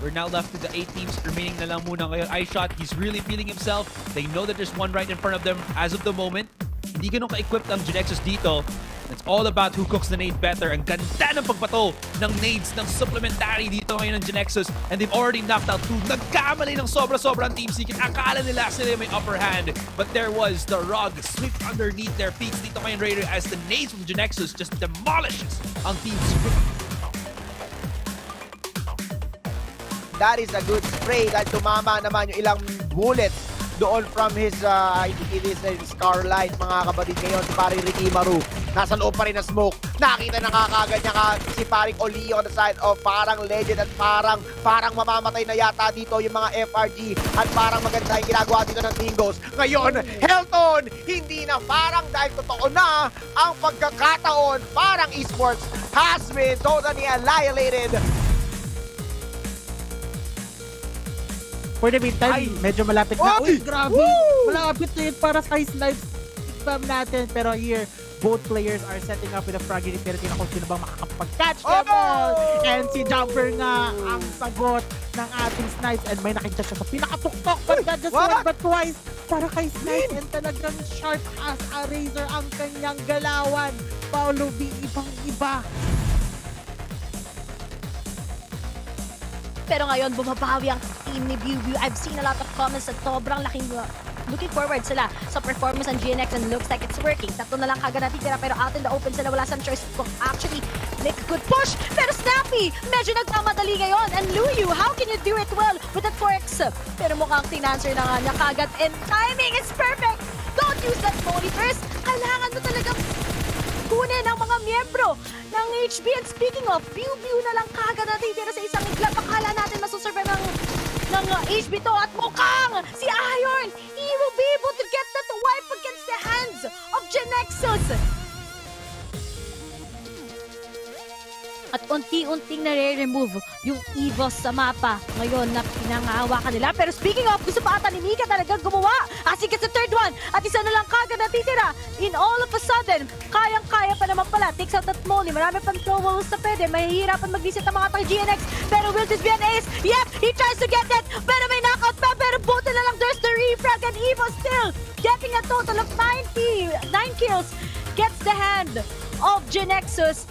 We're now left with the 8 teams remaining na lang muna ngayon. iShot, he's really feeling himself. They know that there's one right in front of them as of the moment. Hindi ganun ka-equipped ang GENEXUS dito. It's all about who cooks the nade better. Ang ganda ng pagpato ng nades ng supplementary dito ngayon ng GENEXUS. And they've already knocked out 2. Nagkamali ng sobra-sobrang team secret. Akala nila sila may upper hand. But there was the rug swept underneath their feet dito ngayon, Raider, as the nades from GENEXUS just demolishes ang team secret. That is a good spray dahil tumama naman yung ilang bullets doon from his, I think it is Scarlight, mga kapatid. Ngayon si paring Ricky Maru, nasa loob pa rin na smoke. Nakita na kakagad niya si paring Olio on the side of Farang Lejund at parang mamamatay na yata dito yung mga FRG at parang maganda yung ginagawa dito ng Dingoz. Ngayon, Helton, hindi na Farang dahil totoo na ang pagkakataon. Farang Esports has been totally annihilated. For the meantime, medyo malapit na. Uy, grabe! Woo! Malapit na yun para sa snipes exam natin. Pero here, both players are setting up with a frag unit. Pero tingnan ko sino bang makakapag-catch level. And si Jumper nga ang sagot ng ating snipes. And may nakita siya sa pinakatuktok. But not just once but twice. Para kay snipes. And talagang sharp as a razor ang kanyang galawan. Paulo B, ibang-iba. Pero ngayon, bumabawi ang team ni Viu. I've seen a lot of comments at sobrang laking looking forward sila sa performance ng GNX and looks like it's working. Tatlo na lang kagad natitira pero out in the open sila. Wala sang choice kung actually make a good push. Pero Snappy, medyo nagmamadali ngayon. And Luyu, how can you do it well with that 4x? Pero mukhang tinanswer na nga niya kagad. And timing is perfect. Don't use that molly first. Kailangan mo talagang kunin ang mga miyembro ng HB. And speaking of, Viu na lang kagad natitira sa isang iglap. Akala natin masusurvive ng HB to at mukhang si Iron, he will be able to get that wipe against the hands of GENEXUS. At unti-unting nare-remove yung EVOS sa mapa. Ngayon na pinangahawakan nila. Pero speaking of, gusto pa ata ni Mika talagang gumawa. Asik sa third one. At isa na lang kagad natitira. In all of a sudden, kayang-kaya pa naman pala. Takes out that molly. Marami pang throw walls na pwede. Mahihirapan mag-reset ang mga taga-GNX. Pero will this be an ace? Yep, he tries to get that. Pero may knockout pa. Pero buti na lang there's the refrag. And EVOS still getting a total of 9 kills. Gets the hand of GENEXUS.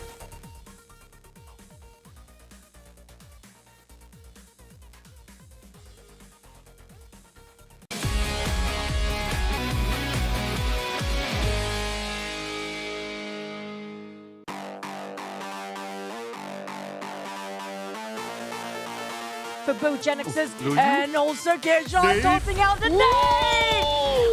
For both GENEXUS and also KHI tossing out the nade!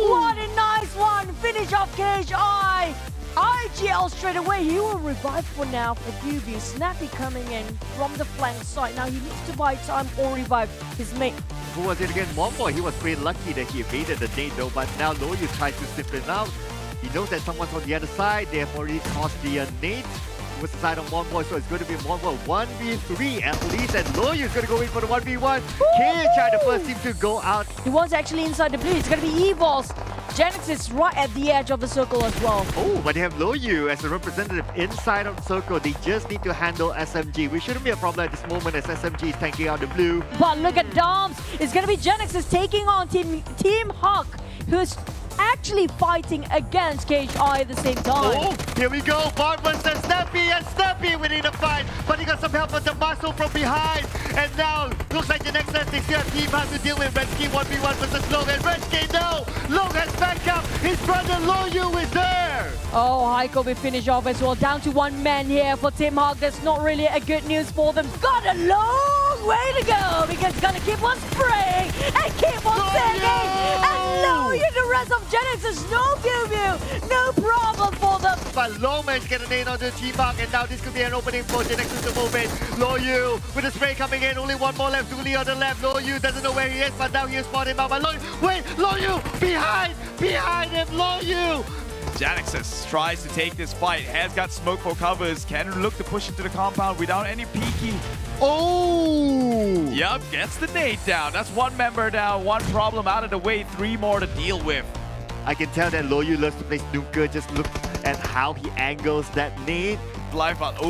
What a nice one! Finish off KHI! IGL straight away, he will revive for now for QB. Snappy coming in from the flank side. Now he needs to buy time or revive his mate. Who was it again? Homebois. He was pretty lucky that he evaded the nade though, but now Loyu tries to slip it out. He knows that someone's on the other side. They have already tossed the nade. Was the side of Homebois, so it's going to be Homebois 1v3 at least, and Loyu is going to go in for the 1v1. KHI, the first team to go out. He was actually inside the blue. It's going to be EVOS. GENEXUS right at the edge of the circle as well. Oh, but they have Loyu as a representative inside of the circle. They just need to handle SMG, which shouldn't be a problem at this moment as SMG is tanking out the blue. But look at Doms. It's going to be GENEXUS taking on Team Hawk, who's actually fighting against KHI at the same time. Oh, here we go. Bart versus Snappy, and Snappy winning the fight. But he got some help from the muscle from behind. And now, looks like the next set, they still have team has to deal with redONE 1v1 versus Long. And redONE, no! Long has backup. His brother Loyu is there. Oh, Heiko will finish off as well. Down to one man here for Team Hawk. That's not really a good news for them. Got a long way to go because gonna keep on spraying and keep on sending. And Loyu, the rest of GENEXUS, no Viu, no problem for them. But Long managed to get a nade onto Team Hawk, and now this could be an opening for GENEXUS to move in. Loyu with the spray coming in. Only one more left. Dooley on the left. Loyu doesn't know where he is, but now he has spotted him out. But Loyu, wait, Loyu behind him, Loyu. GENEXUS tries to take this fight, has got smoke for covers, can look to push into the compound without any peeking. Oh! Yup, gets the nade down. That's one member down, one problem out of the way, 3 more to deal with. I can tell that Loyu loves to play snooker. Just look at how he angles that nade. Life out. Oh,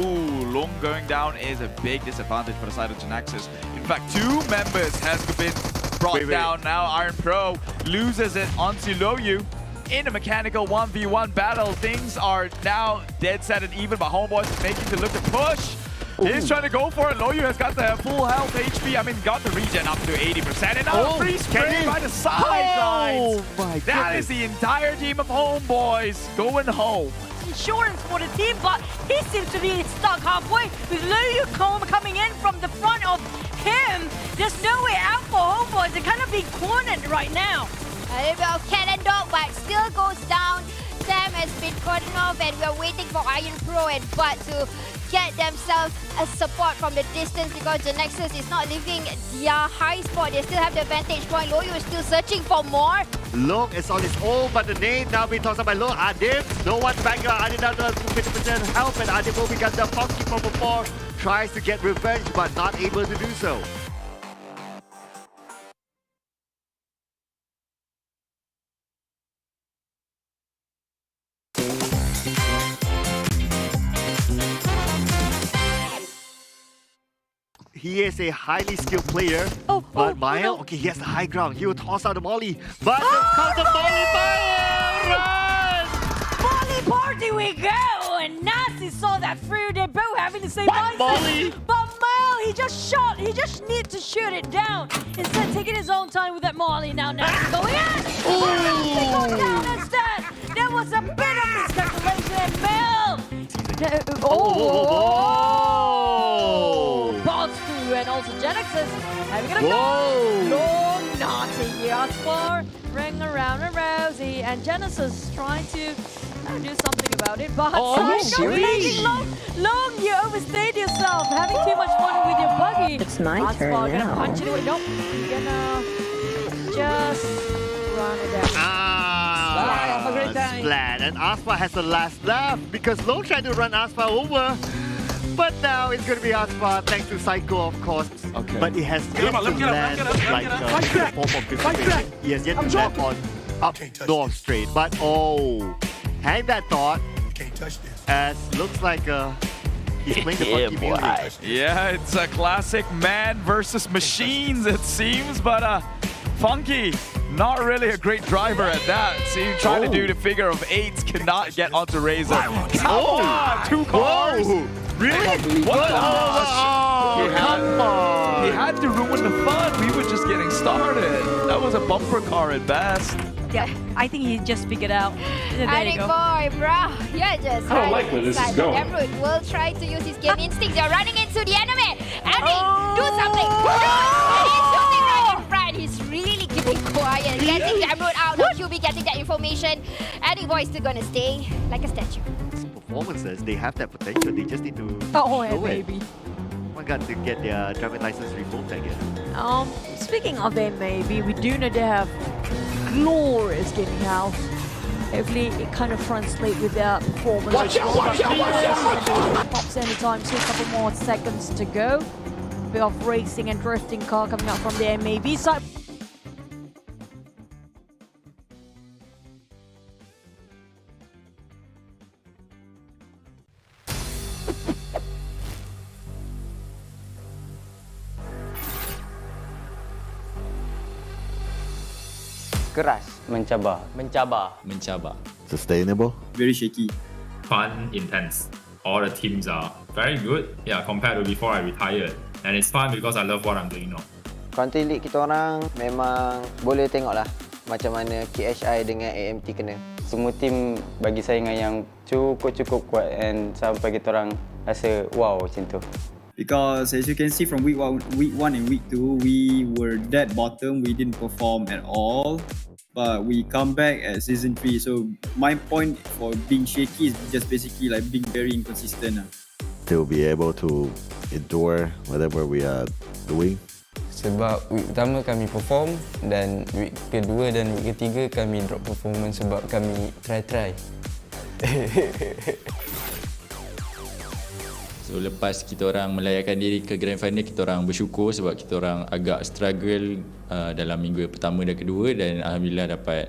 Long going down is a big disadvantage for the side of GENEXUS. In fact, 2 members has been brought down. Now Iron Pro loses it onto Loyu. In a mechanical 1v1 battle, things are now dead set and even, but Homebois is making to look to push. He's trying to go for it. Loyu has got the full health HP. I mean, got the regen up to 80%. And now a free spray by the sidelines. my That is the entire team of Homebois going home. Insurance for the team, but he seems to be stuck halfway with Loyu coming in from the front of him. There's no way out for Homeboys. They're kind of being cornered right now. A little bit of cat and dog, but still goes down. Sam has been cordoned off, and we're waiting for Iron Pro and Bud to get themselves a support from the distance because GENEXUS is not leaving their high spot. They still have the vantage point. Loyu is still searching for more. Long is on his own, but the nade now being tossed up by Long. Adib, no one back. Adib now does 50% help, and Adib will become the funky from before. Tries to get revenge, but not able to do so. He is a highly skilled player, but Maya, okay, he has the high ground. He will toss out the molly, but comes the molly fire! Run! Molly party we go! And Nazi saw that through. They're both having the same mindset. Molly? But Mal, he just shot. He just needs to shoot it down. Instead, taking his own time with that Molly. Now Nazi going in. Nazi goes down instead. There was a bit of miscalculation and Mel. Bosskur and also GENEXUS having a go. Long Nazi YA4R ring around a Rosie and GENEXUS trying to do something about it, but taking long, you overstayed yourself, having too much fun with your buggy. It's my turn now. Gonna punch it away. Nope, you're gonna just run it down. Have a great time. Splat, and Aspa has the last laugh because Long tried to run Aspa over. But now it's going to be Aspa thanks to Psycho, of course. Okay. But it has yet to land like a form of defense. He has yet to land on up north straight. But hang that thought. Can't touch this. As looks like he's playing the funky music. Yeah, it's a classic man versus machines, it seems, but Funky, not really a great driver at that. See, trying to do the figure of 8s, cannot get onto Razor. Come on, 2 cars. Really? What? Come on. He had to ruin the fun. We were just getting started. That was a bumper car at best. Yeah, I think he just figured out. There you go. Boy, bro, you're just I don't like where this is going. Emerald will try to use his game instincts. They're running into the enemy. Andy, do something. He's shooting right in front. He's really keeping quiet. Getting the Emerald out. Now he'll be getting that information. Andy boy is still gonna stay like a statue. Performances, they have that potential. They just need to Oh, yeah, show it. baby. Oh my god, to get their driving license revoked again. Speaking of them, maybe we do know they have glorious gaming house. Hopefully, it kind of translates with their performance. Watch out, watch out, watch out! Pops anytime, so a couple more seconds to go. Bit of racing and drifting car coming up from the MAB side. Keras, mencabar. Sustainable. Very shaky. Fun, intense. All the teams are very good. Yeah, compared to before I retired. And it's fun because I love what I'm doing now. Country League kita orang memang boleh tengok lah macam mana KHI dengan AMT kena. Semua tim bagi saingan yang cukup kuat and sampai kita orang rasa wow macam tu. Because as you can see from week 1 and week 2, we were dead bottom. We didn't perform at all. But we come back at season 3. So my point for being shaky is just basically like being very inconsistent. To be able to endure whatever we are doing. Sebab week pertama kami perform dan week kedua dan week ketiga kami drop performance sebab kami try. So lepas kita orang melayakkan diri ke grand final, kita orang bersyukur sebab kita orang agak struggle dalam minggu pertama dan kedua, dan alhamdulillah dapat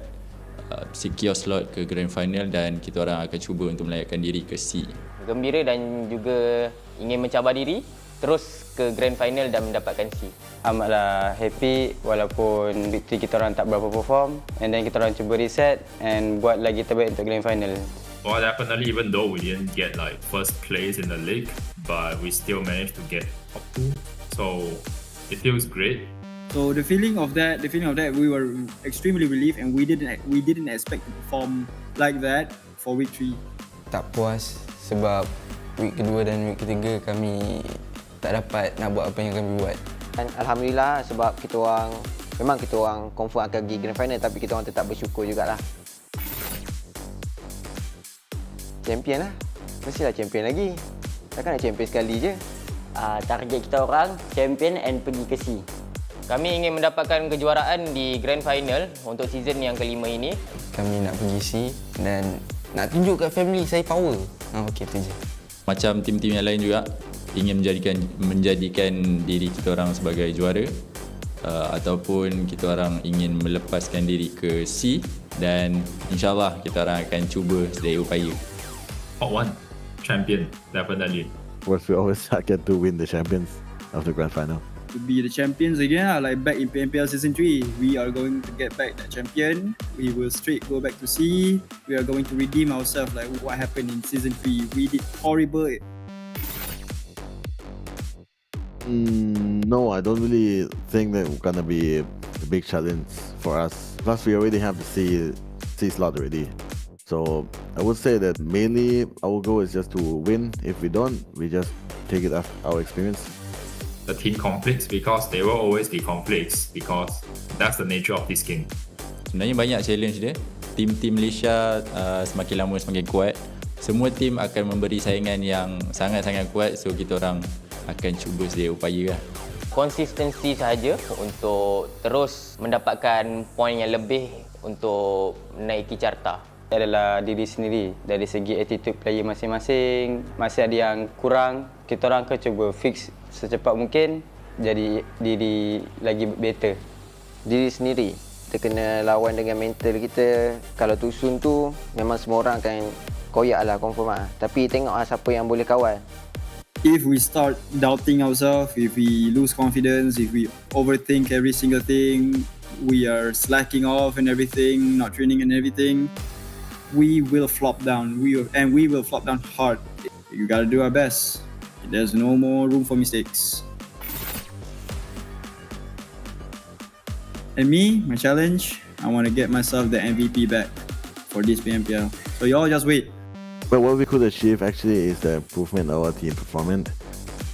secure slot ke grand final dan kita orang akan cuba untuk melayakkan diri ke C. Gembira dan juga ingin mencabar diri. Sebab kita orang dah perform dengan tim yang paling bagus dan kita orang nak cuba untuk mencabar terus ke Grand Final dan mendapatkan C. Amatlah happy walaupun victory kita orang tak berapa perform, and then kita orang cuba reset and buat lagi terbaik untuk Grand Final. Well, definitely, even though we didn't get like first place in the league, but we still managed to get top 2. So it feels great. So the feeling of that, we were extremely relieved, and we didn't expect to perform like that for week 3. Tak puas sebab week kedua dan week ketiga kami tak dapat nak buat apa yang kami buat. Dan Alhamdulillah sebab kita orang confirm akan pergi Grand Final, tapi kita orang tetap bersyukur jugalah. Champion lah. Mestilah champion lagi. Takkan nak champion sekali je. Target kita orang champion and pergi ke C. Kami ingin mendapatkan kejuaraan di Grand Final untuk season yang kelima ini. Kami nak pergi C dan nak tunjuk kat family saya power. Okey, tu je. Macam tim-tim yang lain juga ingin menjadikan diri kita orang sebagai juara, ataupun kita orang ingin melepaskan diri ke C, dan insyaAllah kita orang akan cuba sedaya upaya. Top 1, champion, definitely. Of course, we always target to win the champions of the grand final. To be the champions again, like back in PMPL Season 3. We are going to get back that champion. We will straight go back to C. We are going to redeem ourselves like what happened in Season 3. We did horrible. No, I don't really think that we're gonna be a big challenge for us. Plus, we already have the C slot already. So I would say that mainly our goal is just to win. If we don't, we just take it as our experience. The team conflicts, because there will always be conflicts, because that's the nature of this game. Sebenarnya banyak challenge dia. Tim-tim Malaysia semakin lama semakin kuat. Semua tim akan memberi saingan yang sangat-sangat kuat, so kita orang akan cuba sedaya upaya lah. Konsistensi sahaja untuk terus mendapatkan poin yang lebih untuk menaiki carta. Adalah diri sendiri. Dari segi attitude player masing-masing, masih ada yang kurang, kita orang akan cuba fix secepat mungkin, jadi diri lagi better. Diri sendiri. Kita kena lawan dengan mental kita. Kalau tusun tu, memang semua orang akan koyak lah, confirm lah. Tapi tengok lah siapa yang boleh kawal. If we start doubting ourselves, if we lose confidence, if we overthink every single thing, we are slacking off and everything, not training and everything, we will flop down. We will flop down hard. You gotta do our best. There's no more room for mistakes. And me, my challenge, I want to get myself the MVP back for this PMPL. So y'all just wait. But what we could achieve actually is the improvement of our team performance.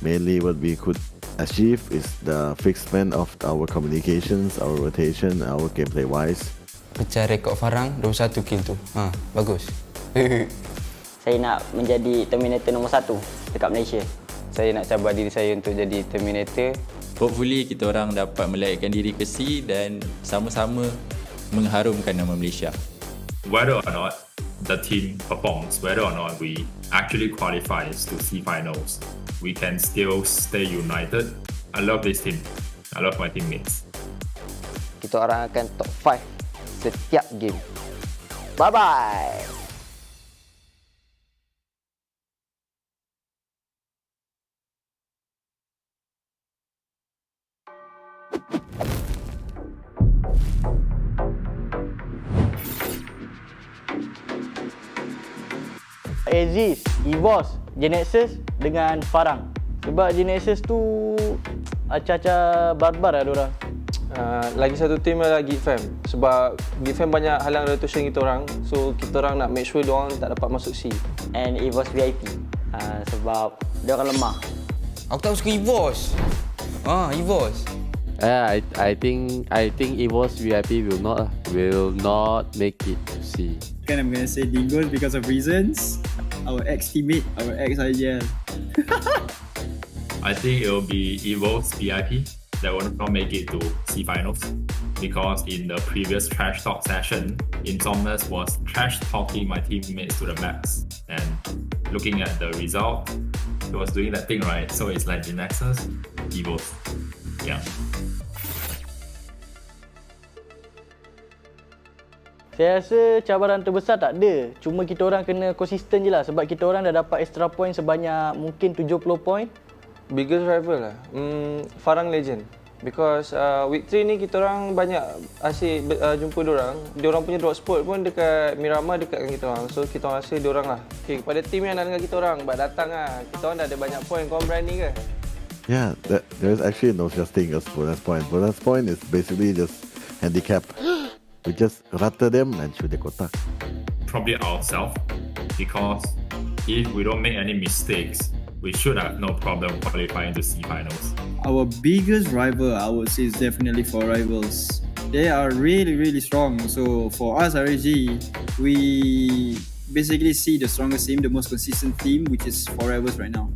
Mainly what we could achieve is the fixment of our communications, our rotation, our gameplay wise. Pecah rekod Farang 21 kill tu. Bagus. Saya nak menjadi Terminator nombor 1 dekat Malaysia. Saya nak cabar diri saya untuk jadi Terminator. Hopefully kita orang dapat melayakkan diri ke C dan sama-sama mengharumkan nama Malaysia. Whether or not the team performs, whether or not we actually qualifies to C finals, we can still stay united. I love this team. I love my teammates. Kita orang akan top 5 setiap game. Bye-bye. Aziz, EVOS, GENEXUS dengan Farang. Sebab GENEXUS tu acah-acah barbar lah diorang. Lagi satu tim adalah Geek Fam. Sebab Geek Fam banyak halang rotation kita orang. So kita orang nak make sure diorang tak dapat masuk C. And EVOS VIP. Sebab diorang lemah. Aku tak suka EVOS. EVOS. I think EVOS VIP will not make it to C. Kan I'm gonna say Dingoz because of reasons. Our ex-teammate, our ex-IGL. I think it will be EVOS VIP that will not make it to C finals, because in the previous trash talk session, Insomnus was trash talking my teammates to the max, and looking at the result, he was doing that thing right. So it's like GENEXUS, EVOS, yeah. Saya rasa cabaran terbesar tak ada. Cuma kita orang kena konsisten je lah. Sebab kita orang dah dapat extra point sebanyak mungkin 70 point. Biggest rival lah. Farang Lejund. Because week 3 ni kita orang banyak asyik jumpa diorang. Diorang punya drop spot pun dekat Miramar dekat dengan kita orang. So kita orang rasa diorang lah. Okay, kepada tim yang nak dengan kita orang, datang lah. Kita orang dah ada banyak point. Korang berani ke? Yeah, there's actually no such thing as bonus point. Bonus point is basically just handicap. We just rata them and shoot the kotak. Probably ourselves, because if we don't make any mistakes, we should have no problem qualifying to C finals. Our biggest rival, I would say, is definitely 4 Rivals. They are really, really strong. So for us, RG, we basically see the strongest team, the most consistent team, which is 4 Rivals right now.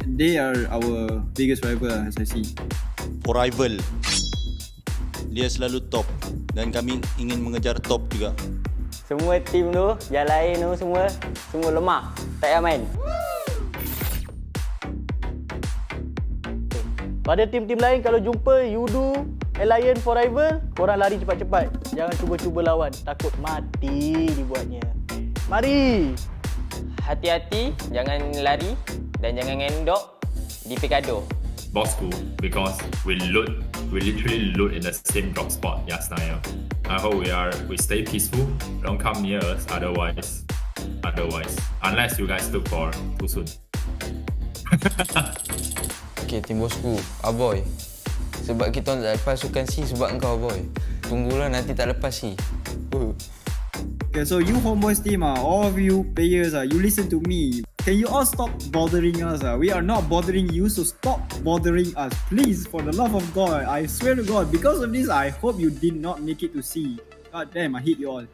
They are our biggest rival, as I see. 4 Rival, dia selalu top dan kami ingin mengejar top juga. Semua tim tu, yang lain tu semua lemah. Tak payah main. Pada tim-tim lain kalau jumpa Yoodo, Alliance, 4 Rival, korang lari cepat-cepat. Jangan cuba-cuba lawan, takut mati dibuatnya. Mari! Hati-hati, jangan lari dan jangan ngendok di Picado. Bosskur, because we literally loot in the same drop spot Yasnaya. I hope we stay peaceful, don't come near us, otherwise, unless you guys look for too soon. Okay, tim Bosskur, Aboy. Sebab kita tak lepas sukan C sebab engkau, Aboy. Tunggulah nanti tak lepas C. Okay, so you Homebois team, all of you players, you listen to me. Can you all stop bothering us? We are not bothering you, so stop bothering us. Please, for the love of God. I swear to God, because of this, I hope you did not make it to C. God damn, I hate you all.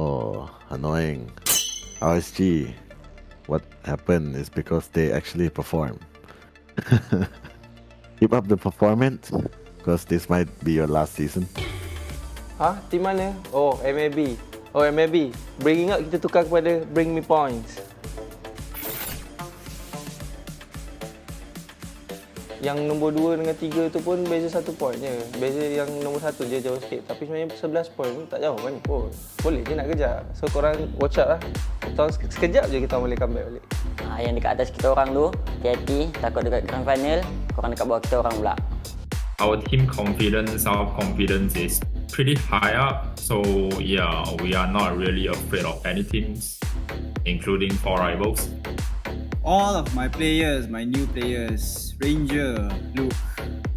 Oh, annoying. RSG. What happened is because they actually perform. Keep up the performance, because this might be your last season. Ha? Tim mana? Oh, MAB. Oh, MAB. Bring up kita tukar kepada bring me points. Yang nombor 2 dengan 3 tu pun beza 1 point je. Beza yang nombor 1 je jauh sikit. Tapi sebenarnya 11 point pun tak jauh kan pun. Boleh je nak kejar. So korang watch out lah. Kita sekejap je kita boleh comeback balik. Yang dekat atas kita orang tu, hati-hati. Takut dekat grand final, korang dekat bawah kita orang pula. Our team confidence, self-confidence is pretty high up. So yeah, we are not really afraid of any teams, including 4 Rivals. All of my players, my new players, Ranger, Luke,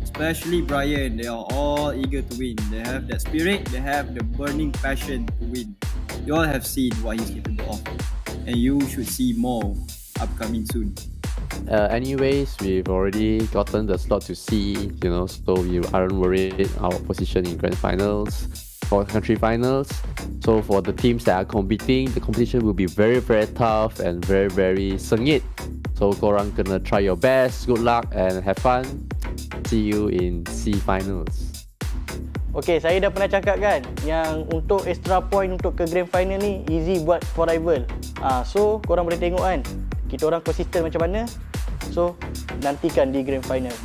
especially Brian, they are all eager to win. They have that spirit, they have the burning passion to win. You all have seen what he's capable of, and you should see more upcoming soon. Anyways, we've already gotten the slot to see, so we aren't worried our position in grand finals or country finals. So for the teams that are competing, the competition will be very, very tough and very, very sengit. So korang kena try your best, good luck and have fun. See you in C finals. Okay, saya dah pernah cakap kan, yang untuk extra point untuk ke grand final ni easy buat 4 rival. So korang boleh tengok kan, kita orang konsisten macam mana. So nantikan di grand final.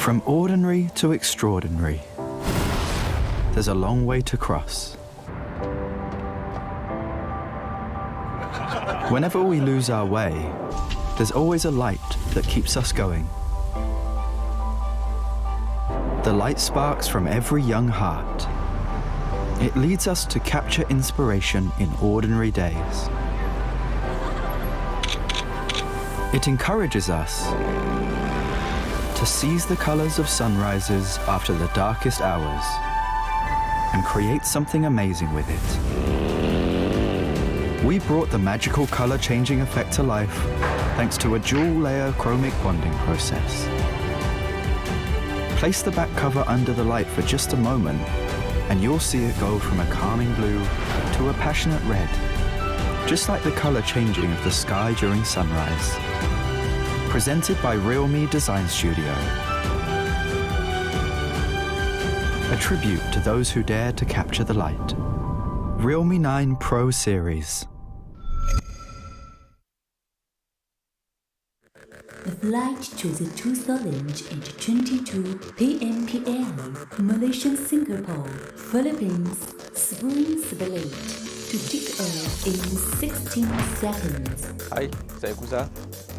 From ordinary to extraordinary, there's a long way to cross. Whenever we lose our way, there's always a light that keeps us going. The light sparks from every young heart. It leads us to capture inspiration in ordinary days. It encourages us to seize the colors of sunrises after the darkest hours and create something amazing with it. We brought the magical color changing effect to life thanks to a dual layer chromic bonding process. Place the back cover under the light for just a moment and you'll see it go from a calming blue to a passionate red, just like the color changing of the sky during sunrise. Presented by RealMe Design Studio. A tribute to those who dare to capture the light. RealMe 9 Pro Series. The flight chose a 2 launch into 22 PMPL Malaysian Singapore, Philippines, Spring Split to dig Earth in 16 seconds. Hai, saya Kusa.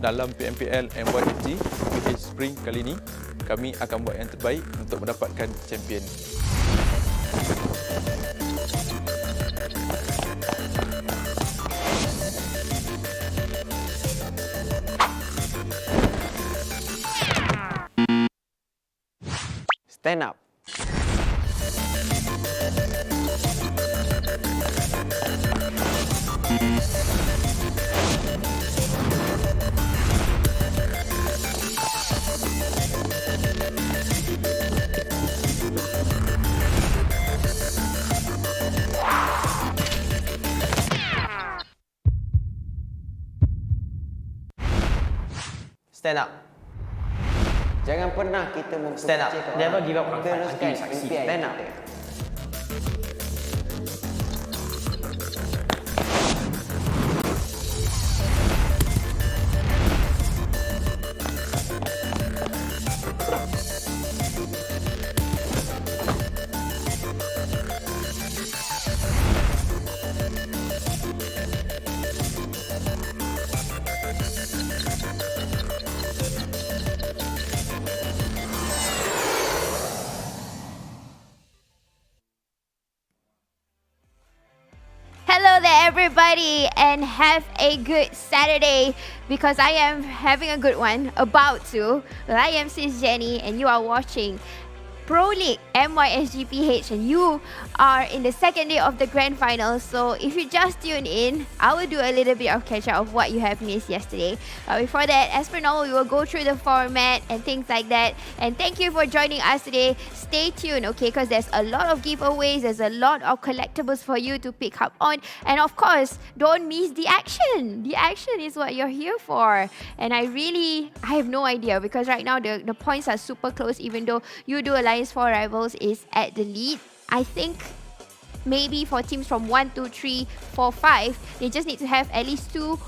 Dalam PMPL MYSGPH Spring kali ini, kami akan buat yang terbaik untuk mendapatkan champion. Stand up. Stand up. Jangan pernah kita stand up. Never give up. Teruskan impian. Stand up. Hello there everybody and have a good Saturday because I am having a good one, about to. Well, I am Sis Jenny and you are watching Pro League MYSGPH and you are in the second day of the grand final. So if you just tuned in, I will do a little bit of catch up of what you have missed yesterday. Before that, as per normal, we will go through the format and things like that. And thank you for joining us today. Stay tuned, okay, because there's a lot of giveaways, there's a lot of collectibles for you to pick up on. And of course, don't miss the action. The action is what you're here for. And I have no idea because right now the points are super close, even though Yoodo YA4R Rivals is at the lead. I think maybe for teams from 1, 2, 3, 4, 5, they just need to have at least 2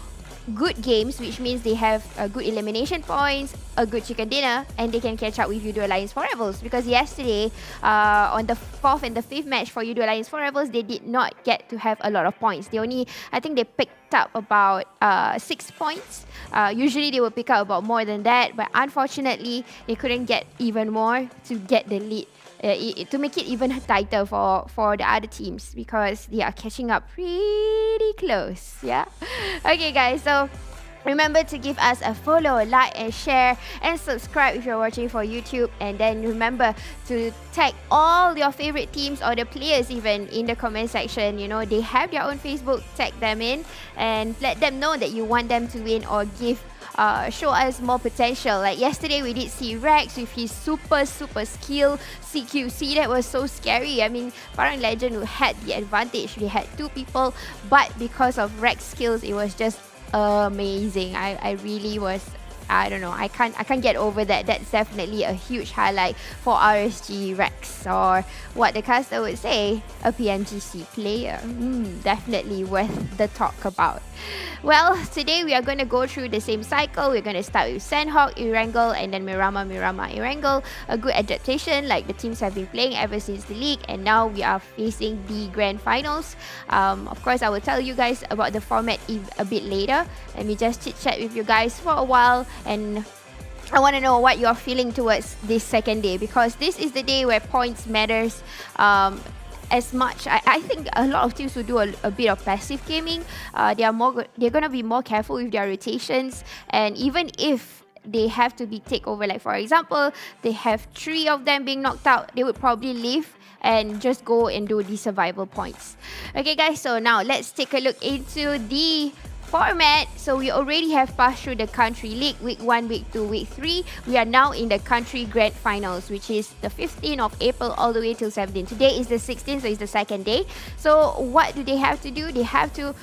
good games, which means they have a good elimination points, a good chicken dinner, and they can catch up with Yoodo YA4R Rivals. Because yesterday, on the 4th and the 5th match for Yoodo YA4R Rivals, they did not get to have a lot of points. I think they picked up about 6 points. Usually they will pick up about more than that, but unfortunately, they couldn't get even more to get the lead. To make it even tighter for the other teams because they are catching up pretty close. Yeah. Okay, guys. So remember to give us a follow, like, and share, and subscribe if you're watching for YouTube. And then remember to tag all your favorite teams or the players even in the comment section. You know, they have their own Facebook. Tag them in and let them know that you want them to win or show us more potential. Like yesterday we did see Rex with his super skill CQC. That was so scary. I mean, Farang Lejund who had the advantage. They had 2 people, but because of Rex skills, it was just amazing. I really was I don't know. I can't get over that. That's definitely a huge highlight for RSG Rex, or what the caster would say, a PMGC player. Definitely worth the talk about. Well, today we are going to go through the same cycle. We're going to start with Sandhawk, Erangel, and then Miramar, Erangel. A good adaptation like the teams have been playing ever since the league, and now we are facing the grand finals. Of course, I will tell you guys about the format a bit later. Let me just chit chat with you guys for a while, and I want to know what you're feeling towards this second day, because this is the day where points matters as much. I think a lot of teams will do a bit of passive gaming. They're going to be more careful with their rotations, and even if they have to be takeover, like for example, they have 3 of them being knocked out, they would probably leave and just go and do the survival points. Okay guys, so now let's take a look into the format. So we already have passed through the country league, week 1, week 2, week 3. We are now in the country grand finals, which is the 15th of April all the way till 17th. Today is the 16th, so it's the second day. So what do they have to do? They have to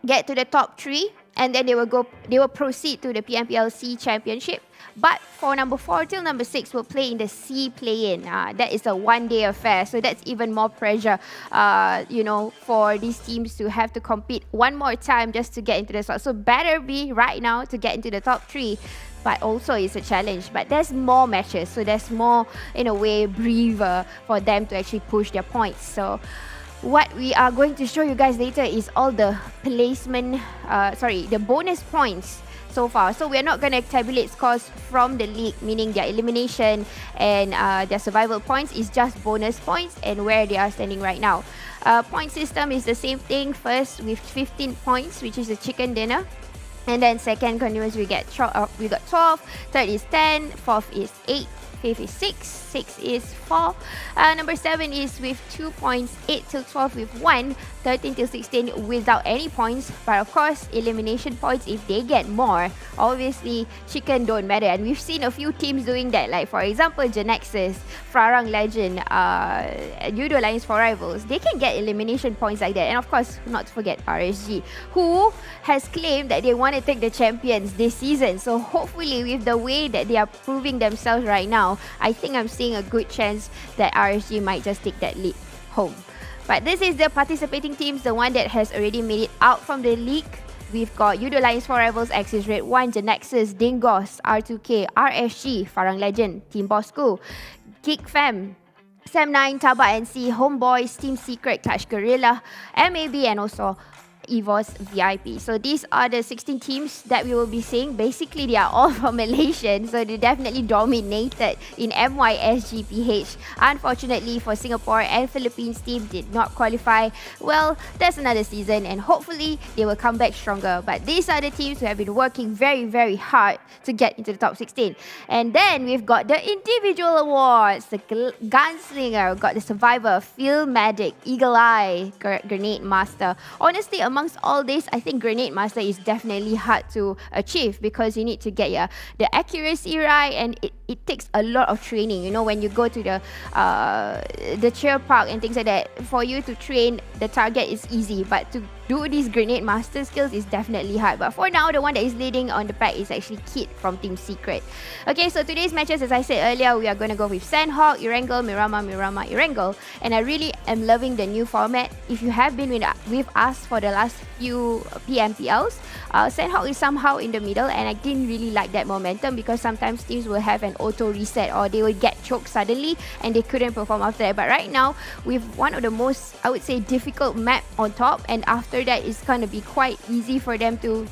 get to the top 3, and then they will proceed to the PMPL C Championship. But for number 4 till number 6 will play in the C play-in. That is a one-day affair, so that's even more pressure, for these teams to have to compete one more time just to get into the slot. So better be right now to get into the top 3. But also it's a challenge. But there's more matches, so there's more, in a way, breather for them to actually push their points. So what we are going to show you guys later is all the placement, the bonus points so far. So we're not going to tabulate scores from the league, meaning their elimination and their survival points is just bonus points and where they are standing right now. Point system is the same thing. First with 15 points, which is a chicken dinner. And then second continuous we got 12, third is 10, fourth is 8, fifth is 6, 6 is 4. Number 7 is with 2 points, 8 till 12 with 1, 13 till 16 without any points. But of course, elimination points, if they get more, obviously chicken don't matter. And we've seen a few teams doing that, like for example GENEXUS, Farang Lejund, Yoodo Alliance for Rivals. They can get elimination points like that. And of course, not to forget RSG, who has claimed that they want to take the champions this season. So hopefully with the way that they are proving themselves right now, I think I'm seeing a good chance that RSG might just take that lead home. But this is the participating teams, the one that has already made it out from the league. We've got Yoodo Alliance for Rivals, Axis Red 1, GENEXUS, Dingoz, R2K, RSG, Farang Lejund, Team Bosskur, Geek Fam, Sam9, TABAH NC, Homebois, Team Secret, Clash Guerilla, MAB, and also EVOS Vip. So these are the 16 teams that we will be seeing. Basically, they are all from Malaysia, so they definitely dominated in MYSGPH. Unfortunately for Singapore and Philippines team did not qualify. Well, that's another season, and hopefully they will come back stronger. But these are the teams who have been working very, very hard to get into the top 16. And then we've got the individual awards. The Gunslinger, we've got the Survivor, Field Medic, Eagle Eye, Grenade Master. Honestly, amongst all this, I think Grenade Master is definitely hard to achieve because you need to get the accuracy right, and it takes a lot of training. You know, when you go to the cheer park and things like that, for you to train the target is easy, but to do these Grenade Master skills is definitely hard. But for now, the one that is leading on the pack is actually Kid from Team Secret. Okay, so today's matches, as I said earlier, we are going to go with Sandhawk, Erangel, Miramar, Erangel, and I really am loving the new format. If you have been with us for the last few PMPLs, Sandhawk is somehow in the middle, and I didn't really like that momentum because sometimes teams will have an auto reset or they will get choked suddenly and they couldn't perform after that. But right now, with one of the most, I would say, difficult map on top, and after that it's going to be quite easy for them to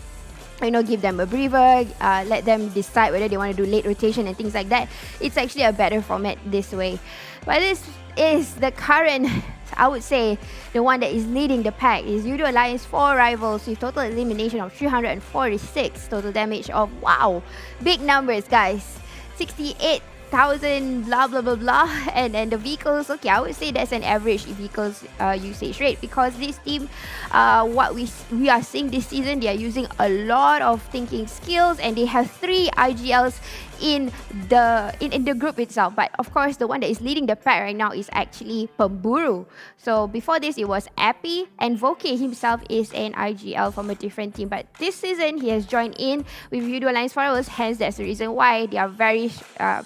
give them a breather, let them decide whether they want to do late rotation and things like that. It's actually a better format this way. But this is the current, I would say, the one that is leading the pack is Yoodo Alliance 4 Rivals with total elimination of 346, total damage of, wow, big numbers guys, 68,000 blah blah blah blah. And then the vehicles, okay, I would say that's an average vehicles usage rate, because this team, what we are seeing this season, they are using a lot of thinking skills, and they have 3 IGLs in the group itself. But of course, the one that is leading the pack right now is actually Pemburu. So before this, it was Appy, and Voke himself is an IGL from a different team. But this season, he has joined in with Yoodo Alliance Forever. Hence, that's the reason why they are very,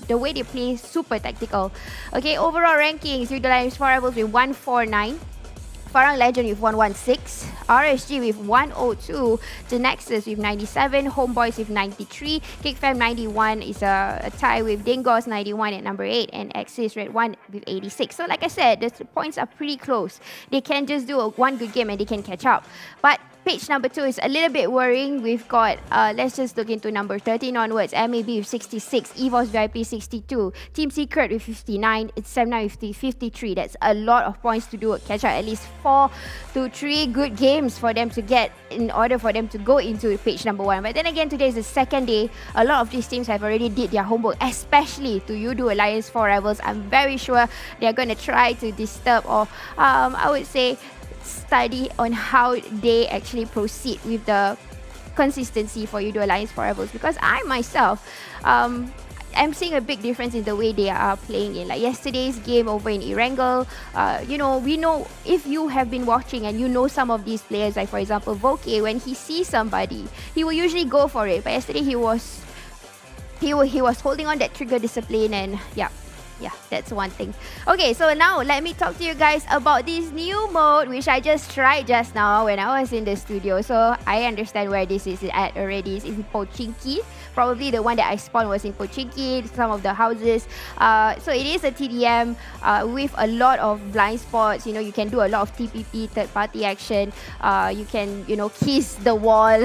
the way they play, super tactical. Okay, overall rankings, Yoodo Alliance Forever with 149. Farang Lejund with 116, RSG with 102, GENEXUS with 97, Homebois with 93, Geek Fam 91 is a tie with Dingoz 91 at number 8, and Axis Red 1 with 86. So like I said, the points are pretty close. They can just do one good game and they can catch up. But page number 2 is a little bit worrying. We've got, let's just look into number 13 onwards. MAB with 66, EVOS Vip 62, Team Secret with 59, it's 79 with 53. That's a lot of points to do catch up. At least 4 to 3 good games for them to get in order for them to go into page number 1. But then again, today is the second day. A lot of these teams have already did their homework, especially to Yoodo Alliance 4 Rivals. I'm very sure they're going to try to disturb, or I would say study on how they actually proceed with the consistency for Yoodo Alliance 4 Rivals, because I myself I'm seeing a big difference in the way they are playing in. Like yesterday's game over in Erangel, we know, if you have been watching and you know some of these players, like for example Voke, when he sees somebody, he will usually go for it. But yesterday he was holding on that trigger discipline, and yeah, that's one thing. Okay, so now let me talk to you guys about this new mode, which I just tried just now when I was in the studio. So I understand where this is at already. It's in Pochinki. Probably the one that I spawned was in Pochinki, some of the houses. So it is a TDM with a lot of blind spots. You can do a lot of TPP, third party action. You can, kiss the wall.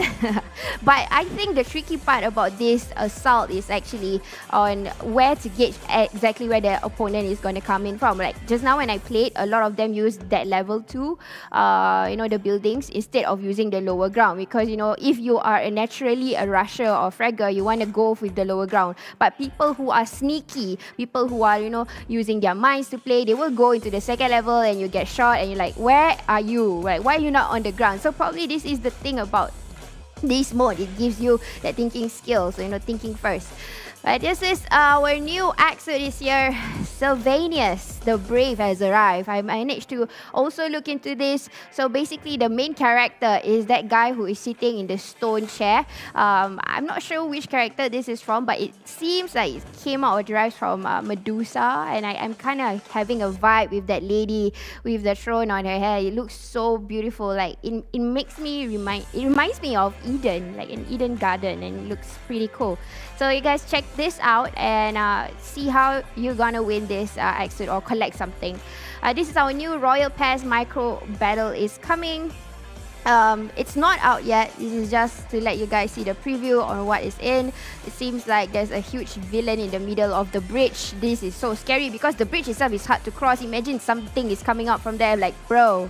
But I think the tricky part about this assault is actually on where to gauge exactly where the opponent is going to come in from. Like just now when I played, a lot of them used that level 2, the buildings, instead of using the lower ground. Because, if you are naturally a rusher or fragger, you want to go with the lower ground. But people who are sneaky, people who are, using their minds to play, they will go into the second level and you get shot and you're like, where are you? Like, why are you not on the ground? So probably this is the thing about this mode. It gives you that thinking skill, so thinking first. But this is our new AXO this year, Sylvanius, the Brave, has arrived. I managed to also look into this. So basically the main character is that guy who is sitting in the stone chair. I'm not sure which character this is from, but it seems like it came out or derives from Medusa. And I'm kind of having a vibe with that lady with the throne on her hair. It looks so beautiful. Like it reminds me of Eden, like an Eden garden, and it looks pretty cool. So you guys check this out and see how you're gonna win this exit or collect something. This is our new Royal Pass Micro Battle is coming. It's not out yet. This is just to let you guys see the preview on what is in. It seems like there's a huge villain in the middle of the bridge. This is so scary because the bridge itself is hard to cross. Imagine something is coming out from there, like, bro,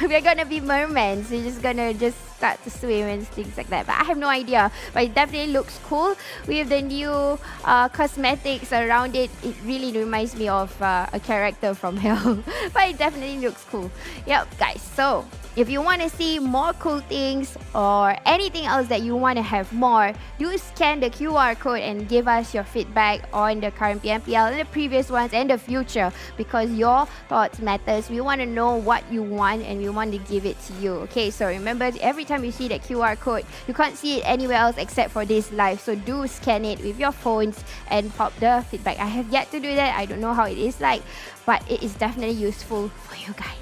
we're gonna be mermen, so you're just gonna start to swim and things like that. But I have no idea, but it definitely looks cool with the new cosmetics around it. It really reminds me of a character from Hell. But it definitely looks cool. Yep, guys, so if you want to see more cool things or anything else that you want to have more, do scan the QR code and give us your feedback on the current PMPL and the previous ones and the future, because your thoughts matters. We want to know what you want and we want to give it to you. Okay, so remember, every time you see that QR code, you can't see it anywhere else except for this live. So do scan it with your phones and pop the feedback. I have yet to do that. I don't know how it is like, but it is definitely useful for you guys.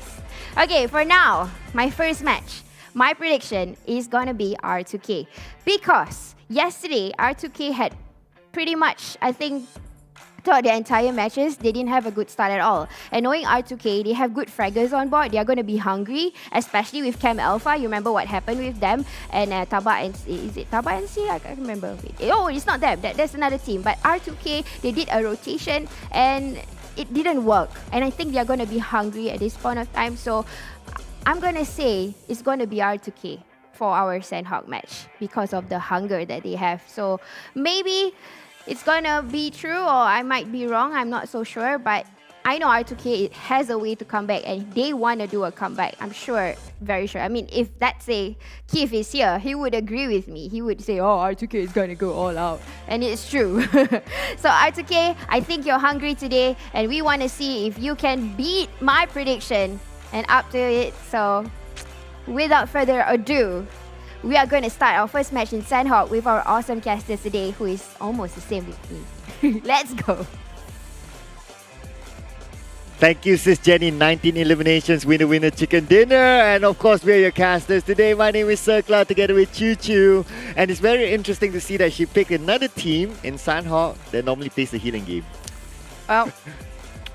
Okay, for now, my first match, my prediction is gonna be R2K, because yesterday R2K had pretty much, I think, throughout their entire matches, they didn't have a good start at all. And knowing R2K, they have good fraggers on board. They are going to be hungry, especially with Chem Alpha. You remember what happened with them and TABAH and is it TABAH NSEA? I can't remember. Oh, it's not them. That's another team. But R2K, they did a rotation and it didn't work. And I think they are going to be hungry at this point of time. So I'm going to say it's going to be R2K for our Sandhawk match because of the hunger that they have. So maybe it's gonna be true, or I might be wrong. I'm not so sure, but I know R2K it has a way to come back and they want to do a comeback. I'm sure, very sure. I mean, if let's say Keith is here, he would agree with me. He would say, oh, R2K is going to go all out. And it's true. So R2K, I think you're hungry today and we want to see if you can beat my prediction and up to it. So without further ado, we are going to start our first match in Sandhawk with our awesome casters today, who is almost the same with me. Let's go. Thank you, Sis Jenny. 19 eliminations, winner, chicken dinner. And of course, we're your casters today. My name is Circla together with Choo Choo. And it's very interesting to see that she picked another team in Sandhawk that normally plays the healing game. Well,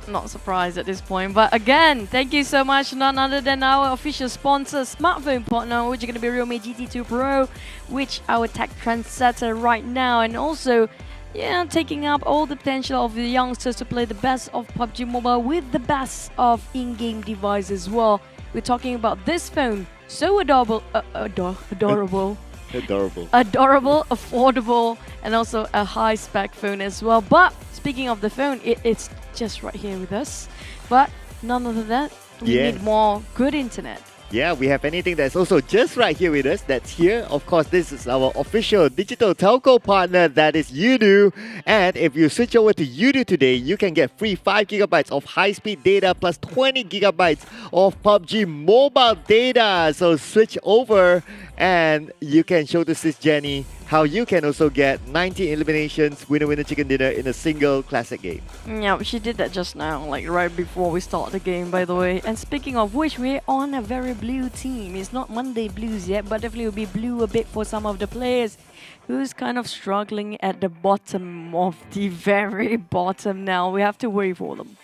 not surprised at this point. But again, thank you so much. None other than our official sponsor, smartphone partner, which is going to be Realme GT2 Pro, which our tech trendsetter right now. And also, yeah, taking up all the potential of the youngsters to play the best of PUBG Mobile with the best of in-game device as well. We're talking about this phone, so adorable, adorable, affordable, and also a high-spec phone as well. But speaking of the phone, it's just right here with us. But none other than that, we need more good internet. Yeah, we have anything that's also just right here with us. That's here. Of course, this is our official digital telco partner. That is Yoodo. And if you switch over to Yoodo today, you can get free 5 gigabytes of high-speed data plus 20 gigabytes of PUBG Mobile data. So switch over and you can show to Sis Jenny how you can also get 19 eliminations, winner, chicken dinner in a single classic game. Yeah, she did that just now, like right before we start the game, by the way. And speaking of which, we're on a very blue team. It's not Monday blues yet, but definitely will be blue a bit for some of the players who's kind of struggling at the bottom of the very bottom now. We have to worry for them.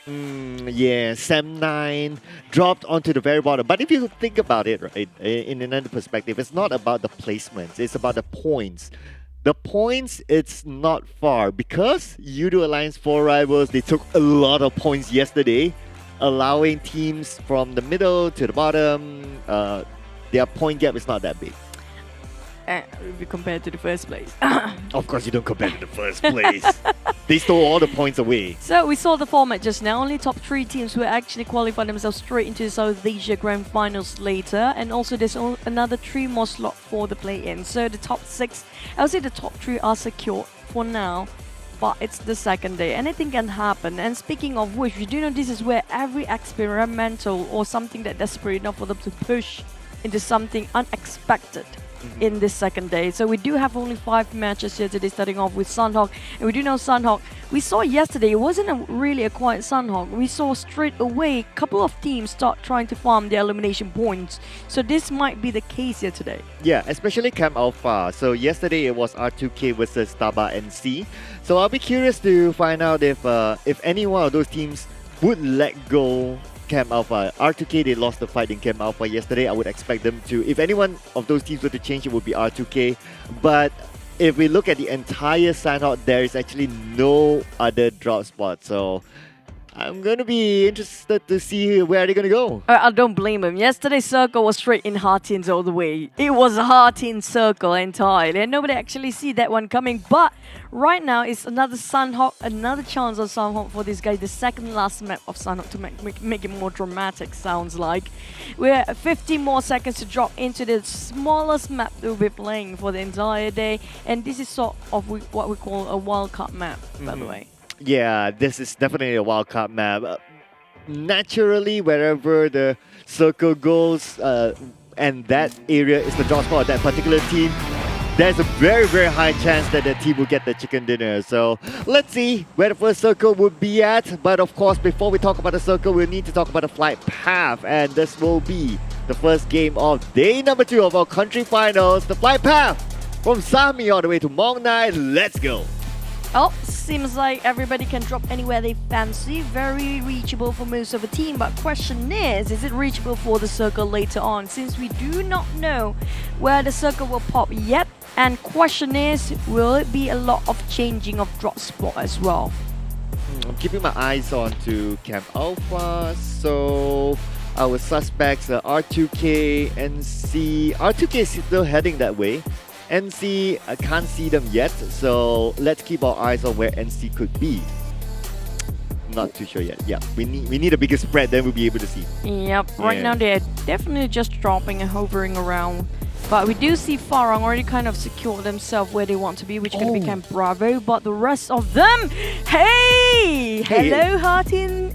Yeah, Sam9 dropped onto the very bottom. But if you think about it, right, in another perspective, it's not about the placements, it's about the points. The points, it's not far because Yoodo Alliance 4 rivals, they took a lot of points yesterday, allowing teams from the middle to the bottom, their point gap is not that big. If you compare to the first place. Of course, you don't compare to the first place. They stole all the points away. So we saw the format just now. Only top 3 teams will actually qualify themselves straight into the South Asia Grand Finals later. And also there's another 3 more slots for the play-in. So the top 6, I would say the top 3 are secured for now. But it's the second day. Anything can happen. And speaking of which, you do know this is where every experimental or something that desperate enough for them to push into something unexpected in this second day. So we do have only 5 matches here today, starting off with Sandhawk. And we do know Sandhawk, we saw yesterday, it wasn't really a quiet Sandhawk. We saw straight away a couple of teams start trying to farm their elimination points. So this might be the case here today. Yeah, especially Camp Alpha. So yesterday it was R2K versus TABAH NC. So I'll be curious to find out if any one of those teams would let go Camp Alpha. R2K, they lost the fight in Camp Alpha yesterday. I would expect them to, if any one of those teams were to change, it would be R2K. But if we look at the entire Sandhawk, there is actually no other drop spot. So I'm going to be interested to see where they're going to go. I don't blame him. Yesterday's circle was straight in Heartins all the way. It was a Heartin circle entirely, and nobody actually see that one coming. But right now, it's another Sandhawk, another chance of Sandhawk for this guy. The second last map of Sandhawk to make it more dramatic, sounds like. We're 50 more seconds to drop into the smallest map that we'll be playing for the entire day. And this is sort of what we call a wildcard map, by the way. Yeah, this is definitely a wildcard map. Naturally, wherever the circle goes, and that area is the drop spot of that particular team, there's a very, very high chance that the team will get the chicken dinner. So let's see where the first circle would be at. But of course, before we talk about the circle, we need to talk about the flight path. And this will be the first game of day number 2 of our country finals. The flight path from Sami all the way to Mong Nai. Let's go. Oh, seems like everybody can drop anywhere they fancy. Very reachable for most of the team. But question is it reachable for the circle later on? Since we do not know where the circle will pop yet. And question is, will it be a lot of changing of drop spot as well? I'm keeping my eyes on to Camp Alpha. So our suspects are R2K, NC. R2K is still heading that way. NC, I can't see them yet, so let's keep our eyes on where NC could be. not too sure yet. Yeah, we need a bigger spread, then we'll be able to see. Yep, right now they're definitely just dropping and hovering around. But we do see Farang already kind of secure themselves where they want to be, which is going to be Camp Bravo. But the rest of them, hey! Hello, Hartin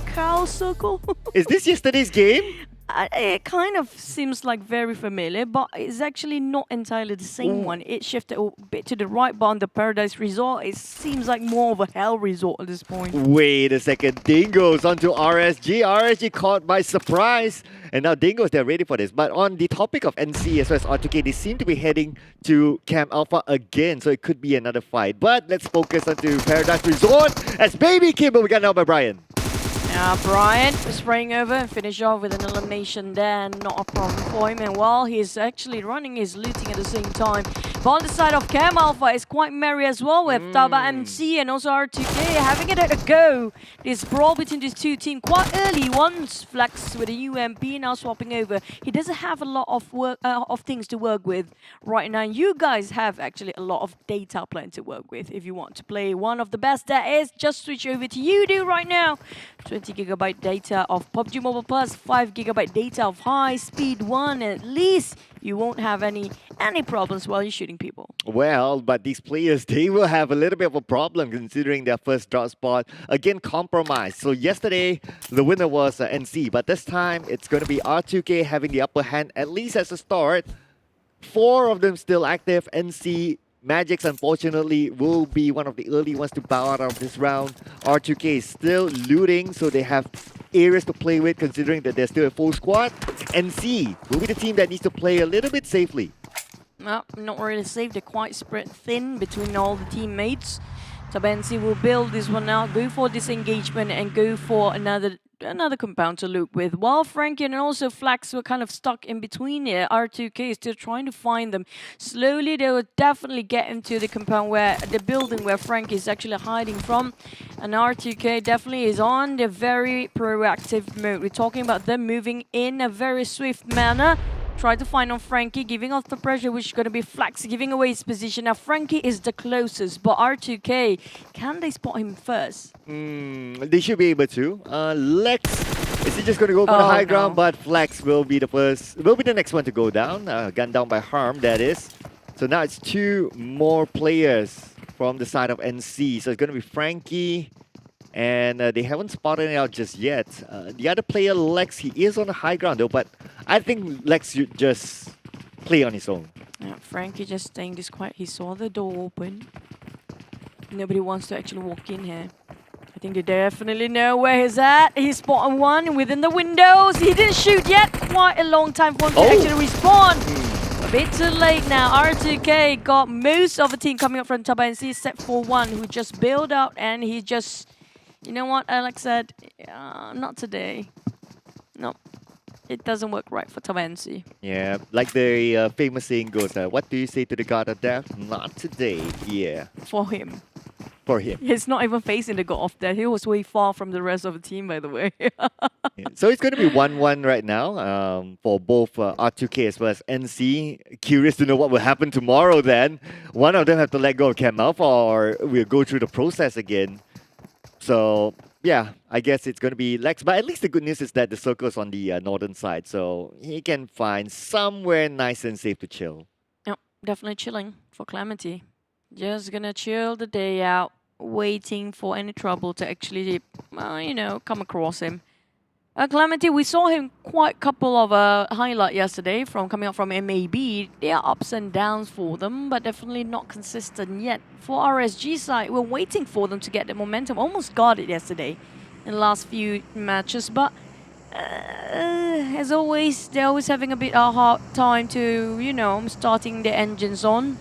/ Cow Circle. Is this yesterday's game? It kind of seems like very familiar, but it's actually not entirely the same one. It shifted a bit to the right, but on the Paradise Resort, it seems like more of a Hell Resort at this point. Wait a second, Dingoz onto RSG. RSG caught by surprise. And now Dingoz, they're ready for this. But on the topic of NC as well as R2K, they seem to be heading to Camp Alpha again, so it could be another fight. But let's focus onto Paradise Resort as Baby Kimbo, we got now by Brian. Brian spraying over and finish off with an elimination there. Not a problem for him. And while he's actually running, he's looting at the same time. But on the side of Cam Alpha, it's quite merry as well with TABAH MC and also R2K having it a go. This brawl between these two teams quite early. Once Flex with a UMP now swapping over. He doesn't have a lot of work of things to work with right now. You guys have actually a lot of data plan to work with. If you want to play one of the best that is, just switch over to Yoodo right now. 20 GB data of PUBG Mobile Plus, 5 GB data of high speed one. At least you won't have any problems while you're shooting people. Well, but these players, they will have a little bit of a problem considering their first drop spot. Again, compromised. So yesterday, the winner was NC, but this time it's going to be R2K having the upper hand, at least as a start. 4 of them still active. NC Magix, unfortunately, will be one of the early ones to bow out of this round. R2K is still looting, so they have areas to play with considering that they're still a full squad. NC will be the team that needs to play a little bit safely. No, not really safe. They're quite spread thin between all the teammates. TABAH NC will build this one out, go for disengagement and go for another compound to loop with. While Frankie and also Flax were kind of stuck in between here, R2K is still trying to find them. Slowly, they will definitely get into the compound where the building where Frankie is actually hiding from. And R2K definitely is on the very proactive mode. We're talking about them moving in a very swift manner. Try to find on Frankie, giving off the pressure, which is going to be Flax, giving away his position. Now, Frankie is the closest, but R2K, can they spot him first? They should be able to. Lex, is he just going to go for the high ground? But Flax will be the next one to go down. Gunned down by Harm, that is. So now it's 2 more players from the side of NC. So it's going to be Frankie, and they haven't spotted it out just yet. The other player, Lex, he is on the high ground though, but I think Lex should just play on his own. Yeah, Frankie just staying this quiet. He saw the door open. Nobody wants to actually walk in here. I think they definitely know where he's at. He's spotted one within the windows. He didn't shoot yet. Quite a long time for him to actually respawn. A bit too late now. R2K got most of the team coming up from TABAH NC except for one who just bailed out and he just... You know what, Alex said? Not today. No. It doesn't work right for TABAH NC. Yeah, like the famous saying goes, what do you say to the god of death? Not today, yeah. For him. For him. He's not even facing the god of death. He was way far from the rest of the team, by the way. So it's going to be 1-1 right now for both R2K as well as NC. Curious to know what will happen tomorrow then. One of them have to let go of Cam Alpha or we'll go through the process again. So, yeah, I guess it's going to be Lex. But at least the good news is that the circle is on the northern side. So he can find somewhere nice and safe to chill. Yep, definitely chilling for Calamity. Just going to chill the day out, waiting for any trouble to actually, come across him. Calamity, we saw him quite a couple of highlight yesterday from coming up from MAB. There are ups and downs for them, but definitely not consistent yet. For RSG side, we're waiting for them to get the momentum. Almost got it yesterday in the last few matches, but as always, they're always having a bit of a hard time to, starting the engines on.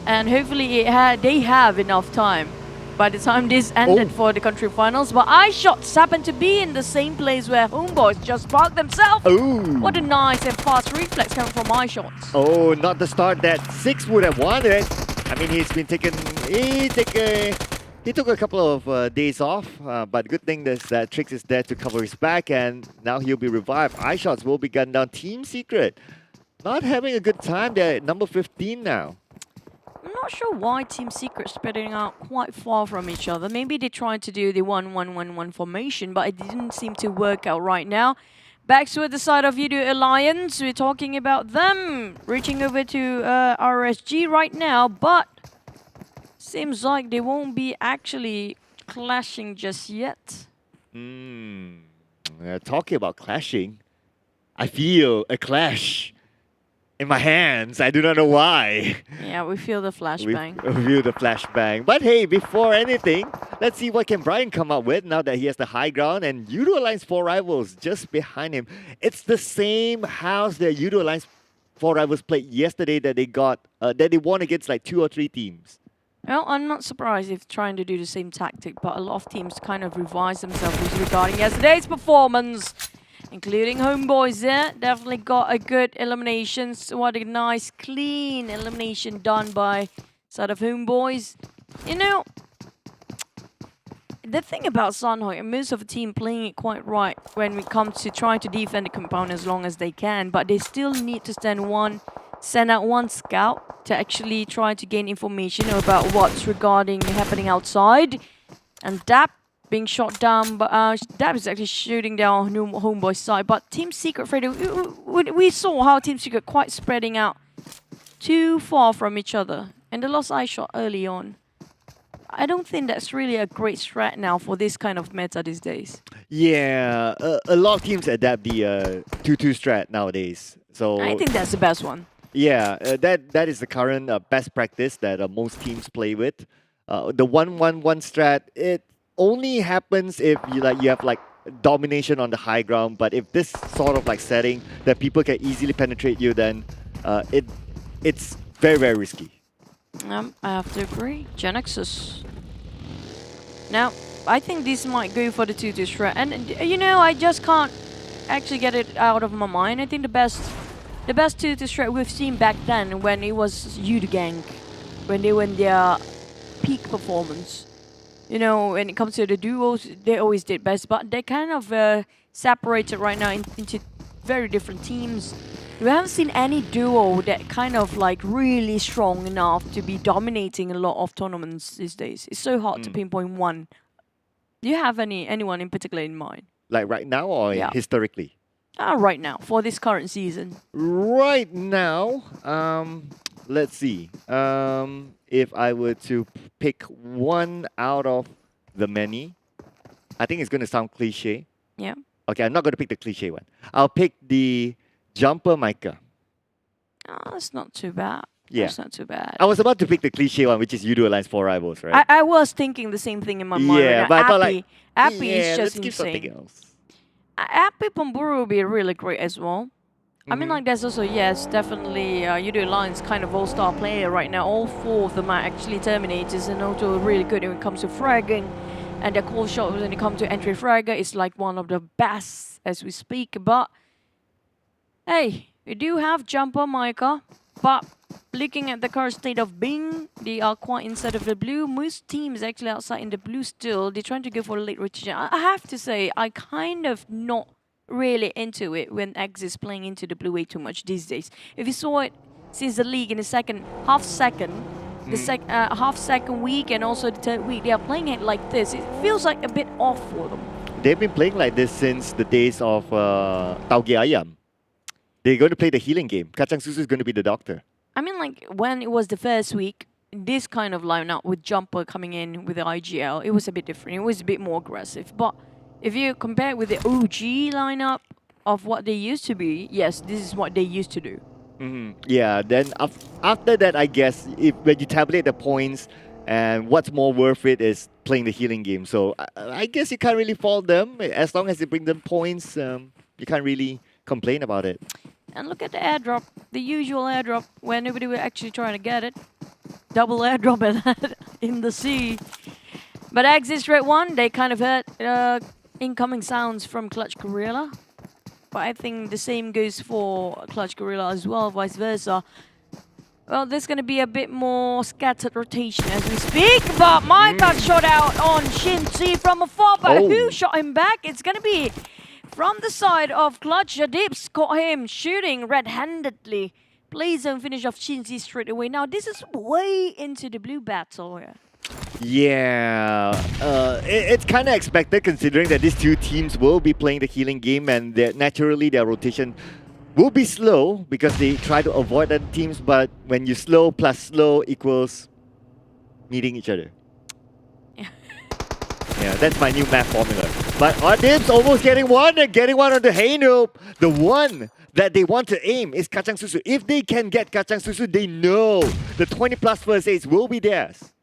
And hopefully they have enough time by the time this ended for the country finals. But iShots happen to be in the same place where Homebois just parked themselves. What a nice and fast reflex coming from iShots. Oh, not the start that 6 would have wanted. I mean, he's been taken... He took a couple of days off, but good thing is that Trix is there to cover his back, and now he'll be revived. iShots will be gunned down. Team Secret not having a good time. They're at number 15 now. not sure why Team Secret spreading out quite far from each other. Maybe they tried to do the 1-1-1-1 formation, but it didn't seem to work out right now. Back to the side of Yoodo Alliance, we're talking about them reaching over to RSG right now, but seems like they won't be actually clashing just yet. Talking about clashing, I feel a clash in my hands. I do not know why. Yeah, we feel the flashbang. We feel the flashbang. But hey, before anything, let's see what can Brian come up with now that he has the high ground and Yoodo Alliance 4 Rivals just behind him. It's the same house that Yoodo Alliance 4 Rivals played yesterday that they got, that they won against like 2 or 3 teams. Well, I'm not surprised if trying to do the same tactic, but a lot of teams kind of revise themselves regarding yesterday's performance, including Homebois there. Definitely got a good elimination. So what a nice, clean elimination done by side of Homebois. You know, the thing about Sunhoi, most of the team playing it quite right when it comes to trying to defend the compound as long as they can, but they still need to send out one scout to actually try to gain information about what's happening outside. And Dap being shot down, but Dap is actually shooting down Homeboy's side. But Team Secret, Freddy, we saw how Team Secret quite spreading out too far from each other. And the lost eye shot early on. I don't think that's really a great strat now for this kind of meta these days. Yeah, a lot of teams adapt the 2-2 strat nowadays. So I think that's the best one. Yeah, that is the current best practice that most teams play with. The 1-1-1 strat, it only happens if you have like domination on the high ground. But if this sort of like setting that people can easily penetrate you, then it's very, very risky. I have to agree. GENEXUS. Now, I think this might go for the 2-2 strat. And you know, I just can't actually get it out of my mind. I think the best 2-2 strat we've seen back then when it was Yoodo Gang, when they were in their peak performance. You know, when it comes to the duos, they always did best, but they kind of separated right now into very different teams. We haven't seen any duo that kind of like really strong enough to be dominating a lot of tournaments these days. It's so hard to pinpoint one. Do you have anyone in particular in mind? Like right now or historically? Right now, for this current season. Right now, let's see. If I were to pick one out of the many, I think it's going to sound cliche. Yeah. Okay, I'm not going to pick the cliche one. I'll pick the Jumper Micah. Oh, that's not too bad. Yeah. That's not too bad. I was about to pick the cliche one, which is Yoodo Alliance 4 Rivals, right? I was thinking the same thing in my mind. Yeah, right but now. I thought like, Appy is just let's give something insane. else. Appy Pamburu will be really great as well. I mean, like, there's also, yes, definitely Yoodo Alliance kind of all-star player right now. All 4 of them are actually Terminators and also really good when it comes to fragging. And their call shot when it comes to entry fragger is like one of the best as we speak. But, hey, we do have Jumper Micah. But looking at the current state of Bing, they are quite inside of the blue. Most teams actually outside in the blue still. They're trying to go for a late rotation. I have to say, I kind of not really into it when X is playing into the blue way too much these days. If you saw it since the league in the half second week and also the third week, they are playing it like this. It feels like a bit off for them. They've been playing like this since the days of Tauge Ayam. They're going to play the healing game. Kacang Susu is going to be the doctor. I mean, like, when it was the first week, this kind of lineup with Jumper coming in with the IGL, it was a bit different. It was a bit more aggressive. But if you compare it with the OG lineup of what they used to be, yes, this is what they used to do. Yeah, then after that, I guess, when you tabulate the points, and what's more worth it is playing the healing game. So I guess you can't really fault them. As long as they bring them points, you can't really complain about it. And look at the airdrop, the usual airdrop where nobody will actually trying to get it. Double airdrop in the sea. But Exit Red 1, they kind of heard incoming sounds from Clutch Guerilla. But I think the same goes for Clutch Guerilla as well, vice versa. Well, there's going to be a bit more scattered rotation as we speak. But Mike got shot out on Shinzi from afar. But who shot him back? It's going to be from the side of Clutch. Jadip's caught him shooting red-handedly. play zone finish of Shinzi straight away. Now, this is way into the blue battle here. Yeah, it's kind of expected considering that these two teams will be playing the healing game and naturally their rotation will be slow because they try to avoid other teams, but when you slow plus slow equals meeting each other. Yeah, that's my new math formula. But Adib's almost getting one and getting one on the Heino. The one that they want to aim is Kacang Susu. If they can get Kacang Susu, they know the 20 plus first aids will be theirs.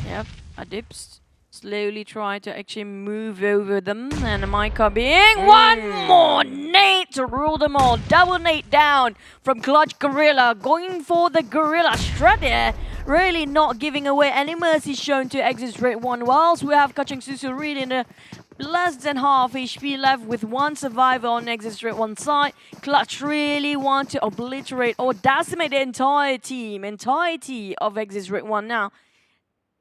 Yep, Adib's slowly try to actually move over them, and Micah being one more nade to rule them all. Double nade down from Clutch Guerilla, going for the Guerilla strat there. Really not giving away any mercy shown to Exit Red 1, whilst we have Kacang Susu really in the less than half HP left with one survivor on Exit Red 1 side. Clutch really want to obliterate or decimate the entirety of Exit Red 1 now.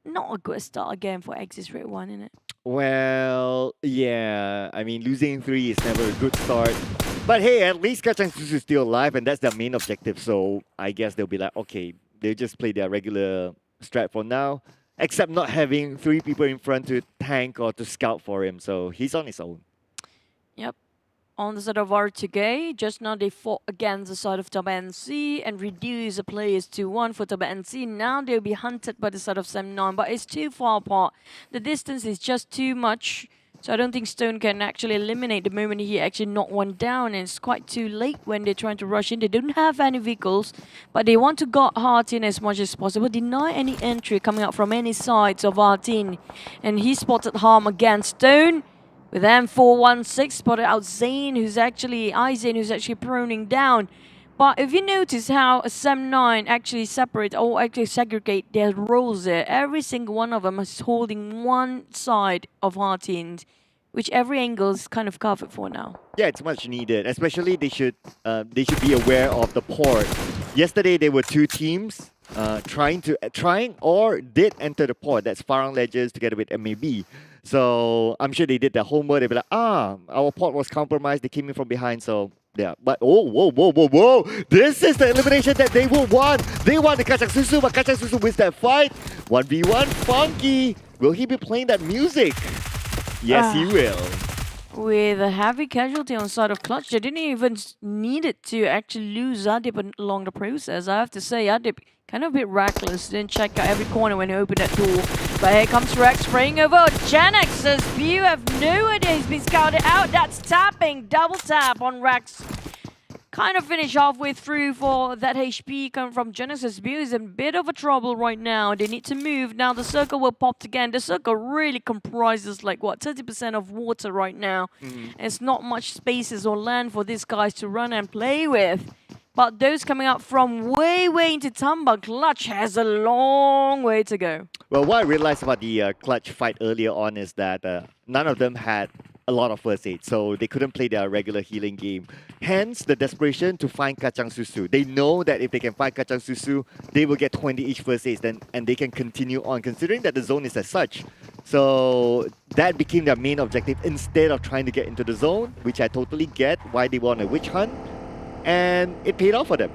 Not a good start again for Exit Red 1, isn't it? Well, yeah, I mean, losing 3 is never a good start. But hey, at least Kacang Susu is still alive and that's their main objective. So I guess they'll be like, okay, they'll just play their regular strat for now. Except not having 3 people in front to tank or to scout for him. So he's on his own. Yep. On the side of R2K, just now they fought against the side of TABAH NC and reduced the players to 1 for TABAH NC. Now they'll be hunted by the side of Sam9, but it's too far apart. The distance is just too much. So I don't think Stone can actually eliminate the moment he actually knocked one down, and it's quite too late when they're trying to rush in. They don't have any vehicles, but they want to get Heart in as much as possible, deny any entry coming out from any sides of Heart in. And he spotted harm against Stone. With M416 spotted out Zayn, who's actually proning down. But if you notice how Sam9 actually separate or actually segregate their roles there, every single one of them is holding one side of Heartin, which every angle is kind of covered for now. Yeah, it's much needed. Especially they should be aware of the port. Yesterday there were 2 teams trying or did enter the port. That's Farang Lejund together with MAB. So I'm sure they did their homework. They'd be like, our port was compromised. They came in from behind. So yeah, but whoa. This is the elimination that they will want. They want the Kacang Susu, but Kacang Susu wins that fight. 1v1, Funky. Will he be playing that music? Yes, he will. With a heavy casualty on side of Clutch, they didn't even need it to actually lose Adib along the process. I have to say, Adib kind of a bit reckless. Didn't check out every corner when he opened that door. But here comes Rex spraying over GENEXUS. You have no idea he's been scouted out. That's tapping, double tap on Rex. Kind of finished halfway through for that HP coming from GENEXUS. View is in a bit of a trouble right now. They need to move. Now the circle will pop again. The circle really comprises like, what, 30% of water right now. It's not much spaces or land for these guys to run and play with. But those coming out from way into TABAH, Clutch has a long way to go. Well, what I realized about the Clutch fight earlier on is that none of them had a lot of first aid, so they couldn't play their regular healing game. Hence, the desperation to find Kacang Susu. They know that if they can find Kacang Susu, they will get 20 each first aids, and they can continue on, considering that the zone is as such. So that became their main objective instead of trying to get into the zone, which I totally get why they were on a witch hunt, and it paid off for them.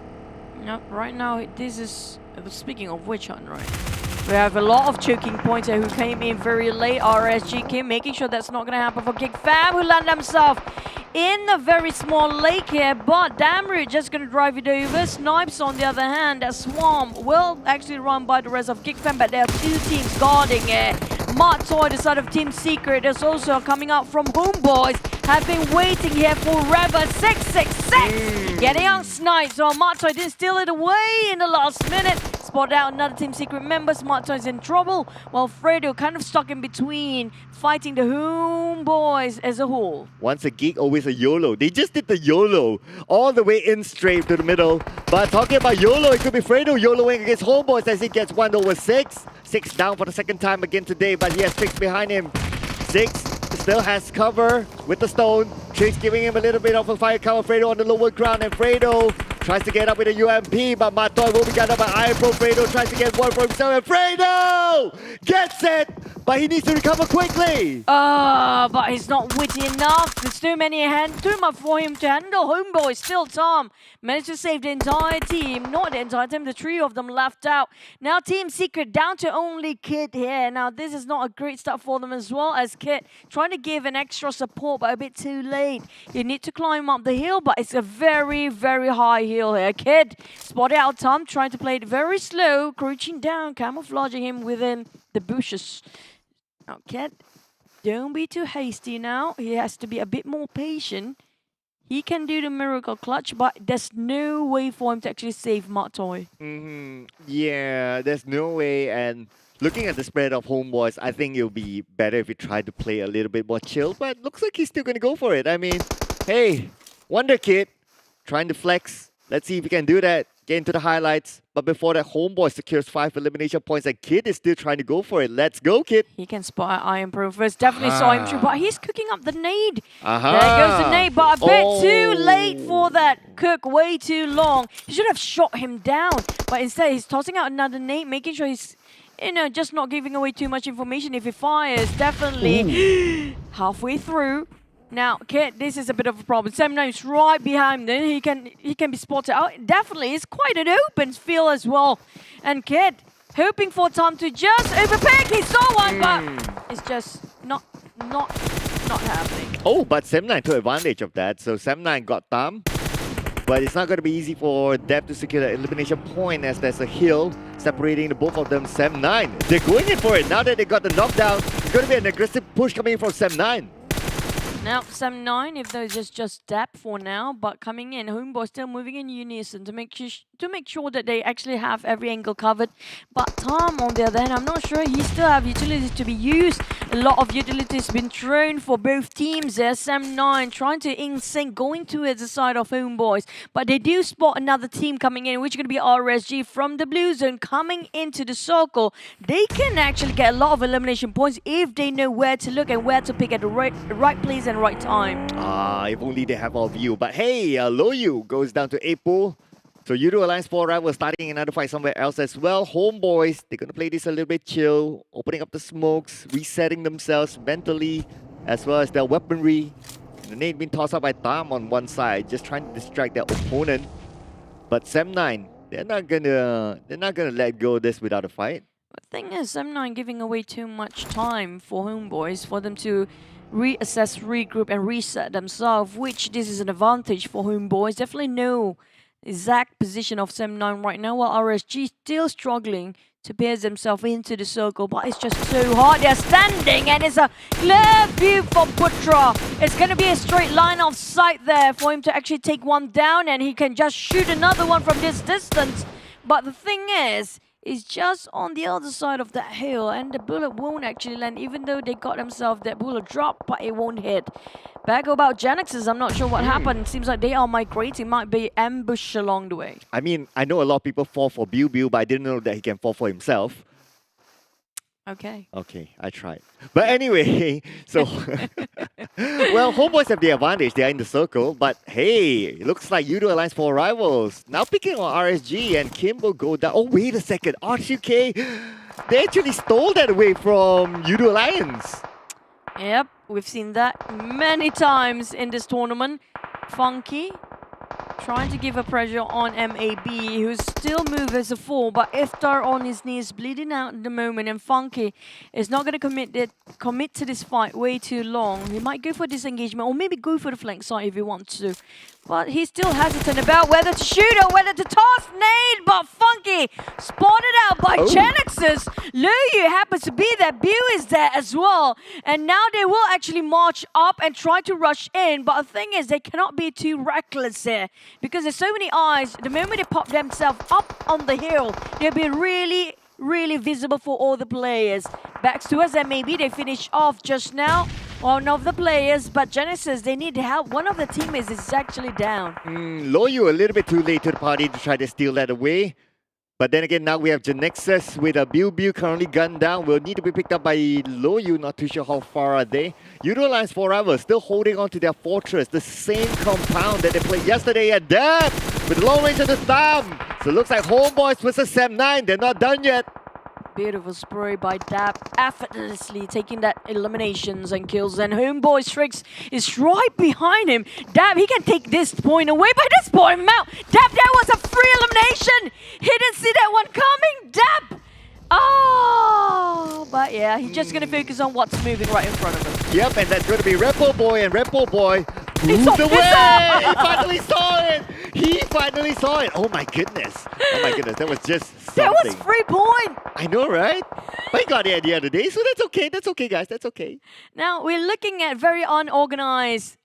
Yep, right now, this is, speaking of witch hunt, right? We have a lot of choking points here who came in very late. RSG Kim making sure that's not going to happen for Geek Fam, who land himself in a very small lake here. But Damroot just going to drive it over. Snipes, on the other hand, that Swarm will actually run by the rest of Geek Fam, but there are 2 teams guarding it. Toy, the side of Team Secret, is also coming out from Homebois. Have been waiting here forever. 666 getting on snipes. So Toy didn't steal it away in the last minute. Spot out another Team Secret member. Toy's in trouble, while Fredo kind of stuck in between, fighting the Homebois as a whole. Once a geek, always a YOLO. They just did the YOLO all the way in straight to the middle. But talking about YOLO, it could be Fredo YOLOing against Homebois as he gets 1/6. 6 down for the second time again today, but he has Trix behind him. 6 still has cover with the stone. Trix giving him a little bit of a fire cover. Fredo on the lower ground, and Fredo tries to get up with a UMP, but Matoy will be gathered by Iron Pro. Fredo tries to get one for himself, and Fredo gets it, but he needs to recover quickly. But he's not witty enough. There's too much for him to handle. Homeboy, still Tom, managed to save the entire team. Not the entire team, the three of them left out. Now Team Secret down to only Kid here. Now this is not a great start for them as well, as Kid trying to give an extra support, but a bit too late. You need to climb up the hill, but it's a very, very high hill here. Kid spotted out Tom, trying to play it very slow, crouching down, camouflaging him within the bushes. Now Kid, don't be too hasty now. He has to be a bit more patient. He can do the miracle clutch, but there's no way for him to actually save Matoy. Yeah, there's no way. And looking at the spread of Homebois, I think it'll be better if we try to play a little bit more chill. But looks like he's still going to go for it. I mean, hey, Wonder Kid trying to flex. Let's see if he can do that. Get into the highlights. But before that, Homeboy secures 5 elimination points, and Kid is still trying to go for it. Let's go, Kid. He can spot Iron Pro first. Definitely saw him through, but he's cooking up the nade. There Aha. goes the nade, but a bit too late for that cook. Way too long. He should have shot him down, but instead he's tossing out another nade, making sure he's, just not giving away too much information. If he fires, definitely halfway through. Now, Kid, this is a bit of a problem. Sam9 is right behind him. He can be spotted out. Definitely, it's quite an open field as well. And Kid, hoping for Tom to just overpick. He saw one, but it's just not happening. Oh, but Sam9 took advantage of that. So Sam9 got Tom. But it's not going to be easy for Dev to secure the elimination point, as there's a hill separating the both of them. Sam9, they're going in for it. Now that they got the knockdown, it's going to be an aggressive push coming in from Sam9. Now, Sam9, if they're just dap for now, but coming in, Homeboy still moving in unison to make sure that they actually have every angle covered. But Tom, on the other hand, I'm not sure he still have utilities to be used. A lot of utilities been thrown for both teams there. Sam9 trying to in-sync, going towards the side of Homeboys. But they do spot another team coming in, which is going to be RSG from the blue zone coming into the circle. They can actually get a lot of elimination points if they know where to look and where to pick at the right place and right time. If only they have our view. But hey, Loyu goes down to 8 pool. So Yoodo Alliance 4R was starting another fight somewhere else as well. Homeboys, they're going to play this a little bit chill, opening up the smokes, resetting themselves mentally, as well as their weaponry. The nade being tossed up by Tam on one side, just trying to distract their opponent. But Sam9, they're not gonna let go of this without a fight. The thing is, Sam9 giving away too much time for Homeboys for them to reassess, regroup, and reset themselves, which this is an advantage for Homeboys. Definitely know exact position of Sam9 right now, while RSG still struggling to pierce themselves into the circle, but it's just so hard. They're standing, and it's a clear view for Putra. It's going to be a straight line of sight there for him to actually take one down, and he can just shoot another one from this distance. But the thing is, it's just on the other side of that hill, and the bullet won't actually land, even though they got themselves that bullet drop, but it won't hit. Back about GENEXUS, I'm not sure what happened. Seems like they are migrating, might be ambushed along the way. I mean, I know a lot of people fall for Biu, but I didn't know that he can fall for himself. Okay. Okay, I tried. But anyway, so... well, Homeboys have the advantage. They are in the circle. But hey, it looks like Yoodo Alliance 4 rivals. Now picking on RSG, and Kim will go down. Oh, wait a second. R2K, they actually stole that away from Yoodo Alliance. Yep, we've seen that many times in this tournament. Funky trying to give a pressure on MAB, who's still moved as a 4, but Iftar on his knees, bleeding out at the moment, and Funky is not going to commit to this fight way too long. He might go for disengagement, or maybe go for the flank side if he wants to. But he's still hesitant about whether to shoot or whether to toss nade, but Funky spotted out by GENEXUS. Loyu happens to be there, Biu is there as well. And now they will actually march up and try to rush in, but the thing is they cannot be too reckless here because there's so many eyes. The moment they pop themselves up on the hill, they'll be really visible for all the players. Back to us, and maybe they finish off just now. One of the players, but GENEXUS, they need help. One of the teammates is actually down. Loyu a little bit too late to the party to try to steal that away. But then again, now we have GENEXUS with a Biu currently gunned down. Will need to be picked up by Loyu. Not too sure how far are they. Yoodo Alliance forever still holding on to their fortress. The same compound that they played yesterday at Depth. with the long range of the thumb. So it looks like Homebois versus Sam9. They're not done yet. Beautiful spray by Dab, effortlessly taking that eliminations and kills. And Homeboy Strix is right behind him. Dab, he can take this point away, but this point out. Dab, that was a free elimination. He didn't see that one coming. Dab. Oh, but yeah, he's just gonna focus on what's moving right in front of him. Yep, and that's going to be Repo Boy, and Repo Boy moved away. He finally saw it. He finally saw it. Oh my goodness. Oh my goodness, that was just something. That was 3 point. I know, right? But he got it at the end of the day, so that's okay. That's okay, guys. That's okay. Now we're looking at very unorganized.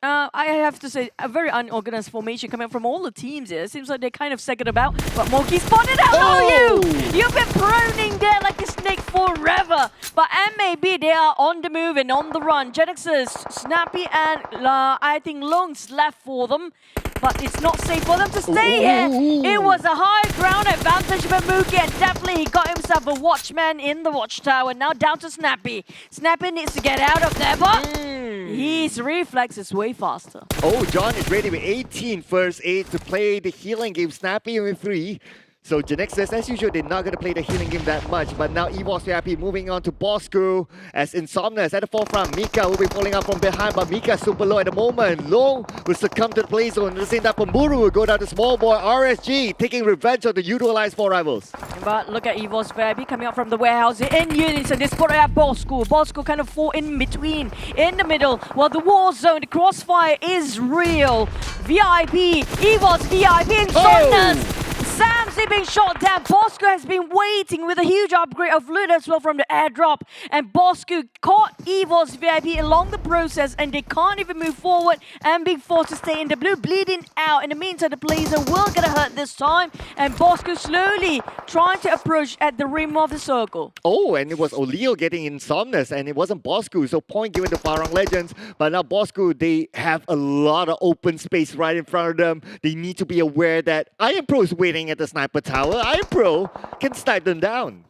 I have to say, a very unorganized formation coming from all the teams here. It seems like they're kind of second about, but Moki spotted out. Oh, you've been proning there like a snake forever. But MAB, they are on the move and on the run. GENEXUS, Snappy, and I think Lung's left for them. But it's not safe for them to stay here. It was a high ground advantage for Mookie, and definitely he got himself a watchman in the watchtower. Now down to Snappy. Snappy needs to get out of there, but his reflex is way faster. Oh, John is ready with 18 first aid to play the healing game. Snappy with 3. So GENEXUS, as usual, they're not going to play the healing game that much. But now EVOS Vip moving on to Bosskur as Insomnia's at the forefront. Mika will be falling out from behind, but Mika super low at the moment. Long will succumb to the play zone. At the same time, Pamburu will go down to small boy. RSG taking revenge on the Yoodo Alliance 4 rivals. But look at EVOS Vip coming out from the warehouse in unison. They spot out Bosskur. Bosskur kind of fall in between, in the middle, while the war zone, the crossfire is real. VIP, EVOS VIP, Insomnia's. Sam's being shot down. Bosskur has been waiting with a huge upgrade of loot as well from the airdrop. And Bosskur caught EVOS VIP along the process, and they can't even move forward and being forced to stay in the blue, bleeding out. In the meantime, the Blazer will get hurt this time. And Bosskur slowly trying to approach at the rim of the circle. Oh, and it was Oleo getting Insomnia's, and it wasn't Bosskur. So point given to Farang Legends. But now Bosskur, they have a lot of open space right in front of them. They need to be aware that Iron Pro is waiting at the sniper tower. Iron Pro can snipe them down.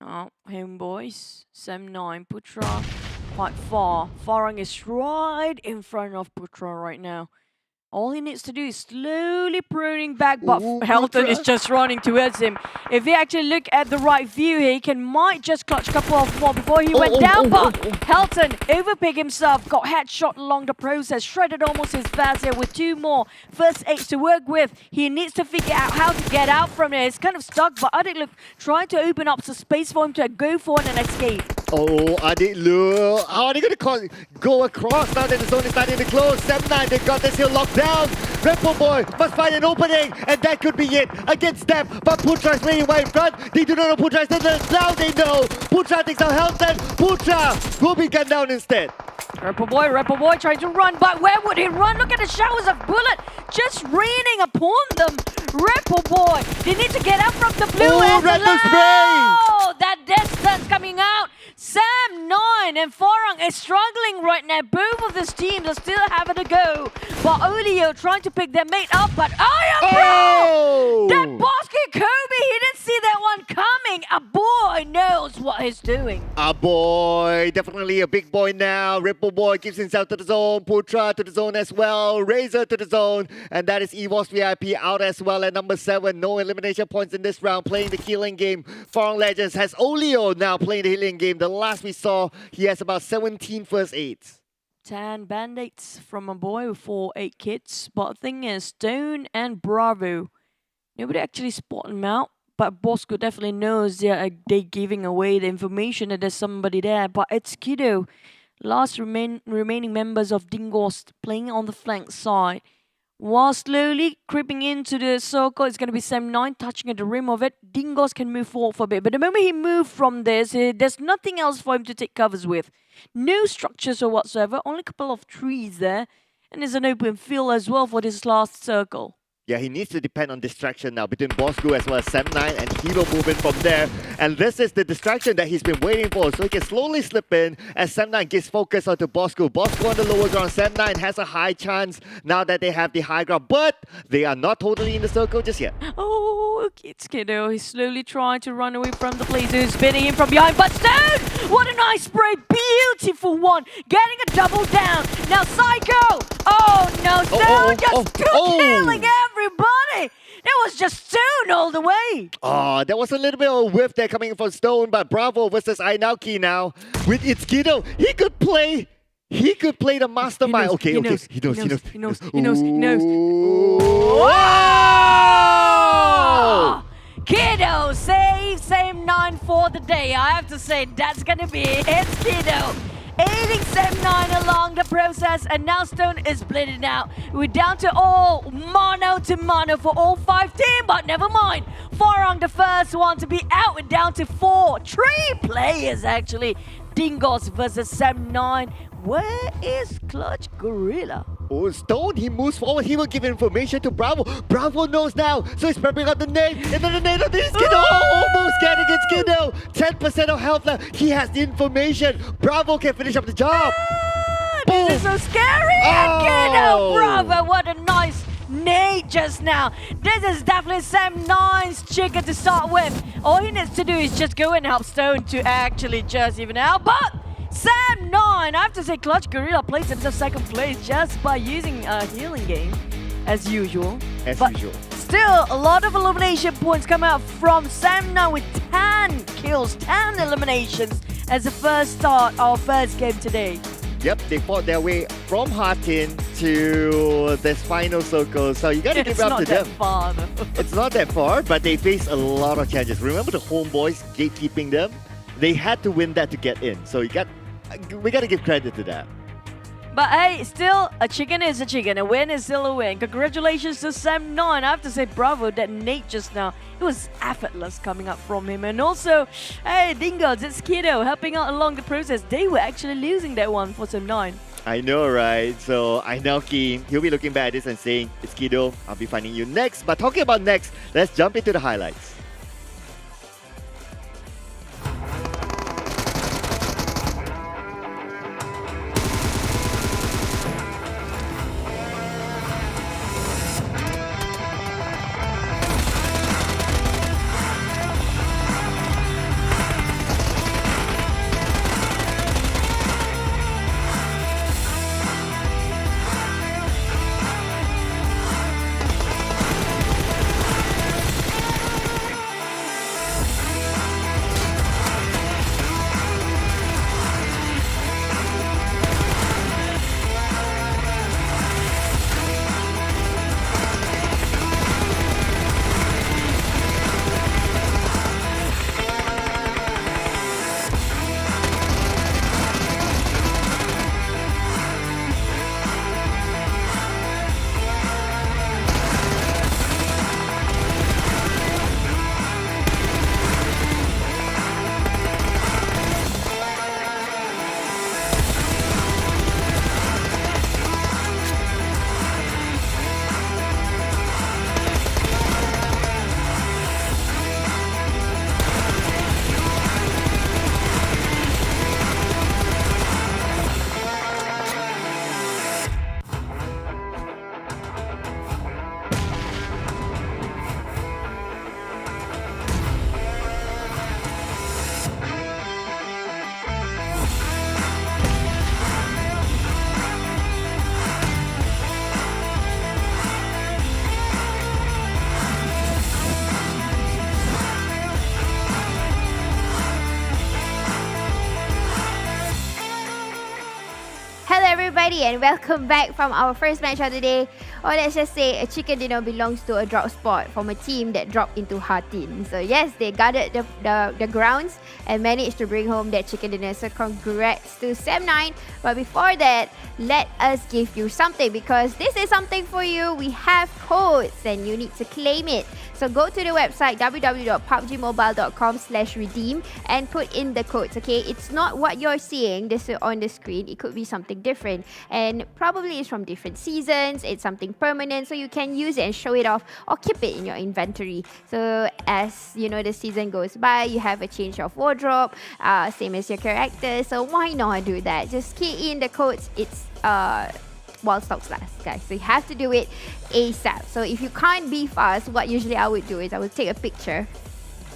Oh, Homebois, Sam9, Putra, quite far. Farang is right in front of Putra right now. All he needs to do is slowly pruning back, but Helton is just running towards him. If he actually look at the right view here, he might just clutch a couple of more before he went down, but Helton overpicked himself, got headshot along the process, shredded almost his fast here with 2 more first aids to work with. He needs to figure out how to get out from there. He's kind of stuck, but Adik Look trying to open up some space for him to go forward and escape. Oh, Adik Look. How are they going to go across now that the zone is starting to close? 7-9, they got this hill locked down. Repo Boy must find an opening, and that could be it against them. But Putra is waiting right in front. They do not know Putra is there. Now they know. Putra takes out Helton. Putra will be gunned down instead. Repo Boy trying to run, but where would he run? Look at the showers of bullet just raining upon them. Repo Boy, they need to get out from the blue and that distance coming out. Sam9 and Farang is struggling right now. Both of these teams are still having a go. But Oleo trying to pick their mate up, but Iron Pro! That Bosskur Kobe, he didn't see that one coming. A boy knows what he's doing. A boy, definitely a big boy now. Ripple Boy gives himself to the zone. Putra to the zone as well. Razor to the zone. And that is EVOS VIP out as well at number 7. No elimination points in this round. Playing the healing game. Farang Legends has Oleo now playing the healing game. The last we saw, he has about 17 first aids. 10 band-aids from a boy with 4 8 kits. But the thing is, Stone and Bravo, nobody actually spotted him out. But Bosskur definitely knows they're giving away the information that there's somebody there. But it's Kiddo. Last remaining members of Dingoz playing on the flank side. While slowly creeping into the circle, it's going to be Sam9 touching at the rim of it. Dingoz can move forward for a bit. But the moment he moved from this, there's nothing else for him to take covers with. No structures or whatsoever. Only a couple of trees there. And there's an open field as well for this last circle. Yeah, he needs to depend on distraction now between Bosskur as well as Sam9 and Hero moving from there. And this is the distraction that he's been waiting for. So he can slowly slip in as Sam9 gets focused onto Bosskur. Bosskur on the lower ground. Sam9 has a high chance now that they have the high ground. But they are not totally in the circle just yet. Oh, It's Kiddo. He's slowly trying to run away from the player who's spinning him from behind. But Stone! What a nice spray. Beautiful one. Getting a double down. Now Psycho. Oh no, Stone just killing everybody. It was just Stone all the way. Oh, there was a little bit of a whiff there coming from Stone, but Bravo versus Ainauki now. With Itsukido, he could play the mastermind. He knows. Whoa! Kiddo save Sam9 for the day. I have to say that's gonna be it. It's Kiddo aiding Sam9 along the process, and now Stone is bleeding out. We're down to all mono to mono for all 5 teams, but never mind. Farang, the first one to be out, and down to 3 players actually. Dingoz versus Sam9. Where is Clutch Guerilla? Oh, Stone, he moves forward. He will give information to Bravo. Bravo knows now, so he's prepping up the nade. And then the nade of this Kiddo. Almost getting it, Kiddo. 10% of health left. He has the information. Bravo can finish up the job. This is so scary. Kiddo, Bravo, what a nice nade just now. This is definitely Sam9's chicken to start with. All he needs to do is just go and help Stone to actually just even out. But Sam9, I have to say, Clutch Guerilla plays into second place just by using a healing game, as usual. Still, a lot of elimination points come out from Sam9 with 10 kills, 10 eliminations as the first start of first game today. Yep, they fought their way from Hartin to this final circle, so you gotta give it up to them. It's not that far, though. It's not that far, but they faced a lot of challenges. Remember the Homebois gatekeeping them? They had to win that to get in, so we gotta give credit to that. But hey, still, a chicken is a chicken. A win is still a win. Congratulations to Sam9. I have to say bravo, that Nate just now, it was effortless coming up from him. And also, hey, Dingoz, it's Kiddo helping out along the process. They were actually losing that one for Sam9. I know, right? So Ainauki, he'll be looking back at this and saying, it's Kiddo, I'll be finding you next. But talking about next, let's jump into the highlights. everybody, and welcome back from our first match of the day. Or let's just say a chicken dinner belongs to a drop spot from a team that dropped into Hartin. So yes, they guarded the grounds and managed to bring home that chicken dinner. So congrats to Sam9. But before that, let us give you something, because this is something for you. We have codes and you need to claim it. So go to the website www.pubgmobile.com/redeem and put in the codes, okay? It's not what you're seeing this on the screen. It could be something different, and probably it's from different seasons. It's something permanent, so you can use it and show it off or keep it in your inventory. So as you know, the season goes by, you have a change of wardrobe, same as your character. So why not do that? Just key in the codes. It's while stocks last, guys. So you have to do it ASAP. So if you can't be fast, what usually I would do is I would take a picture,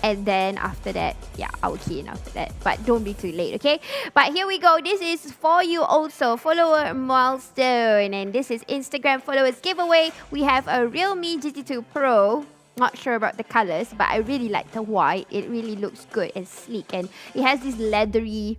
and then after that, yeah, I will key in after that. But don't be too late, okay? But here we go. This is for you also. Follower milestone. And this is Instagram followers giveaway. We have a Realme GT2 Pro. Not sure about the colors, but I really like the white. It really looks good and sleek. And it has this leathery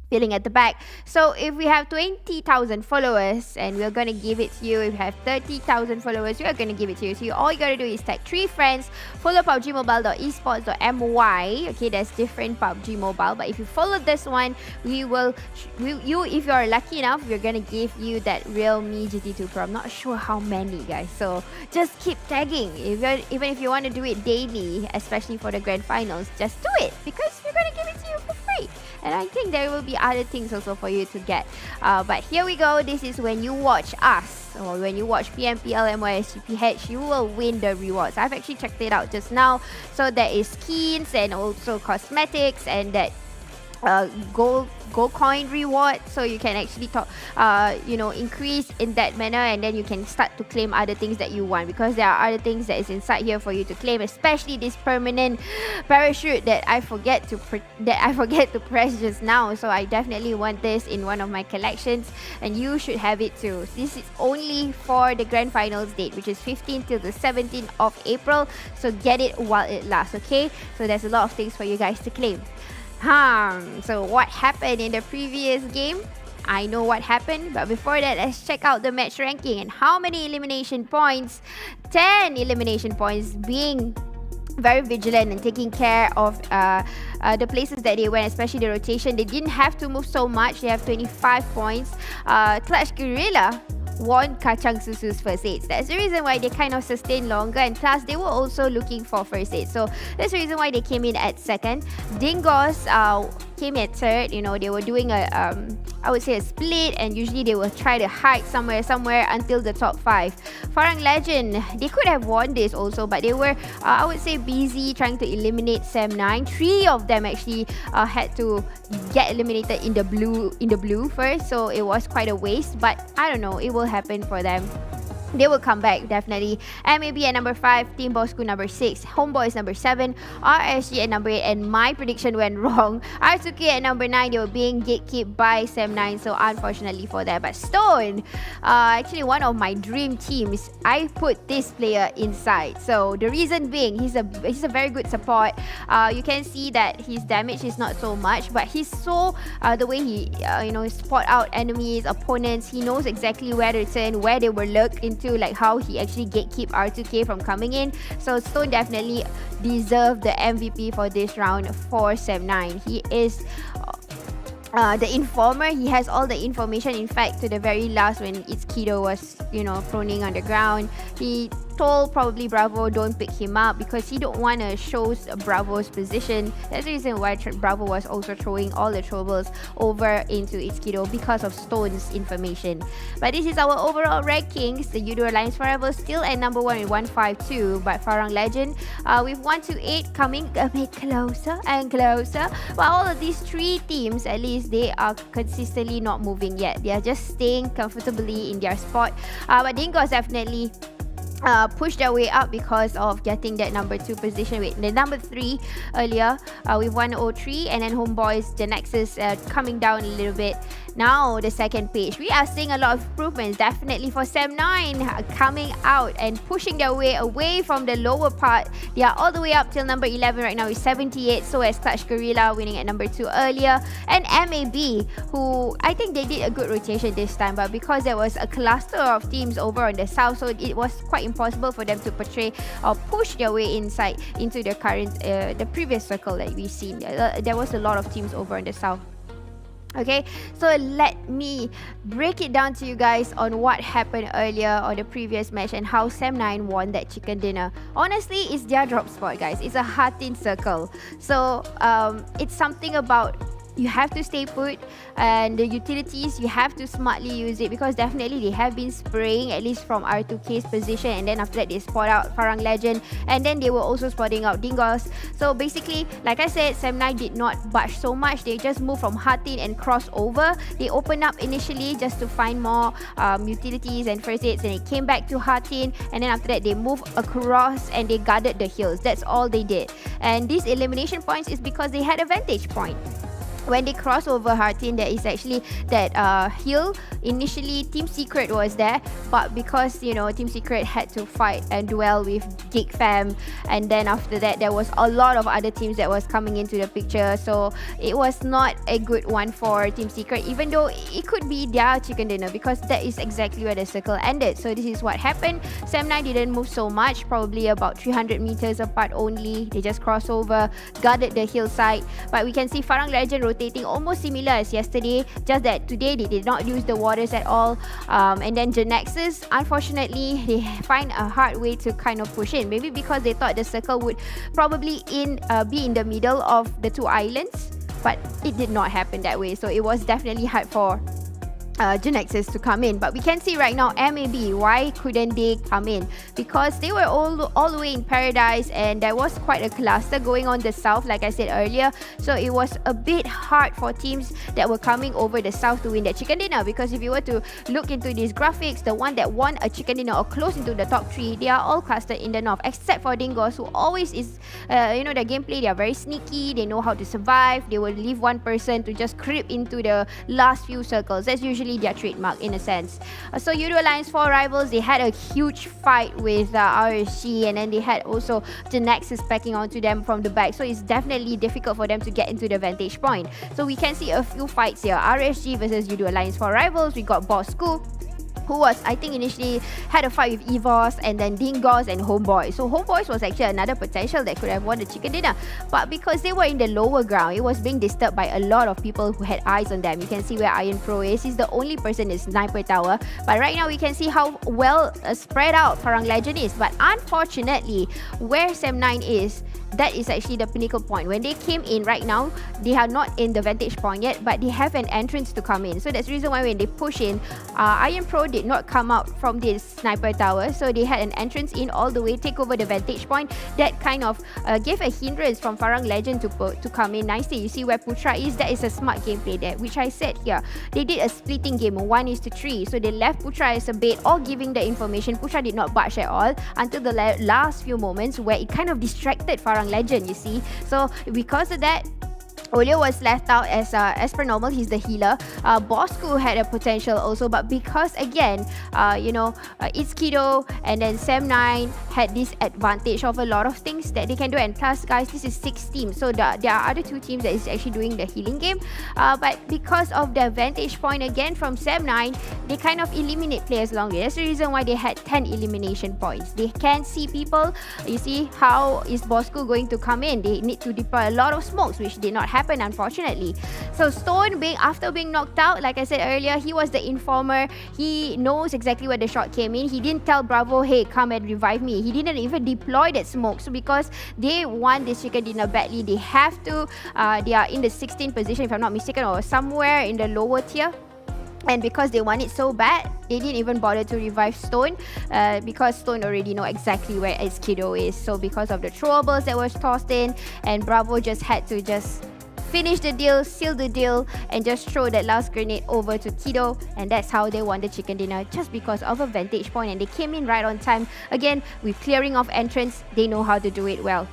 feeling at the back. So if we have 20,000 followers and we're gonna give it to you, if we have 30,000 followers, we're gonna give it to you. So all you gotta do is tag 3 friends, follow PUBG Mobile.esports.my. Okay, there's different PUBG Mobile, but if you follow this one, we will, if you're lucky enough, we're gonna give you that Realme GT2 Pro. I'm not sure how many, guys. So just keep tagging. Even if you want to do it daily, especially for the grand finals, just do it because we're gonna give it to you for free. And I think there will be other things also for you to get. But here we go. This is when you watch us, or when you watch PMPL MYSGPH, you will win the rewards. I've actually checked it out just now. So there is skins and also cosmetics and that gold coin reward, so you can actually increase in that manner, and then you can start to claim other things that you want, because there are other things that is inside here for you to claim, especially this permanent parachute that I forget to press just now. So I definitely want this in one of my collections, and you should have it too. This is only for the grand finals date, which is 15th till the 17th of April, so get it while it lasts, okay? So there's a lot of things for you guys to claim. So what happened in the previous game? I know what happened, but before that, let's check out the match ranking and how many elimination points. 10 elimination points, being very vigilant and taking care of the places that they went, especially the rotation. They didn't have to move so much. They have 25 points. Clutch Guerilla won Kacang Susu's first aids. That's the reason why they kind of sustained longer, and plus they were also looking for first aid. So that's the reason why they came in at second. Dingoz came at third. You know, they were doing a I would say a split, and usually they will try to hide somewhere until the top 5. Farang Lejund, they could have won this also, but they were I would say busy trying to eliminate Sam9. 3 of them actually had to get eliminated in the blue first, so it was quite a waste, but I don't know, it will happen for them. They will come back, definitely. MAB at number 5, Team Bosskur number 6, Homebois number 7, RSG at number 8, and my prediction went wrong. R2K at number 9, they were being gatekept by Sam9, so unfortunately for that. But Stone, actually one of my dream teams, I put this player inside. So the reason being, he's a very good support. You can see that his damage is not so much, but he's so the way he spot out enemies, opponents. He knows exactly where to turn, where they were lurked into, like how he actually gatekeep R2K from coming in. So Stone definitely deserved the MVP for this round for Sam9. He is the informer. He has all the information. In fact, to the very last, when its Yoodo was proning on the ground, he told probably Bravo don't pick him up because he don't want to show Bravo's position. That's the reason why Bravo was also throwing all the troubles over into its Yoodo, because of Stone's information. But this is our overall rankings. The Yoodo Alliance Forever still at number 1 with 152, but Farang Lejund with 128 coming a bit closer and closer. But all of these 3 teams, at least, they are consistently not moving yet. They are just staying comfortably in their spot. But Dingoz definitely push their way up because of getting that number 2 position with the number 3 earlier with 103, and then Homebois, GENEXUS coming down a little bit. Now the second page, we are seeing a lot of improvements, definitely for Sam9 coming out and pushing their way away from the lower part. They are all the way up till number 11 right now with 78, so as Clutch Guerilla winning at number 2 earlier, and MAB, who I think they did a good rotation this time, but because there was a cluster of teams over on the south, so it was quite impossible for them to portray or push their way inside into the current the previous circle that we've seen. There was a lot of teams over on the south. Okay, so let me break it down to you guys on what happened earlier on the previous match and how Sam9 won that chicken dinner. Honestly, it's their drop spot, guys. It's a heart in circle. So it's something about you have to stay put, and the utilities, you have to smartly use it, because definitely they have been spraying, at least from R2K's position, and then after that they spot out Farang Lejund, and then they were also spotting out Dingoz. So basically, like I said, Sam9 did not budge so much. They just moved from Hatin and cross over. They opened up initially just to find more utilities and first aids, and they came back to Hatin, and then after that they moved across and they guarded the hills. That's all they did. And these elimination points is because they had a vantage point. When they cross over Hatin, there is actually that hill. Initially, Team Secret was there, but because, you know, Team Secret had to fight and duel with Geek Fam, and then after that, there was a lot of other teams that was coming into the picture. So it was not a good one for Team Secret, even though it could be their chicken dinner, because that is exactly where the circle ended. So this is what happened. Sam9 didn't move so much, probably about 300 meters apart only. They just crossed over, guarded the hillside. But we can see Farang Lejund rotating almost similar as yesterday, just that today they did not use the waters at all. And then GENEXUS, unfortunately, they find a hard way to kind of push in. Maybe because they thought the circle would probably be in the middle of the two islands, but it did not happen that way. So it was definitely hard for GENEXUS to come in. But we can see right now, MAB, why couldn't they come in? Because they were all the way in Paradise, and there was quite a cluster going on the south, like I said earlier. So it was a bit hard for teams that were coming over the south to win that chicken dinner, because if you were to look into these graphics, the one that won a chicken dinner or close into the top 3, they are all clustered in the north, except for Dingoz, who always is, you know, their gameplay, they are very sneaky, they know how to survive. They will leave one person to just creep into the last few circles. That's usually their trademark in a sense. So Yoodo Alliance 4 rivals, they had a huge fight with RSG, and then they had also GENEXUS backing onto them from the back. So it's definitely difficult for them to get into the vantage point. So we can see a few fights here. RSG versus Yoodo Alliance 4 rivals. We got Bosskur, who was, I think, initially had a fight with EVOS, and then Dingoz and Homebois. So Homebois was actually another potential that could have won the chicken dinner. But because they were in the lower ground, it was being disturbed by a lot of people who had eyes on them. You can see where Iron Pro is. He's the only person in Sniper Tower. But right now, we can see how well spread out Farang Lejund is. But unfortunately, where Sam9 is, that is actually the pinnacle point. When they came in right now, they are not in the vantage point yet, but they have an entrance to come in. So that's the reason why when they push in, Iron Pro did not come out from this sniper tower. So they had an entrance in all the way, take over the vantage point. That kind of gave a hindrance from Farang Lejund to come in nicely. You see where Putra is, that is a smart gameplay there, which I said here. They did a splitting game, 1:3. So they left Putra as a bait, or giving the information. Putra did not budge at all until the last few moments, where it kind of distracted Farang Lejund, you see. So because of that, Olio was left out as per normal. He's the healer. Bosskur had a potential also, but because again, you know, it's Kido and then Sam9 had this advantage of a lot of things that they can do. And plus, guys, this is 6 teams, so there are other 2 teams that is actually doing the healing game. But because of the vantage point again from Sam9, they kind of eliminate players along the way. That's the reason why they had 10 elimination points. They can see people. You see, how is Bosskur going to come in? They need to deploy a lot of smokes, which did not happen, unfortunately. So Stone, after being knocked out, like I said earlier, he was the informer. He knows exactly where the shot came in. He didn't tell Bravo, hey, come and revive me. He didn't even deploy that smoke. So because they want this chicken dinner badly, they have to, they are in the 16th position, if I'm not mistaken, or somewhere in the lower tier. And because they want it so bad, they didn't even bother to revive Stone, because Stone already know exactly where Kiddo is. So because of the throwables that was tossed in, and Bravo just had to just finish the deal, seal the deal, and just throw that last grenade over to Kiddo, and that's how they won the chicken dinner, just because of a vantage point. And they came in right on time. Again, with clearing of entrance, they know how to do it well.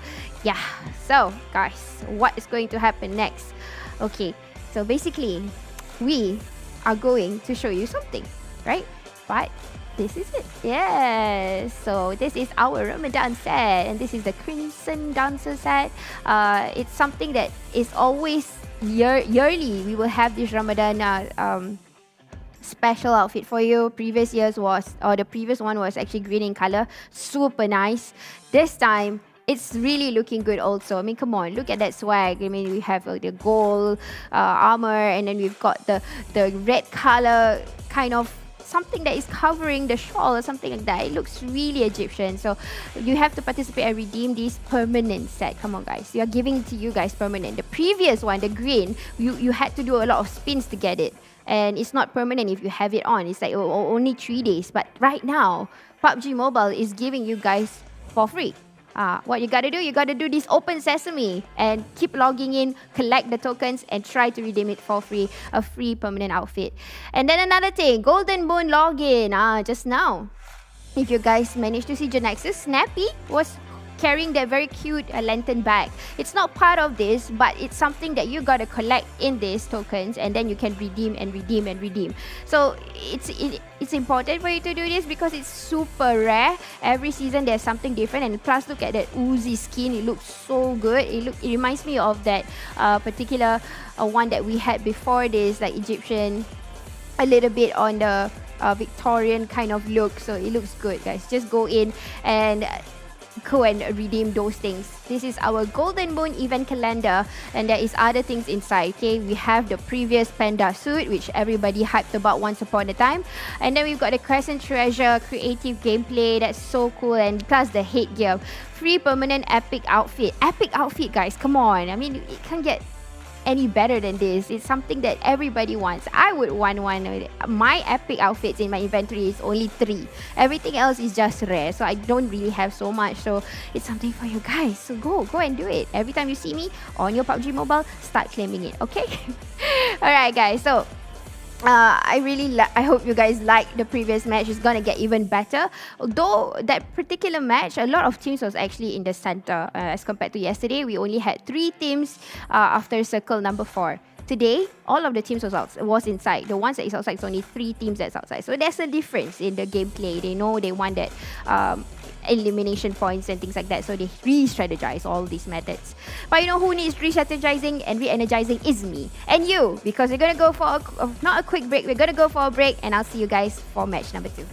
Yeah, so guys, what is going to happen next? Okay, so basically, we are going to show you something, right? But this is it. Yes. So this is our Ramadan set, and this is the Crimson Dancer set. It's something that is always yearly. We will have this Ramadan special outfit for you. Previous years was, or the previous one was actually green in color. Super nice. This time, it's really looking good also. I mean, come on, look at that swag. I mean, we have the gold armor, and then we've got the red color kind of something that is covering the shawl or something like that. It looks really Egyptian. So you have to participate and redeem this permanent set. Come on, guys. We are giving it to you guys permanent. The previous one, the green, you had to do a lot of spins to get it. And it's not permanent if you have it on. It's like only 3 days. But right now, PUBG Mobile is giving you guys for free. What you gotta do? You gotta do this open sesame and keep logging in, collect the tokens, and try to redeem it for free, a free permanent outfit. And then another thing, Golden Moon login. Just now, if you guys managed to see GENEXUS, Snappy was carrying that very cute lantern bag. It's not part of this, but it's something that you gotta collect in these tokens, and then you can redeem and redeem and redeem. So it's important for you to do this because it's super rare. Every season there's something different, and plus look at that Uzi skin. It looks so good. It reminds me of that particular one that we had before this, like Egyptian, a little bit on the Victorian kind of look. So it looks good, guys. Just go in and go and redeem those things. This is our Golden Moon event calendar, and there is other things inside. Okay, we have the previous panda suit, which everybody hyped about once upon a time, and then we've got the Crescent Treasure creative gameplay. That's so cool, and plus the headgear, free permanent epic outfit. Epic outfit, guys, come on. I mean, it can't get any better than this. It's something that everybody wants. I would want one. My epic outfits in my inventory is only 3. Everything else is just rare, so I don't really have so much. So it's something for you guys. So go and do it. Every time you see me on your PUBG Mobile, start claiming it, okay? Alright, guys, so I hope you guys like the previous match. It's gonna get even better. Although that particular match, a lot of teams was actually in the center as compared to yesterday. We only had 3 teams after circle number 4. Today, all of the teams was inside. The ones that is outside, it's only 3 teams that's outside. So there's a difference in the gameplay. They know they want that elimination points and things like that. So they re-strategize all these methods. But you know who needs re-strategizing and re-energizing is me and you, because we're going to go for not a quick break. We're going to go for a break, and I'll see you guys for match number 2.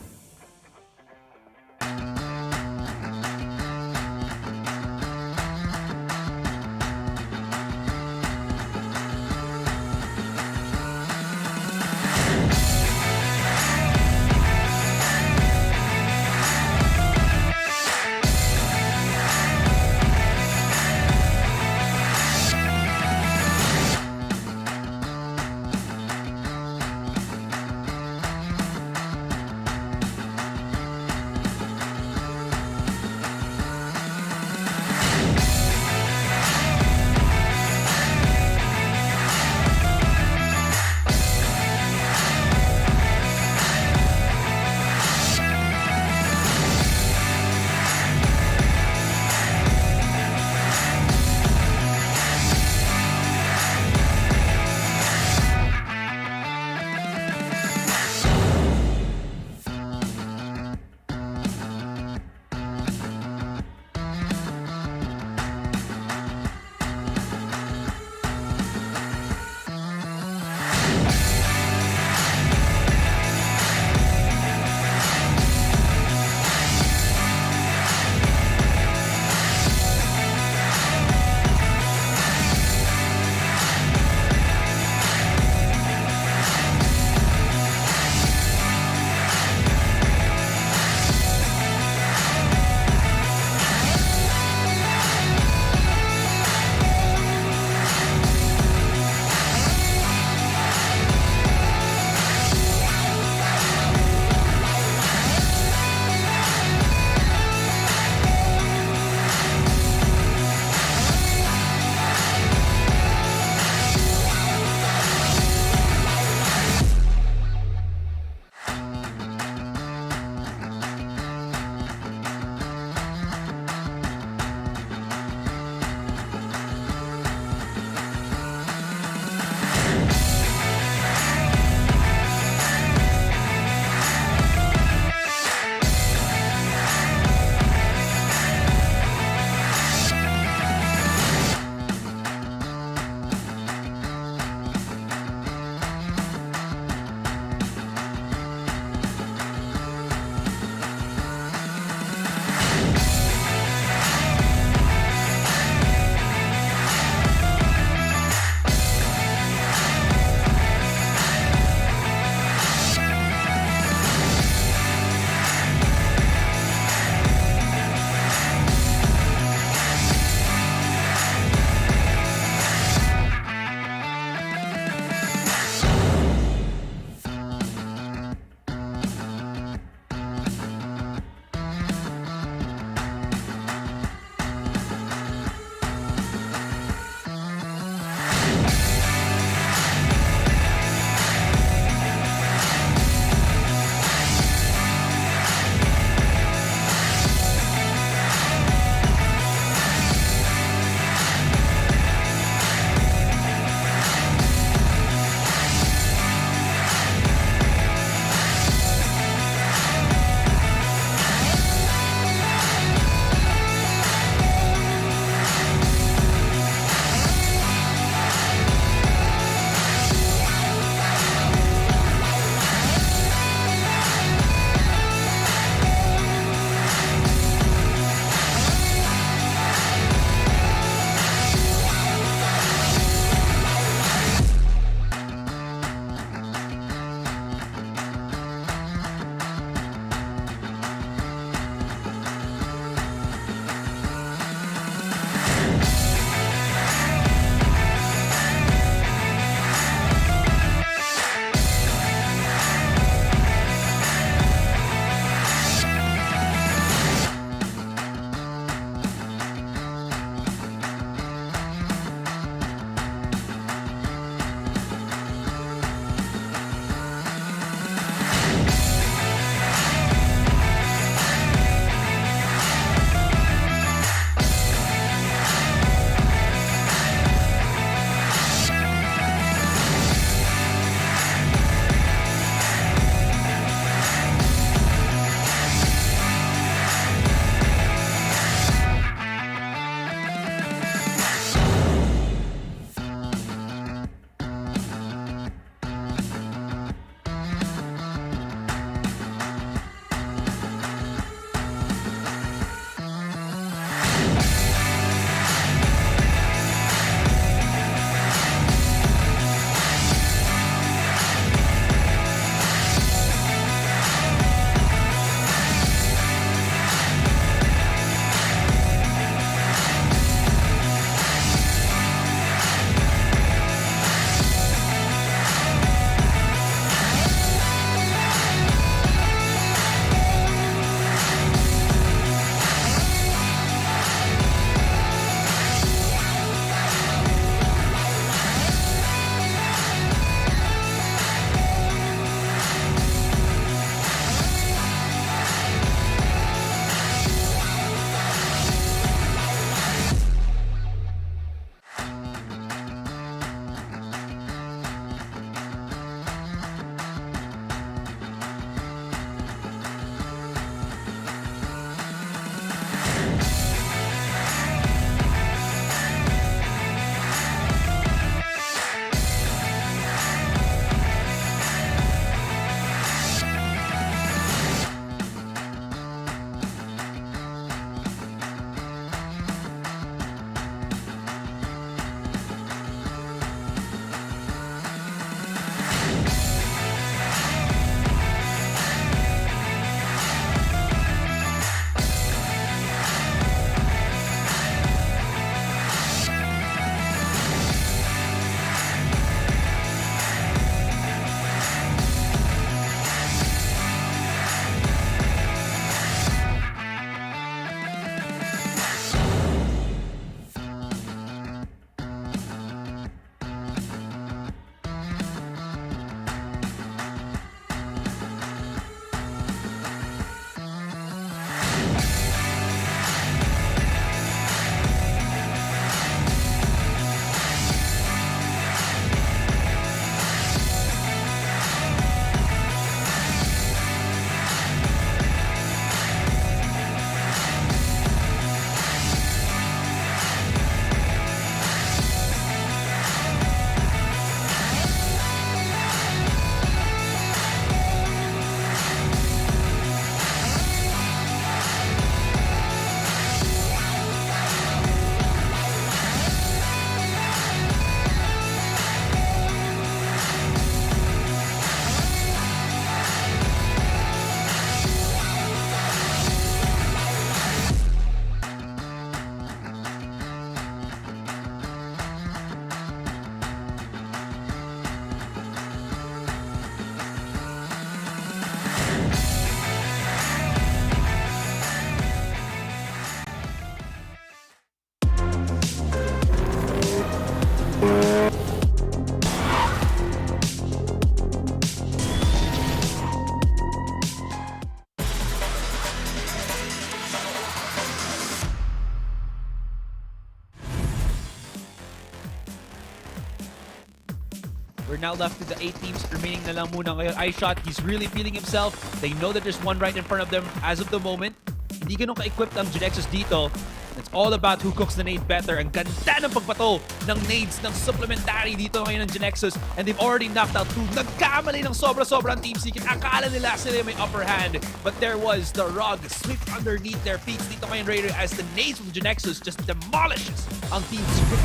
now left to the 8 teams remaining na lang muna ngayon. iShot, he's really feeling himself. They know that there's one right in front of them as of the moment. Hindi ganun ka-equipped ang GENEXUS dito. It's all about who cooks the nade better. Ang ganda ng pagbato ng nades ng supplementary dito ngayon ng GENEXUS. And they've already knocked out 2. Nagkamali ng sobra-sobrang Team Secret. Akala nila sila may upper hand. But there was the rug sweep underneath their feet dito ngayon Raider as the nades from GENEXUS just demolishes ang Team Secret.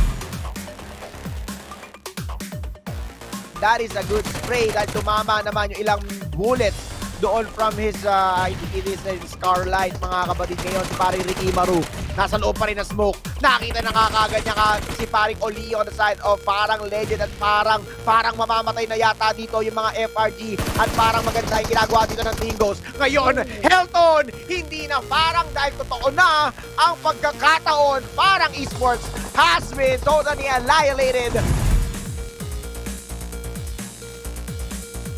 That is a good spray dahil tumama naman yung ilang bullets doon from his, I think it is Scarlight, mga kapatid ngayon, si paring Ricky Maru. Nasa loob pa rin na smoke. Nakita na kakagad niya si paring Oli on the side of Farang Lejund at parang mamamatay na yata dito yung mga FRG at parang maganda yung ginagawa dito ng Dingoz. Ngayon, Helton, hindi na parang dahil totoo na ang pagkakataon. Farang Esports has been totally annihilated.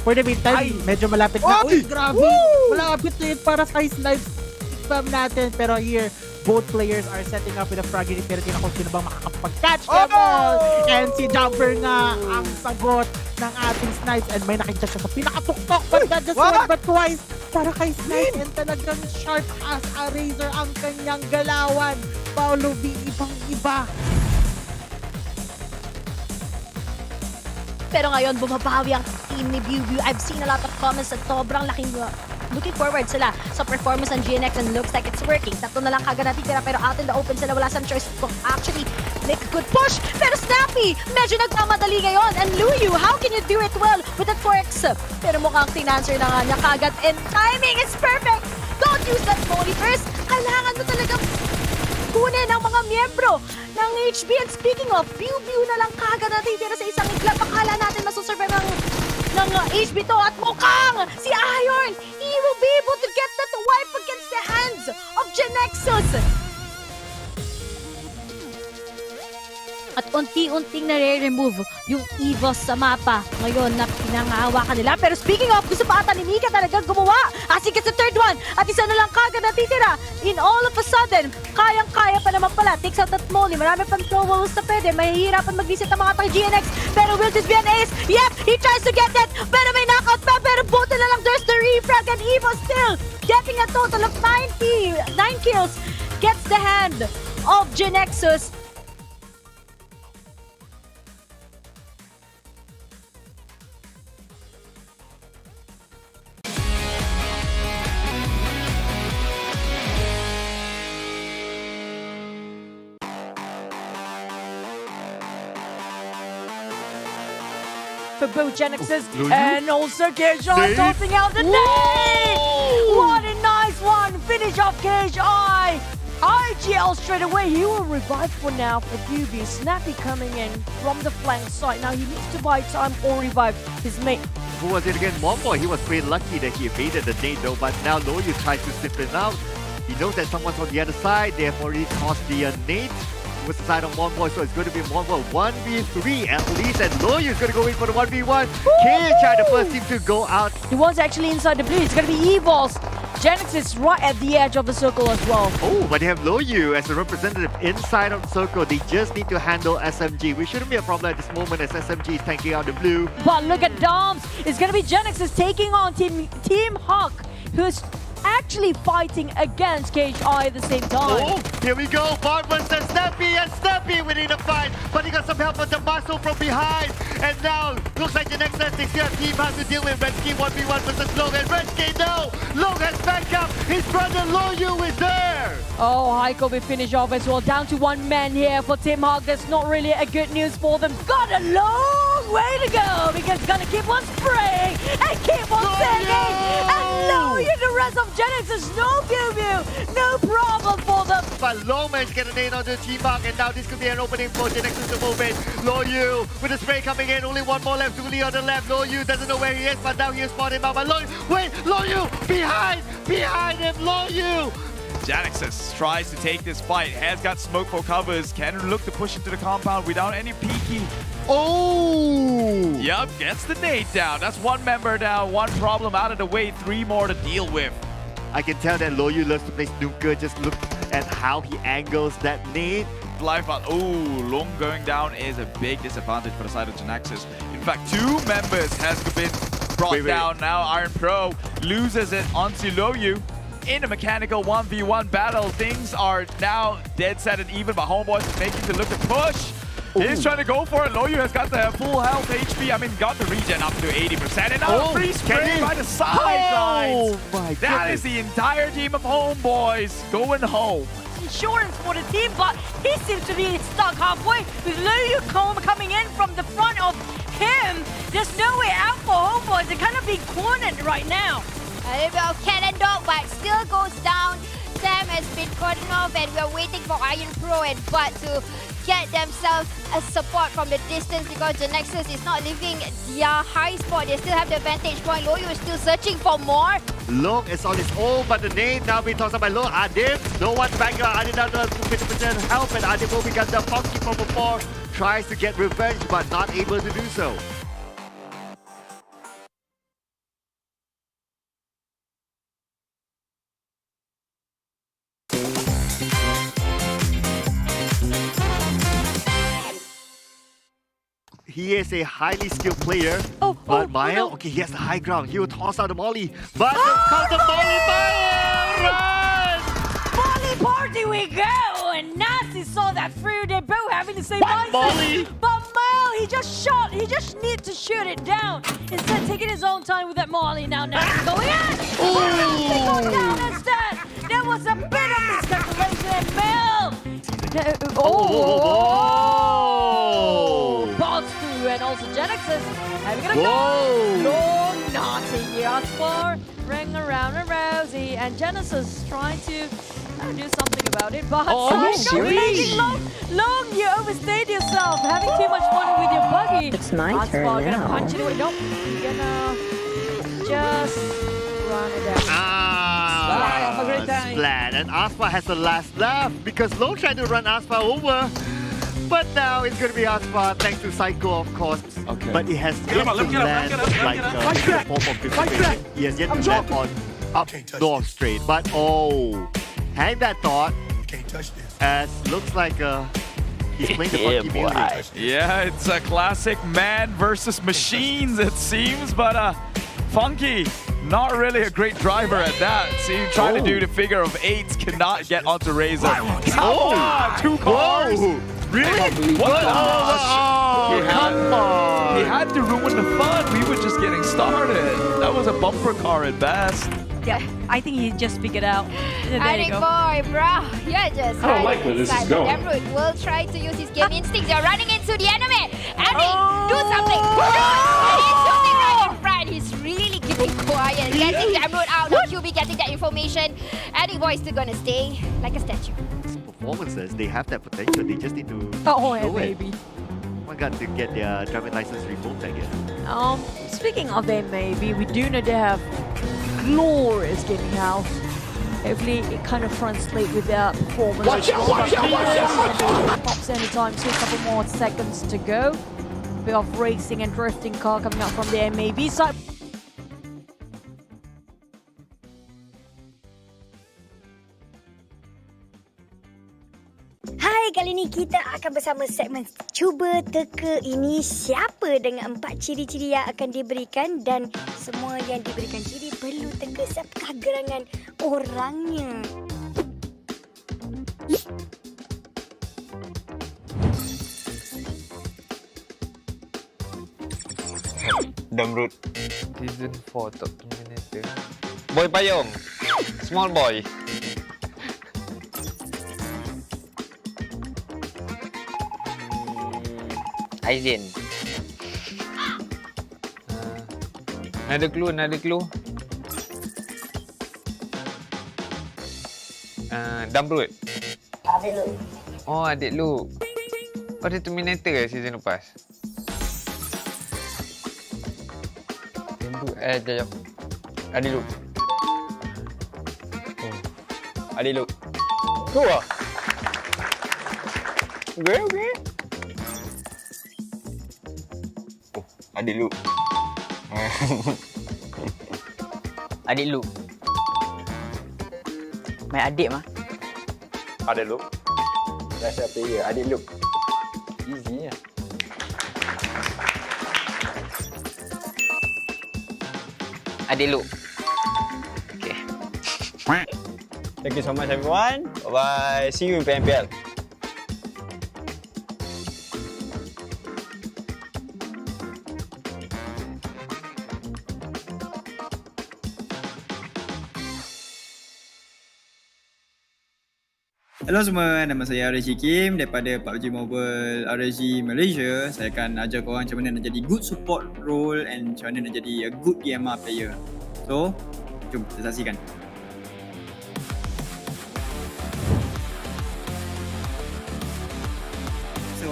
For the meantime, medyo malapit na. Uy, grabe! Malapit na yun para sa Snipes spam natin. Pero here, both players are setting up with a frag. Pero tinan kung sino bang makakapag-catch them all. And si Jumper nga ang sagot ng ating Snipes. And may nakita siya sa pinakatuktok. But not just once but twice. Para kay Snipes. And talagang sharp as a razor ang kanyang galawan. Paolo V, ibang-iba. Pero ngayon, bumabawi ang team ni Viu. I've seen a lot of comments at sobrang laking looking forward sila sa performance ng GNX and looks like it's working. Tatlo na lang kagad natitira pero out in the open sila. Wala some choice to actually make a good push. Pero Snappy, medyo nagmamadali ngayon. And Luyu, how can you do it well with the twerks? Pero mukhang tinanswer na nga niya kagad. And timing is perfect. Don't use that molly first. Kailangan mo talagang kunin ang mga miyembro ng HB. And speaking of, Viu na lang kagad natitira sa isang iglap. Akala natin masusurvive ng HB to at mukhang si Iron, he will be able to get that wipe against the hands of GENEXUS. At unti-unting nare-remove yung EVOS sa mapa ngayon na pinangahawakan nila. Pero speaking of, gusto pa ata ni Mika talagang gumawa. Asik sa third one. At isa na lang kagad natitira. In all of a sudden, kayang-kaya pa naman pala. Takes out that molly. Marami pang throwables na pwede. Mahihirapan mag-visit ang mga taga-GNX. Pero will this be an ace? Yep, he tries to get that. Pero may knockout pa. Pero buti na lang there's the refrag. And EVOS still getting a total of 9 kills. Gets the hand of GENEXUS. For both GENEXUS and also KHI tossing out the nade! What a nice one! Finish off KHI! IGL straight away, he will revive for now for QB. Snappy coming in from the flank side. Now he needs to buy time or revive his mate. Who was it again? Homebois. He was pretty lucky that he evaded the nade though, but now Loyu tries to slip it out. He knows that someone's on the other side. They have already tossed the nade. Was the side of Homebois, so it's going to be Homebois 1v3 at least, and Loyu is going to go in for the 1v1. KHI, the first team to go out. He was actually inside the blue. It's going to be EVOS. GENEXUS is right at the edge of the circle as well. Oh, but they have Loyu as a representative inside of the circle. They just need to handle SMG, which shouldn't be a problem at this moment as SMG is tanking out the blue. But look at Doms. It's going to be GENEXUS taking on Team Hawk, who's actually fighting against KHI at the same time. Oh, here we go. Bart versus Snappy, and Snappy winning the fight. But he got some help with the muscle from behind. And now, looks like the next team has to deal with redONE 1v1 versus Long. And redONE, no! Long has back up. His brother Loyu is there. Oh, Heiko will finish off as well. Down to one man here for Team Hawk. That's not really a good news for them. Got a long way to go because he's gonna keep on spraying and keep on singing. And Loyu, the rest of GENEXUS, no Viu, no problem for them. But Long managed to get a nade onto Team Hawk, and now this could be an opening for GENEXUS to move in. Loyu with the spray coming in, only one more left. Zuli on the left. Loyu doesn't know where he is, but now he has spotted him out. But Loyu, behind him, Loyu. GENEXUS tries to take this fight. Has got smoke for covers. Can look to push into the compound without any peeking. Oh! Yep, gets the nade down. That's one member down, one problem out of the way, 3 more to deal with. I can tell that Loyu loves to play snooker. Just look at how he angles that nade. life out. Oh, Long going down is a big disadvantage for the side of GENEXUS. In fact, 2 members has been brought down. Now Iron Pro loses it onto Loyu. In a mechanical 1v1 battle, things are now dead set and even, but Homebois is making to look to push. He's trying to go for it. Loyu has got the full health HP. I mean, got the regen up to 80%. And now free spray by the sidelines. That is the entire team of Homebois going home. Insurance for the team, but he seems to be stuck halfway with Loyu coming in from the front of him. There's no way out for Homebois. They're kind of being cornered right now. A little bit of cat and dog, but still goes down. Sam has been cornered off, and we're waiting for Iron Pro and Bud to get themselves a support from the distance because GENEXUS is not leaving their high spot. They still have the vantage point. Loyu is still searching for more. Long is on his own, but the nade now being tossed up by Long. Adib, no one's back here. Adib down to 50% health, and Adib will become the funky from before. Tries to get revenge, but not able to do so. He is a highly skilled player, but Maya, okay, he has the high ground. He will toss out the molly, but comes the molly, Maya! Run! Molly party we go! And Nazi saw that through. They're both having the same mindset. Molly? But Mel, he just shot. He just needs to shoot it down. Instead, taking his own time with that Molly. Now Nazi going in. Nazi goes down instead. There was a bit of miscalculation, and Mel. Bosskur and also GENEXUS having a go. Long naughty YA4R ring around a Rosie, and GENEXUS trying to do something about it. But making long, you overstayed yourself, having too much fun with your buggy. It's my turn gonna now. punch it away. Nope, you're gonna just run it down. Have a great time. Splat, and Aspa has the last laugh because Long tried to run Aspa over. But now it's going to be Aspa, thanks to Psycho, of course. Okay. But it has yet to land like a form of dissipation. He has yet to land on up north straight. But hang that thought. Can't touch this. As looks like he's playing the funky music. Yeah, it's a classic man versus machines, it seems, but Funky, not really a great driver at that. See, trying to do the figure of 8s, cannot get onto Razor. Come on, 2 cars. Really? What? Come on. He had to ruin the fun. We were just getting started. That was a bumper car at best. Yeah, I think he just figured out. There you go. Boy, bro, you're just. I don't like where this is going. Emerald will try to use his game instincts. They're running into the enemy. Eddie, do something. He's shooting right in front. He's really keeping quiet. Getting the Emerald out. Now QB getting that information. Eddie boy is still gonna stay like a statue. Performances, they have that potential. They just need to show it. Maybe. Oh my god, to get their driving license revoked again. Speaking of them, maybe we do know they have glorious gaming house. Hopefully it kind of translates with their performance. Watch out, watch out, watch out! Pops anytime, still a couple more seconds to go. Bit of racing and drifting car coming out from the MAB side. Hai, kali ni kita akan bersama segmen Cuba Teka Ini Siapa dengan 4 ciri-ciri yang akan diberikan dan semua yang diberikan ciri perlu teka siapakah gerangan orangnya. Damrut. Season 4 top Terminator. Boy Payung. Small boy. Aizen. Ada clue. Damrut. Adik lu. Oh, adik lu. Oh, dia Terminator season lepas. Jap. Adik lu. Oh. Adik lu. Tu ah. Okay. Oh, adik lu. Adik lu. Main adik mah. Adik lu. Russia player. Adik Luke. Easy ya. Adik Luke. Okay. Thank you so much everyone. Bye-bye. See you in PMPL. Hello semua, nama saya RG Kim daripada PUBG Mobile RG Malaysia. Saya akan ajar korang macam mana nak jadi good support role and macam mana nak jadi a good DMR player. So, jom kita saksikan. So,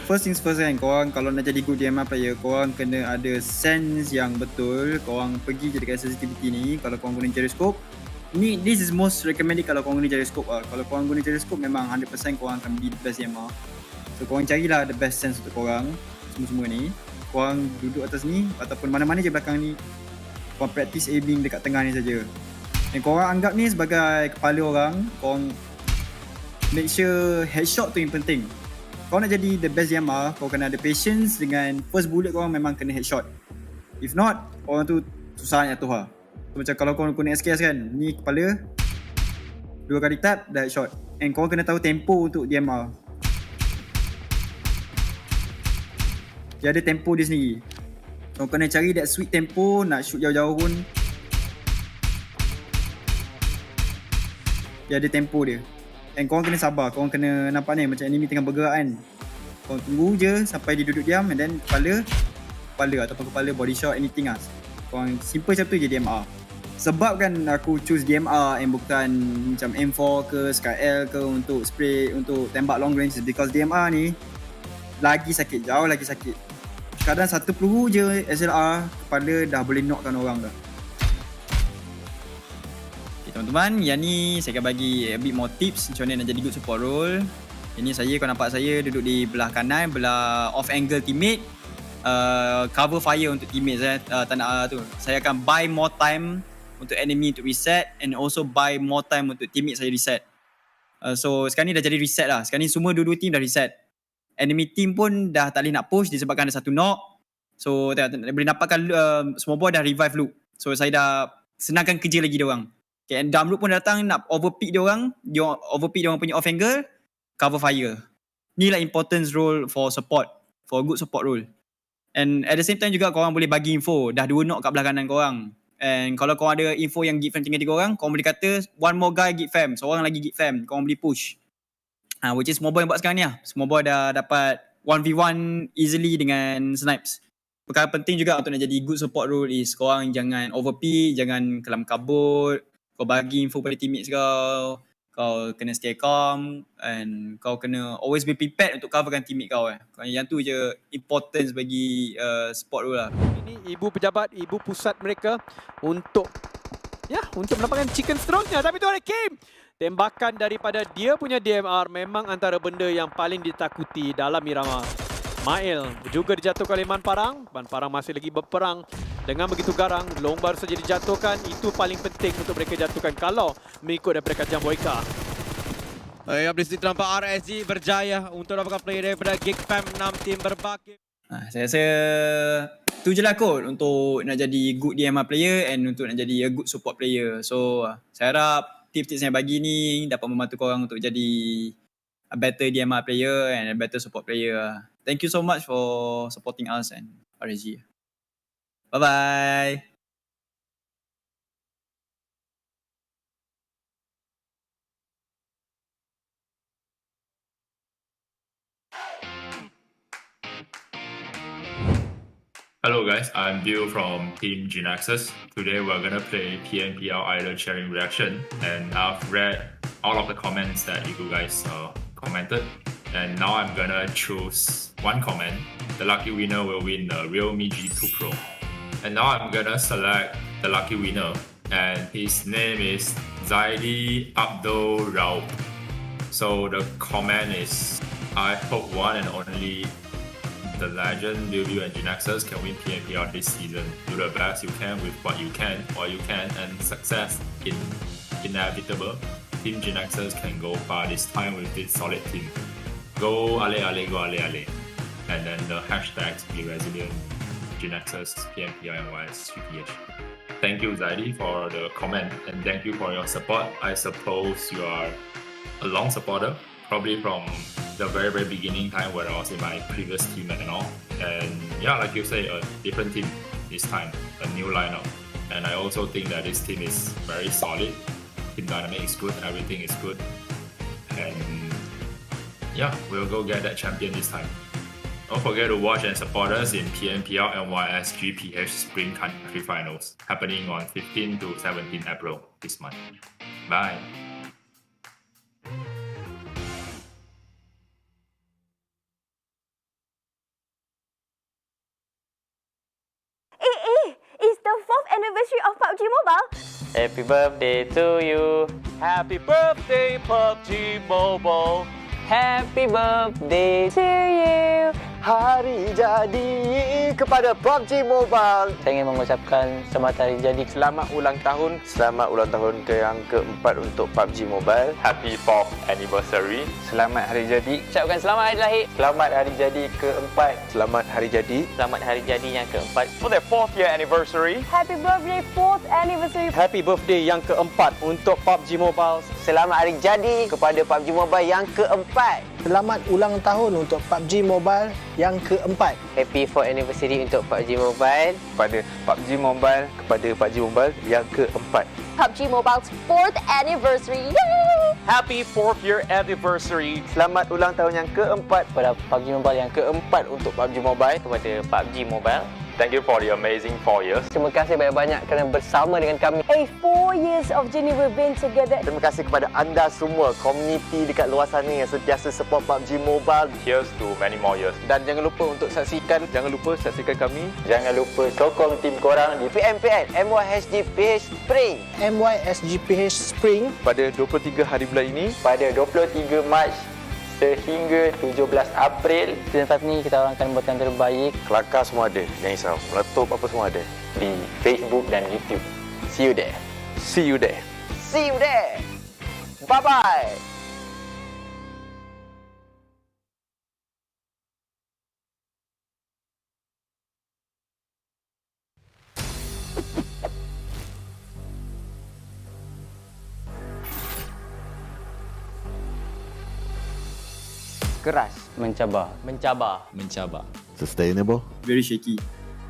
first things first kan, korang kalau nak jadi good DMR player, korang kena ada sense yang betul. Korang pergi je dekat sensitivity ni, kalau korang guna gyroscope, this is most recommended kalau korang guna gyroscope lah. Kalau korang guna gyroscope memang 100% korang akan be the best DMR. So korang carilah the best sense untuk korang. Semua-semua ni korang duduk atas ni ataupun mana-mana je belakang ni, korang practice aiming dekat tengah ni saja. Dan korang anggap ni sebagai kepala orang. Korang make sure headshot tu yang penting. Korang nak jadi the best DMR, korang kena ada patience dengan first bullet korang memang kena headshot. If not, orang tu susah nak jatuh lah. Macam kalau korang guna SKS kan, ni kepala 2 kali tap dah headshot. And korang kena tahu tempo untuk DMR. Dia ada tempo dia sendiri. Korang kena cari that sweet tempo, nak shoot jauh-jauh pun dia ada tempo dia. And korang kena sabar, korang kena nampak ni macam enemy tengah bergerak kan. Korang tunggu je sampai dia duduk diam and then kepala ataupun kepala body shot anything lah. Korang simple macam tu je DMR. Sebab kan aku choose DMR and bukan macam M4 ke SkyL ke untuk spray, untuk tembak long range, because DMR ni lagi sakit, jauh lagi sakit. Kadang satu peluru je SLR, kepala dah boleh knockkan orang dah. Okay, teman-teman, yang ni saya akan bagi a bit more tips macam mana nak jadi good support role. Ini saya, kau nampak saya duduk di belah kanan, belah off angle teammate. Cover fire untuk teammate saya, tak nak tu. Saya akan buy more time untuk enemy untuk reset and also buy more time untuk teammate saya reset. So sekarang ni dah jadi reset lah. Sekarang ni semua dua-dua team dah reset. Enemy team pun dah tak boleh nak push disebabkan ada satu knock. So boleh nampakkan Homebois dah revive loop. So saya dah senangkan kerja lagi diorang. Okay, and Dam loop pun datang nak overpick diorang. Dia overpick diorang punya off angle, cover fire. Ni lah importance role for support, for good support role. And at the same time juga korang boleh bagi info. Dah 2 knock kat belah kanan korang. And kalau korang ada info yang Geek Fam tinggal 3 orang, korang boleh kata one more guy Geek Fam, seorang lagi Geek Fam, korang boleh push. Which is Homebois yang buat sekarang ni lah. Homebois dah dapat 1v1 easily dengan snipes. Perkara penting juga untuk nak jadi good support role is korang jangan overpick, jangan kelam kabut, kau bagi info pada teammates kau, kau kena stay calm and kau kena always be prepared untuk coverkan teammate kau. Yang tu je importance bagi support role lah. Ini ibu pejabat, ibu pusat mereka untuk mendapatkan chicken seterusnya. Tapi tu ada Kim. Tembakan daripada dia punya DMR memang antara benda yang paling ditakuti dalam irama. Mail juga dijatuhkan oleh Man Farang. Man Farang masih lagi berperang dengan begitu garang. Long baru saja dijatuhkan. Itu paling penting untuk mereka jatuhkan kalau mengikut daripada kajian Boyka. Di situ nampak RSG berjaya untuk dapatkan player daripada Geek Fam, 6 tim berbakit. Saya rasa tu je lah kot untuk nak jadi good DMR player and untuk nak jadi a good support player. So saya harap tips-tips yang bagi ni dapat membantu korang untuk jadi a better DMR player and a better support player. Thank you so much for supporting us and RSG. Bye-bye. Hello guys, I'm Bill from Team GENEXUS. Today we're gonna play PMPL Idol Sharing Reaction, and I've read all of the comments that you guys commented, and now I'm gonna choose one comment. The lucky winner will win the Realme G2 Pro. And now I'm gonna select the lucky winner, and his name is Zaidi Abdul Raub. So the comment is, I hope one and only the legend, Yoodo and GENEXUS can win PMPL this season. Do the best you can with what you can, all you can, and success is inevitable. Team GENEXUS can go far this time with this solid team. Go ale ale, go ale ale. And then the hashtags be resilient, GENEXUS, PMPL MYSGPH. Thank you, Zaidi, for the comment, and thank you for your support. I suppose you are a long supporter, probably from the very, very beginning time where I was in my previous team and all. And yeah, like you say, a different team this time, a new lineup. And I also think that this team is very solid. Team dynamic is good, everything is good. And yeah, we'll go get that champion this time. Don't forget to watch and support us in PMPL MYSGPH Spring Country Finals, happening on 15 to 17 April this month. Bye. It's the 4th anniversary of PUBG Mobile. Happy birthday to you. Happy birthday, PUBG Mobile. Happy birthday to you. Hari jadi kepada PUBG Mobile. Saya ingin mengucapkan selamat hari jadi. Selamat ulang tahun. Selamat ulang tahun ke yang keempat untuk PUBG Mobile. Happy 4th anniversary. Selamat hari jadi. Ucapkan selamat hari lahir. Selamat hari jadi keempat. Selamat hari jadi. Selamat hari jadi yang keempat. For their 4th year anniversary. Happy birthday 4th anniversary. Happy birthday yang keempat untuk PUBG Mobile. Selamat hari jadi kepada PUBG Mobile yang keempat. Selamat ulang tahun untuk PUBG Mobile yang keempat. Happy 4th anniversary untuk PUBG Mobile. Kepada PUBG Mobile, kepada PUBG Mobile yang keempat. PUBG Mobile's 4th anniversary. Happy 4th year anniversary. Selamat ulang tahun yang keempat Kepada PUBG Mobile yang keempat untuk PUBG Mobile. kepada PUBG Mobile. Thank you for the amazing 4 years. Terima kasih banyak-banyak kerana bersama dengan kami. 4 years of journey we've been together. Terima kasih kepada anda semua, komuniti dekat luar sana yang sentiasa support PUBG Mobile. Here's to many more years. Dan jangan lupa saksikan kami. Jangan lupa sokong tim korang di PMPL MYSGPH Spring. MYSGPH Spring Pada 23 hari bulan ini. pada 23 Mac sehingga 17 April. Season 5 ni kita orang akan buat yang terbaik Kelakar semua ada, jangan risau. Meletup apa semua ada. di Facebook dan YouTube. See you there. See you there. See you there. Bye-bye. Keras. Mencabar. Sustainable. Very shaky.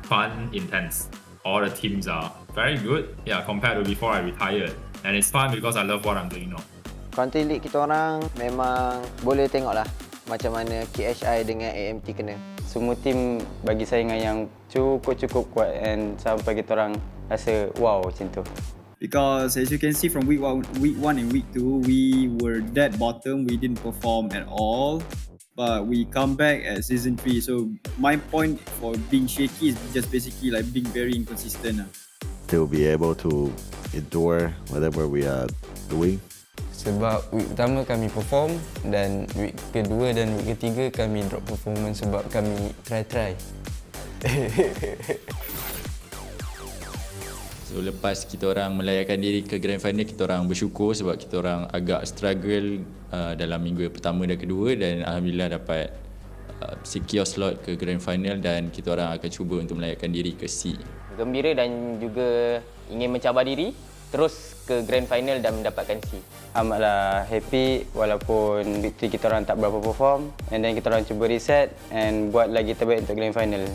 Fun, intense. All the teams are very good. Yeah, compared to before I retired. And it's fun because I love what I'm doing now. Country League kita orang memang boleh tengok lah macam mana KHI dengan AMT kena. Semua tim bagi saingan yang cukup kuat and sampai kita orang rasa wow macam tu. Because as you can see from week 1 and week 2, we were dead bottom. We didn't perform at all. But we come back at season 3. So my point for being shaky is just basically like being very inconsistent. Still be able to endure whatever we are doing. Sebab week pertama kami perform dan week kedua dan week ketiga kami drop performance sebab kami try. So lepas kita orang melayakkan diri ke Grand Final, kita orang bersyukur sebab kita orang agak struggle dalam minggu pertama dan kedua, dan alhamdulillah dapat secure slot ke Grand Final dan kita orang akan cuba untuk melayakkan diri ke C. Gembira dan juga ingin mencabar diri terus ke Grand Final dan mendapatkan C. Amatlah happy walaupun victory kita orang tak berapa perform, and then kita orang cuba reset and buat lagi terbaik untuk Grand Final.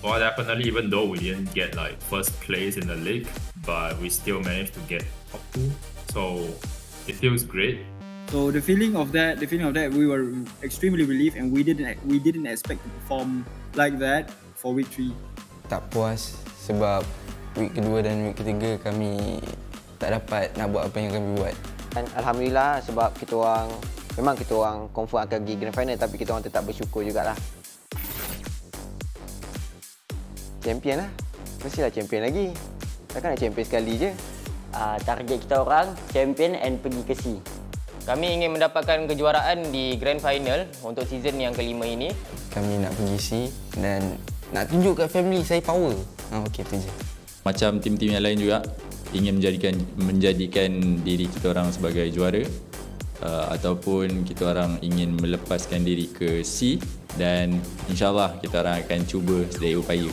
Well, definitely, even though we didn't get like first place in the league, but we still managed to get top 2. So it feels great. So the feeling of that, we were extremely relieved, and we didn't expect to perform like that for week 3. Tak puas sebab week kedua dan week ketiga kami tak dapat nak buat apa yang kami buat. Dan alhamdulillah sebab kita orang confirm akan pergi Grand Final, tapi kita orang tetap bersyukur jugalah. Champion lah. Mestilah champion lagi. Takkan nak champion sekali je. Target kita orang champion and pergi ke C. Kami ingin mendapatkan kejuaraan di Grand Final untuk season yang kelima ini. Kami nak pergi C dan nak tunjuk kat family saya power. Okey tu je. Macam tim-tim yang lain juga ingin menjadikan diri kita orang sebagai juara. ataupun kita orang ingin melepaskan diri ke C, dan insyaAllah kita orang akan cuba sedaya upaya.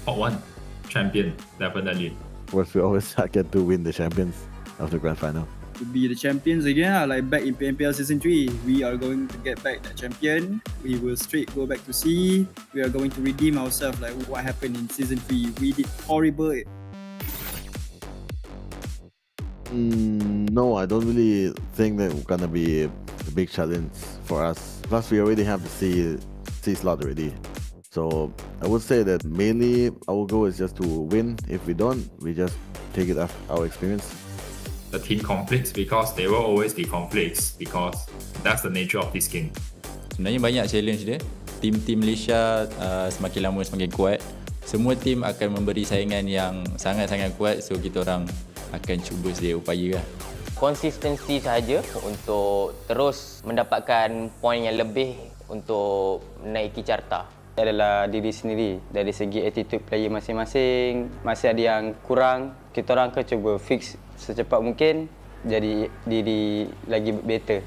Hot one, champion, definitely. Of course, we always target to win the champions of the grand final. To be the champions again, like back in PMPL Season 3. We are going to get back that champion. We will straight go back to C. We are going to redeem ourselves like what happened in Season 3. We did horrible. No, I don't really think that it's gonna be a big challenge for us. Plus, we already have the C slot already. So I would say that mainly our goal is just to win. If we don't, we just take it as our experience. The team conflicts, because there will always be conflicts, because that's the nature of this game. Sebenarnya banyak challenge dia. Tim-tim Malaysia semakin lama semakin kuat. Semua tim akan memberi saingan yang sangat-sangat kuat, so kita orang akan cuba sedaya upaya lah. Konsistensi sahaja untuk terus mendapatkan poin yang lebih untuk menaiki carta. Adalah diri sendiri. Dari segi attitude player masing-masing, masih ada yang kurang, kita orang akan cuba fix secepat mungkin, jadi diri lagi better.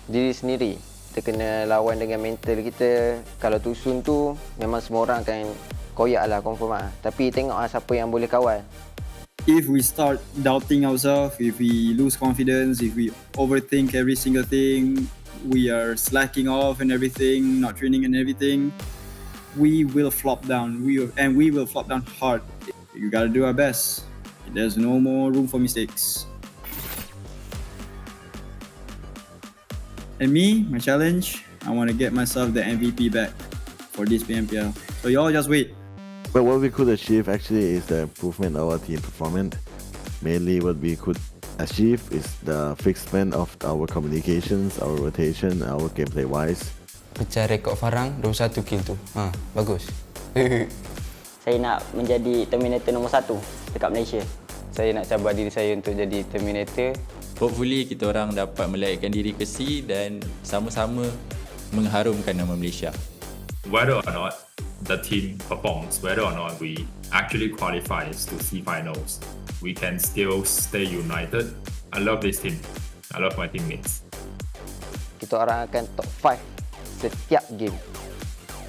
Diri sendiri, kita kena lawan dengan mental kita. Kalau tusun tu memang semua orang akan koyak lah, confirm lah. Tapi tengok lah siapa yang boleh kawal. If we start doubting ourselves, if we lose confidence, if we overthink every single thing, we are slacking off and everything, not training and everything, we will flop down. We will flop down hard. You gotta do our best. There's no more room for mistakes. And me, my challenge, I want to get myself the MVP back for this PMPL. So y'all just wait. But what we could achieve actually is the improvement of our team performance. Mainly what we could achieve is the fixed plan of our communications, our rotation, our gameplay wise. Pecah rekod Farang 21 kill tu. Bagus. Saya nak menjadi Terminator nombor 1 dekat Malaysia. Saya nak cabar diri saya untuk jadi Terminator. Hopefully kita orang dapat melayakkan diri ke C dan sama-sama mengharumkan nama Malaysia. Whether or not the team performs, whether or not we actually qualifies to C finals, we can still stay united. I love this team. I love my teammates. Kita orang akan top 5 setiap game.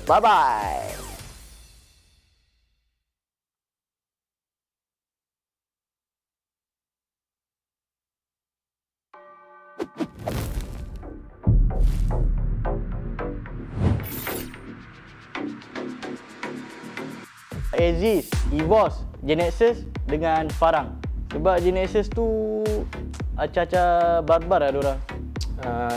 Bye-bye. Aziz, EVOS, GENEXUS dengan Farang. Sebab GENEXUS tu acah-acah barbar lah diorang.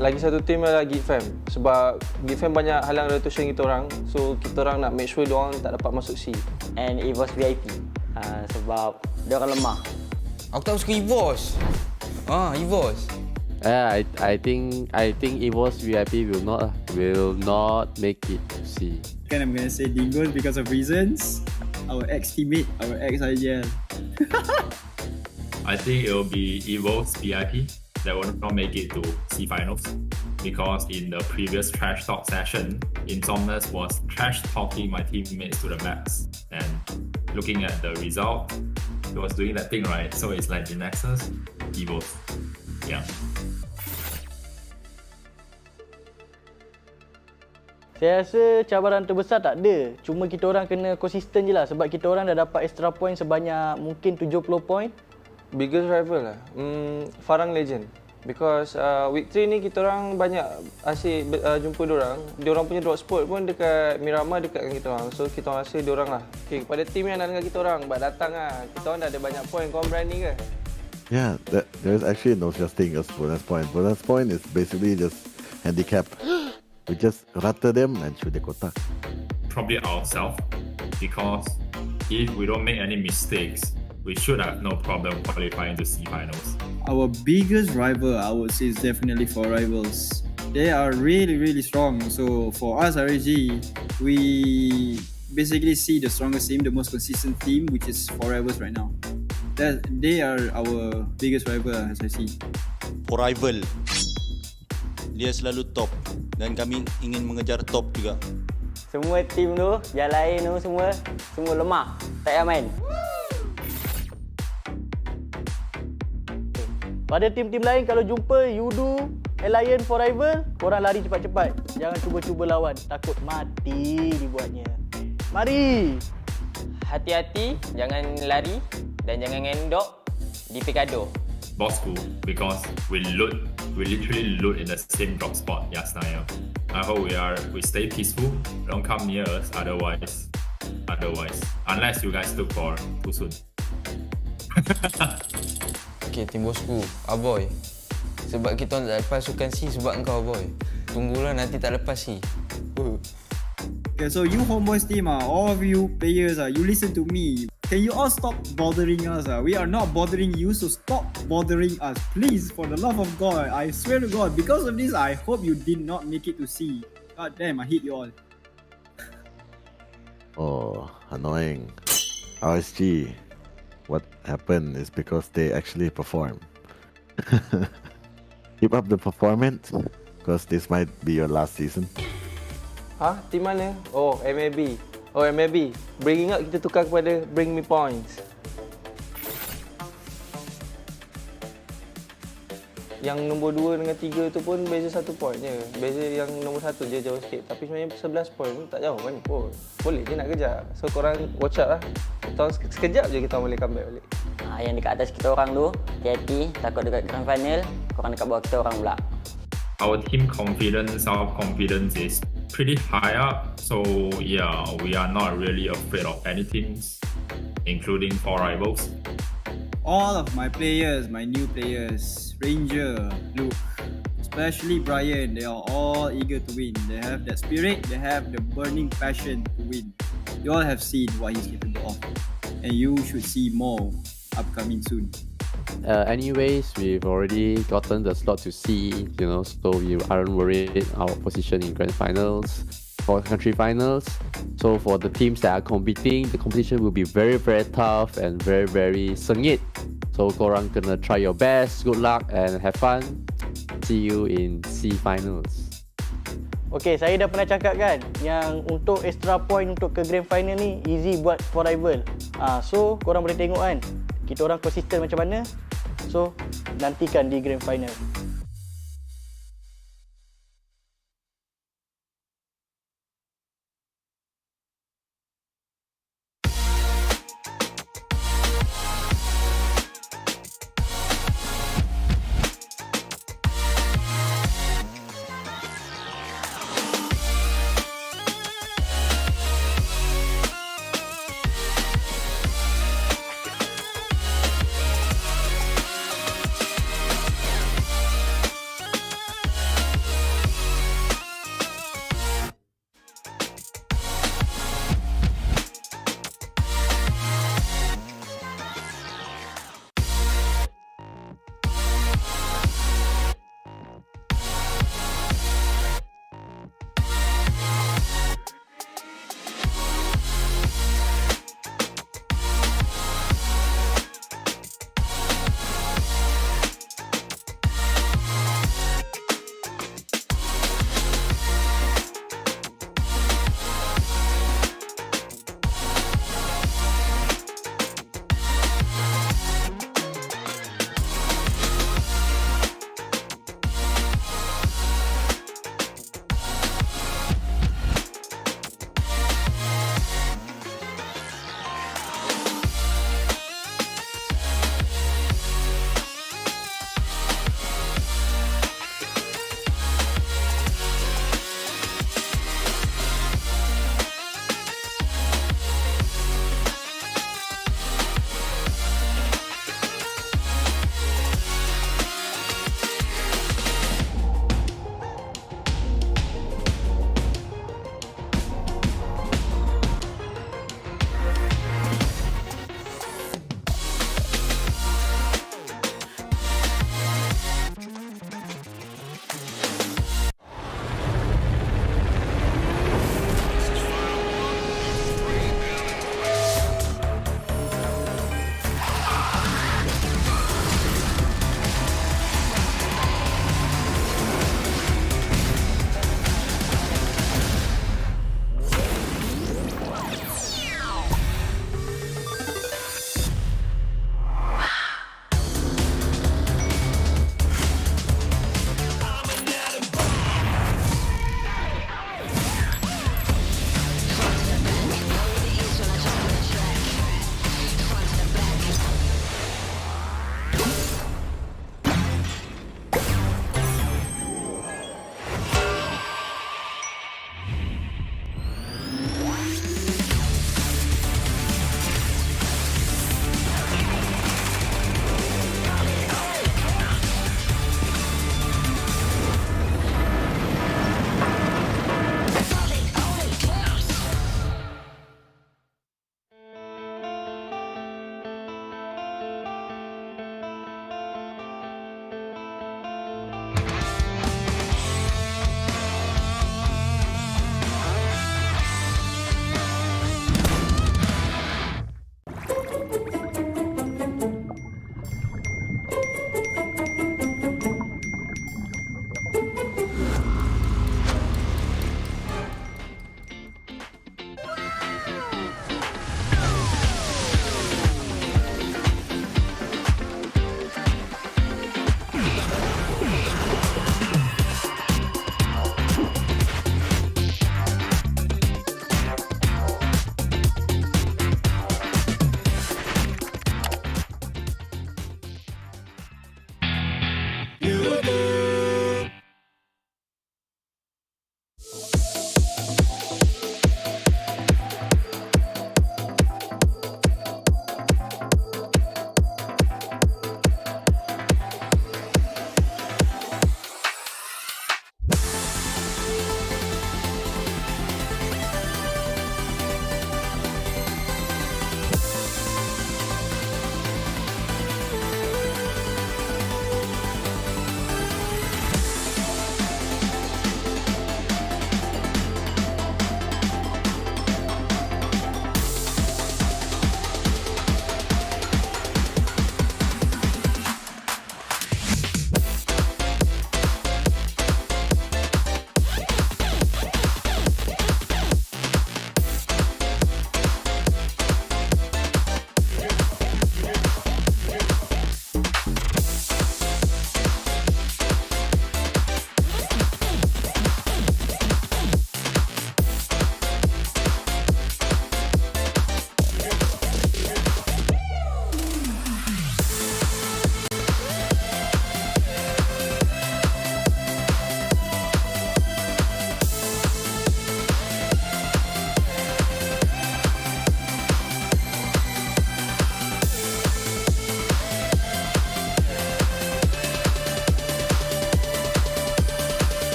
Lagi satu tim adalah Geek Fam. Sebab Geek Fam banyak halang rotation kita orang. So kita orang nak make sure diorang tak dapat masuk C. And EVOS VIP. Sebab diorang lemah. Aku tak suka EVOS. EVOS. I think EVOS VIP will not make it to C. And I'm gonna say Dingoz because of reasons. Our ex-teammate, our ex-IGL. I think it will be EVOS VIP that will not make it to C finals, because in the previous trash talk session, Insomnus was trash talking my teammates to the max, and looking at the result, he was doing that thing right. So it's like GENEXUS, EVOS, yeah. Saya rasa cabaran terbesar tak ada. Cuma kita orang kena konsisten je lah. Sebab kita orang dah dapat extra point sebanyak mungkin 70 point. Biggest rival lah, Farang Lejund. Because week 3 ni kita orang banyak asyik jumpa diorang. Diorang punya drop spot pun dekat Miramar, dekat dengan kita orang. So kita orang rasa diorang lah. Okay, kepada tim yang nak dengan kita orang, buat datang lah. Kita orang dah ada banyak point, korang berani ke? Yeah, there's actually no such thing as bonus point. Bonus point is basically just handicap. We just rata them and shoot the kotak. Probably ourselves, because if we don't make any mistakes, we should have no problem qualifying to C finals. Our biggest rival, I would say, is definitely 4 Rivals. They are really, really strong. So for us, RAG, we basically see the strongest team, the most consistent team, which is 4 Rivals right now. They are our biggest rival, as I see. 4 Rival, dia selalu top dan kami ingin mengejar top juga. Semua tim tu, yang lain tu semua lemah. Tak payah main. Pada tim-tim lain kalau jumpa Yoodo, Alliance for rival, korang lari cepat-cepat. Jangan cuba-cuba lawan, takut mati dibuatnya. Mari. Hati-hati, jangan lari dan jangan ngendok di Picado. Bosskur, because we literally loot in the same drop spot just now. I hope we stay peaceful, don't come near us, otherwise, unless you guys look for too soon. Okay, tim bosku, Aboy. Sebab kita tak lepas sukan C sebab engkau, Aboy. Tunggulah nanti tak lepas C. Okay, so you Homebois team, all of you players, you listen to me. Can you all stop bothering us? We are not bothering you, so stop bothering us. Please, for the love of God. I swear to God, because of this, I hope you did not make it to C. God damn, I hate you all. Oh, annoying. RSG. What happened is because they actually perform. Keep up the performance, because this might be your last season. Tim mana? Oh, MAB. Bringing up kita tukar kepada bring me points. Yang nombor 2 dengan 3 tu pun beza 1 point je. Beza yang nombor 1 je jauh sikit. Tapi sebenarnya 11 point tak jauh kan pun. Boleh je nak kejar. So korang watch out lah. Sekejap je kita boleh comeback balik. Yang dekat atas kita orang tu, hati-hati, takut dekat grand final, korang dekat bawah kita orang pula. Our team confidence, self-confidence is pretty high up. So yeah, we are not really afraid of anything, including 4 rivals. All of my players, my new players, Ranger, Luke, especially Brian, they are all eager to win. They have that spirit, they have the burning passion to win. You all have seen what he's capable of, and you should see more upcoming soon. Anyways, we've already gotten the slot to see, so we aren't worried our position in grand finals or country finals. So for the teams that are competing, the competition will be very, very tough and very, very sengit. So korang kena try your best, good luck and have fun. See you in C finals. Okay, saya dah pernah cakap kan yang untuk extra point untuk ke grand final ni easy buat for rival. So korang boleh tengok kan kita orang konsisten macam mana. So nantikan di grand final.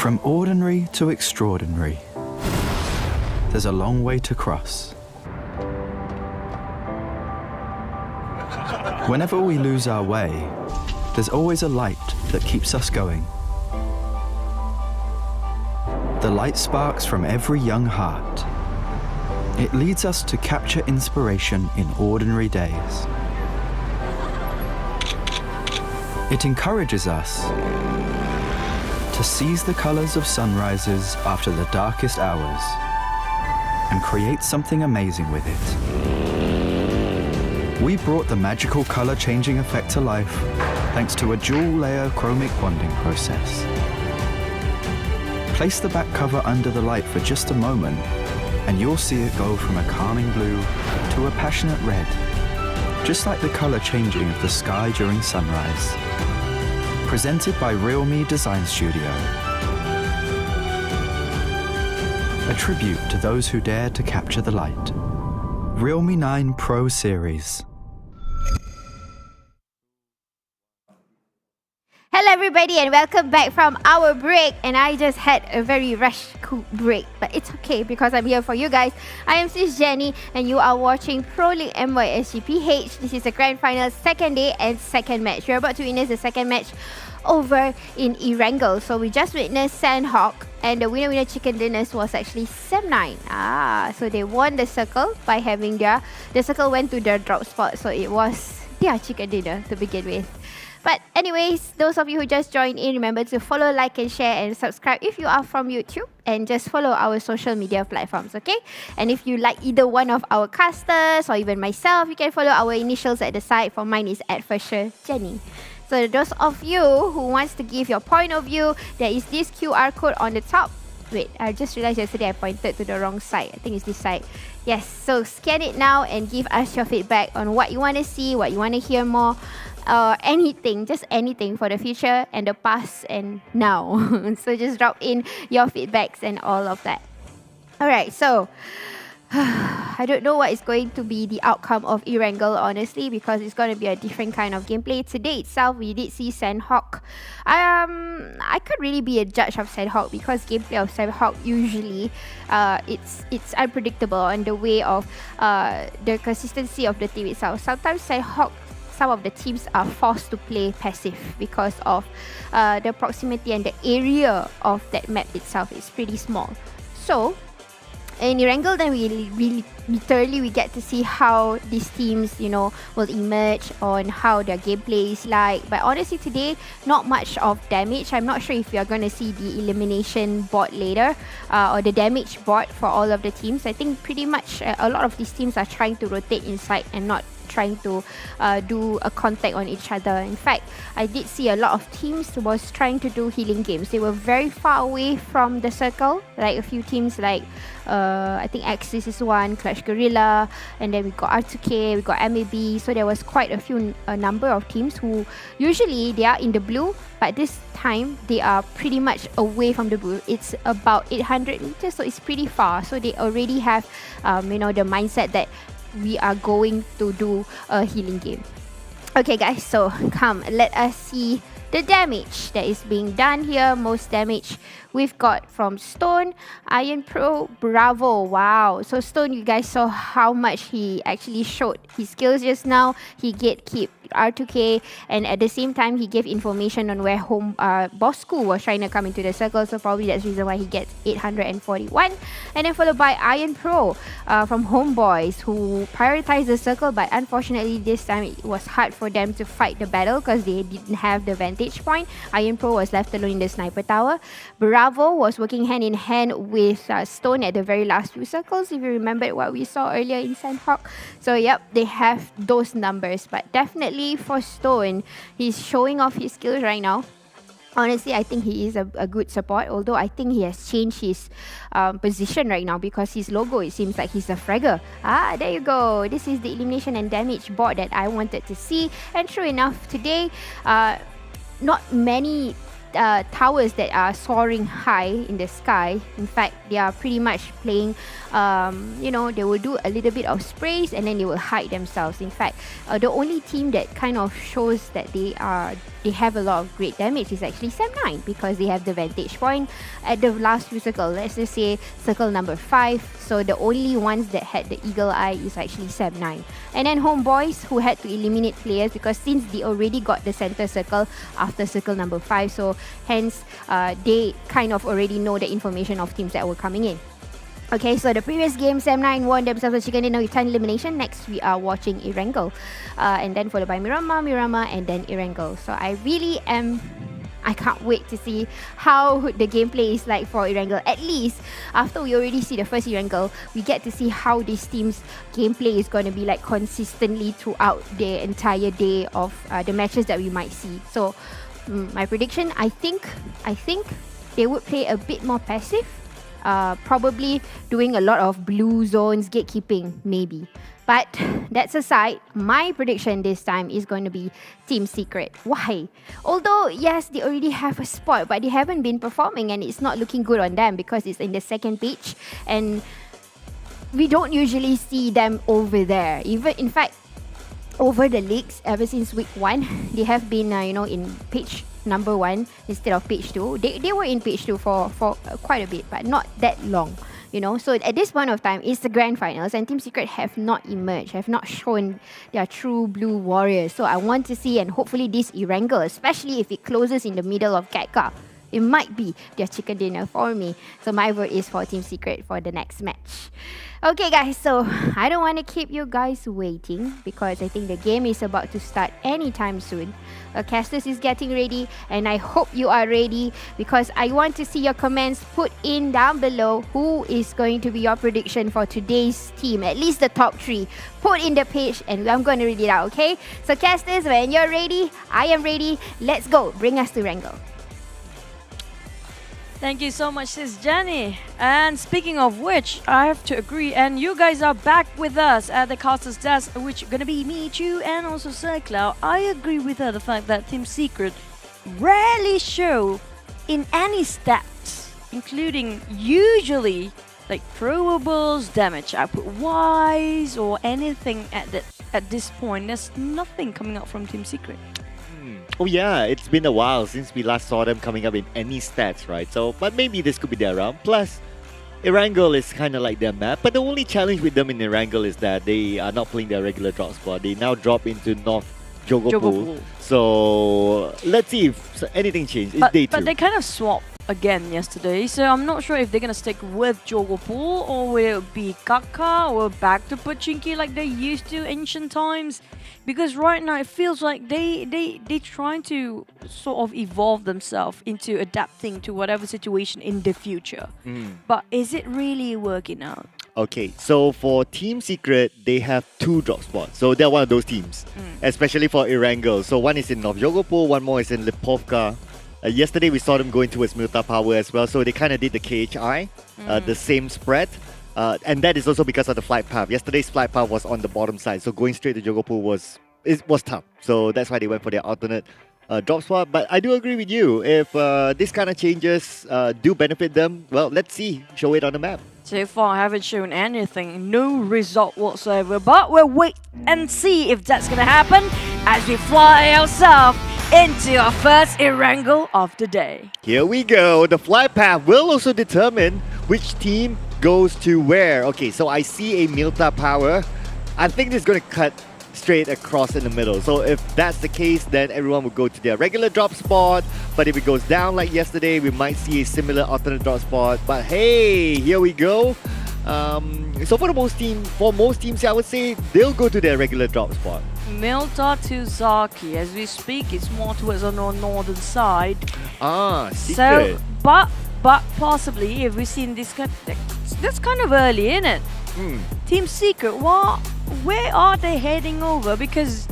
From ordinary to extraordinary, there's a long way to cross. Whenever we lose our way, there's always a light that keeps us going. The light sparks from every young heart. It leads us to capture inspiration in ordinary days. It encourages us to seize the colors of sunrises after the darkest hours and create something amazing with it. We brought the magical color-changing effect to life thanks to a dual-layer chromic bonding process. Place the back cover under the light for just a moment and you'll see it go from a calming blue to a passionate red, just like the color changing of the sky during sunrise. Presented by Realme Design Studio. A tribute to those who dare to capture the light. Realme 9 Pro Series. Hello everybody and welcome back from our break, and I just had a very rushed break, but it's okay because I'm here for you guys. I am Sis Jenny and you are watching Pro League MYSGPH. This is the grand final, second day and second match. We're about to witness the second match over in Erangel. So we just witnessed Sandhawk and the winner chicken dinners was actually Sem9. So they won the circle by having the circle went to their drop spot, so it was their chicken dinner to begin with. But anyways, those of you who just joined in, remember to follow, like and share and subscribe if you are from YouTube, and just follow our social media platforms, okay? And if you like either one of our casters or even myself, you can follow our initials at the side. For mine is @ForsSureJenny. So those of you who wants to give your point of view, there is this QR code on the top. Wait, I just realized yesterday I pointed to the wrong side. I think it's this side. Yes, so scan it now and give us your feedback on what you want to see, what you want to hear more. Anything, just anything for the future and the past and now. So just drop in your feedbacks and all of that. Alright, so I don't know what is going to be the outcome of Erangel, honestly, because it's going to be a different kind of gameplay. Today itself, we did see Sandhawk. I could really be a judge of Sandhawk because gameplay of Sandhawk usually it's unpredictable on the way of the consistency of the team itself. Sometimes Sandhawk, some of the teams are forced to play passive because of the proximity and the area of that map itself is pretty small. So in Erangel, then we literally get to see how these teams, you know, will emerge on how their gameplay is like. But honestly, today, not much of damage. I'm not sure if we are going to see the elimination board later or the damage board for all of the teams. I think pretty much a lot of these teams are trying to rotate inside and not trying to do a contact on each other. In fact, I did see a lot of teams was trying to do healing games. They were very far away from the circle, like a few teams like I think Axis is one, Clash Guerilla, and then we got R2K, we got MAB. So there was quite a number of teams who usually they are in the blue, but this time they are pretty much away from the blue. It's about 800 meters, so it's pretty far. So they already have you know, the mindset that we are going to do a healing game. Okay guys, so come, let us see the damage that is being done here. Most damage we've got from Stone, Iron Pro, Bravo. Wow. So Stone, you guys saw how much he actually showed his skills just now. He gatekeep R2K, and at the same time he gave information on where Bosskur was trying to come into the circle, so probably that's the reason why he gets 841. And then followed by Iron Pro from Homebois, who prioritized the circle, but unfortunately this time it was hard for them to fight the battle because they didn't have the vantage point. Iron Pro was left alone in the sniper tower. Bravo was working hand in hand with Stone at the very last few circles, if you remember what we saw earlier in Sandhawk. So yep, they have those numbers, but definitely for Stone, he's showing off his skills right now. Honestly, I think he is a good support, although I think he has changed his position right now because his logo, it seems like he's a fragger. There you go. This is the elimination and damage board that I wanted to see. And true enough, today, not many towers that are soaring high in the sky. In fact, they are pretty much playing, you know, they will do a little bit of sprays and then they will hide themselves. In fact, the only team that kind of shows that they have a lot of great damage is actually Sem9 because they have the vantage point at the last few circles. Let's just say circle number 5. So the only ones that had the eagle eye is actually Sem9. And then Homebois, who had to eliminate players because since they already got the center circle after circle number 5, so hence they kind of already know the information of teams that were coming in. Okay, so the previous game, Sem9 won themselves a chicken dinner with 10 elimination. Next, we are watching Erangel. And then followed by Miramar, and then Erangel. So I can't wait to see how the gameplay is like for Erangel. At least, after we already see the first Erangel, we get to see how this team's gameplay is going to be like consistently throughout the entire day of the matches that we might see. So, my prediction, I think they would play a bit more passive Probably doing a lot of blue zones, gatekeeping, maybe. But that's aside, my prediction this time is going to be Team Secret. Why? Although, yes, they already have a spot, but they haven't been performing and it's not looking good on them because it's in the second pitch. And we don't usually see them over there. Even, in fact, over the leagues, ever since week 1, they have been, in pitch number 1 instead of pitch 2. They were in pitch 2 for quite a bit, but not that long. So at this point of time, it's the grand finals and Team Secret have not emerged, have not shown their true blue warriors. So I want to see, and hopefully this Erangel, especially if it closes in the middle of Katka, it might be their chicken dinner for me. So my vote is for Team Secret for the next match. Okay guys, so I don't want to keep you guys waiting because I think the game is about to start anytime soon. Castus is getting ready and I hope you are ready because I want to see your comments put in down below who is going to be your prediction for today's team, at least the top 3. Put in the page and I'm going to read it out, okay? So Castus, when you're ready, I am ready. Let's go. Bring us to Wrangle. Thank you so much, Sis Jenny. And speaking of which, I have to agree, and you guys are back with us at the Castus desk, which are gonna be me, Chu, and also Cycloud. I agree with her, the fact that Team Secret rarely show in any stats, including usually like throwables, damage output wise, or anything at this point. There's nothing coming out from Team Secret. Oh yeah, it's been a while since we last saw them coming up in any stats, right? So, but maybe this could be their round. Plus, Erangel is kind of like their map, but the only challenge with them in Erangel is that they are not playing their regular drop spot. They now drop into North Jogopool. So, let's see if anything changed. It's day 2. But they kind of swapped again yesterday, so I'm not sure if they're gonna stick with Jogopool or will it be Kaka or back to Pachinki like they used to ancient times. Because right now it feels like they trying to sort of evolve themselves into adapting to whatever situation in the future. But is it really working out? Okay, so for Team Secret, they have 2 drop spots. So they're one of those teams, especially for Erangel. So one is in North Jogopool, one more is in Lipovka. Yesterday we saw them going towards Milta Power as well. So they kind of did the KHI, the same spread. And that is also because of the flight path. Yesterday's flight path was on the bottom side, so going straight to Jogopool was tough. So that's why they went for their alternate drop spot. But I do agree with you. If this kind of changes do benefit them, well, let's see. Show it on the map. So far, I haven't shown anything, no result whatsoever. But we'll wait and see if that's gonna happen as we fly ourselves into our first Erangel of the day. Here we go. The flight path will also determine which team goes to where. Okay, so I see a Milta Power. I think this is going to cut straight across in the middle. So if that's the case, then everyone will go to their regular drop spot. But if it goes down like yesterday, we might see a similar alternate drop spot. But hey, here we go. So for most teams, I would say they'll go to their regular drop spot. Milta to Zaki. As we speak, it's more towards the northern side. Secret. So, but possibly, if we've seen this, that's kind of early, isn't it? Team Secret, where are they heading over? Because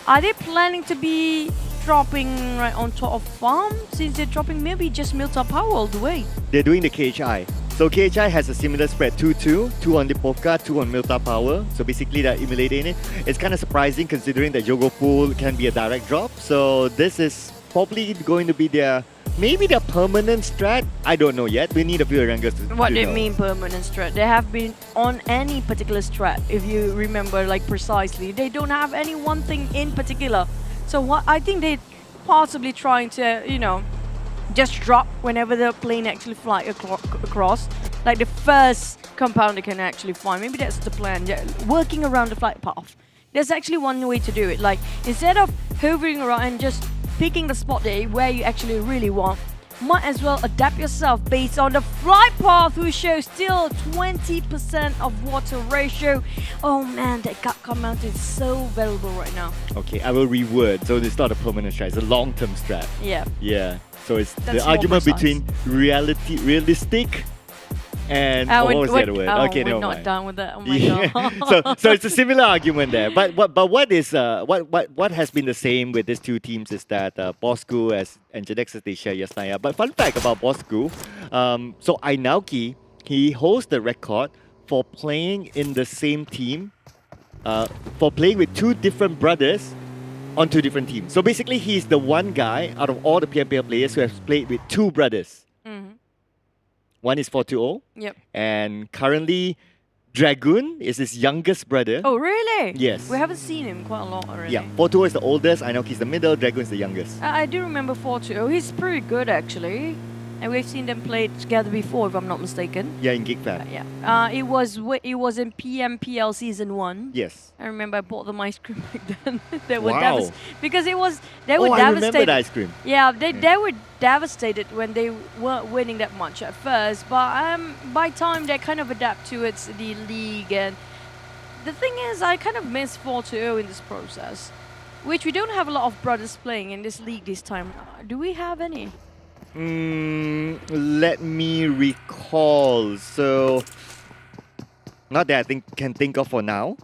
are they planning to be dropping right on top of farm? Since they're dropping maybe just Milta Power all the way. They're doing the KHI. So KHI has a similar spread, 2-2, 2 on Lipovka, 2 on Milta Power. So basically they're emulating it. It's kind of surprising considering that Jogopool can be a direct drop. So this is probably going to be maybe their permanent strat. I don't know yet. We need a few Erangels to What do you know. mean permanent strat? They have been on any particular strat, if you remember like precisely. They don't have any one thing in particular. So what I think they possibly trying to, just drop whenever the plane actually fly across. Like the first compound they can actually fly. Maybe that's the plan. Yeah, working around the flight path. There's actually one way to do it. Like instead of hovering around and just picking the spot there where you actually really want, might as well adapt yourself based on the flight path, who shows still 20% of water ratio. Oh man, that Katka Mountain is so valuable right now. Okay, I will reword. So it's not a permanent strat, it's a long-term strat. Yeah. Yeah. So it's That's the argument more precise. between realistic and what was the other word? Okay, we're never not mind. done with that. Oh my god. so it's a similar argument there. But what has been the same with these two teams is that Bosskur and GENEXUS, they share Yasnaya. But fun fact about Bosskur, so Ainauki he holds the record for playing in the same team, for playing with two different brothers on two different teams. So basically, he's the one guy out of all the PMPL players who has played with two brothers. One is 420. Yep. And currently, Dragoon is his youngest brother. Oh, really? Yes. We haven't seen him quite a lot already. Yeah, 420 is the oldest. I know he's the middle. Dragoon is the youngest. I do remember 4-2. He's pretty good, actually. And we've seen them play together before, if I'm not mistaken. Yeah, in Geek Fam. Yeah. It was in PMPL Season 1. Yes. I remember I bought them ice cream back then. They were Wow. because they were I remember devastated. the ice cream. Yeah, they were devastated when they weren't winning that much at first. But by time they kind of adapt to the league. And the thing is, I kind of miss 4-2 in this process, which we don't have a lot of brothers playing in this league this time. Do we have any? Let me recall. So, not that I can think of for now.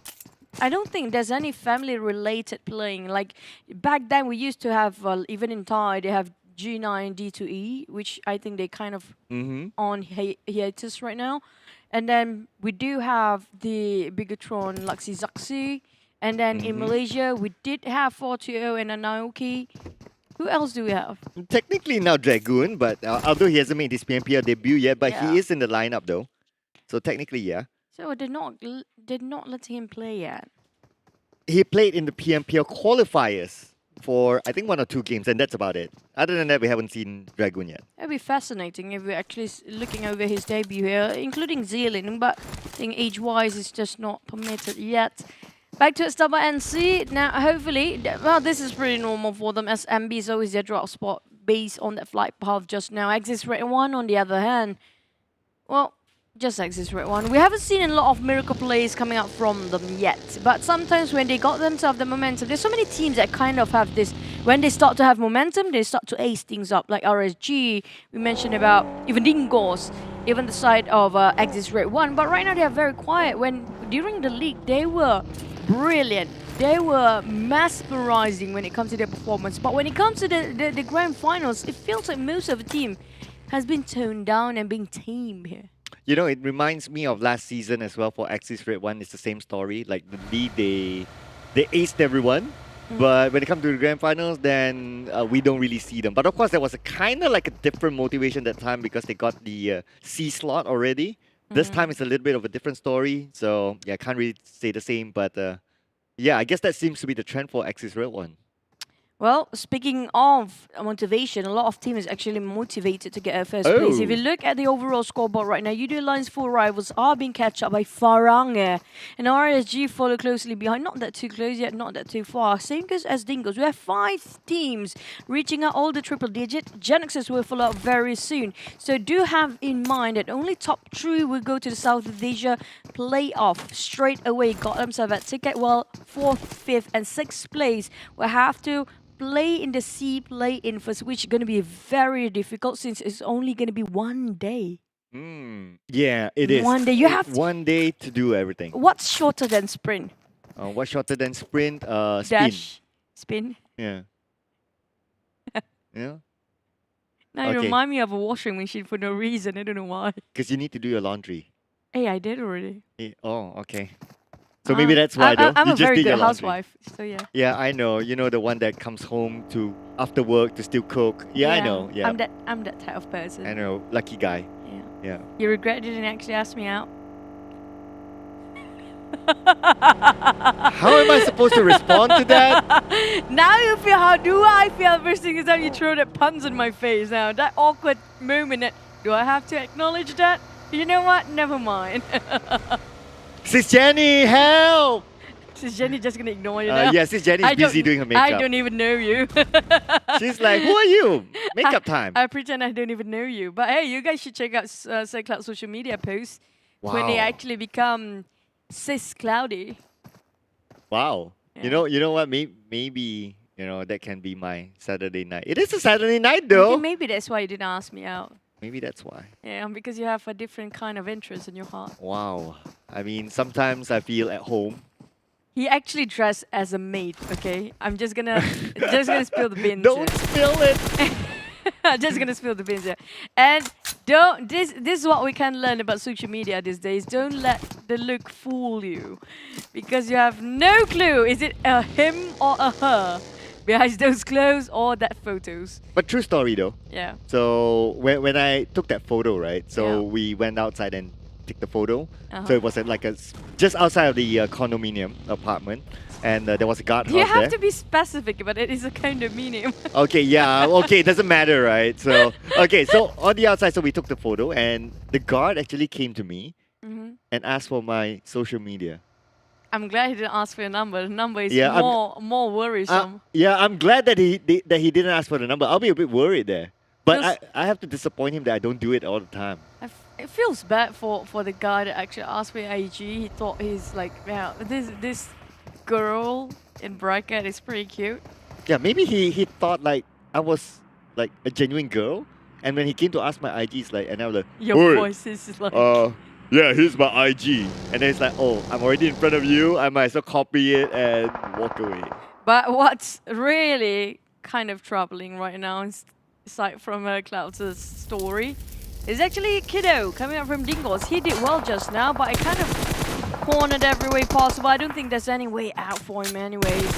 I don't think there's any family-related playing. Like, back then we used to have, even in Thai, they have G9, D2E, which I think they kind of on hiatus right now. And then we do have the Bigatron Luxi Zaxi. And then in Malaysia, we did have 420 and Anaoki. Who else do we have? Technically now Dragoon, but although he hasn't made his PMPL debut yet, but he is in the lineup though. So technically, yeah. So did not let him play yet. He played in the PMPL qualifiers for I think 1 or 2 games, and that's about it. Other than that, we haven't seen Dragoon yet. It'd be fascinating if we're actually looking over his debut here, including Zealand, but I think age-wise it's just not permitted yet. Back to TABAH NC. Now, hopefully, well, this is pretty normal for them as MB is always their drop spot based on that flight path just now. Axis Red 1, on the other hand, well, just Axis Red 1. We haven't seen a lot of miracle plays coming out from them yet, but sometimes when they got themselves the momentum, there's so many teams that kind of have this, when they start to have momentum, they start to ace things up, like RSG, we mentioned about even Dingoz, even the side of Axis Red 1, but right now they are very quiet. When during the league, they were brilliant. They were mesmerizing when it comes to their performance. But when it comes to the grand finals, it feels like most of the team has been toned down and being tamed here. You know, it reminds me of last season as well for Axis Red 1. It's the same story. Like the league, they aced everyone. But when it comes to the grand finals, then we don't really see them. But of course, there was a kind of like a different motivation that time because they got the C slot already. This time it's a little bit of a different story, so yeah, I can't really say the same, but yeah, I guess that seems to be the trend for Axis Red 1. Well, speaking of motivation, a lot of teams actually motivated to get a first place. If you look at the overall scoreboard right now, Yoodo Alliance 4 rivals are being catch up by Farang and RSG follow closely behind. Not that too close yet, not that too far. Same goes as Dingoz. We have 5 teams reaching out all the triple digit. GENEXUS will follow up very soon. So do have in mind that only top 3 will go to the Southeast Asia playoff straight away. Got themselves that ticket, while 4th, 5th and 6th place will have to play in the C play-in first, which is going to be very difficult since it's only going to be 1 day. Yeah, it is. 1 day. You have 1 day to do everything. What's shorter than sprint? What's shorter than sprint? Spin. Dash. Spin. Yeah. Yeah. Now you remind me of a washing machine for no reason. I don't know why. Because you need to do your laundry. Hey, I did already. Oh, okay. So maybe that's why, though. I'm you a just very did good your laundry. housewife, so yeah. Yeah, I know. You know, the one that comes home to after work to still cook. Yeah, I know. Yeah, I'm that type of person. I know. Lucky guy. Yeah. Yeah. You regret you didn't actually ask me out? How am I supposed to respond to that? Now you feel, how do I feel every single time you throw that puns in my face now? That awkward moment, do I have to acknowledge that? You know what? Never mind. Sis Jenny, help! Sis Jenny just gonna ignore you now? Yeah, Sis Jenny's busy doing her makeup. I don't even know you. She's like, who are you? Makeup time. I pretend I don't even know you. But hey, you guys should check out SoundCloud social media posts when they actually become Sis Cloudy. Wow. Yeah. You know what? Maybe that can be my Saturday night. It is a Saturday night though. Maybe that's why you didn't ask me out. Maybe that's why. Yeah, because you have a different kind of interest in your heart. Wow. I mean, sometimes I feel at home. He actually dressed as a maid, okay? I'm just gonna spill the beans. Don't spill it. I'm just gonna spill the beans here. And Don't this is what we can learn about social media these days. Don't let the look fool you, because you have no clue. Is it a him or a her behind those clothes or that photos? But true story though. Yeah. So when I took that photo, right? So we went outside and took the photo. So it was at like just outside of the condominium apartment, and there was a guardhouse You have there. to be specific, but it is a condominium. Okay, yeah, okay, it doesn't matter, right? So, okay, so on the outside, so we took the photo, and the guard actually came to me and asked for my social media. I'm glad he didn't ask for your number. The number is Yeah, more worrisome. Yeah, I'm glad that he didn't ask for the number. I'll be a bit worried there. But I have to disappoint him that I don't do it all the time. It feels bad for the guy that actually asked for your IG. He thought he's like, yeah, this girl in bracket is pretty cute. Yeah, maybe he thought like I was like a genuine girl, and when he came to ask my IG, it's like, and I was like, Your "Oi, voice is like, yeah, here's my IG," and then it's like, oh, I'm already in front of you. I might as well copy it and walk away. But what's really kind of troubling right now, is aside from Cloud's story, is actually Kiddo coming up from Dingoz. He did well just now, but it kind of cornered every way possible. I don't think there's any way out for him anyways.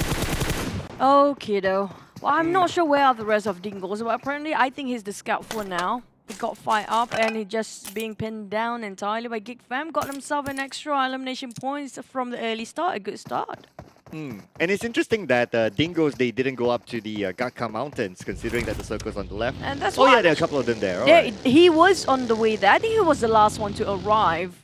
Oh, Kiddo. Well, I'm not sure where are the rest of Dingoz, but apparently I think he's the scout for now. He got fired up and he just being pinned down entirely by Geek Fam. Got himself an extra elimination points from the early start. A good start. And it's interesting that Dingoz, they didn't go up to the Gaka Mountains, considering that the circle's on the left. And that's yeah, why there are a couple of them there. Yeah, Alright. he was on the way there. I think he was the last one to arrive,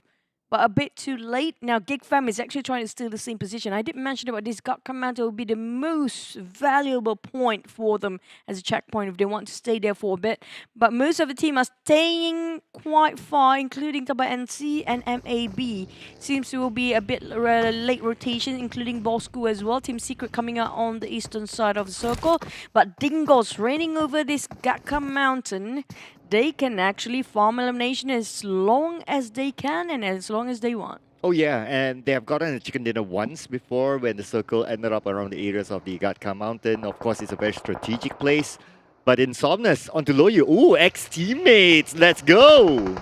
but a bit too late. Now, Geek Fam is actually trying to steal the same position. I did mention about this gut command will be the most valuable point for them as a checkpoint if they want to stay there for a bit. But most of the team are staying quite far, including TABAH NC and MAB. Seems to be a bit late rotation, including Bosskur as well. Team Secret coming out on the eastern side of the circle. But Dingoz reigning over this Gatka Mountain. They can actually farm elimination as long as they can and as long as they want. Oh yeah, and they have gotten a chicken dinner once before when the circle ended up around the areas of the Gatka Mountain. Of course, it's a very strategic place. But in Somnus, onto Loyu. Ooh, ex-teammates, let's go!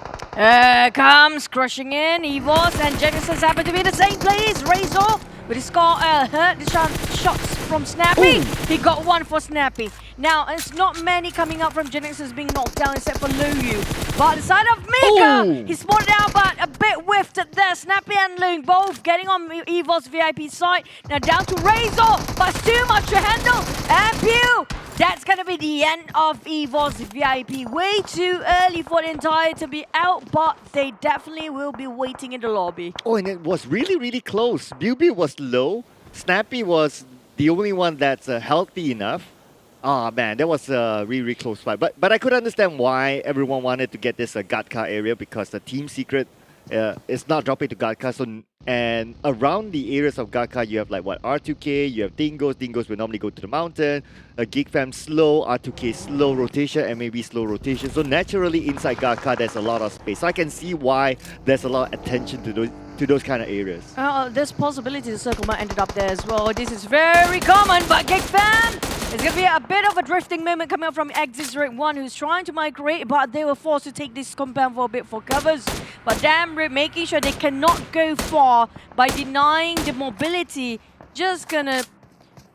Comes crushing in, EVOS and GENEXUS happen to be the same place. Razor with his score hurt the shots from Snappy. He got one for Snappy. Now, it's not many coming up from GENEXUS being knocked down except for Loyu. But the side of Mika, he spotted out but a bit whiffed there. Snappy and Loyu both getting on EVOS VIP side. Now down to Razor, but it's too much to handle. And Pew! That's going to be the end of EVOS VIP. Way too early for the entire to be out, but they definitely will be waiting in the lobby. Oh, and it was really, really close. Bubi was low. Snappy was the only one that's healthy enough. Oh man, that was a really, really close fight. But I could understand why everyone wanted to get this Gatka area, because the Team Secret is not dropping to Gatka. So, and around the areas of Gatka, you have like what, R2K, you have Dingoz. Dingoz will normally go to the mountain. Geek Fam slow, R2K slow rotation, and maybe slow rotation. So naturally inside Gatka, there's a lot of space. So I can see why there's a lot of attention to those kind of areas. There's possibility the circle might end up there as well. This is very common, but Geek Fam, it's going to be a bit of a drifting moment coming up from Exit 1, who's trying to migrate, but they were forced to take this compound for a bit for covers. But damn Rip making sure they cannot go far by denying the mobility. Just gonna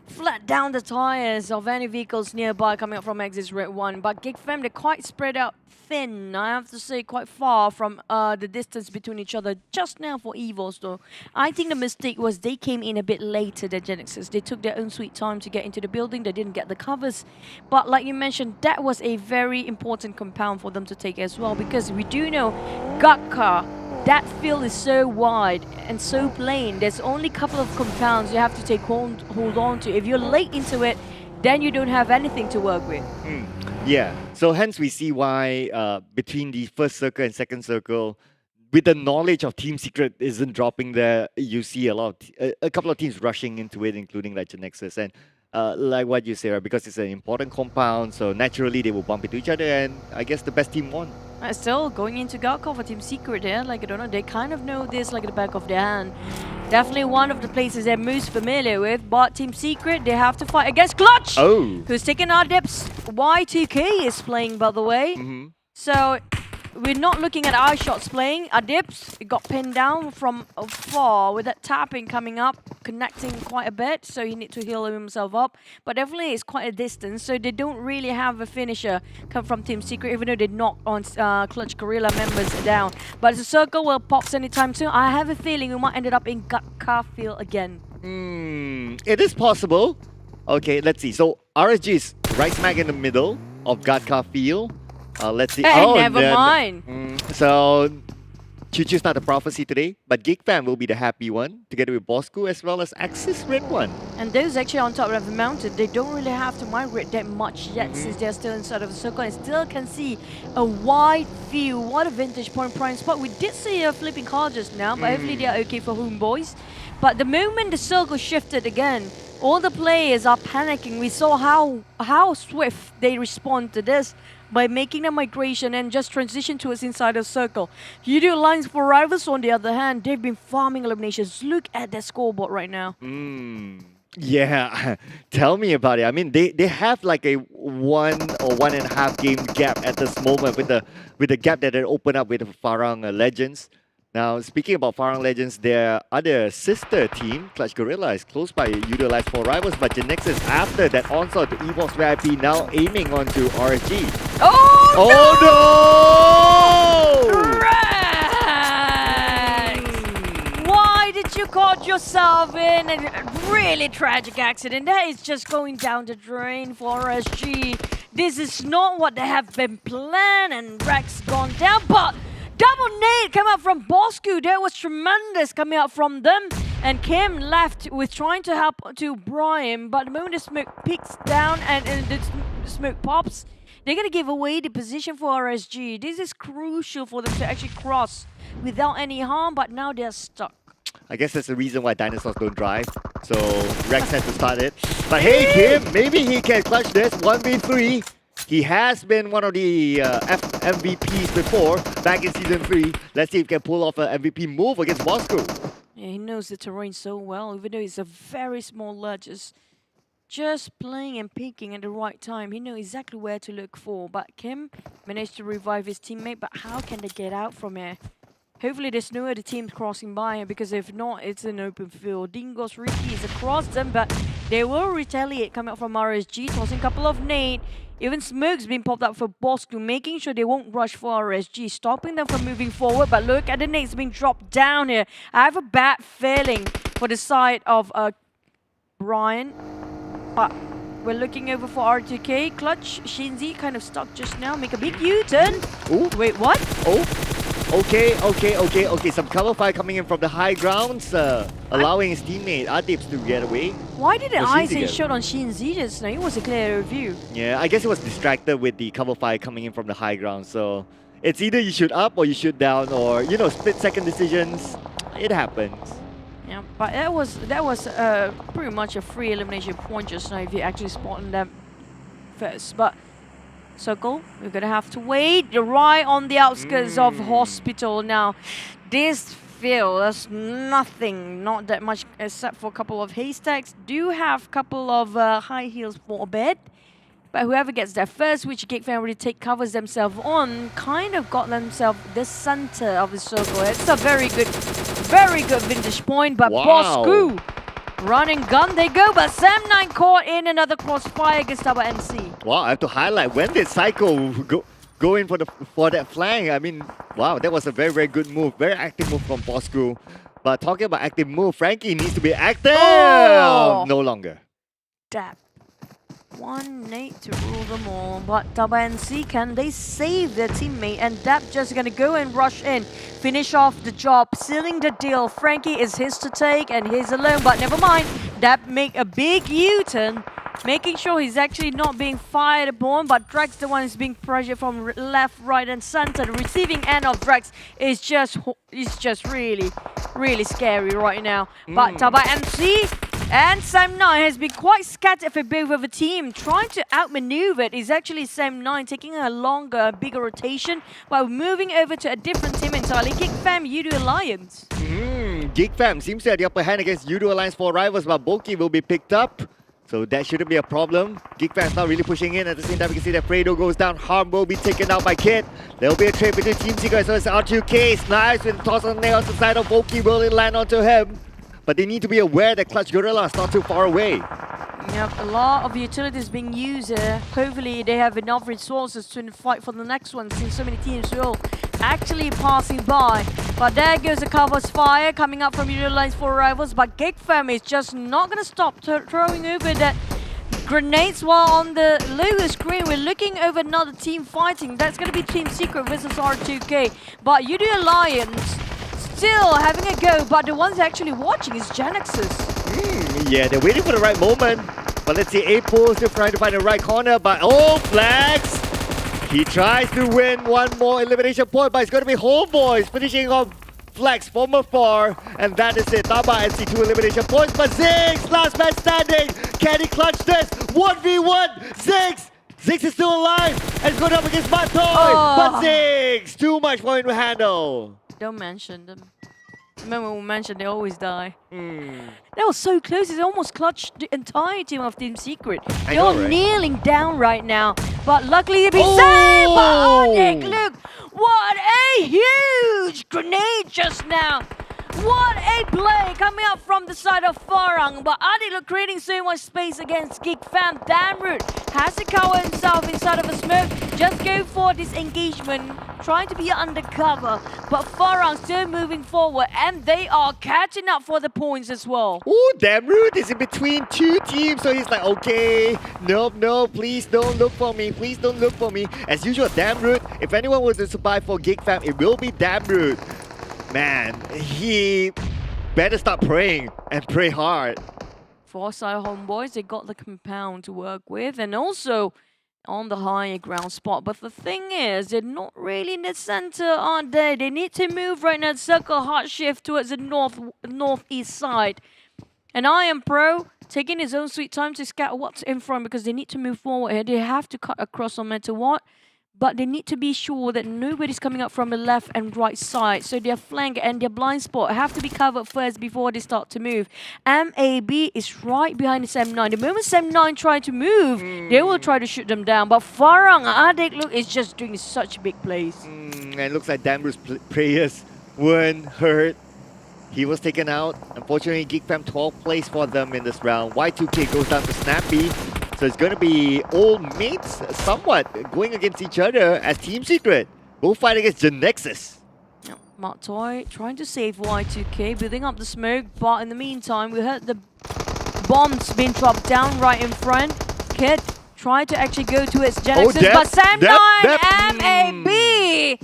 flat down the tires of any vehicles nearby coming up from Exit 1. But Geek Fam, they're quite spread out thin, I have to say, quite far from the distance between each other just now for EVOS though. I think the mistake was they came in a bit later than GENEXUS. They took their own sweet time to get into the building. They didn't get the covers. But like you mentioned, that was a very important compound for them to take as well, because we do know Gatka, that field is so wide and so plain. There's only a couple of compounds you have to take hold on to. If you're late into it, then you don't have anything to work with. Yeah, so hence we see why between the first circle and second circle, with the knowledge of Team Secret isn't dropping there, you see a couple of teams rushing into it, including like GENEXUS. And like what you say, right, because it's an important compound, so naturally they will bump into each other, and I guess the best team won. Still going into Galco for Team Secret here, like I don't know, they kind of know this like the back of their hand. Definitely one of the places they're most familiar with, but Team Secret, they have to fight against Clutch, who's taking our dips. Y2K is playing, by the way. So we're not looking at our shots playing. Adips got pinned down from far with that tapping coming up, connecting quite a bit, so he needs to heal himself up. But definitely it's quite a distance, so they don't really have a finisher come from Team Secret, even though they knocked on Clutch Guerilla members down. But the circle will pop anytime soon. I have a feeling we might end up in car field again. It is possible. Okay, let's see. So RSG is right smack in the middle of Gatka field. Let's see. Never mind. So Chuchu's not a prophecy today, but Geek Fam will be the happy one, together with Bosskur as well as Axis Red One. And those actually on top of the mountain, they don't really have to migrate that much yet since they're still inside of the circle and still can see a wide view. What a vintage point prime spot. We did see a flipping car just now, but hopefully they are okay for Homebois. But the moment the circle shifted again, all the players are panicking. We saw how swift they respond to this by making the migration and just transition towards inside the circle. Yoodo Alliance for Rivals, on the other hand, they've been farming eliminations. Look at their scoreboard right now. Yeah, tell me about it. I mean, they have like a 1 or 1.5 game gap at this moment with the gap that they opened up with the Farang Legends. Now, speaking about Farang Legends, their other sister team, Clutch Guerilla, is close by Yoodo Alliance for Rivals, but GENEXUS, after that onslaught to EVOS Vip, now aiming onto RSG. Oh no! Why did you caught yourself in a really tragic accident? That is just going down the drain for RSG. This is not what they have been planned, and Rex gone down, but double nade came out from Bosskur. That was tremendous coming out from them. And Kim left with trying to help to Brian, but the moment the smoke peaks down and the smoke pops, they're going to give away the position for RSG. This is crucial for them to actually cross without any harm, but now they're stuck. I guess that's the reason why dinosaurs don't drive. So Rex had to start it. But hey, Kim, maybe he can clutch this 1v3. He has been one of the MVPs before, back in Season 3. Let's see if he can pull off an MVP move against Bosskur. Yeah, he knows the terrain so well, even though it's a very small ledge. Just playing and peeking at the right time. He knows exactly where to look for. But Kim managed to revive his teammate, but how can they get out from here? Hopefully there's no other teams crossing by, because if not, it's an open field. Dingoz Ricky is across them, but they will retaliate coming out from RSG, tossing a couple of nades. Even smoke's been popped up for Bosskur, making sure they won't rush for RSG, stopping them from moving forward. But look at the nades being dropped down here. I have a bad feeling for the side of Brian. But we're looking over for R2K. Clutch, Shinzi kind of stuck just now. Make a big U-turn. Wait, what? Okay. Some cover fire coming in from the high grounds, allowing his teammate Adips to get away. Why didn't Aizen shot on Shinzi just now? It was a clear view. Yeah, I guess he was distracted with the cover fire coming in from the high ground. So it's either you shoot up or you shoot down, or split second decisions. It happens. Yeah, but that was pretty much a free elimination point just now if you actually spotted them first. But Circle, we're gonna have to wait right on the outskirts of Hospital now. This field, there's nothing, not that much except for a couple of haystacks. Do have a couple of high heels for a bed, but whoever gets there first, which Geek Fam already covers themselves on, kind of got themselves the center of the circle. It's a very good vintage point, but Bosskur, run and gun they go, but Sam9 caught in another crossfire against TABAH NC. Wow, I have to highlight, when did Psycho go in for that flank? I mean, wow, that was a very good move. Very active move from Bosskur. But talking about active move, Frankie needs to be active! Oh. No longer. Dab. One nade to rule them all, but TABAH NC, can they save their teammate? And Dab just gonna go and rush in, finish off the job, sealing the deal. Frankie is his to take and he's alone, but never mind. Dab make a big U-turn, making sure he's actually not being fired upon, but Drex the one is being pressured from left, right and center. The receiving end of Drex is just really scary right now. But TABAH NC and Sam9 has been quite scattered for both of the team. Trying to outmaneuver it is actually Sam9 taking a longer, bigger rotation, while moving over to a different team entirely. Geek Fam, Yoodo Alliance. Geek Fam seems to have the upper hand against Yoodo Alliance for Rivals, but Boki will be picked up. So that shouldn't be a problem. Geek Fam's not really pushing in. At the same time, we can see that Fredo goes down. Harm will be taken out by Kid. There will be a trade between Team Secret as well as R2K. Snipes with toss on the nails the side of Voki. Will it land onto him? But they need to be aware that Clutch Guerilla is not too far away. Yep, a lot of utilities being used here. Hopefully they have enough resources to fight for the next one, since so many teams will actually passing by. But there goes the cover's fire coming up from YA4R rivals, but Geek Fam is just not going to stop throwing over that grenades. While on the lower screen we're looking over another team fighting. That's going to be Team Secret versus R2K. But Yoodo Alliance still having a go, but the ones actually watching is GENEXUS. Yeah, they're waiting for the right moment. But let's see, A-Pool still trying to find the right corner, but flags! He tries to win one more elimination point, but it's going to be Homebois finishing off flags from afar. And that is it. TABAH and C2 elimination points, but Ziggs, last man standing. Can he clutch this? 1v1, Ziggs! Ziggs is still alive and it's going up against Matoy. But Ziggs, too much for him to handle. Don't mention them. Remember when we mentioned they always die. That was so close. It almost clutched the entire team of Team Secret. They're all kneeling down right now. But luckily they've been saved. But Nick, look, what a huge grenade just now. What a play coming up from the side of Farang. But Adi look creating so much space against Geek Fam. Damroot has to cover himself inside of a smoke. Just go for this engagement, trying to be undercover. But Farang still moving forward, and they are catching up for the points as well. Ooh, Damroot is in between two teams, so he's like, okay, no, please don't look for me, please don't look for me. As usual, Damroot, if anyone was to survive for Geek Fam, it will be Damroot. Man, he better start praying and pray hard. For side Homebois, they got the compound to work with, and also on the higher ground spot. But the thing is, they're not really in the center, aren't they? They need to move right now, circle hard shift towards the northeast side. And I am Pro taking his own sweet time to scatter what's in front, because they need to move forward here. They have to cut across no matter what. But they need to be sure that nobody's coming up from the left and right side. So their flank and their blind spot have to be covered first before they start to move. MAB is right behind the SM9. The moment SM9 try to move, they will try to shoot them down. But Farang Adek, look, is just doing such big plays. And it looks like Damroot's prayers weren't heard. He was taken out. Unfortunately, Geek Fam 12th place for them in this round. Y2K goes down to Snappy. So it's going to be old mates somewhat going against each other as Team Secret will fight against GENEXUS. Yep. Matoy trying to save Y2K, building up the smoke, but in the meantime, we heard the bombs being dropped down right in front. Kid tried to actually go towards GENEXUS, but Sam9 MAB!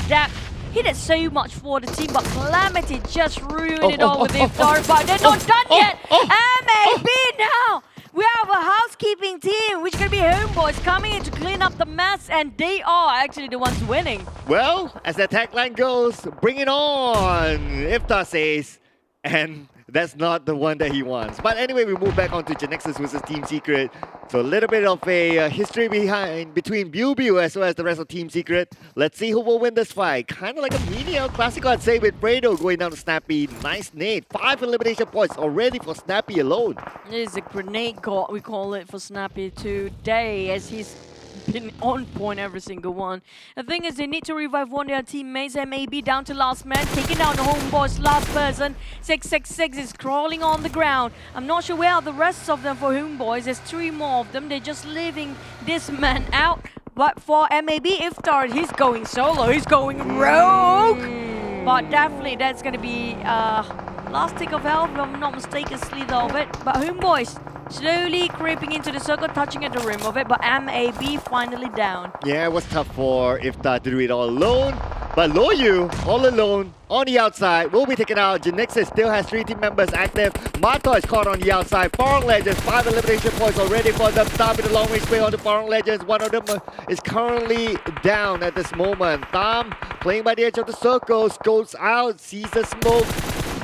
That he did so much for the team, but Calamity just ruined it all with Iftar, but they're not done yet! MAB now! We have a housekeeping team, which can be Homebois coming in to clean up the mess, and they are actually the ones winning. Well, as the tagline goes, bring it on, Iftar says, and that's not the one that he wants. But anyway, we move back on to GENEXUS versus Team Secret. So a little bit of a history between Biu as well as the rest of Team Secret. Let's see who will win this fight. Kind of like a mini El Clasico, I'd say, with Fredo going down to Snappy. Nice nade. 5 elimination points already for Snappy alone. It is a grenade god, we call it, for Snappy today, as he's been on point every single one. The thing is, they need to revive one of their teammates. MAB down to last man, taking down the Homebois, last person. 666 is crawling on the ground. I'm not sure where are the rest of them for Homebois. There's 3 more of them. They're just leaving this man out. But for MAB Iftar, he's going solo. He's going rogue. But definitely that's going to be last tick of health, if I'm not mistaken, slither of it. But Homebois slowly creeping into the circle, touching at the rim of it, but MAB finally down. Yeah, it was tough for Iftar to do it all alone. But Loyu, all alone, on the outside, will be taken out. GENEXUS still has 3 team members active. Mato is caught on the outside. Farang Legends, 5 elimination points already for them. Tam with a long range play on the Farang Legends. One of them is currently down at this moment. Tam playing by the edge of the circle, scopes out, sees the smoke,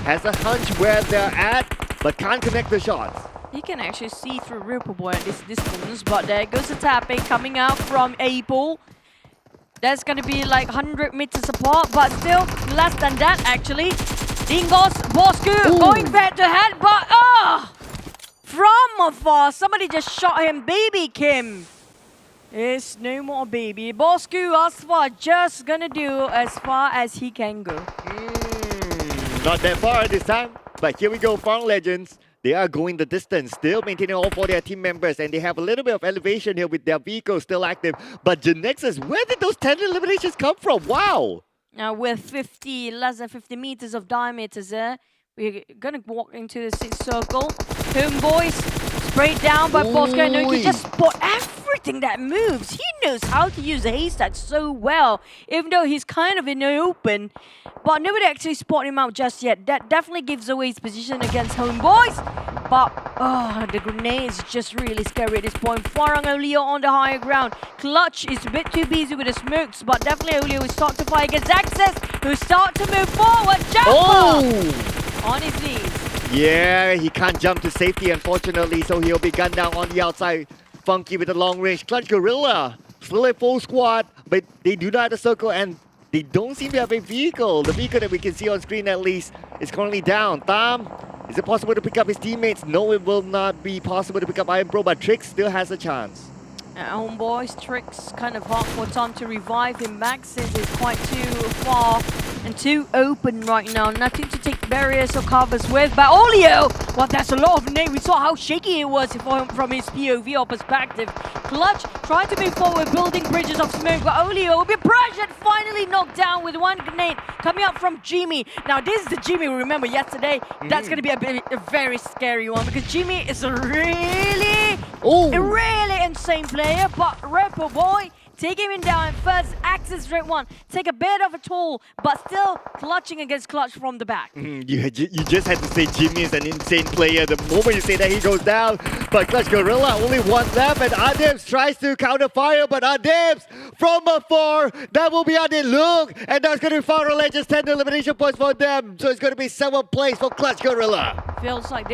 has a hunch where they're at, but can't connect the shots. You can actually see through Rippleboy at this distance, but there goes the tapping coming out from Apple. That's going to be like 100 meters apart, but still less than that actually. Dingoz, Bosskur going back to head, but afar. Somebody just shot him. Baby Kim. It's no more baby. Bosskur Asfar just gonna do as far as he can go. Not that far this time, but here we go, Farang Legends. They are going the distance, still maintaining all 4 their team members, and they have a little bit of elevation here with their vehicle still active. But GENEXUS, where did those 10 eliminations come from? Wow! Now with less than 50 meters of diameters there, we're gonna walk into the 6th circle. Homebois sprayed down by Bosskur. No, he just spot everything that moves. He knows how to use the haystack so well, even though he's kind of in the open. But nobody actually spotted him out just yet. That definitely gives away his position against Homebois. But the grenade is just really scary at this point. Farang Olio on the higher ground. Clutch is a bit too busy with the smokes, but definitely Olio will start to fight against Access, who start to move forward. Jumper on his knees. Yeah, he can't jump to safety, unfortunately, so he'll be gunned down on the outside. Funky with the long range. Clutch Guerilla, still a full squad, but they do not have a circle, and they don't seem to have a vehicle. The vehicle that we can see on screen, at least, is currently down. Tam, is it possible to pick up his teammates? No, it will not be possible to pick up Iron Pro, but Trix still has a chance. Homebois, Trix kind of hard for Tom to revive him back since it's quite too far and too open right now. Nothing to take barriers or covers with. But Olio, well, that's a lot of name. We saw how shaky it was from his POV or perspective. Clutch trying to move forward, building bridges of smoke, but Olio will be pressured, finally knocked down with one grenade coming up from Jimmy. Now, this is the Jimmy we remember yesterday. That's going to be a very scary one because Jimmy is a really insane player, but Repo Boy taking him down first. Access straight one. Take a bit of a toll, but still clutching against Clutch from the back. You just had to say Jimmy is an insane player. The moment you say that, he goes down. But Clutch Guerilla only one left, and Adebs tries to counter fire, but Adebs from afar. That will be Adeb. Look, and that's going to be Farang Legends 10 elimination points for them. So it's going to be 7th place for Clutch Guerilla. Feels like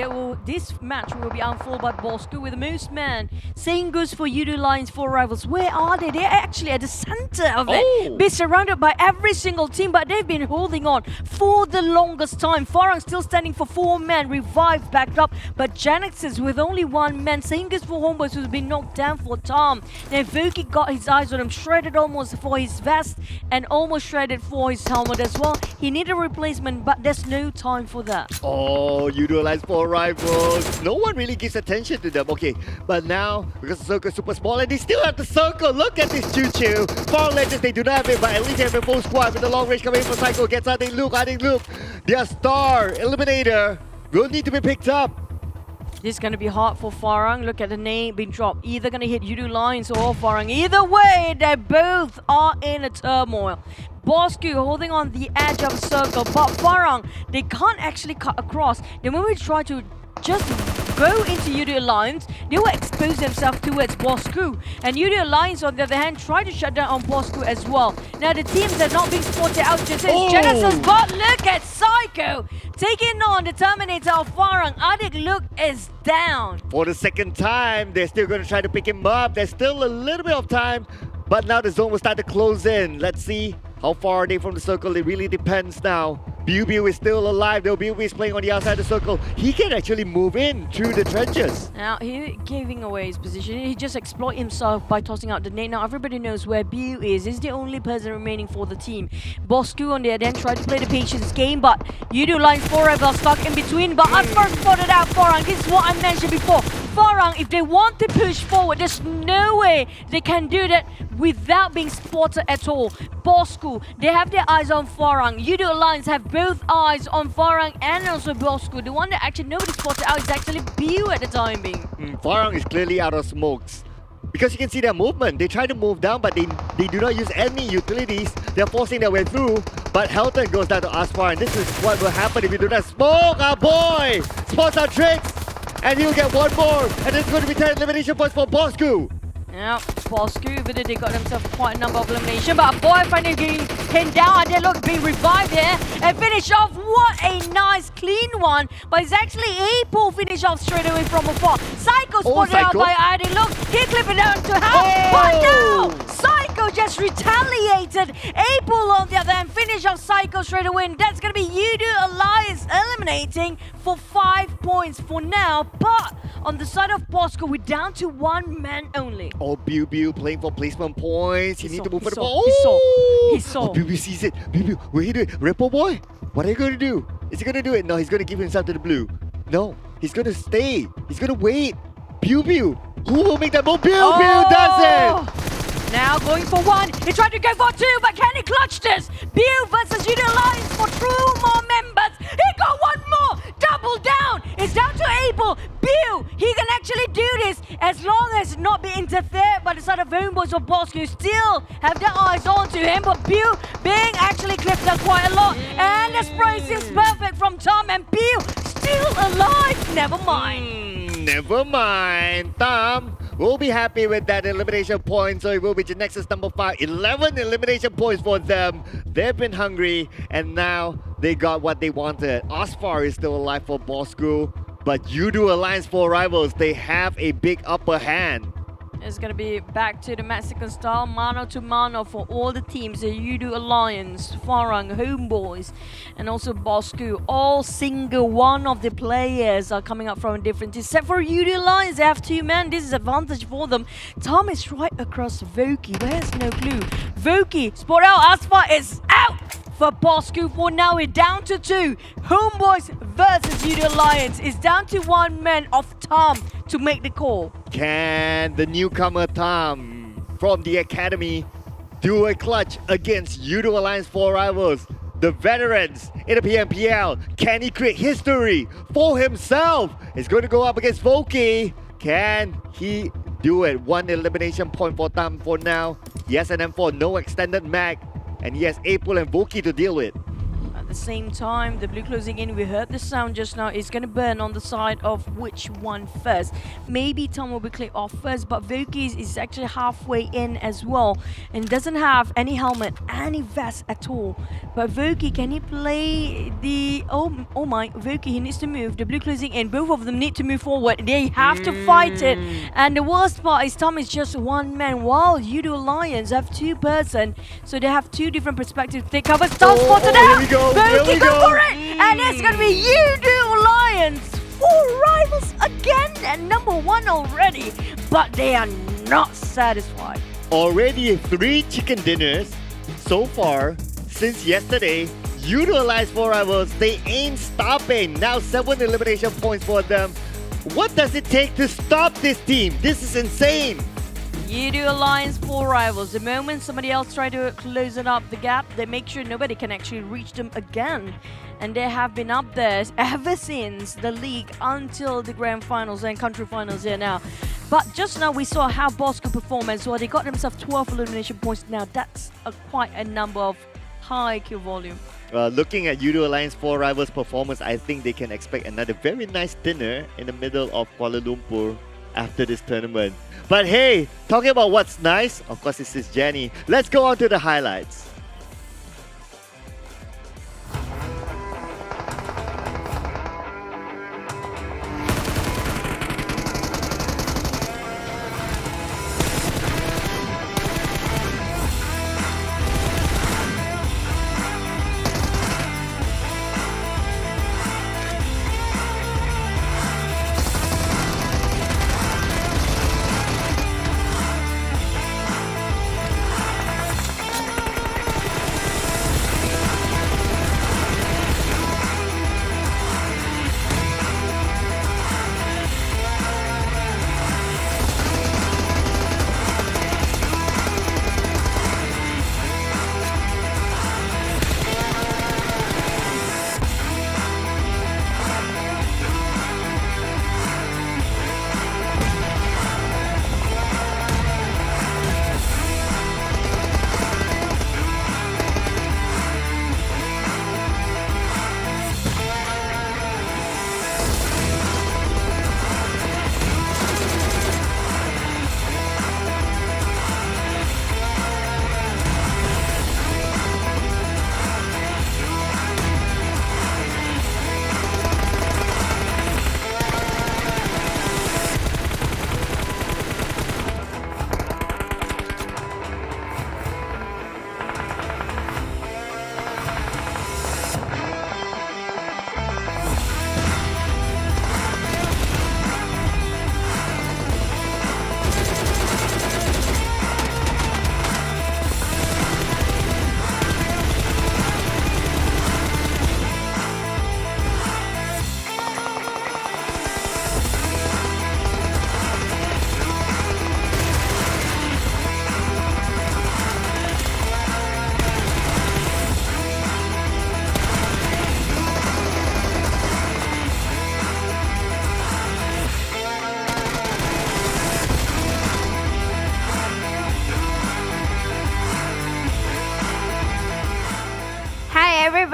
this match will be unfolded by Bosskur with the most man. Same goes for Yoodo Lions 4 rivals. Where are they? They're actually at the center of it. Be surrounded by every single team, but they've been holding on for the longest time. Farang still standing for 4 men, revived back up, but GENEXUS with only 1 man. Same goes for Homebois, who's been knocked down for Tom. Now Voki got his eyes on him, shredded almost for his vest and almost shredded for his helmet as well. He needed a replacement, but there's no time for that. Oh, Yoodo Lions 4 rivals. No one really gives attention to them. Okay, but now, because the circle is super small and they still have the circle. Look at this choo-choo. Farang Legends, they do not have it, but at least they have a full squad with the long range coming in for Psycho. Gets out, they look, their star eliminator will need to be picked up. This is going to be hard for Farang. Look at the name being dropped. Either going to hit Yoodo Lions or Farang. Either way, they both are in a turmoil. Bosskur holding on the edge of the circle, but Farang, they can't actually cut across. The moment we try to just go into Yoodo Alliance, they will expose themselves towards Bosskur. And Yoodo Alliance, on the other hand, try to shut down on Bosskur as well. Now, the teams are not being spotted out just as GENEXUS, but look at Psycho taking on the Terminator of Farang. Adik look is down. For the second time, they're still going to try to pick him up. There's still a little bit of time, but now the zone will start to close in. Let's see how far are they from the circle. It really depends now. Biu is still alive, though. Biu is playing on the outside of the circle. He can actually move in through the trenches. Now, he giving away his position. He just exploit himself by tossing out the nade. Now, everybody knows where Biu is. He's the only person remaining for the team. Bosskur on the other end tried to play the patience game, but Yoodo Lions 4 are stuck in between. But Asfar spotted out Farang. This is what I mentioned before. Farang, if they want to push forward, there's no way they can do that without being spotted at all. Bosskur, they have their eyes on Farang. Yoodo Lions have both eyes on Farang and also Bosskur. The one that actually nobody spotted out is actually Biu at the time being. Farang is clearly out of smokes. Because you can see their movement. They try to move down, but they do not use any utilities. They're forcing their way through. But Helton goes down to Asfar, and this is what will happen if you do not smoke. Ah, boy! Spots are Tricks! And he'll get one more. And it's going to be 10 elimination points for Bosskur. Yeah, Bosskur, but they got themselves quite a number of elimination. But boy, finally getting pinned down. They look being revived here and finish off. What a nice, clean one. But it's actually a pull finish off straight away from afar. Psycho spotted out by Adi. Look, he clipped it down to half. But no! Psycho Psycho just retaliated. April on the other hand finished off Psycho straight away. And that's going to be Yoodo Alliance eliminating for 5 points for now. But on the side of Bosskur, we're down to 1 man only. Oh, Biu playing for placement points. He need to move for the ball. He saw. Oh, Biu sees it. Biu, what are you doing? Repo boy, what are you going to do? Is he going to do it? No, he's going to give himself to the blue. No, he's going to stay. He's going to wait. Biu, who will make that move? Biu does it! Now going for 1. He tried to go for 2, but can he clutch this? Biu versus Yoodo Alliance for 2 more members. He got 1 more. Double down. It's down to Abel. Biu, he can actually do this as long as not be interfered by the side of Homebois or Bosskur, who still have their eyes on to him. But Biu being actually clipped up quite a lot. And the spray seems perfect from Tom, and Biu still alive. Never mind. Never mind. Tom will be happy with that elimination point. So it will be GENEXUS number 5. 11 elimination points for them. They've been hungry and now they got what they wanted. Osfar is still alive for Bosskur, but Yoodo Alliance 4 rivals, they have a big upper hand. It's going to be back to the Mexican style, mano to mano for all the teams. The Yoodo Alliance, Farang, Homebois, and also Bosskur. All single one of the players are coming up from different teams. Except for Yoodo Alliance, they have 2 men. This is advantage for them. Tom is right across Voki. There's no clue. Voki, spot out. Aspa is out for Bosskur for now. We're down to 2. Homebois versus Yoodo Alliance is down to 1 man of Tom to make the call. Can the newcomer Tom from the academy do a clutch against Yoodo Alliance 4 rivals? The veterans in the PMPL. Can he create history for himself? He's going to go up against Voki. Can he do it? 1 elimination point for Tom for now. Yes, and M4, no extended mag. And yes, April and Voki to deal with. At the same time, the blue closing in, we heard the sound just now, is going to burn on the side of which one first. Maybe Tom will be clear off first, but Voki is actually halfway in as well and doesn't have any helmet, any vest at all. But Voki, can he play the... Oh my, Voki, he needs to move. The blue closing in, both of them need to move forward. They have to fight it. And the worst part is Tom is just 1 man, while Yoodo Alliance have 2 person. So they have 2 different perspectives. They cover star spotted out. Here we go. Voki go for it! And it's going to be Yoodo Alliance. 4 rivals again and number 1 already. But they are not satisfied. Already 3 chicken dinners so far since yesterday. Yoodo Alliance 4 rivals, they ain't stopping. Now 7 elimination points for them. What does it take to stop this team? This is insane. Yoodo Alliance 4 rivals. The moment somebody else try to close it up the gap, they make sure nobody can actually reach them again. And they have been up there ever since the league until the grand finals and country finals here now. But just now we saw how Bosskur perform as well. They got themselves 12 elimination points now. That's quite a number of high kill volume. Looking at Yoodo Alliance 4 rivals performance, I think they can expect another very nice dinner in the middle of Kuala Lumpur after this tournament. But hey, talking about what's nice, of course this is Jenny. Let's go on to the highlights.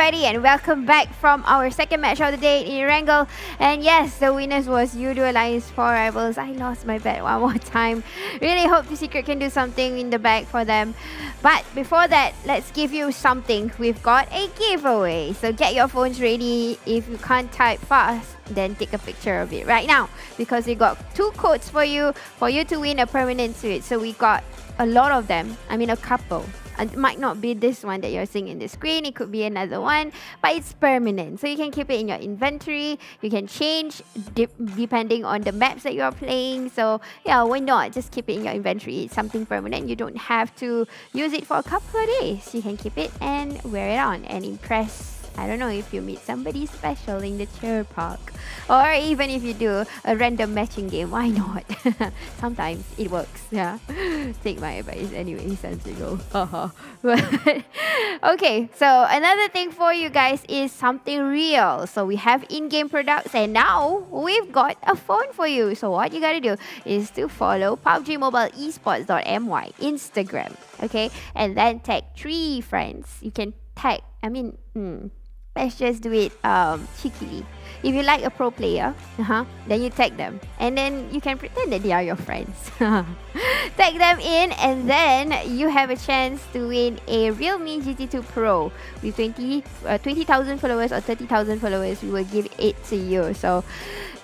everybody, and welcome back from our second match of the day in Erangel. And yes, the winners was Yoodo Alliance 4 Rivals. I lost my bet one more time. Really hope the Secret can do something in the bag for them. But before that, let's give you something. We've got a giveaway. So get your phones ready. If you can't type fast, then take a picture of it right now, because we got 2 codes for you to win a permanent suit. So we got a lot of them. I mean, a couple. It might not be this one that you're seeing in the screen. It could be another one, but it's permanent. So you can keep it in your inventory. You can change depending on the maps that you're playing. So yeah, why not? Just keep it in your inventory. It's something permanent. You don't have to use it for a couple of days. You can keep it and wear it on and impress. I don't know, if you meet somebody special in the cheer park, or even if you do a random matching game, why not? Sometimes it works, yeah. Take my advice anyway, sensible. Okay, so another thing for you guys is something real. So we have in-game products, and now we've got a phone for you. So what you gotta do is to follow PUBG Mobile Esports.my Instagram, okay? And then tag 3 friends. You can tag, let's just do it cheekily. If you like a pro player, then you tag them. And then you can pretend that they are your friends. Tag them in, and then you have a chance to win a Realme GT2 Pro with 20,000 followers or 30,000 followers. We will give it to you. So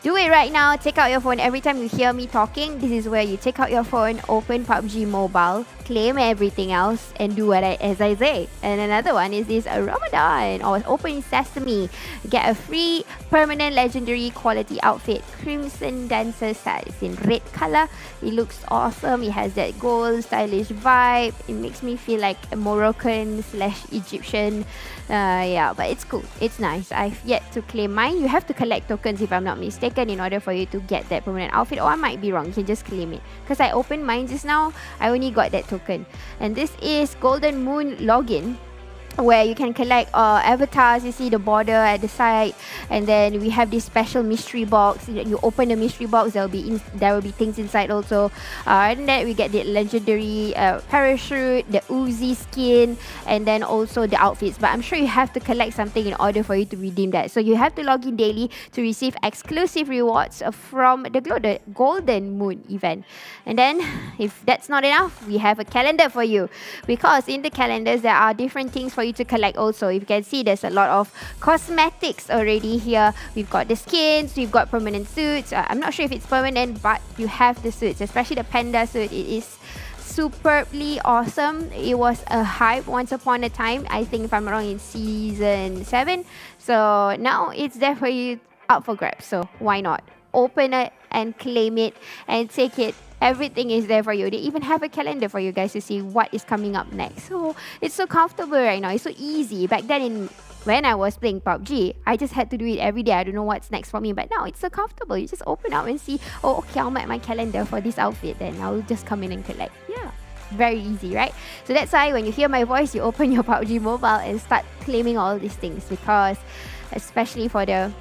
do it right now. Take out your phone. Every time you hear me talking, this is where you take out your phone, open PUBG Mobile, claim everything else, and do as I say. And another one is this Ramadan or Open Sesame. Get a free permanent legendary quality outfit, Crimson Dancer set. It's in red color. It looks awesome. It has that gold stylish vibe. It makes me feel like a Moroccan/Egyptian. Yeah, but it's cool. It's nice. I've yet to claim mine. You have to collect tokens, if I'm not mistaken, in order for you to get that permanent outfit. Or I might be wrong. You can just claim it. Because I opened mine just now, I only got that token. And this is Golden Moon login, where you can collect avatars. You see the border at the side, and then we have this special mystery box. You open the mystery box, there will be things inside also. And then we get the legendary parachute, the Uzi skin, and then also the outfits. But I'm sure you have to collect something in order for you to redeem that. So you have to log in daily to receive exclusive rewards from the Golden Moon event. And then, if that's not enough, we have a calendar for you, because in the calendars there are different things for you to collect also. If you can see, there's a lot of cosmetics already here. We've got the skins, we've got permanent suits. I'm not sure if it's permanent, but you have the suits, especially the panda suit. It is superbly awesome. It was a hype once upon a time, I think, if I'm not wrong, in season 7. So now it's there for you, up for grabs. So why not? Open it and claim it and take it. Everything is there for you. They even have a calendar for you guys to see what is coming up next. So it's so comfortable right now. It's so easy. Back then, when I was playing PUBG, I just had to do it every day. I don't know what's next for me. But now it's so comfortable. You just open up and see, oh, okay, I'll make my calendar for this outfit. Then I'll just come in and collect. Yeah. Very easy, right? So that's why when you hear my voice, you open your PUBG Mobile and start claiming all these things. Because especially for the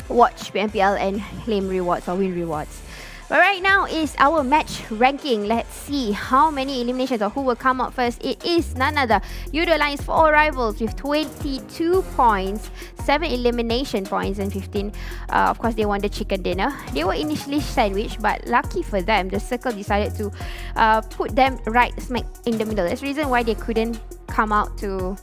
watch PMPL and claim rewards or win rewards. But right now is our match ranking. Let's see how many eliminations or who will come up first. It is none other Yoodo Alliance 4 Rivals with 22 points, 7 elimination points, and 15. Of course, they won the chicken dinner. They were initially sandwiched, but lucky for them, the circle decided to put them right smack in the middle. That's the reason why they couldn't come out to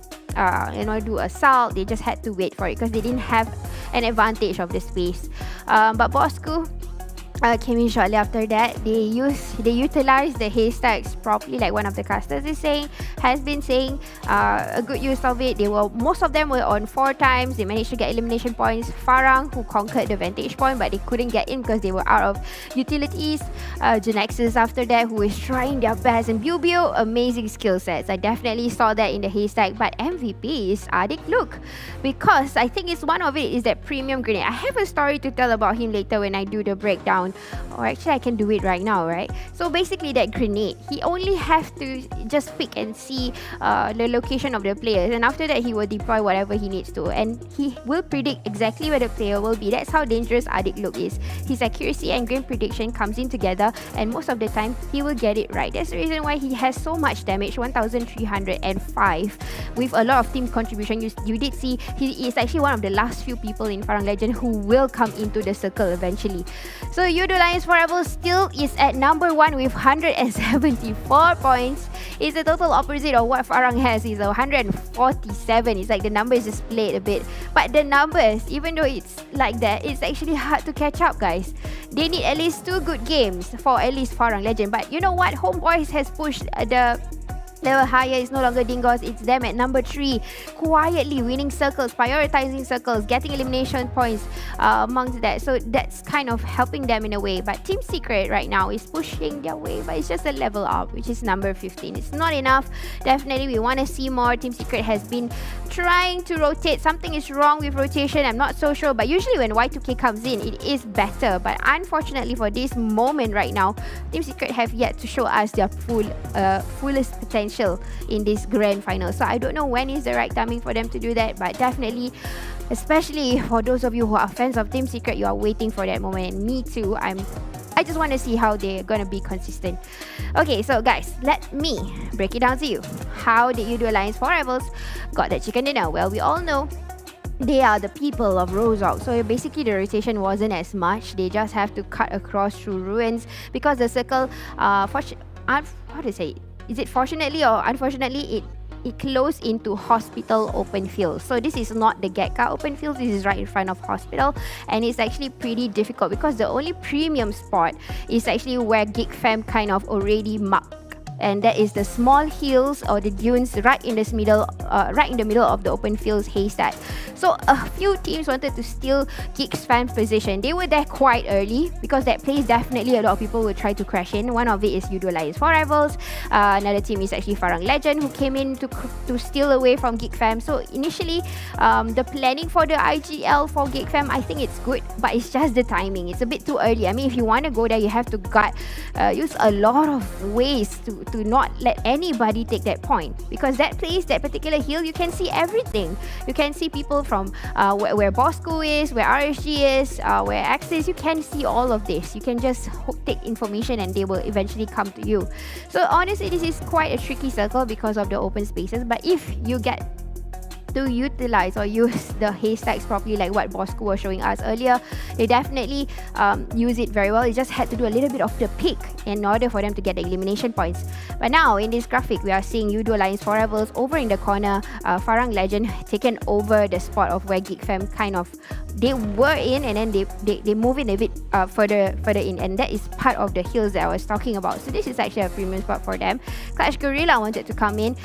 do assault. They just had to wait for it because they didn't have an advantage of the space. But Bosskur came in shortly after that. They utilized the haystacks properly, like one of the casters has been saying. A good use of it. Most of them were on 4 times. They managed to get elimination points. Farang, who conquered the vantage point, but they couldn't get in because they were out of utilities. GENEXUS after that, who is trying their best, and Bio, amazing skill sets. I definitely saw that in the haystack. But MVP is Adik Luke, because I think it's one of it is that premium grenade. I have a story to tell about him later when I do the breakdown down, or actually I can do it right now, right? So basically that grenade, he only have to just pick and see the location of the players, and after that he will deploy whatever he needs to, and he will predict exactly where the player will be. That's how dangerous Adik Look is. His accuracy and game prediction comes in together, and most of the time he will get it right. That's the reason why he has so much damage, 1305, with a lot of team contribution. You did see he is actually one of the last few people in Farang Lejund who will come into the circle eventually. So Yoodo Lions Forever still is at number 1 with 174 points. It's the total opposite of what Farang has. Is 147. It's like the numbers just played a bit, but the numbers, even though it's like that, it's actually hard to catch up, guys. They need at least 2 good games for at least Farang Lejund. But you know what? Homebois has pushed the level higher. It's no longer Dingoz, it's them at number 3, quietly winning circles, prioritizing circles, getting elimination points amongst that. So that's kind of helping them in a way. But Team Secret right now is pushing their way, but it's just a level up, which is number 15. It's not enough. Definitely we want to see more. Team Secret has been trying to rotate. Something is wrong with rotation, I'm not so sure, but usually when Y2K comes in, it is better. But unfortunately for this moment right now, Team Secret have yet to show us their fullest potential in this grand final. So I don't know when is the right timing for them to do that, but definitely, especially for those of you who are fans of Team Secret, you are waiting for that moment. Me too. I just want to see how they're gonna be consistent. Okay, so guys, let me break it down to you. How did Yoodo Lions 4R got that chicken dinner? Well, we all know they are the people of Rozok. So basically the rotation wasn't as much. They just have to cut across through ruins because the circle, how to say it? Is it fortunately or unfortunately, it closed into hospital open field. So this is not the Getka open field, this is right in front of hospital, and it's actually pretty difficult because the only premium spot is actually where Geek Fam kind of already marked, and that is the small hills or the dunes right in the middle of the open fields haystack. So a few teams wanted to steal Geek's Fam's position. They were there quite early because that place definitely a lot of people will try to crash in. One of it is Yoodo Lions 4R. Another team is actually Farang Lejund, who came in to steal away from Geek Fam. So initially, the planning for the IGL for Geek Fam, I think it's good, but it's just the timing. It's a bit too early. I mean, if you want to go there, you have to use a lot of ways to not let anybody take that point, because that place, that particular hill, you can see everything. You can see people from where Bosskur is, where RSG is, where X is. You can see all of this. You can just take information and they will eventually come to you. So honestly, this is quite a tricky circle because of the open spaces, but if you get to utilize or use the haystacks properly, like what Bosskur was showing us earlier, they definitely use it very well. They just had to do a little bit of the pick in order for them to get the elimination points. But now in this graphic, we are seeing Yoodo Lions 4R over in the corner, Farang Lejund taken over the spot of where Geek Fam kind of they were in, and then they move in a bit further in, and that is part of the hills that I was talking about. So this is actually a premium spot for them. Clutch Guerilla wanted to come in.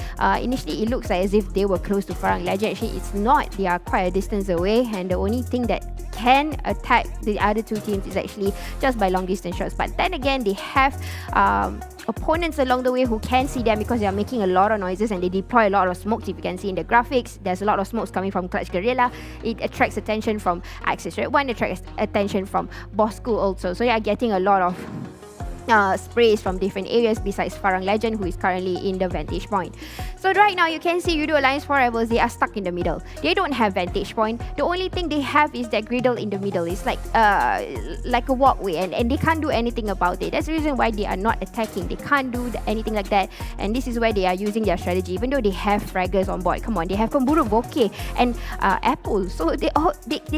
Initially it looks like as if they were close to Farang Lejund. Actually it's not. They are quite a distance away, and the only thing that can attack the other two teams is actually just by long distance shots. But then again, they have opponents along the way who can see them because they are making a lot of noises and they deploy a lot of smokes. If you can see in the graphics, there's a lot of smokes coming from Clutch Guerilla. It attracts attention from Axis redONE, attracts attention from Bosskur also. So you are getting a lot of sprays from different areas besides Farang Lejund, who is currently in the vantage point. So right now you can see Yoodo Lions 4R, they are stuck in the middle. They don't have vantage point. The only thing they have is that griddle in the middle. It's like a walkway, and they can't do anything about it. That's the reason why they are not attacking. They can't do anything like that, and this is where they are using their strategy. Even though they have fraggers on board, come on, they have Pemburu Bokeh and Apple, so they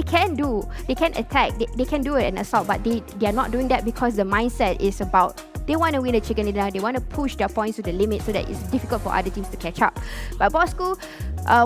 can attack, they can do an assault, but they are not doing that because the mindset is about they want to win the chicken dinner. They want to push their points to the limit so that it's difficult for other teams to catch up. But Bosskur,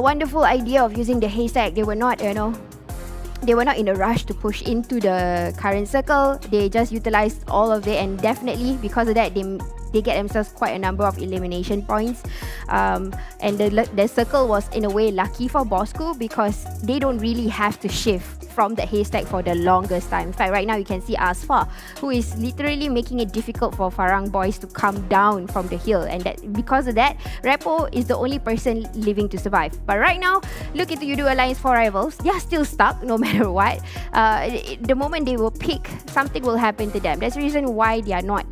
wonderful idea of using the haystack. They were not, they were not in a rush to push into the current circle. They just utilized all of it, and definitely because of that, they get themselves quite a number of elimination points. And the circle was in a way lucky for Bosskur because they don't really have to shift from the haystack for the longest time. In fact, right now you can see Asfar, who is literally making it difficult for Farang boys to come down from the hill, and that because of that, Repo is the only person living to survive. But right now, look into Yoodo Alliance 4 rivals. They are still stuck no matter what. The moment they will pick, something will happen to them. That's the reason why they are not,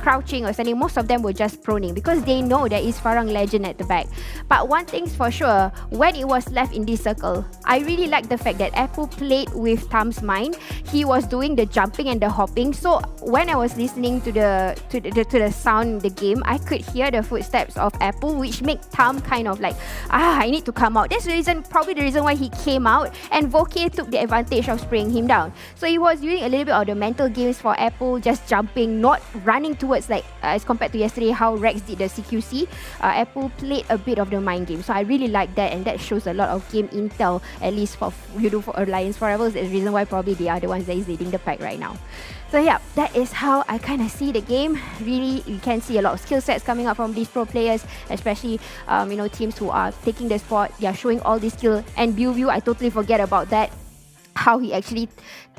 crouching or standing. Most of them were just proning because they know there is Farang Lejund at the back. But one thing's for sure, when it was left in this circle, I really like the fact that Apple played with Tam's mind. He was doing the jumping and the hopping. So when I was listening to the sound in the game, I could hear the footsteps of Apple, which make Tam kind of like, I need to come out. That's probably the reason why he came out, and Voke took the advantage of spraying him down. So he was using a little bit of the mental games for Apple, just jumping, not running towards, like as compared to yesterday how Rex did the CQC. Apple played a bit of the mind game. So I really like that, and that shows a lot of game intel, at least for Yoodo for Alliance 4 rivals. That's the reason why probably they are the ones that is leading the pack right now. So yeah, that is how I kind of see the game. Really, you can see a lot of skill sets coming up from these pro players, especially teams who are taking the spot. They are showing all this skill. And View, I totally forget about that. How he actually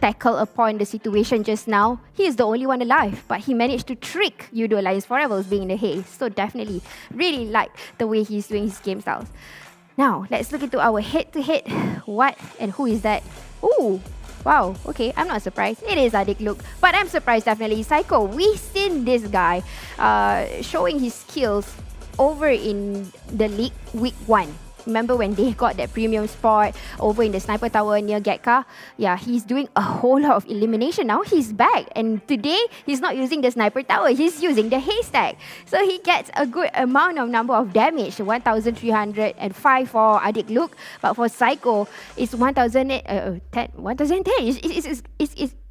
tackled upon the situation just now. He is the only one alive, but he managed to trick Yoodo Alliance 4 rivals being in the haze. So definitely, really like the way he's doing his game styles. Now, let's look into our head-to-head. What and who is that? Ooh. Wow, okay, I'm not surprised. It is Adik Luke, but I'm surprised definitely. Psycho, we've seen this guy showing his skills over in the league week 1. Remember when they got that premium spot over in the sniper tower near Getka? Yeah, he's doing a whole lot of elimination. Now he's back, and today he's not using the sniper tower, he's using the haystack. So he gets a good number of damage, 1,305 for Adik Luke, but for Psycho, it's 1,010.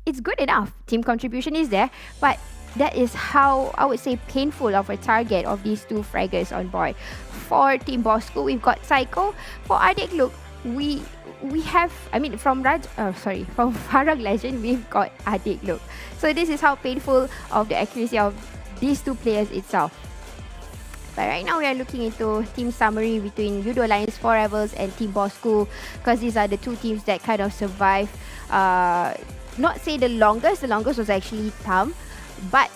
It's good enough. Team contribution is there, but that is how I would say painful of a target of these two fraggers on board. For Team Bosskur, we've got Psycho. For Adik Luke, we have, from Farang Lejund, we've got Adik Luke. So this is how painful of the accuracy of these two players itself. But right now we are looking into team summary between Yoodo Alliance 4 rivals and Team Bosskur, because these are the two teams that kind of survive. Not say the longest was actually Tam. But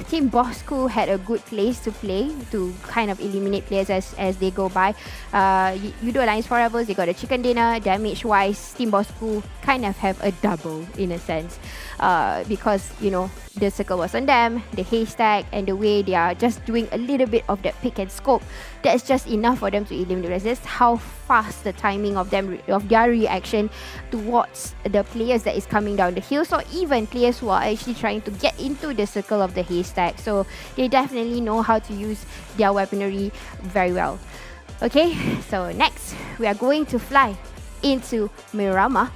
Team Bosskur had a good place to play to kind of eliminate players as they go by. Yoodo Alliance 4 rivals, they got a chicken dinner. Damage wise, Team Bosskur kind of have a double in a sense. Because, the circle was on them, the haystack, and the way they are just doing a little bit of that pick and scope. That's just enough for them to eliminate. That's how fast the timing of their reaction towards the players that is coming down the hill. So even players who are actually trying to get into the circle of the haystack. So they definitely know how to use their weaponry very well. Okay, so next we are going to fly into Miramar.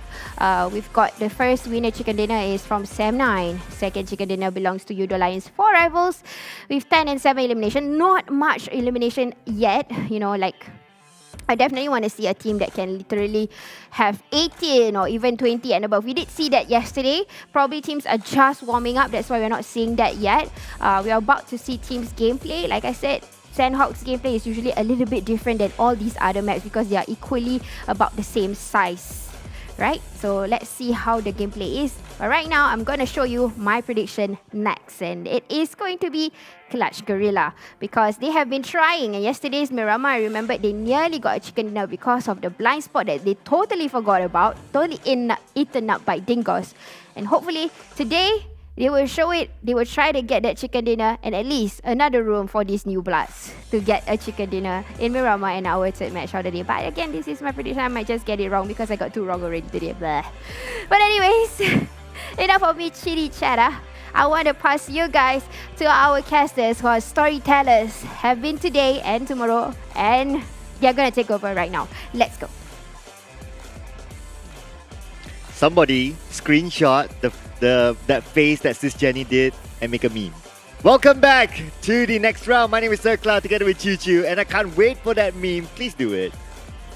We've got the first winner chicken dinner is from Sam9. Second chicken dinner belongs to Yoodo Alliance 4 rivals with 10 and 7 elimination. Not much elimination yet. I definitely want to see a team that can literally have 18 or even 20 and above. We did see that yesterday. Probably teams are just warming up. That's why we're not seeing that yet. We are about to see teams gameplay. Like I said, Sandhawk's gameplay is usually a little bit different than all these other maps because they are equally about the same size, right? So let's see how the gameplay is. But right now, I'm going to show you my prediction next, and it is going to be Clutch Guerilla because they have been trying. And yesterday's Miramar, I remember they nearly got a chicken dinner because of the blind spot that they totally forgot about, totally eaten up by Dingoz. And hopefully today, they will show it. They will try to get that chicken dinner and at least another room for these new bloods to get a chicken dinner in Miramar in our third match of the day. But again, this is my prediction. I might just get it wrong because I got 2 wrong already today. Blah. But anyways, enough of me chitty chatter. I want to pass you guys to our casters who are storytellers, have been today and tomorrow, and they're gonna take over right now. Let's go. Somebody screenshot that face that Sis Jenny did and make a meme. Welcome back to the next round. My name is Sir Cloud together with Choo Choo, and I can't wait for that meme. Please do it.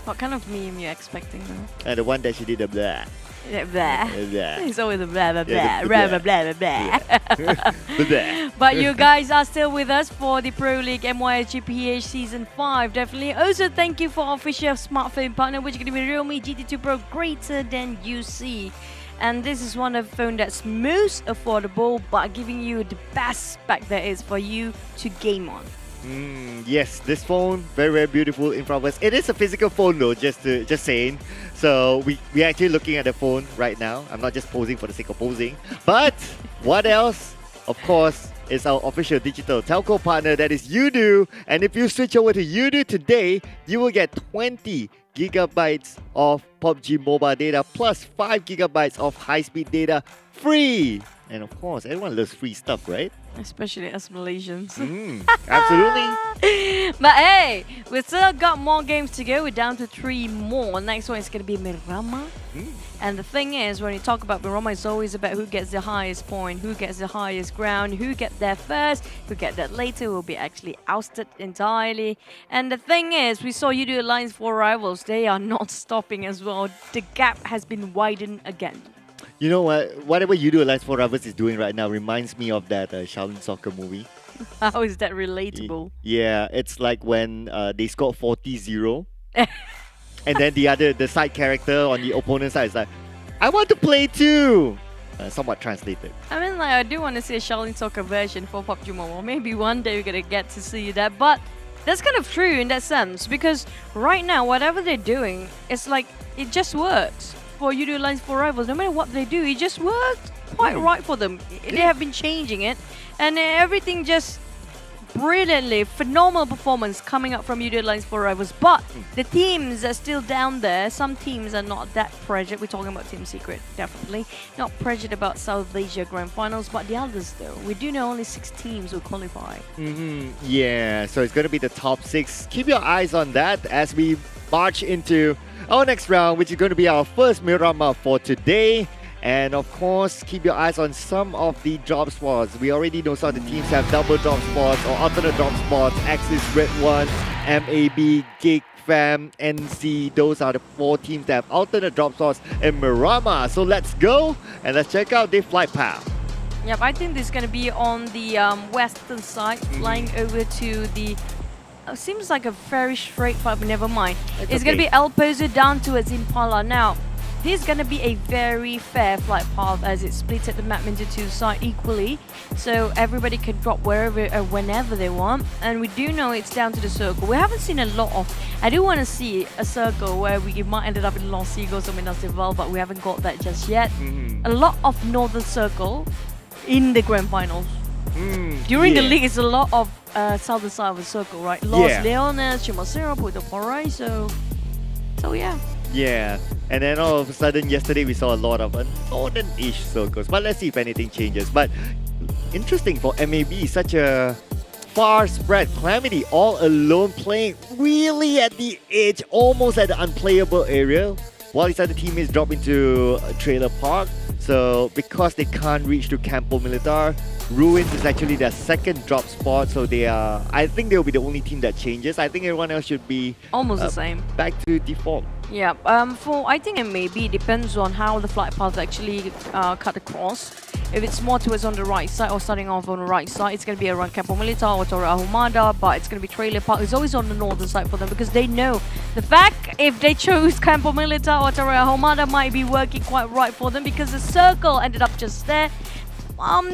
What kind of meme you expecting though? The one that she did the blah. Blah. Blah. It's always a blah, blah, blah, Yeah, the blah, blah, blah, blah, blah. Blah. But you guys are still with us for the Pro League MYSGPH Season 5. Definitely. Also, thank you for our official smartphone partner, which is going to be Realme GT2 Pro greater than UC. And this is one of the phone that's most affordable, but giving you the best spec there is for you to game on. Yes, this phone very, very beautiful in front of us. It is a physical phone though, just saying. So we're actually looking at the phone right now. I'm not just posing for the sake of posing. But what else? Of course, is our official digital telco partner, that is Yoodo. And if you switch over to Yoodo today, you will get 20 gigabytes of PUBG Mobile data plus 5 gigabytes of high-speed data free. And of course, everyone loves free stuff, right? Especially us Malaysians. Absolutely. But hey, we still got more games to go. We're down to 3 more. Next one is going to be Miramar. And the thing is, when you talk about Miramar, it's always about who gets the highest point, who gets the highest ground, who gets there first, who gets that later will be actually ousted entirely. And the thing is, we saw Yoodo Alliance 4 rivals. They are not stopping as well. The gap has been widened again. You know what? Whatever Yoodo Alliance 4 Rivals is doing right now reminds me of that Shaolin Soccer movie. How is that relatable? Yeah, it's like when they scored 40-0. And then the side character on the opponent side is like, I want to play too! Somewhat translated. I mean, like, I do want to see a Shaolin Soccer version for PUBG Mobile. Maybe one day we're going to get to see that. But that's kind of true in that sense. Because right now, whatever they're doing, it's like, it just works. For Yoodo Alliance 4 rivals, no matter what they do, it just worked quite right for them. They have been changing it, and everything just brilliantly, phenomenal performance coming up from Yoodo Alliance 4 rivals. But the teams are still down there. Some teams are not that pressured. We're talking about Team Secret, definitely. Not pressured about South Asia Grand Finals, but the others though. We do know only 6 teams will qualify. Yeah, so it's going to be the top 6. Keep your eyes on that as we march into our next round, which is going to be our first Miramar for today. And of course, keep your eyes on some of the drop spots. We already know some of the teams have double drop spots or alternate drop spots. Axis, redONE, MAB, Geek Fam, NC. Those are the 4 teams that have alternate drop spots in Miramar. So let's go and let's check out the flight path. Yep, I think this is going to be on the western side, flying over to the... seems like a very straight flight, but never mind. It's going to be El Pozo down towards Impala. Now, this is going to be a very fair flight path as it splits the map into 2 sides equally. So everybody can drop wherever or whenever they want. And we do know it's down to the circle. We haven't seen a lot of... I do want to see a circle where we might end up in Los Seagulls or Minas Val, but we haven't got that just yet. A lot of northern circle in the grand finals. During the league, it's a lot of southern side of the circle, right? Los Leones, Chimacera, Puerto Paraíso. So yeah. Yeah, and then all of a sudden yesterday we saw a lot of northern-ish circles. But let's see if anything changes. But interesting for MAB, such a far spread Calamity all alone playing really at the edge, almost at the unplayable area, while his other teammates drop into a trailer park. So because they can't reach to Campo Militar, Ruins is actually their second drop spot. So they are, I think they'll be the only team that changes. I think everyone else should be almost the same, back to default. Yeah, I think it maybe depends on how the flight path actually cut across. If it's more towards on the right side or starting off on the right side, it's going to be around Campo Militar or Torre Ahumada, but it's going to be Trailer Park. It's always on the northern side for them because they know the fact if they chose Campo Militar or Torre Ahumada might be working quite right for them because the circle ended up just there.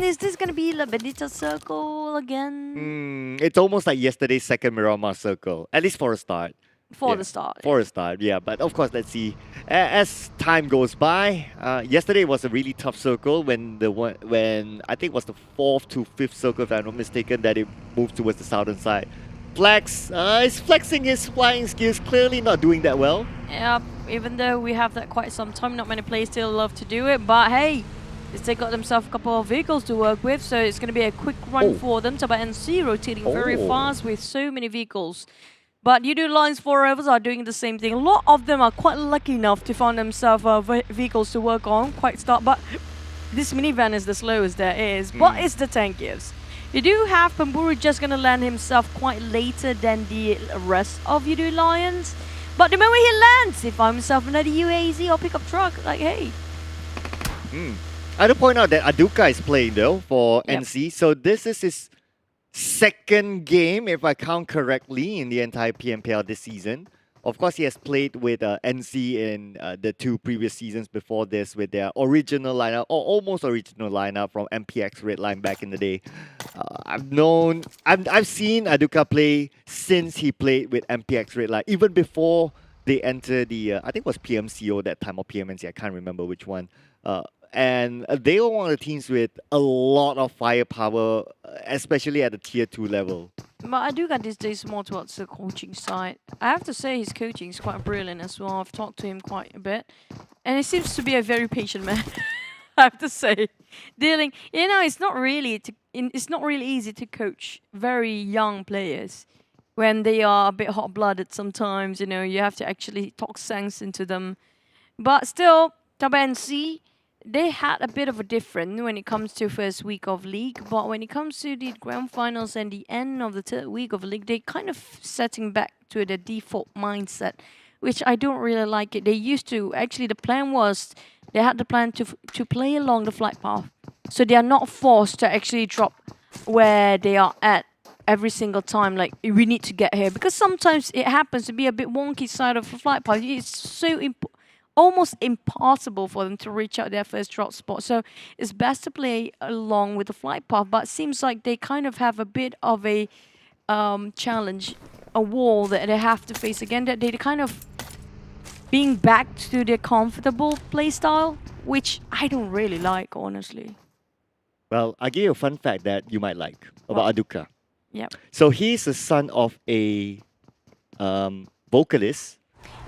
Is this going to be La Bendita circle again? It's almost like yesterday's second Miramar circle, at least for a start. For the start. For a start, yeah. But of course, let's see. As time goes by, yesterday was a really tough circle when I think it was the 4th to 5th circle, if I'm not mistaken, that it moved towards the southern side. Flex is flexing his flying skills, clearly not doing that well. Yeah, even though we have that quite some time, not many players still love to do it. But hey, they got themselves a couple of vehicles to work with, so it's going to be a quick run for them. TABAH NC rotating very fast with so many vehicles. But Yoodo Alliance 4 rivals are doing the same thing. A lot of them are quite lucky enough to find themselves vehicles to work on, quite start. But this minivan is the slowest there is, but it's the tankiest. You do have Pemburu just going to land himself quite later than the rest of Yoodo Alliance. But the moment he lands, he finds himself another UAZ or pickup truck. Like, hey, I have to point out that Aduka is playing though for Yep. NC. So this is his second game, if I count correctly, in the entire PMPL this season. Of course, he has played with NC in the 2 previous seasons before this with their original lineup, or almost original lineup from MPX Redline back in the day. I've seen Aduka play since he played with MPX Redline, even before they entered the, I think it was PMCO that time, or PMNC, I can't remember which one. And they were one of the teams with a lot of firepower, especially at the tier 2 level. But I do got these days more towards the coaching side. I have to say his coaching is quite brilliant as well. I've talked to him quite a bit. And he seems to be a very patient man. I have to say. Dealing, it's not really easy to coach very young players when they are a bit hot-blooded sometimes. You have to actually talk sense into them. But still, TABAH NC, they had a bit of a difference when it comes to first week of league, but when it comes to the grand finals and the end of the third week of league, they kind of setting back to the default mindset, which I don't really like it. They used to, actually the plan was, they had the plan to play along the flight path. So they are not forced to actually drop where they are at every single time, like we need to get here. Because sometimes it happens to be a bit wonky side of the flight path. It's so almost impossible for them to reach out their first drop spot. So it's best to play along with the flight path. But it seems like they kind of have a bit of a challenge, a wall that they have to face again. That they kind of being back to their comfortable play style, which I don't really like, honestly. Well, I'll give you a fun fact that you might like about Aduka. Yep. So he's the son of a vocalist.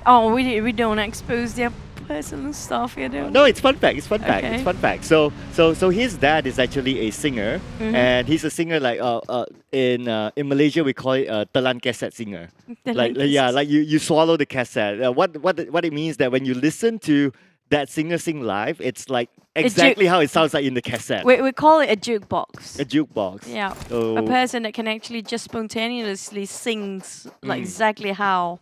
Oh, we don't expose their personal stuff here, do we? No, it's fun fact. It's fun fact. Okay. It's fun fact. So his dad is actually a singer, and he's a singer like in Malaysia we call it telan cassette singer. Like you swallow the cassette. What it means that when you listen to that singer sing live, it's like exactly how it sounds like in the cassette. We call it a jukebox. A jukebox. Yeah. Oh. A person that can actually just spontaneously sings like exactly how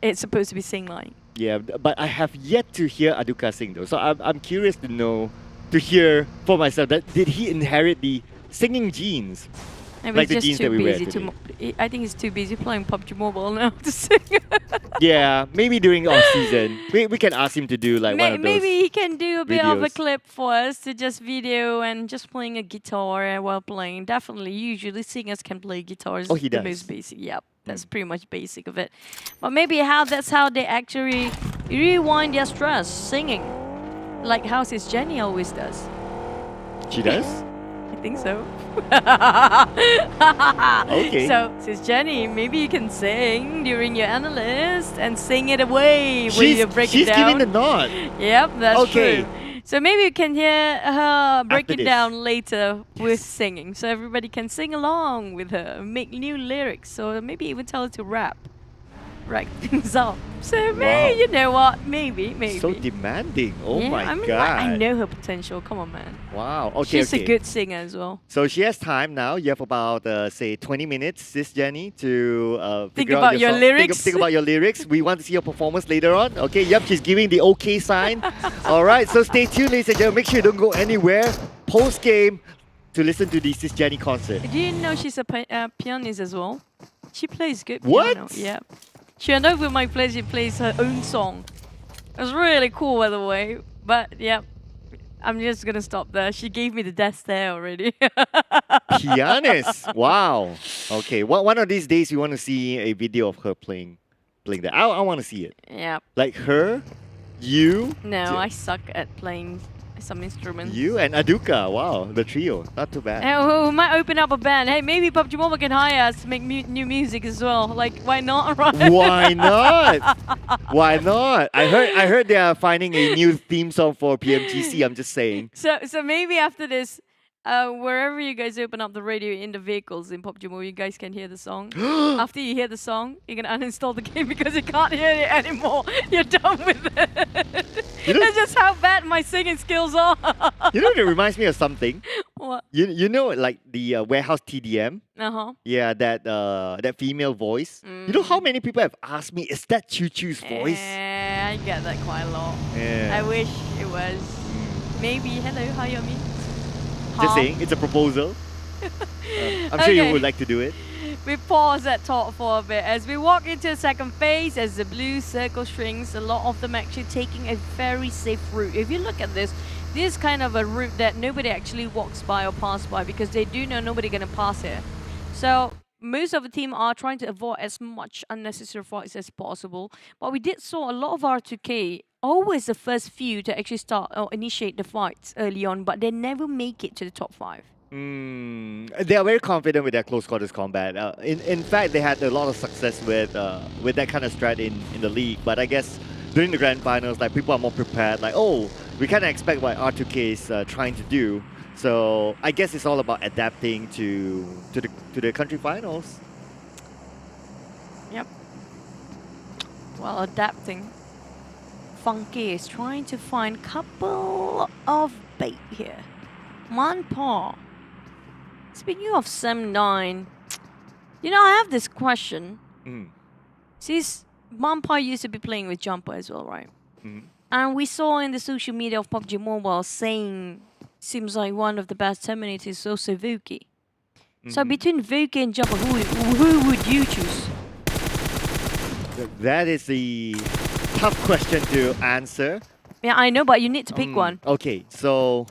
it's supposed to be sing like. Yeah, but I have yet to hear Aduka sing though. So I'm curious to hear for myself that did he inherit the singing genes? Maybe like he's the just genes too that we wear busy today. I think he's too busy playing PUBG Mobile now to sing. Yeah, maybe during off season. We can ask him to do like one of those. Maybe he can do a bit of a videos. clip for us to just video and just playing a guitar while playing. Definitely, usually singers can play guitars. Oh, he the does? most basic. Yep, that's pretty much basic of it. But maybe that's how they actually rewind their stress, singing. Like how sis Jenny always does. She does? I think so. Okay. So, sis Jenny, maybe you can sing during your analyst and sing it away when you break it she's down. giving the nod. Yep, that's Okay. true. So maybe you can hear her break After it this. down later with singing. So everybody can sing along with her, make new lyrics, or maybe even tell her to rap. Right things up. So maybe, you know what? Maybe. So demanding. Oh Yeah, my I mean, god. I know her potential. Come on, man. Wow. Okay. She's okay. a good singer as well. So she has time now. You have about say 20 minutes, sis Jenny, to Think figure about out your song. lyrics. Think about your lyrics. We want to see your performance later on. Okay. Yep. She's giving the okay sign. All right. So stay tuned, ladies and gentlemen. Make sure you don't go anywhere post game to listen to the sis Jenny concert. Do you know she's a pianist as well? She plays good What? piano. Yeah. She ended up with my place. She plays her own song. It was really cool, by the way. But yeah, I'm just gonna stop there. She gave me the death stare already. Pianist. Wow. Okay. One of these days we want to see a video of her playing that. I want to see it. Yeah. Like her, you. No, I suck at playing some instruments. You and Aduka. Wow, the trio. Not too bad. We might open up a band. Hey, maybe PUBG Mobile can hire us to make new music as well. Like, why not? Right? Why not? Why not? I heard they are finding a new theme song for PMGC. I'm just saying. So maybe after this, wherever you guys open up the radio in the vehicles in PUBG Mobile, you guys can hear the song. After you hear the song, you can uninstall the game because you can't hear it anymore. You're done with it. That's just how bad my singing skills are. You know, it reminds me of something. What? You know, like the warehouse TDM. Uh-huh. Yeah, that female voice. You know how many people have asked me, is that Choo Choo's voice? I get that quite a lot. Yeah. I wish it was. maybe. Hello, hi, Yumi. Just saying, it's a proposal. I'm sure you would like to do it. We pause that talk for a bit as we walk into the second phase as the blue circle shrinks. A lot of them actually taking a very safe route. If you look at this is kind of a route that nobody actually walks by or pass by because they do know nobody gonna pass here. So most of the team are trying to avoid as much unnecessary fights as possible. But we did saw a lot of R2K always the first few to actually start or initiate the fights early on, but they never make it to the top 5. They are very confident with their close quarters combat. In fact, they had a lot of success with that kind of strat in the league. But I guess during the grand finals, like people are more prepared. Like, oh, we kind of expect what R2K is trying to do. So I guess it's all about adapting to the country finals. Yep. Well, adapting. Funky is trying to find couple of bait here. Manpaw. Speaking of Sem9, you know, I have this question. Since Manpaw used to be playing with Jumper as well, right? And we saw in the social media of PUBG Mobile saying, seems like one of the best Terminators is also Vuki. So between Vuki and Jumper, who would you choose? That is the tough question to answer. Yeah, I know, but you need to pick one. Okay, so...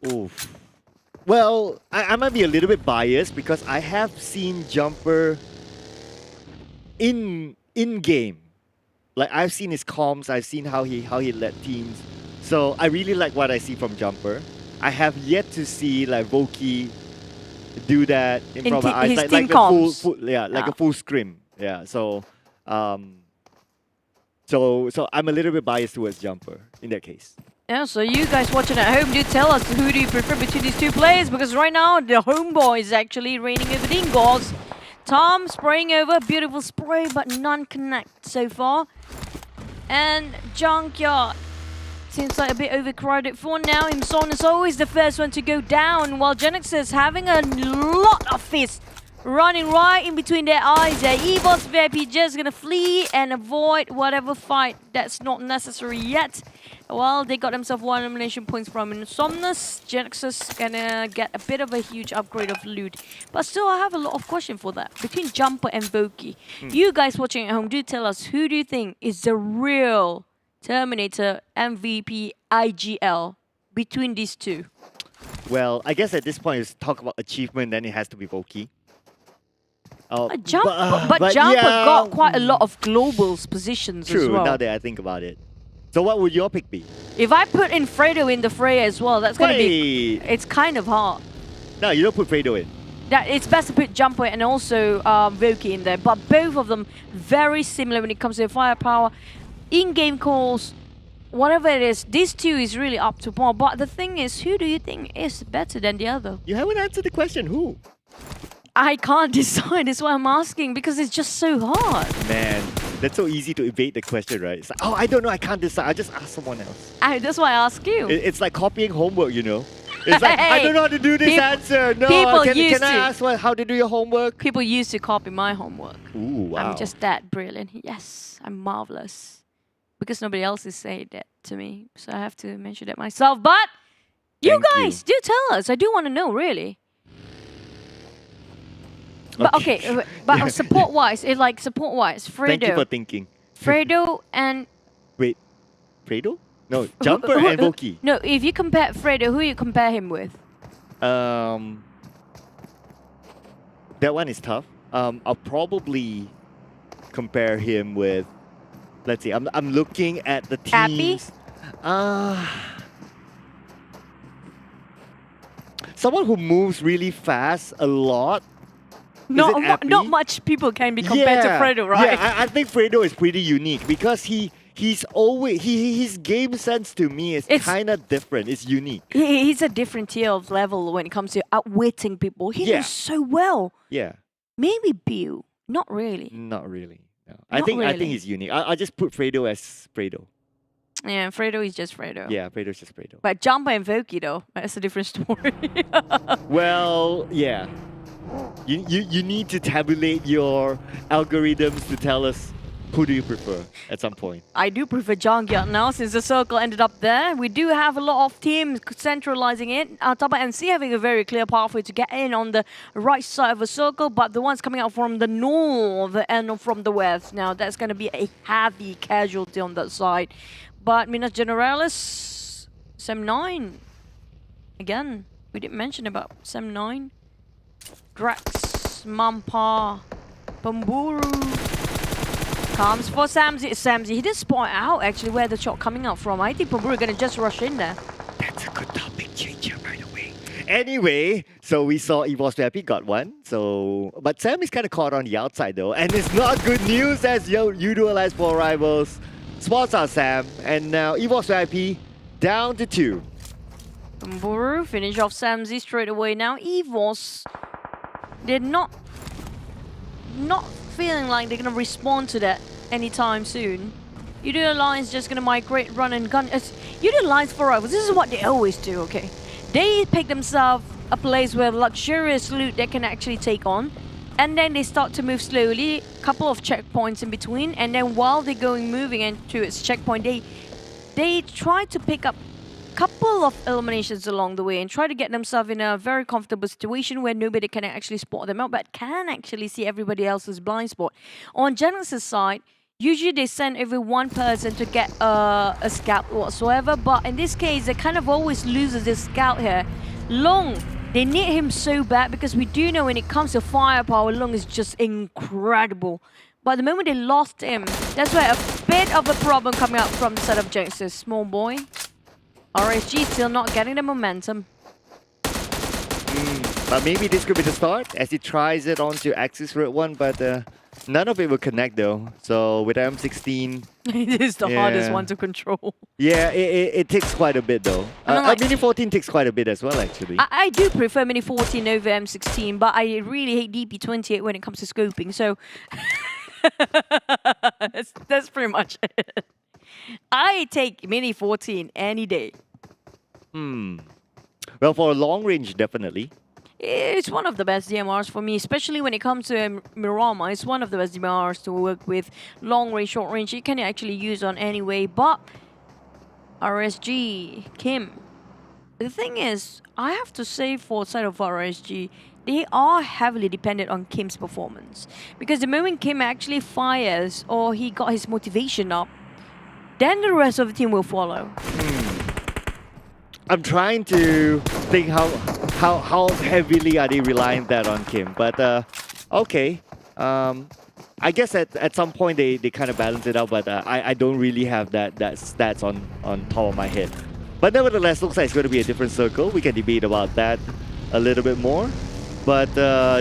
Oof. Well, I might be a little bit biased because I have seen Jumper in game. Like I've seen his comms, I've seen how he led teams. So I really like what I see from Jumper. I have yet to see like Voki do that in front of my eyes, like a full a full scrim. Yeah. So so I'm a little bit biased towards Jumper in that case. Yeah, so you guys watching at home, do tell us who do you prefer between these two players, because right now the Homebois is actually reigning over Dingoz. Tom spraying over, beautiful spray, but none connect so far. And Junkyard seems like a bit overcrowded for now. Imson is always the first one to go down, while GENEXUS having a lot of fists running right in between their eyes. EVOS Vip just gonna flee and avoid whatever fight that's not necessary yet. Well, they got themselves 1 elimination points from Insomnus. GENEXUS gonna get a bit of a huge upgrade of loot. But still, I have a lot of questions for that. Between Jumper and Voki. You guys watching at home, do tell us, who do you think is the real Terminator MVP IGL between these two? Well, I guess at this point, it's talk about achievement, then it has to be Voki. But Jumper got quite a lot of globals positions as well. True, now that I think about it. So what would your pick be? If I put in Fredo in the fray as well, that's going to be... It's kind of hard. No, you don't put Fredo in. It's best to put Jumper and also Voki in there. But both of them very similar when it comes to firepower. In-game calls, whatever it is, these two is really up to par. But the thing is, who do you think is better than the other? You haven't answered the question, who? I can't decide, that's why I'm asking, because it's just so hard. Man, that's so easy to evade the question, right? It's like, oh, I don't know, I can't decide. I just ask someone else. That's why I ask you. It's like copying homework, you know? It's like, I don't know how to do this answer. No, can I ask how to do your homework? People used to copy my homework. Ooh, wow. I'm just that brilliant. Yes, I'm marvelous. Because nobody else is saying that to me. So I have to mention that myself. But you guys, do tell us. I do want to know, really. But okay, but support-wise, support-wise, Fredo. Thank you for thinking. Fredo and... Wait, Fredo? No, Jumper and Voki. No, if you compare Fredo, who you compare him with? That one is tough. I'll probably compare him with... Let's see, I'm looking at the teams. Someone who moves really fast a lot. Not much people can be compared to Fredo, right? Yeah, I think Fredo is pretty unique because his game sense to me is kind of different. It's unique. He's a different tier of level when it comes to outwitting people. He does so well. Yeah. Maybe Bill. Not really. Not really. No. I think he's unique. I'll just put Fredo as Fredo. Yeah, Fredo is just Fredo. Yeah, Fredo's just Fredo. But Jumper and Voki though, that's a different story. Well, yeah. You need to tabulate your algorithms to tell us who do you prefer at some point? I do prefer Junkyard now since the circle ended up there. We do have a lot of teams centralizing it. TABAH NC having a very clear pathway to get in on the right side of the circle, but the ones coming out from the north and from the west, now that's going to be a heavy casualty on that side. But Minas Generalis, Sem9, again, we didn't mention about Sem9, Drax, Mampa, Pemburu. Comes for Samzy. Samzy, he did spot out actually where the shot coming out from. I think Pemburu gonna just rush in there. That's a good topic changer, by the way. Anyway, so we saw EVOS Vip got one. But Sam is kind of caught on the outside though, and it's not good news as Yoodo allies for rivals. Spots out Sam, and now EVOS Vip down to 2. Pemburu finish off Samzy straight away. Now EVOS, they're not feeling like they're gonna respond to that anytime soon. Yoodo Alliance just gonna migrate, run and gun. Yoodo Alliance for rivals, this is what they always do, okay? They pick themselves a place with luxurious loot they can actually take on, and then they start to move slowly, couple of checkpoints in between, and then while they're moving into its checkpoint, they try to pick up couple of eliminations along the way and try to get themselves in a very comfortable situation where nobody can actually spot them out, but can actually see everybody else's blind spot. On GENEXUS side, usually they send every one person to get a scout whatsoever, but in this case, they kind of always loses this scout here. Long, they need him so bad because we do know when it comes to firepower, Long is just incredible. But the moment they lost him, that's where a bit of a problem coming out from the side of GENEXUS. Small boy. RSG still not getting the momentum. But maybe this could be the start as he tries it onto Axis Red 1, but none of it will connect though. So with M16... it is the hardest one to control. Yeah, it takes quite a bit though. Mini 14 takes quite a bit as well actually. I do prefer Mini 14 over M16, but I really hate DP28 when it comes to scoping, so... that's pretty much it. I take Mini 14 any day. Well, for a long range, definitely. It's one of the best DMRs for me, especially when it comes to Miramar. It's one of the best DMRs to work with. Long range, short range, you can actually use on any way. But RSG, Kim, the thing is, I have to say for the side of RSG, they are heavily dependent on Kim's performance. Because the moment Kim actually fires or he got his motivation up, then the rest of the team will follow. I'm trying to think how heavily are they relying that on Kim, but okay. I guess at some point they kind of balance it out, but I don't really have that stats on top of my head. But nevertheless, looks like it's going to be a different circle. We can debate about that a little bit more. But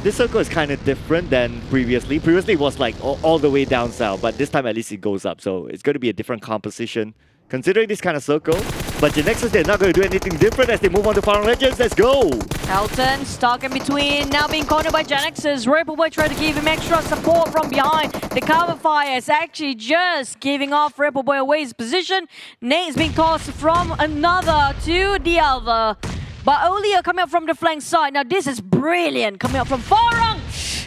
this circle is kind of different than previously. Previously it was like all the way down south, but this time at least it goes up. So it's going to be a different composition considering this kind of circle. But GENEXUS, they're not going to do anything different as they move on to Farang Lejund. Let's go! Elton stuck in between, now being cornered by GENEXUS. Boy trying to give him extra support from behind. The cover fire is actually just giving off Boy away his position. Nate's being tossed from another to the other. But Olio coming up from the flank side. Now this is brilliant coming up from Farang.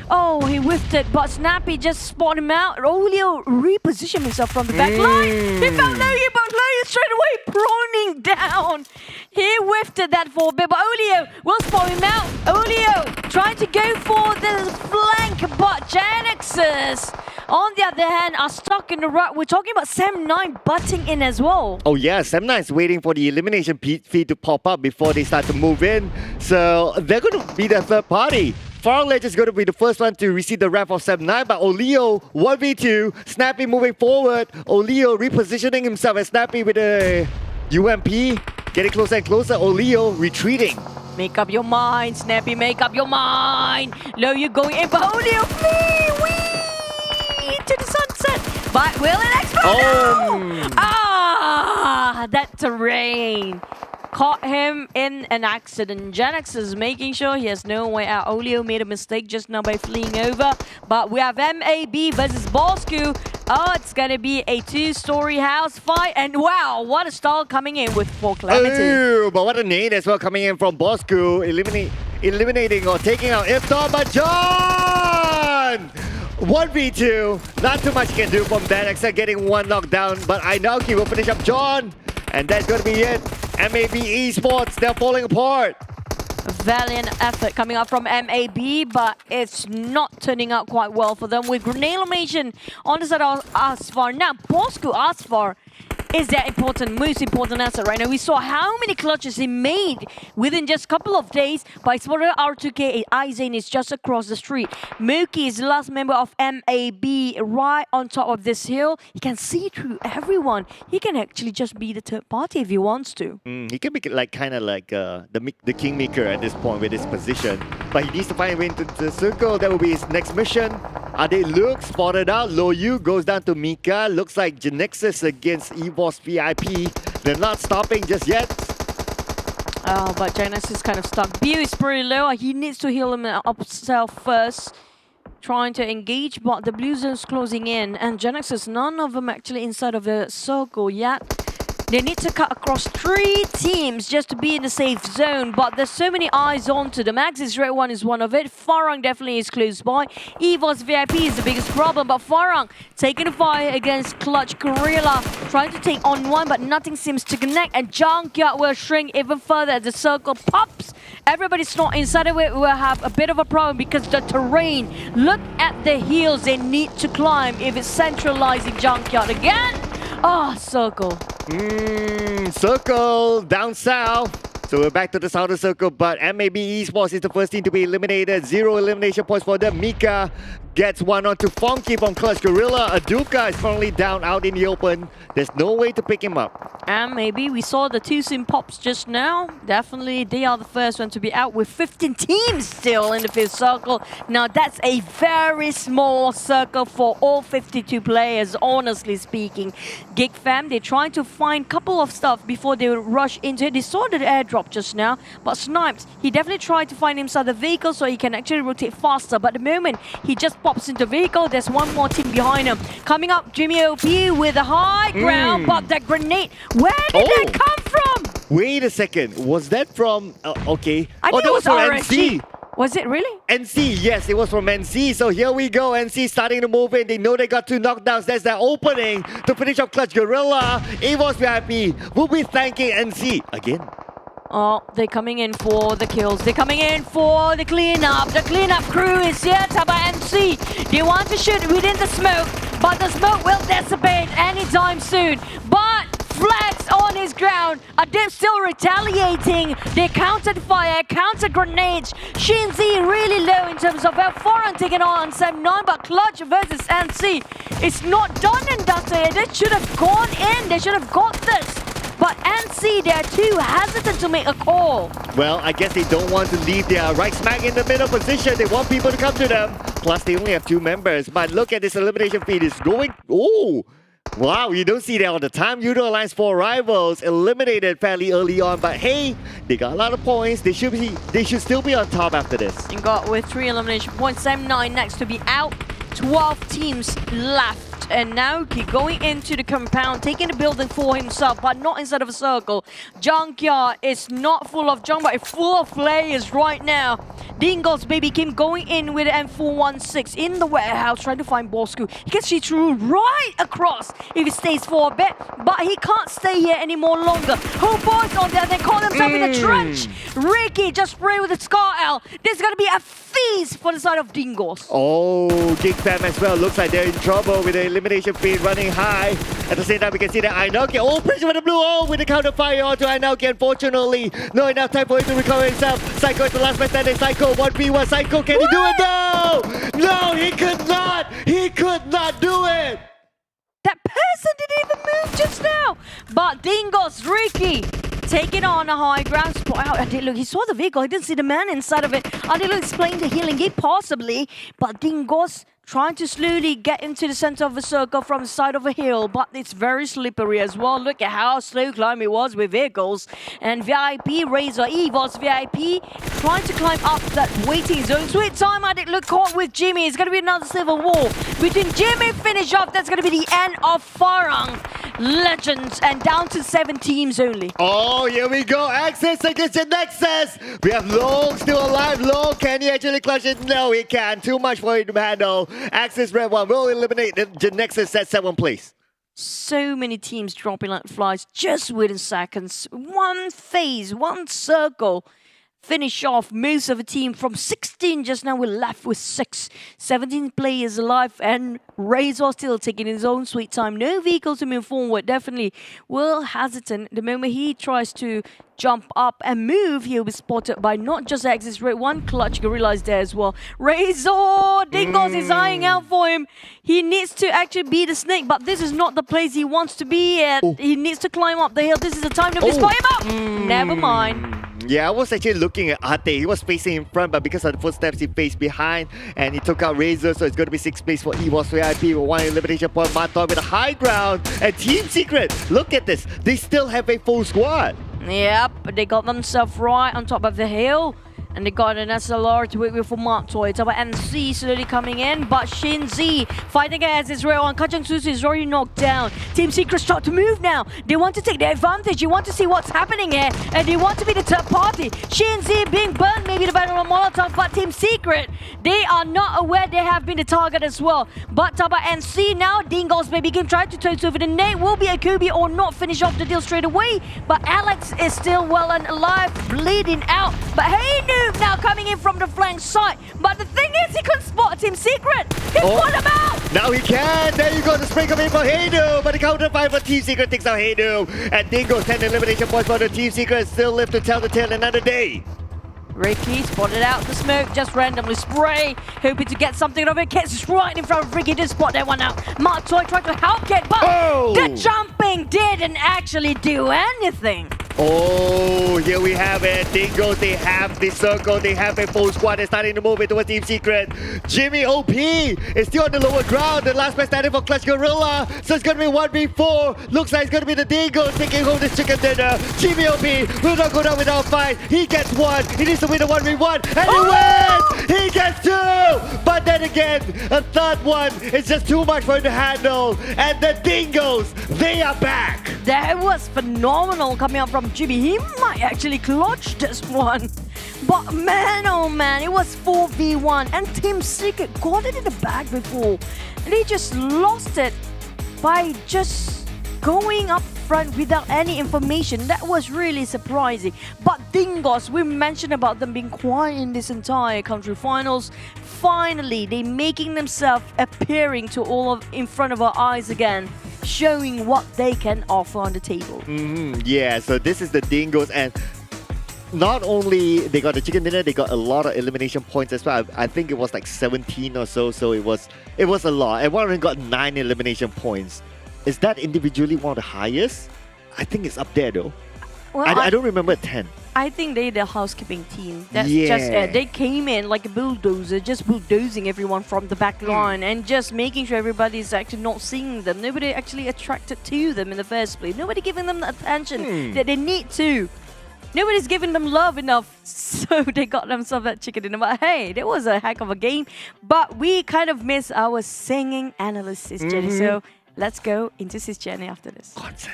Oh, he whiffed it, but Snappy just spotted him out. Olio repositioned himself from the back line. He found Loya, but Loya straight away proning down. He whiffed it that for a bit, but Olio will spot him out. Olio trying to go for the flank, but GENEXUS, on the other hand, are stuck in the rut. We're talking about Sem9 butting in as well. Oh yeah, Sem9 is waiting for the elimination feed to pop up before they start to move in. So they're going to be the third party. Farang Lejund is going to be the first one to receive the wrap of Sem9, but Olio 1v2, Snappy moving forward. Olio repositioning himself as Snappy with a UMP, getting closer and closer. Olio retreating. Make up your mind, Snappy, make up your mind. Loya going in, but Olio wee to the sunset. But will it explode? Ah, that terrain caught him in an accident. GENEXUS making sure he has no way out. Olio made a mistake just now by fleeing over. But we have MAB versus Bosskur. Oh, it's going to be a two-story house fight. And wow, what a stall coming in with for Calamity. Oh, but what a nade as well coming in from Bosskur. Eliminating or taking out Iftar, but John! 1v2. Not too much can do from that except getting one knockdown. But Inoki will finish up John. And that's going to be it. MAB Esports, they're falling apart. A valiant effort coming up from MAB, but it's not turning out quite well for them with grenade elimination on the side of Asfar. Now, Bosskur Asfar is their most important asset right now. We saw how many clutches he made within just a couple of days, but I spotted R2K. Aizen is just across the street. Mookie is the last member of MAB right on top of this hill. He can see through everyone. He can actually just be the third party if he wants to. He can be like kind of like the kingmaker at this point with his position, but he needs to find a way into the circle. That will be his next mission. Ade Luke spotted out. Loyu goes down to Mika. Looks like GENEXUS against EVOS VIP. They're not stopping just yet. Oh, but GENEXUS is kind of stuck. Bu is pretty low. He needs to heal himself first. Trying to engage, but the blue zone's closing in. And GENEXUS, none of them actually inside of the circle yet. They need to cut across 3 teams just to be in the safe zone, but there's so many eyes onto them. Axis Red One is one of it. Farang definitely is close by. EVOS VIP is the biggest problem, but Farang taking a fight against Clutch Guerilla, trying to take on one, but nothing seems to connect, and Junkyard will shrink even further as the circle pops. Everybody's not inside of it. We'll have a bit of a problem because the terrain. Look at the hills they need to climb if it's centralizing Junkyard again. Oh, circle. Circle down south. So we're back to the southern circle, but MAB Esports is the first team to be eliminated. 0 elimination points for them. Mika gets one onto Funky from Clutch Guerilla. Aduka is currently down out in the open. There's no way to pick him up. And maybe we saw the 2 sim pops just now. Definitely they are the first one to be out with 15 teams still in the fifth circle. Now that's a very small circle for all 52 players, honestly speaking. Geek Fam, they're trying to find a couple of stuff before they rush into it. They saw the airdrop just now, but Snipes, he definitely tried to find himself a vehicle so he can actually rotate faster. But the moment he just pops into vehicle, there's one more team behind him. Coming up, Jimmy OP with a high ground, but that grenade, where did that come from? Wait a second, was that from, okay. I think that it was from RSG. NC. Was it really? NC, yes, it was from NC. So here we go. NC starting to move in. They know they got 2 knockdowns. That's their opening to finish off Clutch Guerilla. EVOS VIP will be thanking NC again. Oh, they're coming in for the kills. They're coming in for the cleanup. The cleanup crew is here, TABAH NC. They want to shoot within the smoke, but the smoke will dissipate anytime soon. But Flex on his ground. Adib still retaliating. They countered fire, counter grenades. Shinzi really low in terms of Farang taking on 7-9, but Clutch versus NC. It's not done and dusted. They should have gone in. They should have got this. But NC, they're too hesitant to make a call. Well, I guess they don't want to leave their right smack in the middle position. They want people to come to them. Plus, they only have 2 members. But look at this elimination feed. It's going... Oh! Wow, you don't see that all the time. Yoodo Alliance 4 rivals eliminated fairly early on. But hey, they got a lot of points. They should still be on top after this. And got with 3 elimination points. 7-9 next to be out. 12 teams left. And now keep going into the compound, taking the building for himself, but not inside of a circle. Junkyard is not full of junk, but it's full of players right now. Dingoz Baby Kim going in with an M416 in the warehouse, trying to find Bosskur. He can see through right across if he stays for a bit, but he can't stay here any more longer. Homebois on there, they call themselves in the trench. Ricky just spray with the Scar L. This is going to be a feast for the side of Dingoz. Oh, Geek Fam as well. Looks like they're in trouble with the elimination feed running high. At the same time, we can see that Inoki, oh, pressure with the blue, oh, with the counter fire onto Inoki. Unfortunately, not enough time for him to recover himself. Psycho is the last man standing. Psycho 1v1. Psycho, can he do it? No! No, he could not! He could not do it! That person didn't even move just now. But Dingoz, Ricky, taking on a high ground spot out. Look, he saw the vehicle. He didn't see the man inside of it. Adilu explained the healing gate possibly, but Dingoz trying to slowly get into the center of the circle from the side of a hill, but it's very slippery as well. Look at how slow climb it was with vehicles. And VIP Razor, EVOS VIP, trying to climb up that waiting zone. Sweet time, I did look caught with Jimmy. It's going to be another civil war between Jimmy finish off. That's going to be the end of Farang Legends, and down to 7 teams only. Oh, here we go. Access against GENEXUS. We have Long still alive. Long Can he actually clutch it? No, he can't. Too much for him to handle. Axis Red One will eliminate the GENEXUS at 7th place. So many teams dropping like flies just within seconds. One phase, one circle. Finish off most of the team from 16. Just now we're left with 6. 17 players alive and Razor still taking his own sweet time. No vehicle to move forward. Definitely Will hesitant. The moment he tries to jump up and move, he'll be spotted by not just Axis Red One. Clutch Guerilla is there as well. Razor! Dingoz is eyeing out for him. He needs to actually be the snake, but this is not the place he wants to be at. He needs to climb up the hill. This is the time to spot him up. Never mind. Yeah, I was actually looking at Ate. He was facing in front, but because of the footsteps, he faced behind and he took out Razor, so it's going to be 6th place for EVOS VIP with 1 elimination point. Matoy with a high ground. And Team Secret, look at this. They still have a full squad. Yep, they got themselves right on top of the hill. And they got an SLR to work with for Matoy. TABAH NC slowly coming in, but Shinzi fighting against Israel and Kacang Susu is already knocked down. Team Secret start to move now. They want to take the advantage. They want to see what's happening here. And they want to be the third party. Shinzi being burned, maybe the battle on Molotov, but Team Secret, they are not aware they have been the target as well. But TABAH NC now, Dingoz Baby Game tried to toast over the nade. Will be a Kubi or not finish off the deal straight away. But Alex is still well and alive, bleeding out. But hey, Noob now coming in from the flank side. But the thing is, he couldn't spot Team Secret. He put him out. Now he can. There you go. The spray coming for Yoodo. But the counter fire for Team Secret takes out Yoodo. And Dingoz 10 elimination points for the Team Secret. Still live to tell the tale another day. Ricky spotted out the smoke, just randomly spray, hoping to get something out of it. Kits right in front of Ricky, didn't spot that one out. Matoy tried to help Kit, but the jumping didn't actually do anything. Oh, here we have it. Dingoz, they have the circle. They have a full squad. They're starting to move into a Team Secret. Jimmy OP is still on the lower ground. The last man standing for Clutch Guerilla. So it's going to be 1v4. Looks like it's going to be the Dingoz taking home this chicken dinner. Jimmy OP will not go down without a fight. He gets 1. He needs to win a 1v1. And he wins! He gets 2! But then again, a third one is just too much for him to handle. And the Dingoz, they are back. That was phenomenal coming up from Jimmy. He might actually clutch this one. But man, oh man, it was 4v1 and Team Secret got it in the bag before. They just lost it by just going up front without any information. That was really surprising. But Dingoz, we mentioned about them being quiet in this entire country finals. Finally, they making themselves appearing to all of in front of our eyes again, showing what they can offer on the table. Yeah, so this is the Dingoz, and not only they got the chicken dinner, they got a lot of elimination points as well. I think it was like 17 or so, so it was a lot. And one of them got 9 elimination points. Is that individually one of the highest? I think it's up there though. Well, I don't remember 10. I think they're the housekeeping team. That's just it. They came in like a bulldozer, just bulldozing everyone from the back line and just making sure everybody's actually not seeing them. Nobody actually attracted to them in the first place. Nobody giving them the attention that they need to. Nobody's giving them love enough, so they got themselves that chicken dinner. But hey, that was a heck of a game. But we kind of missed our singing analyst, Sis Jenny. So let's go into Sis Jenny after this. Concert.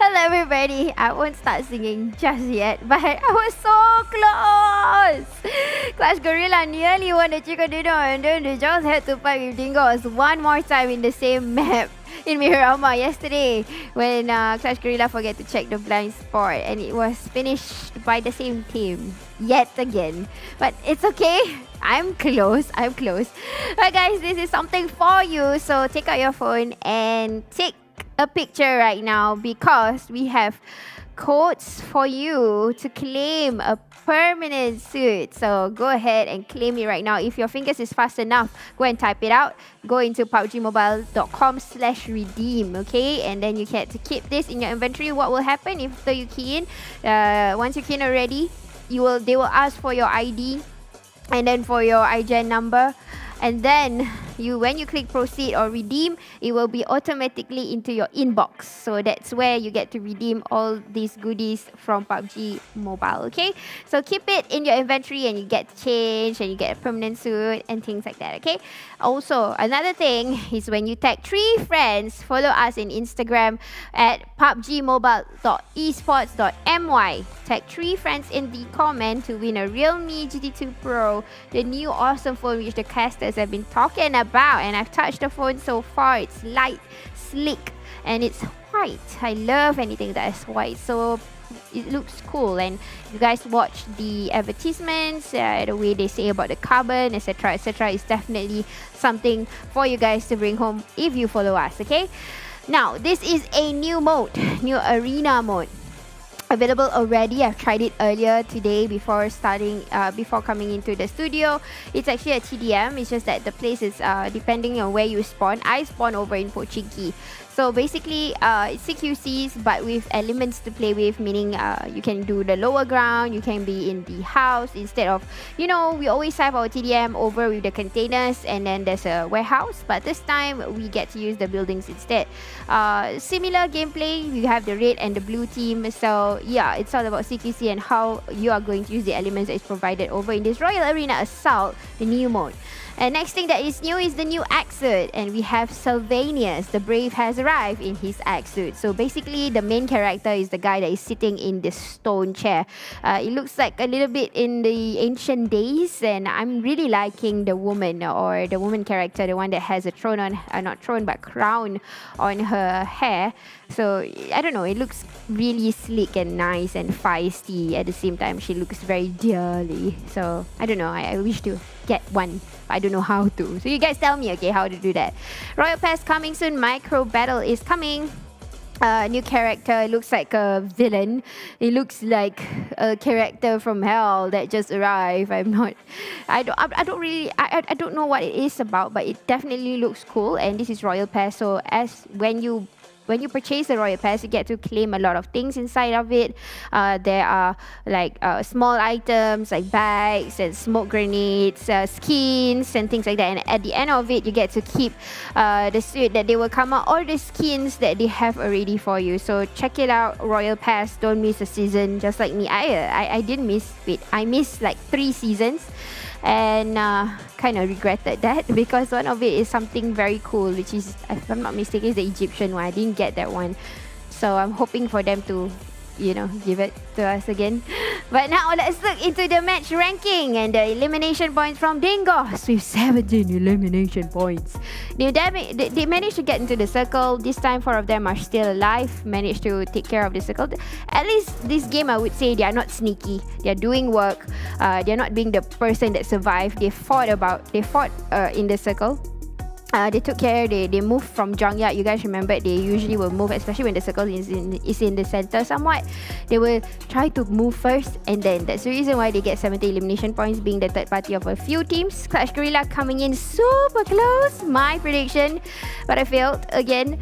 Hello everybody, I won't start singing just yet, but I was so close. Clutch Guerilla nearly won the chicken dinner and then they just had to fight with Dingoz one more time in the same map. in Miramar yesterday when Clash Guerilla forget to check the blind spot and it was finished by the same team yet again. But it's okay. I'm close. But guys, this is something for you. So take out your phone and take a picture right now because we have codes for you to claim a permanent suit. So go ahead and claim it right now. If your fingers is fast enough, go and type it out. Go into PUBGmobile.com/redeem, okay? And then you get to keep this in your inventory. What will happen if you key in? Once you key in already, they will ask for your ID and then for your IGN number. And then when you click proceed or redeem, it will be automatically into your inbox. So that's where you get to redeem all these goodies from PUBG Mobile, okay? So keep it in your inventory and you get to change and you get a permanent suit and things like that, okay? Also, another thing is when you tag 3 friends, follow us in Instagram at pubgmobile.esports.my. Tag 3 friends in the comment to win a Realme GT2 Pro, the new awesome phone which the casters have been talking about. And I've touched the phone so far. It's light, sleek, and it's white. I love anything that is white. So it looks cool, and you guys watch the advertisements, the way they say about the carbon, etc., is definitely something for you guys to bring home if you follow us, okay? Now, this is a new mode, new arena mode. Available already. I've tried it earlier today before coming into the studio. It's actually a TDM. It's just that the place is depending on where you spawn. I spawn over in Pochinki. So basically, it's CQCs but with elements to play with, meaning you can do the lower ground, you can be in the house instead of, we always have our TDM over with the containers and then there's a warehouse, but this time we get to use the buildings instead. Similar gameplay, we have the red and the blue team, so yeah, it's all about CQC and how you are going to use the elements that is provided over in this Royal Arena Assault, the new mode. And next thing that is new is the new axe suit, and we have Sylvanius, the brave has arrived in his axe suit. So basically the main character is the guy that is sitting in this stone chair. It looks like a little bit in the ancient days, and I'm really liking the woman character, the one that has a throne on, not throne but crown on her hair. So I don't know, it looks really sleek and nice and feisty. At the same time, she looks very dearly. So I don't know, I wish to get one, but I don't know how to. So you guys tell me, okay, how to do that. Royal Pass coming soon. Micro Battle is coming. New character, looks like a villain. It looks like a character from hell that just arrived. I don't know what it is about, but it definitely looks cool. And this is Royal Pass, so when you purchase the Royal Pass, you get to claim a lot of things inside of it. There are like small items like bags and smoke grenades, skins and things like that. And at the end of it, you get to keep the suit that they will come out or the skins that they have already for you. So check it out, Royal Pass. Don't miss a season. Just like me, I didn't miss it. I missed like 3 seasons. And kind of regretted that because one of it is something very cool, which is, if I'm not mistaken, is the Egyptian one. I didn't get that one, so I'm hoping for them to give it to us again. But now let's look into the match ranking and the elimination points from Dingoz with 17 elimination points. They managed to get into the circle. This time 4 of them are still alive, managed to take care of the circle. At least this game, I would say, they are not sneaky. They are doing work. They are not being the person that survived. They fought in the circle. They took care, they moved from junkyard. You guys remember, they usually will move, especially when the circle is in the center somewhat. They will try to move first, and then that's the reason why they get 70 elimination points, being the third party of a few teams. Clash Guerilla coming in super close, my prediction, but I failed again.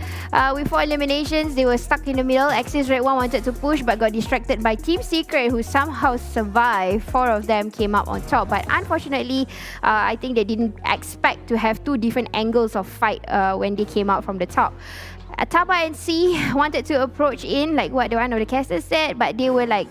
With 4 eliminations, they were stuck in the middle. Axis Red 1 wanted to push but got distracted by Team Secret, who somehow survived. 4 of them came up on top, but unfortunately, I think they didn't expect to have 2 different angles of fight when they came out from the top. TABAH and C wanted to approach in, like what one of the casters said, but they were like,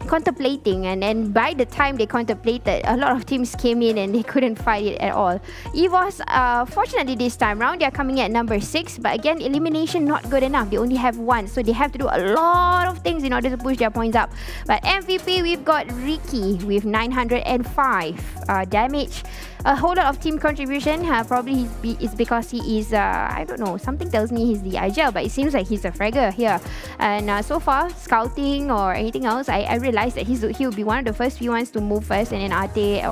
contemplating, and then by the time they contemplated, a lot of teams came in and they couldn't fight it at all. EVOS, fortunately this time round, they are coming at number 6, but again, elimination not good enough. They only have 1, so they have to do a lot of things in order to push their points up. But MVP, we've got Ricky with 905 damage. A whole lot of team contribution. Probably it's because he is, I don't know, something tells me he's the IGL, but it seems like he's a fragger here. And so far, scouting or anything else, I realized that he will be one of the first few ones to move first, and then Ate,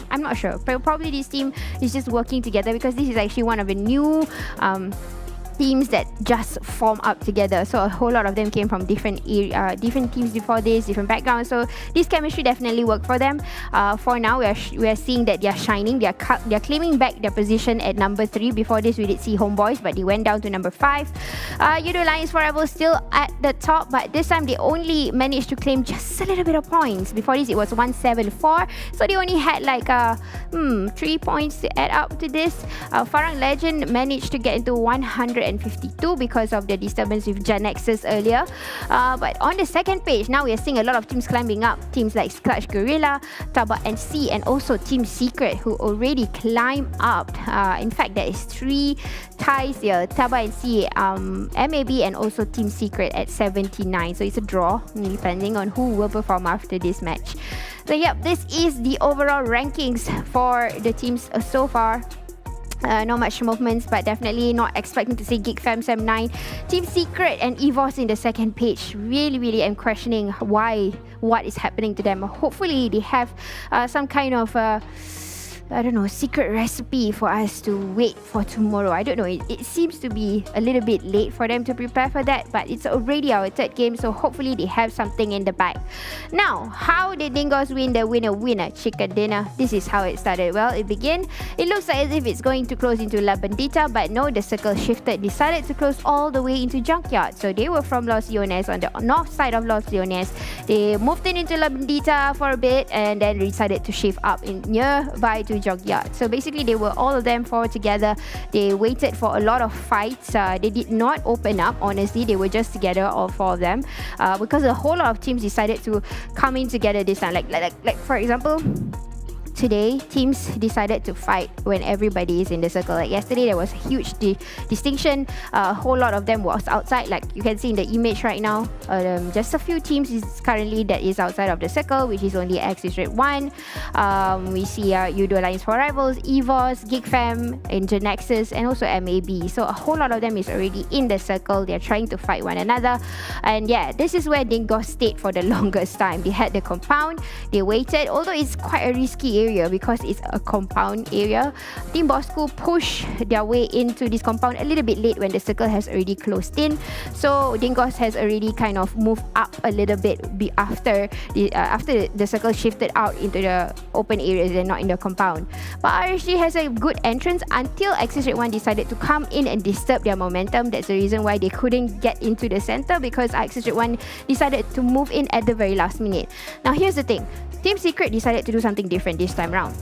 I'm not sure. Probably this team is just working together, because this is actually one of the new teams that just form up together. So a whole lot of them came from different teams before this, different backgrounds. So this chemistry definitely worked for them. For now, we are seeing that they are shining. They are claiming back their position at number 3. Before this, we did see Homebois, but they went down to number 5. Yoodo YA4R still at the top, but this time they only managed to claim just a little bit of points. Before this, it was 174. So they only had like 3 points to add up to this. Farang Lejund managed to get into 152 because of the disturbance with GENEXUS earlier. But on the second page, now we are seeing a lot of teams climbing up. Teams like Guerilla, TABAH and C, and also Team Secret, who already climbed up. In fact, there is 3 ties here. TABAH and C, MAB, and also Team Secret at 79. So it's a draw, depending on who will perform after this match. So yep, this is the overall rankings for the teams so far. Not much movements, but definitely not expecting to see Geek Fam 9, Team Secret and EVOS in the second page. Really am questioning what is happening to them. Hopefully they have some kind of I don't know, secret recipe for us to wait for tomorrow. I don't know, it seems to be a little bit late for them to prepare for that, but it's already our third game, so hopefully they have something in the bag. Now, how did Dingoz win the winner chicken dinner? This is how it started. Well, it looks like as if it's going to close into La Bandita, but no, the circle shifted, decided to close all the way into Junkyard. So they were from Los Leones, on the north side of Los Leones. They moved into La Bandita for a bit and then decided to shift up in nearby to Junkyard. So basically they were all of them four together. They waited for a lot of fights. They did not open up, honestly. They were just together, all four of them, because a whole lot of teams decided to come in together this time. Like for example, today, teams decided to fight when everybody is in the circle. Like yesterday, there was a huge distinction. A whole lot of them was outside. Like you can see in the image right now, just a few teams is currently that is outside of the circle, which is only Axis Red 1. We see Yoodo YA4R, EVOS, Geek Fam, and GENEXUS, and also MAB. So a whole lot of them is already in the circle. They're trying to fight one another. And yeah, this is where Dingoz stayed for the longest time. They had the compound. They waited, although it's quite a risky area because it's a compound area. Team Bosskur push their way into this compound a little bit late when the circle has already closed in. So Dingoz has already kind of moved up a little bit after the circle shifted out into the open areas and not in the compound. But RSG has a good entrance until Axis Red 1 decided to come in and disturb their momentum. That's the reason why they couldn't get into the center, because Axis Red 1 decided to move in at the very last minute. Now here's the thing. Team Secret decided to do something different this time round.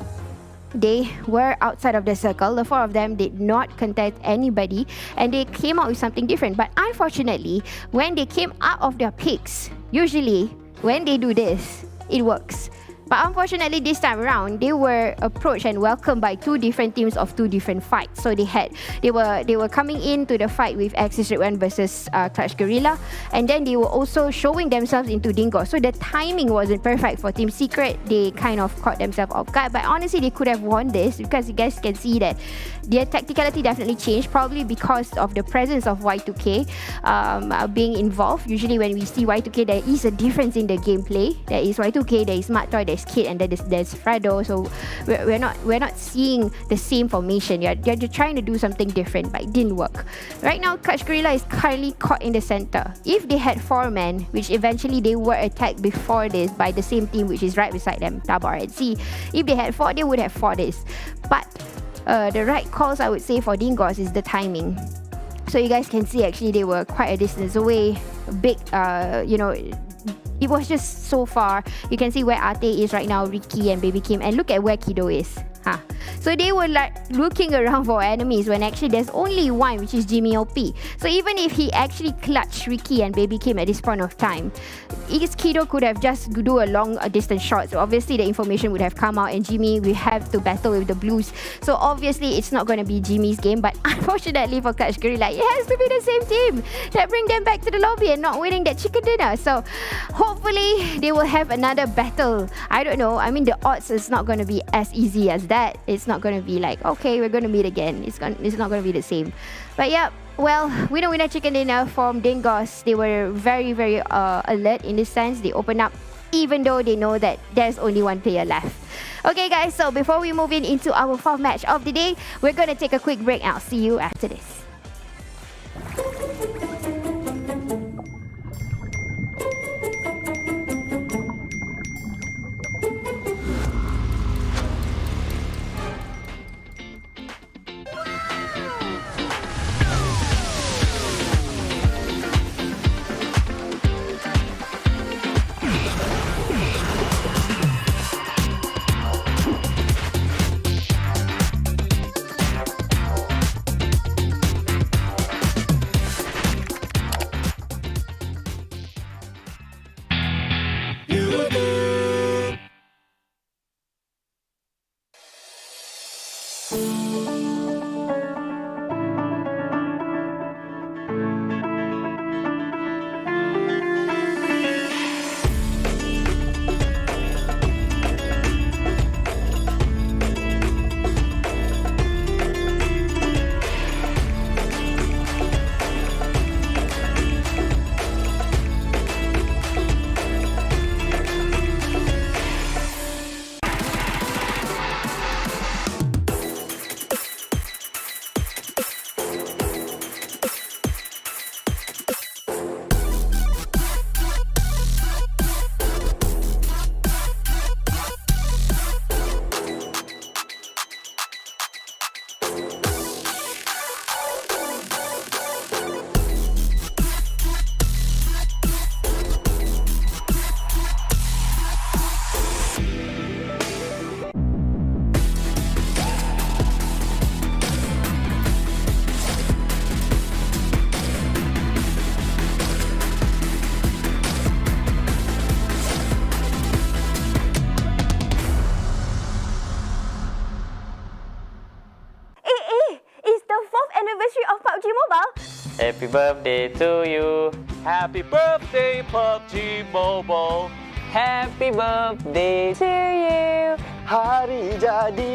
They were outside of the circle. The four of them did not contest anybody, and they came out with something different. But unfortunately, when they came out of their picks, usually when they do this, it works. But unfortunately, this time around, they were approached and welcomed by two different teams of two different fights. So they were coming into the fight with Axis Red 1 versus Guerilla, and then they were also showing themselves into Dingoz. So the timing wasn't perfect for Team Secret. They kind of caught themselves off guard. But honestly, they could have won this, because you guys can see that their tacticality definitely changed, probably because of the presence of Y2K being involved. Usually when we see Y2K, there is a difference in the gameplay. There is Y2K, there is Mattoy, there's Kid, and then there's Fredo. So we're not seeing the same formation. You're trying to do something different, but it didn't work. Right now, Guerilla is currently caught in the center. If they had 4 men, which eventually they were attacked before this by the same team, which is right beside them, TABAH and C. If they had 4, they would have fought this. But the right calls, I would say, for Dingoz is the timing. So you guys can see actually they were quite a distance away. Big, it was just so far. You can see where Ate is right now, Ricky and Baby Kim, and look at where Kido is. So they were like looking around for enemies when actually there's only one, which is Jimmy OP. So even if he actually clutched Ricky and Baby Kim at this point of time, Kido could have just do a long distance shot. So obviously the information would have come out, and Jimmy will have to battle with the Blues. So obviously it's not going to be Jimmy's game, but unfortunately for Clutch Guerilla, it has to be the same team that bring them back to the lobby and not winning that chicken dinner. So hopefully they will have another battle. I don't know. I mean, the odds is not going to be as easy as that. It's not going to be like, okay, we're going to meet again. It's not going to be the same. But yeah, well, winner chicken dinner from Dingoz. They were very, very alert in this sense. They open up even though they know that there's only one player left. Okay guys, so before we move into our fourth match of the day, we're going to take a quick break. I'll see you after this. Happy birthday to you. Happy birthday, PUBG Mobile. Happy birthday to you. Hari jadi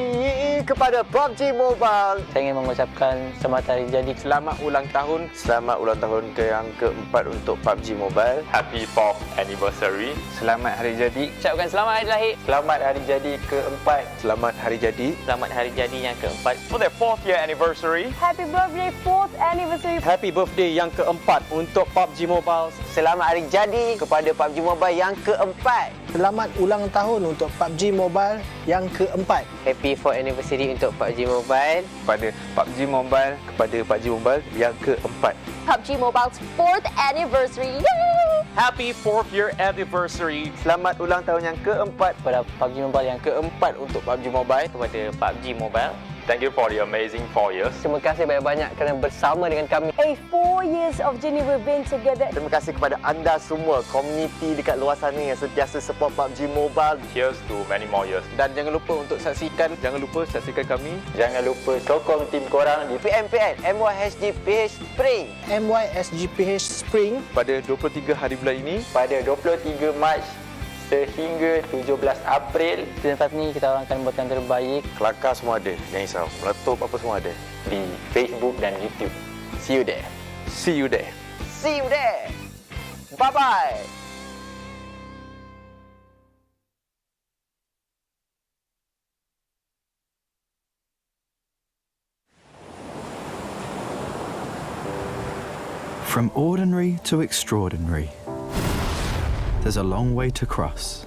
kepada PUBG Mobile. Saya ingin mengucapkan selamat hari jadi. Selamat ulang tahun. Selamat ulang tahun yang keempat untuk PUBG Mobile. Happy 4th anniversary. Selamat hari jadi. Ucapkan selamat hari lahir. Selamat hari jadi keempat. Selamat hari jadi. Selamat hari jadi yang keempat. For their 4th year anniversary. Happy birthday 4th anniversary. Happy birthday yang keempat untuk PUBG Mobile. Selamat hari jadi kepada PUBG Mobile yang keempat. Selamat ulang tahun untuk PUBG Mobile yang keempat. Happy 4th anniversary untuk PUBG Mobile. Kepada PUBG Mobile, kepada PUBG Mobile yang keempat. PUBG Mobile's 4th anniversary. Yay! Happy 4th year anniversary. Selamat ulang tahun yang keempat kepada PUBG Mobile yang keempat untuk PUBG Mobile. Kepada PUBG Mobile. Thank you for the amazing 4 years. Terima kasih banyak-banyak kerana bersama dengan kami. 4 years of journey we've been together. Terima kasih kepada anda semua, komuniti dekat luar sana yang sentiasa support PUBG Mobile. Here's to many more years. Dan jangan lupa saksikan kami. Jangan lupa sokong tim korang di PMPL MYSGPH Spring. MYSGPH Spring Pada 23 hari bulan ini. Pada 23 Mac sehingga 17 April. Tempat ni kita orang akan buatkan terbaik. Kelakar semua ada, jangan risau. Meletup apa semua ada. Di Facebook dan YouTube. See you there. See you there. See you there. Bye-bye. From ordinary to extraordinary, there's a long way to cross.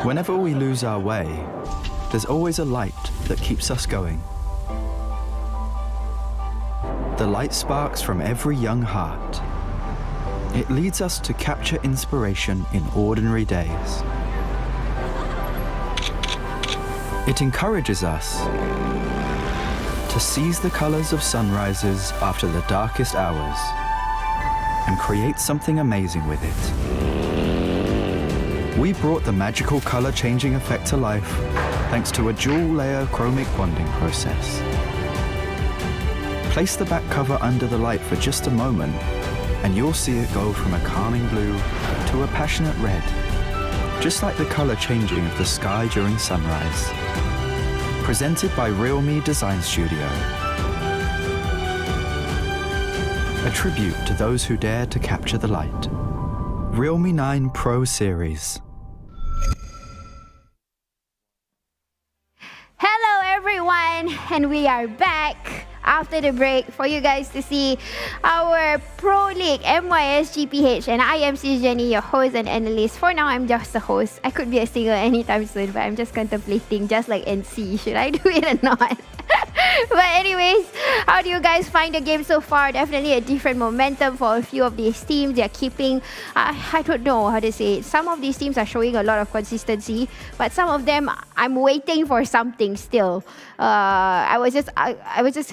Whenever we lose our way, there's always a light that keeps us going. The light sparks from every young heart. It leads us to capture inspiration in ordinary days. It encourages us to seize the colors of sunrises after the darkest hours and create something amazing with it. We brought the magical color changing effect to life thanks to a dual layer chromic bonding process. Place the back cover under the light for just a moment and you'll see it go from a calming blue to a passionate red, just like the color changing of the sky during sunrise. Presented by RealMe Design Studio. A tribute to those who dare to capture the light. Realme 9 Pro Series. Hello everyone, and we are back after the break for you guys to see our Pro League MYSGPH, and I am Jenny, your host and analyst. For now, I'm just a host. I could be a singer anytime soon, but I'm just contemplating, just like NC. Should I do it or not? But anyways, how do you guys find the game so far? Definitely a different momentum for a few of these teams. They're keeping, I don't know how to say it. Some of these teams are showing a lot of consistency, but some of them, I'm waiting for something still. I was just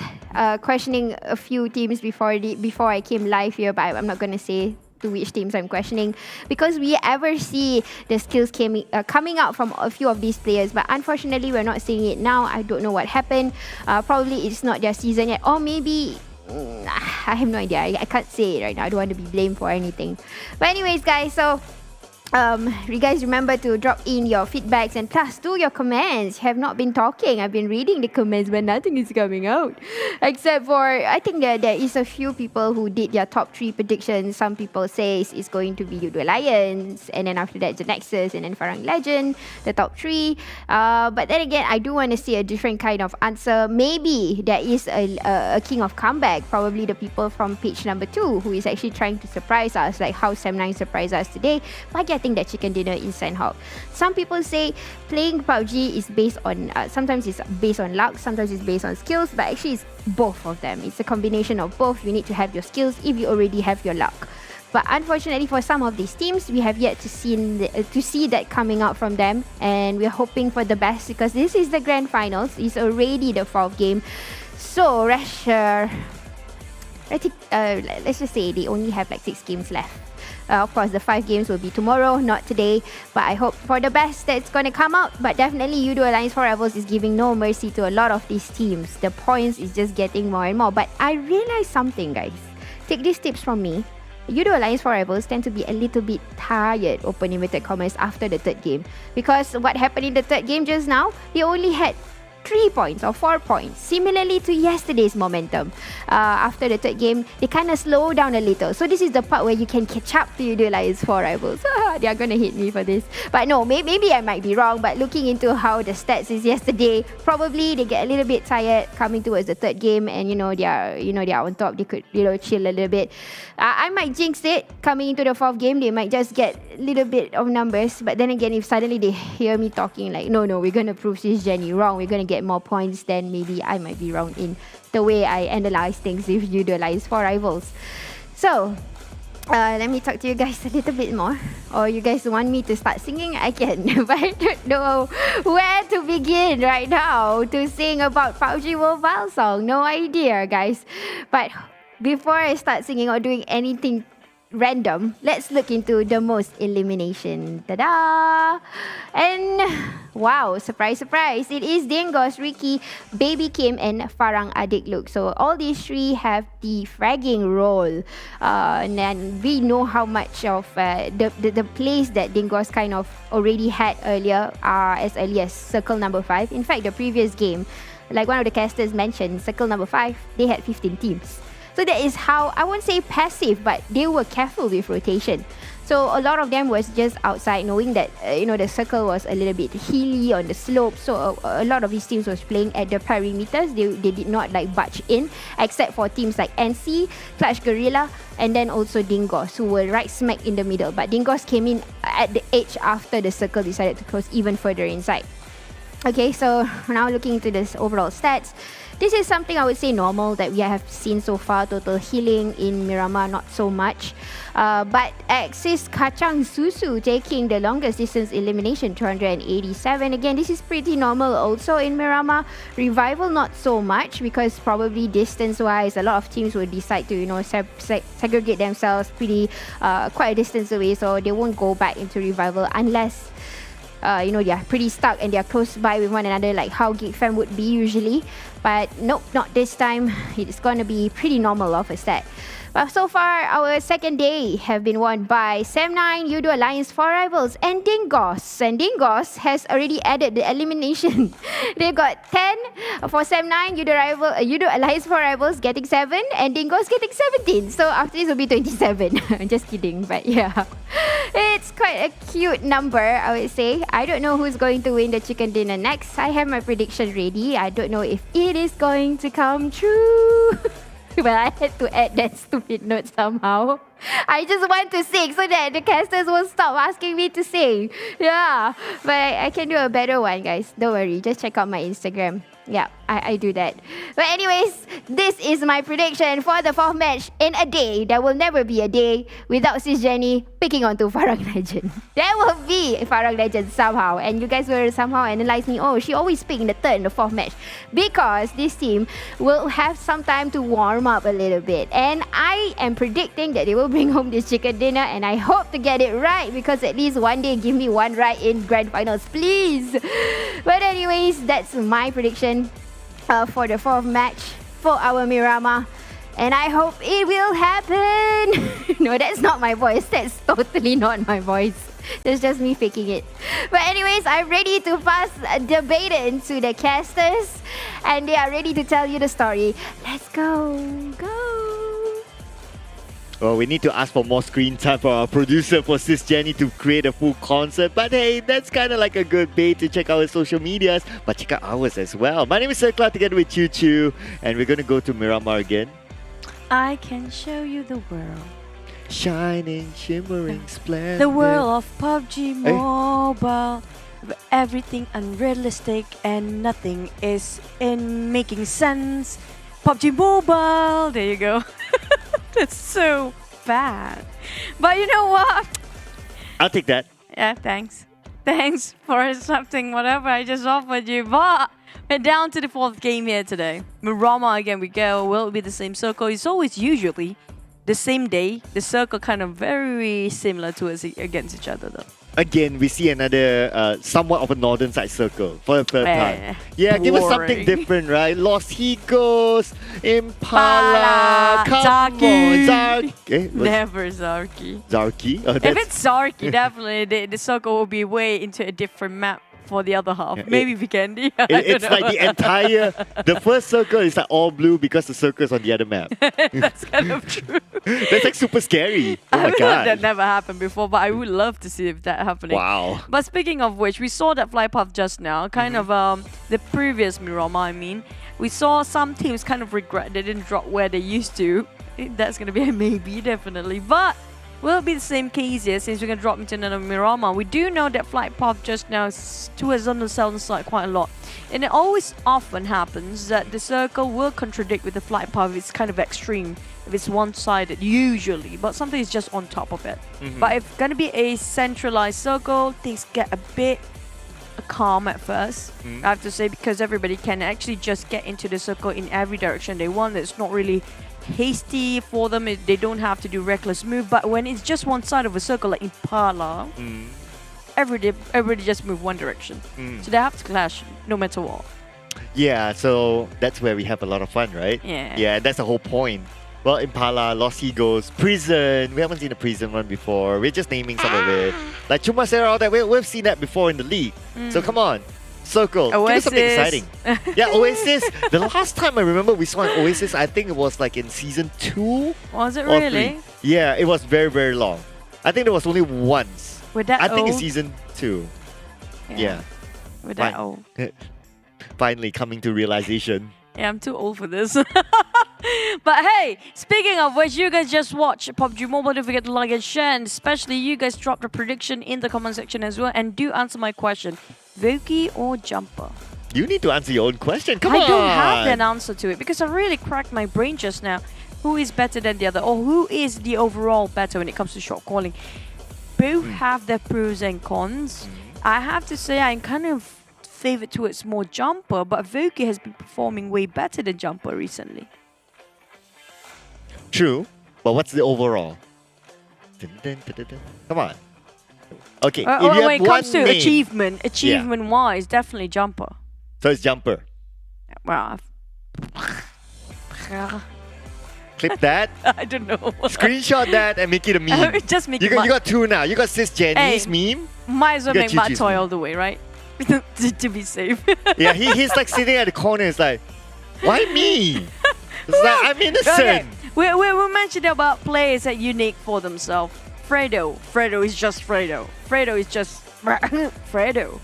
questioning a few teams before I came live here, but I'm not going to say to which teams I'm questioning, because we ever see the skills coming out from a few of these players, but unfortunately we're not seeing it now. I don't know what happened. Probably it's not their season yet, or maybe I have no idea. I can't say it right now. I don't want to be blamed for anything. But anyways, guys, so you guys remember to drop in your feedbacks and plus do your comments. Have not been talking. I've been reading the comments, but nothing is coming out. Except for, I think there is a few people who did their top 3 predictions. Some people say it's going to be Yoodo Lions, and then after that GENEXUS, and then Farang Lejund, the top 3. But then again, I do want to see a different kind of answer. Maybe there is a king of comeback. Probably the people from page number 2 who is actually trying to surprise us, like how Sam9 surprised us today by getting that chicken dinner in Sandhawk. Some people say playing PUBG is based on, sometimes it's based on luck, sometimes it's based on skills, but actually it's both of them. It's a combination of both. You need to have your skills if you already have your luck. But unfortunately for some of these teams, we have yet to see that coming out from them, and we're hoping for the best because this is the grand finals. It's already the 4th game. So let's just say they only have like 6 games left. Of course, the 5 games will be tomorrow, not today. But I hope for the best that it's going to come out. But definitely, Yoodo Alliance4R is giving no mercy to a lot of these teams. The points is just getting more and more. But I realized something, guys. Take these tips from me. Yoodo Alliance4R tend to be a little bit tired open inverted commas after the 3rd game. Because what happened in the 3rd game just now, they only had 3 points or 4 points. Similarly to yesterday's momentum. After the 3rd game, they kind of slow down a little. So this is the part where you can catch up to Yoodo Alliance4R. They are going to hit me for this. But no, maybe I might be wrong. But looking into how the stats is yesterday, probably they get a little bit tired coming towards the 3rd game, and they are on top. They could chill a little bit. I might jinx it coming into the 4th game. They might just get a little bit of numbers. But then again, if suddenly they hear me talking like, no, we're going to prove this Jenny wrong, we're going to get more points, then maybe I might be wrong in the way I analyze things with Yoodo Alliance4R. So let me talk to you guys a little bit more. Or you guys want me to start singing? I can, but I don't know where to begin right now to sing about PUBG Mobile song. No idea, guys. But before I start singing or doing anything random, let's look into the most elimination. Ta-da! And wow, surprise, it is Dingoz, Ricky, Baby Kim, and Farang Adik Look. So all these 3 have the fragging role. And then we know how much of the place that Dingoz kind of already had earlier, as early as circle number 5. In fact, the previous game, like one of the casters mentioned, circle number 5, they had 15 teams. So that is how, I won't say passive, but they were careful with rotation. So a lot of them was just outside, knowing that the circle was a little bit hilly on the slope. So a lot of these teams was playing at the perimeters. They did not like budge in, except for teams like NSEA, Guerilla, and then also Dingoz, who were right smack in the middle. But Dingoz came in at the edge after the circle decided to close even further inside. Okay, so now looking into this overall stats, this is something I would say normal that we have seen so far. Total healing in Miramar, not so much. But Axis Kacang Susu taking the longest distance elimination, 287. Again, this is pretty normal also in Miramar. Revival, not so much, because probably distance-wise, a lot of teams will decide to, segregate themselves pretty quite a distance away, so they won't go back into Revival unless they are pretty stuck and they are close by with one another, like how Geek Fam would be usually. But nope, not this time. It's going to be pretty normal of a stat. But so far, our second day have been won by Sem9, Yoodo Alliance 4 Rivals, and Dingoz. And Dingoz has already added the elimination. They've got 10 for Sem9, Yoodo Alliance 4 Rivals getting 7, and Dingoz getting 17. So after this will be 27. Just kidding, but yeah. It's quite a cute number, I would say. I don't know who's going to win the chicken dinner next. I have my prediction ready. I don't know if it is going to come true. But I had to add that stupid note somehow. I just want to sing so that the casters will stop asking me to sing. Yeah, but I can do a better one, guys. Don't worry, just check out my Instagram. Yeah, I do that. But anyways, this is my prediction for the 4th match in a day. There will never be a day without Sis Jenny picking onto Farang Lejund. There will be Farang Lejund somehow. And you guys will somehow analyze me. Oh, she always pick in the 3rd and the 4th match. Because this team will have some time to warm up a little bit. And I am predicting that they will bring home this chicken dinner. And I hope to get it right. Because at least one day, give me one right in Grand Finals, please. But anyways, that's my prediction for the 4th match for our Miramar, and I hope it will happen. No, that's not my voice. That's totally not my voice. That's just me faking it. But anyways, I'm ready to pass the baton to the casters, and they are ready to tell you the story. Let's go. Well, we need to ask for more screen time for our producer, for Sis Jenny, to create a full concept. But hey, that's kind of like a good bait to check out our social medias. But check out ours as well. My name is Circla together with Choo Choo. And we're going to go to Miramar again. I can show you the world. Shining, shimmering, splendid. The world of PUBG Mobile. Where everything unrealistic and nothing is in making sense. PUBG Mobile. There you go. That's so bad. But you know what? I'll take that. Yeah, thanks. Thanks for something, whatever I just offered you. But we're down to the 4th game here today. Miramar again we go. Will it be the same circle? It's always usually the same day. The circle kind of very similar to us against each other though. Again, we see another somewhat of a northern side circle for the 3rd time. Yeah, give us something different, right? Los Higos, Impala, come on, Zarky. Never Zarky. Zarky? Oh, if it's Zarky, definitely the circle will be way into a different map for the other half. Maybe Vikendi. It's like the entire, the first circle is like all blue because the circle is on the other map. That's kind of true. That's like super scary. Oh my god. That never happened before, but I would love to see if that happening. Wow. But speaking of which, we saw that flight path just now, kind of the previous Miramar, I mean. We saw some teams kind of regret they didn't drop where they used to. That's going to be a maybe, definitely. But will it be the same case here since we're going to drop into another Miramar? We do know that flight path just now is towards on the southern side quite a lot. And it always often happens that the circle will contradict with the flight path. It's kind of extreme if it's one-sided usually, but something is just on top of it. But if it's going to be a centralized circle, things get a bit calm at first, I have to say, because everybody can actually just get into the circle in every direction they want. It's not really hasty for them. They don't have to do reckless move. But when it's just one side of a circle like Impala, everybody just move one direction. So they have to clash no matter what. Yeah, so that's where we have a lot of fun, right? Yeah, that's the whole point. Well, Impala, Los Higos, Prison. We haven't seen a Prison one before. We're just naming some of it. Like Chumacera, all that. We've seen that before in the league. So come on. Circle. Oasis. Give us something exciting. Yeah, Oasis. The last time I remember we saw an Oasis, I think it was like in season 2. Was it really? 3. Yeah, it was very, very long. I think there was only once. With that I think in old? season 2. Yeah. With that old. Finally coming to realization. Yeah, I'm too old for this. But hey, speaking of which, you guys just watch PUBG Mobile. Don't forget to like and share, and especially you guys drop the prediction in the comment section as well. And do answer my question, Voki or Jumper? You need to answer your own question. Come on. I don't have an answer to it because I really cracked my brain just now. Who is better than the other, or who is the overall better when it comes to shot calling? Both have their pros and cons. I have to say I'm kind of favored towards more Jumper, but Voki has been performing way better than Jumper recently. True, but what's the overall? Dun, dun, dun, dun, dun. Come on. Okay, if you when have it comes to name, achievement-wise, definitely Jumper. so it's Jumper. Well, Clip that. I don't know. Screenshot that and make it a meme. Just make you it got, you got two now. You got Sis Jenny's Hey, meme. Might as well You make got Matt Chi-Chi's Toy meme. all the way, right? to be safe. Yeah, he's like sitting at the corner. It's like, why me? It's like, I'm innocent. Okay. We mentioned about players that are unique for themselves. Fredo is just Fredo. Fredo is just Fredo.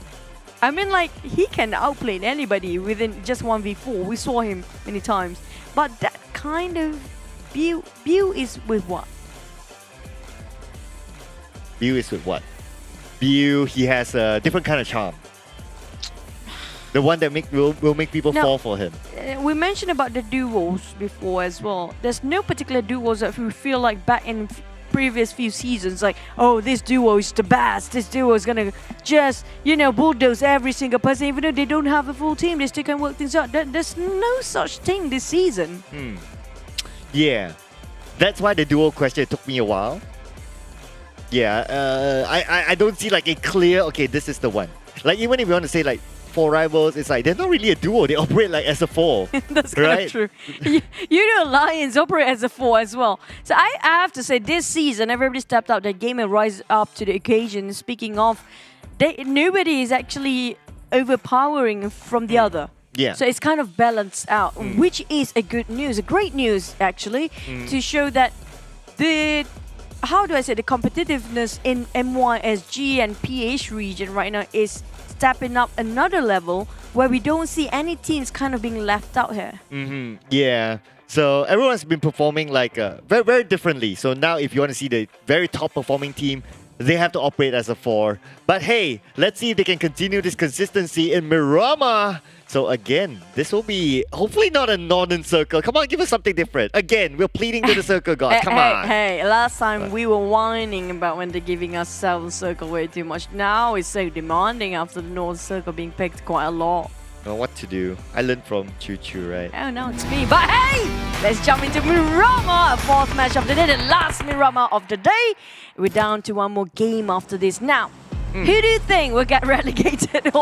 I mean, like, he can outplay anybody within just 1v4. We saw him many times. But that kind of view is with what? View is with what? View, he has a different kind of charm. The one that will make people Now, fall for him. We mentioned about the duos before as well. There's no particular duos that we feel like back in previous few seasons, like, oh, this duo is the best. This duo is gonna just, bulldoze every single person. Even though they don't have a full team, they still can work things out. There's no such thing this season. Yeah, that's why the duo question took me a while. Yeah, I don't see like a clear, okay, this is the one. Like, even if you want to say like 4 rivals, it's like they're not really a duo. They operate like as a 4. That's kind of true. Lions operate as a 4 as well. So I have to say, this season, everybody stepped up their game and rise up to the occasion. Speaking of, nobody is actually overpowering from the other. Yeah. So it's kind of balanced out, which is a great news actually, to show that the competitiveness in MYSG and PH region right now is stepping up another level where we don't see any teams kind of being left out here. Yeah. So everyone's been performing like very, very differently. So now if you want to see the very top performing team, they have to operate as a 4. But hey, let's see if they can continue this consistency in Miramar. So again, this will be hopefully not a Northern Circle. Come on, give us something different. Again, we're pleading to the Circle God. Come on. Hey, last time we were whining about when they're giving us Southern Circle way too much. Now it's so demanding after the Northern Circle being picked quite a lot. Know what to do. I learned from Choo Choo, right? Oh no, it's me. But hey, let's jump into Miramar, a 4th match of the day, the last Miramar of the day. We're down to one more game after this. Now, who do you think will get relegated?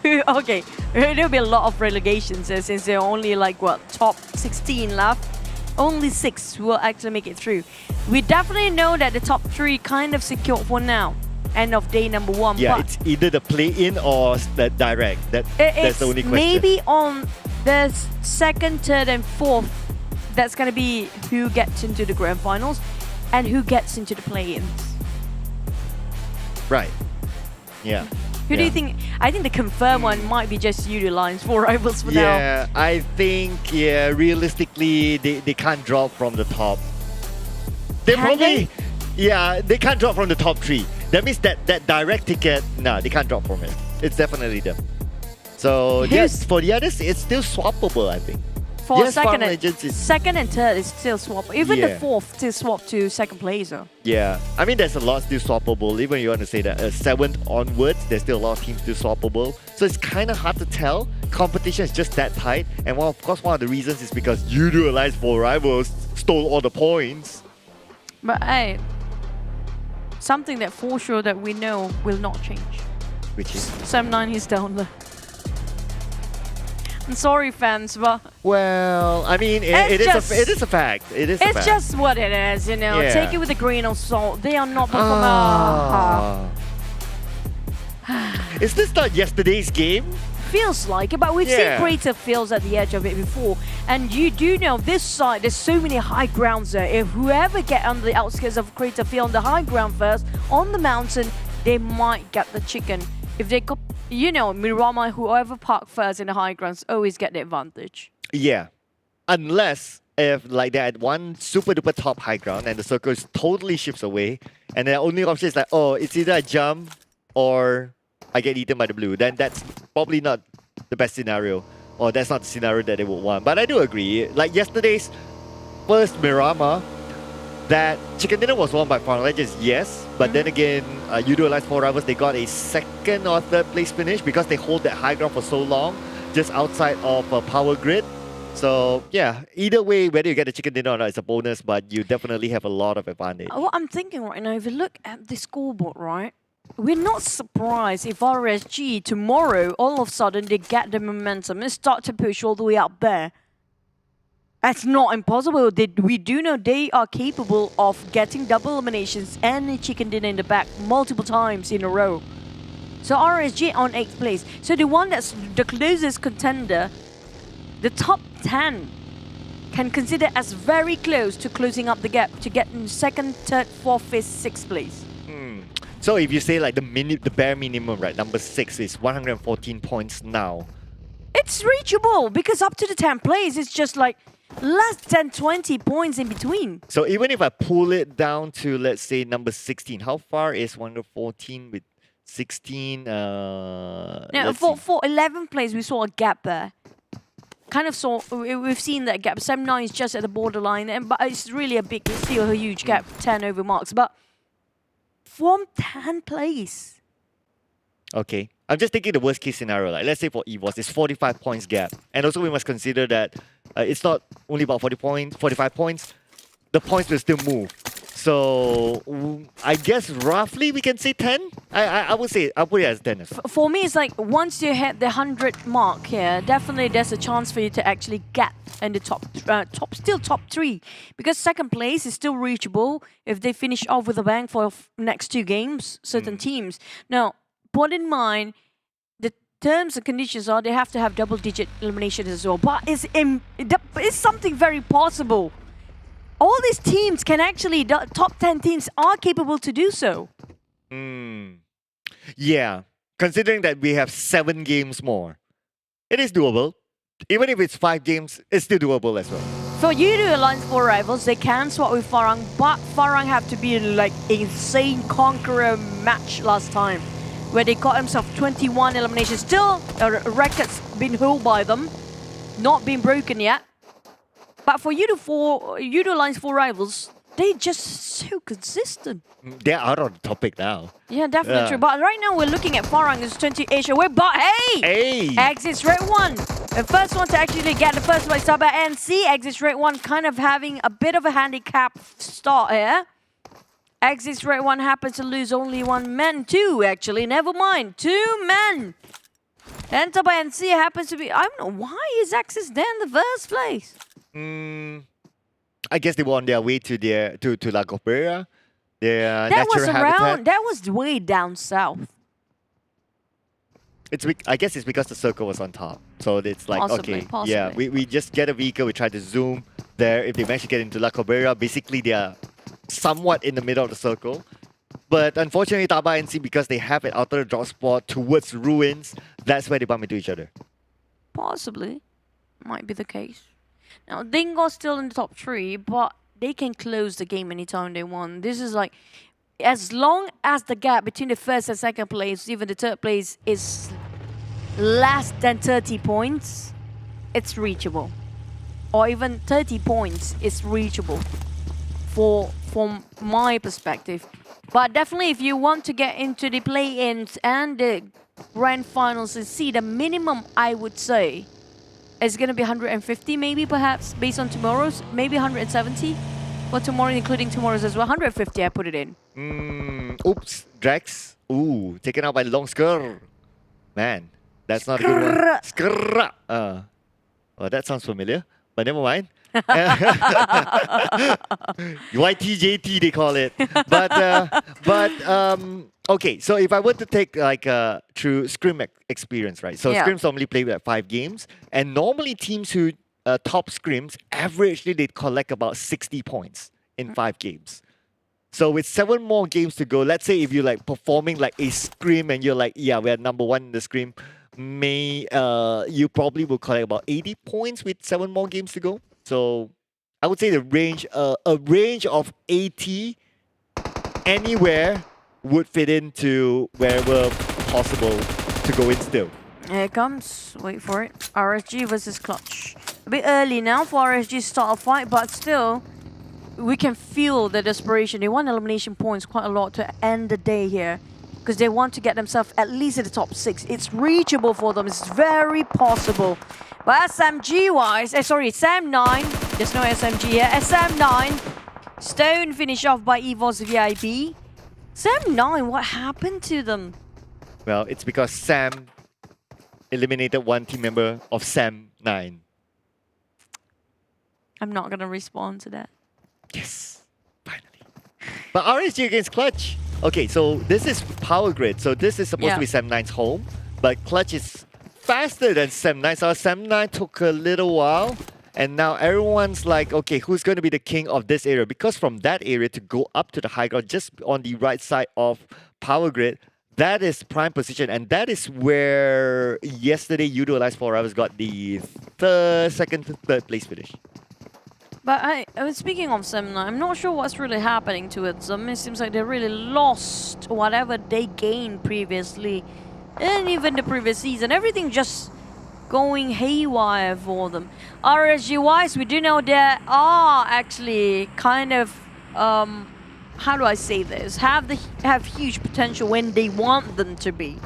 Okay, there'll be a lot of relegations since there are only like, top 16 left. Only 6 will actually make it through. We definitely know that the top 3 kind of secured for now. End of day number 1. Yeah, but it's either the play-in or the direct. That's the only question. Maybe on the 2nd, 3rd and 4th, that's going to be who gets into the grand finals and who gets into the play-ins. Right. Yeah. Who do you think? I think the confirmed one might be just Yoodo Lions, 4 rivals for now. Yeah, I think, realistically, they can't drop from the top. They can't drop from the top 3. That means that direct ticket, they can't drop from it. It's definitely them. So, yes, for the others, it's still swappable, I think. For yes, second Farang Lejund is... and 3rd is still swappable. Even the 4th still swap to 2nd place. Yeah, I mean, there's a lot still swappable. Even you want to say that 7th onwards, there's still a lot of teams still swappable. So it's kind of hard to tell. Competition is just that tight. And of course, one of the reasons is because Yoodo Alliance 4 rivals stole all the points. But hey, something that for sure that we know will not change. Which is? 7-9 is down there. I'm sorry, fans, but... Well, I mean, it is a fact. It is a fact. It's just what it is, Yeah. Take it with a grain of salt. They are not performing... Is this not yesterday's game? Feels like it, but we've seen greater fields at the edge of it before. And you do know this side, there's so many high grounds there. If whoever get on the outskirts of Crater Field on the high ground first, on the mountain, they might get the chicken. If they go, Miramar, whoever park first in the high grounds always get the advantage. Yeah. Unless if like they're at one super duper top high ground and the circle totally shifts away and the only option is like, oh, it's either I jump or I get eaten by the blue. Then that's probably not the best scenario, or that's not the scenario that they would want. But I do agree. Like yesterday's first Miramar, that chicken dinner was won by Farang Lejund, yes. But then again, Yoodo Alliance 4 Rivals, they got a second or third place finish because they hold that high ground for so long, just outside of power grid. So yeah, either way, whether you get the chicken dinner or not, it's a bonus, but you definitely have a lot of advantage. What I'm thinking right now, if you look at the scoreboard, right, we're not surprised if RSG tomorrow, all of a sudden, they get the momentum and start to push all the way up there. That's not impossible. We do know they are capable of getting double eliminations and a chicken dinner in the back multiple times in a row. So RSG on 8th place. So the one that's the closest contender, the top 10, can consider as very close to closing up the gap to get in 2nd, 3rd, 4th, 5th, 6th place. So if you say like the bare minimum, right, number 6 is 114 points now. It's reachable because up to the 10th place, it's just like less than 20 points in between. So even if I pull it down to, let's say, number 16, how far is 114 with 16? Now, for 11th place, we saw a gap there. Kind of saw, we've seen that gap. 7-9 is just at the borderline, but it's really still a huge gap, 10 over marks. But from 10th place. Okay. I'm just thinking the worst case scenario. Like, let's say for EVOS, it's 45 points gap. And also we must consider that it's not only about 45 points. The points will still move. So I guess roughly we can say 10. I would say, I'll put it as 10. For me, it's like once you hit the 100 mark here, definitely there's a chance for you to actually get in the top 3. Because 2nd place is still reachable if they finish off with a bang for next 2 games, certain teams. Now, put in mind, the terms and conditions are they have to have double-digit eliminations as well. But it's something very possible. All these teams can actually, the top 10 teams are capable to do so. Yeah, considering that we have 7 games more, it is doable. Even if it's 5 games, it's still doable as well. For Yoodo Alliance 4 Rivals, they can swap with Farang, but Farang have to be in like insane conqueror match last time, where they got themselves 21 eliminations. Still, records been held by them, not been broken yet. But for Yoodo Alliance 4 Rivals, they just so consistent. They're out of the topic now. Yeah, definitely true. But right now we're looking at Farang is 28 away. But hey! Exits Red 1. The first one to actually get the first place. TABAH NC. Exits Red 1 kind of having a bit of a handicap start here. Exits Red 1 happens to lose only 1 man. 2 actually, never mind. 2 men. And TABAH NC happens to be, I don't know, why is Axis there in the first place? I guess they were on their way to La Guerilla, their that natural was habitat. That was way down south. I guess it's because the circle was on top. So it's like, Possibly. yeah, we just get a vehicle, we try to zoom there. If they manage to get into La Guerilla, basically they are somewhat in the middle of the circle. But unfortunately, TABAH NC, because they have an outer drop spot towards ruins, that's where they bump into each other. Possibly. Might be the case. Now, Dingo's still in the top 3, but they can close the game anytime they want. This is like, as long as the gap between the 1st and 2nd place, even the 3rd place, is less than 30 points, it's reachable. Or even 30 points is reachable from my perspective. But definitely, if you want to get into the play-ins and the grand finals and see the minimum, I would say, it's going to be 150 maybe, perhaps, based on tomorrow's. Maybe 170 for tomorrow, including tomorrow's as well. 150, I put it in. Oops, Drax. Ooh, taken out by Long Skur. Man, that's not a good one. Skrrr. Well, that sounds familiar, but never mind. YTJT, they call it. Okay, so if I were to take like through Scrim experience, right? So Scrims normally play with 5 games, and normally teams who top Scrims, averagely they collect about 60 points in 5 games. So with 7 more games to go, let's say if you're like performing like a Scrim and you're like, yeah, we're number 1 in the Scrim, you probably will collect about 80 points with 7 more games to go. So I would say the range, a range of 80 anywhere would fit into wherever possible to go in still. Here it comes. Wait for it. RSG versus Clutch. A bit early now for RSG to start a fight, but still, we can feel the desperation. They want elimination points quite a lot to end the day here, because they want to get themselves at least in the top 6. It's reachable for them. It's very possible. But SMG-wise, Sam9. There's no SMG here. SM9. Stone finish off by EVOS Vip. Sam9, what happened to them? Well, it's because Sam eliminated one team member of Sam9. I'm not going to respond to that. Yes, finally. But RSG against Clutch. Okay, so this is Power Grid. So this is supposed to be Sam9's home, but Clutch is faster than Sam9. So Sam9 took a little while, and now everyone's like, okay, who's going to be the king of this area? Because from that area to go up to the high ground, just on the right side of Power Grid, that is prime position, and that is where yesterday Yoodo YA4R got the second to third place finish. But I was speaking of Sam9, I'm not sure what's really happening to it. It seems like they really lost whatever they gained previously, and even the previous season. Everything just going haywire for them. RSG-wise, we do know there are actually kind of how do I say this? Have huge potential when they want them to be.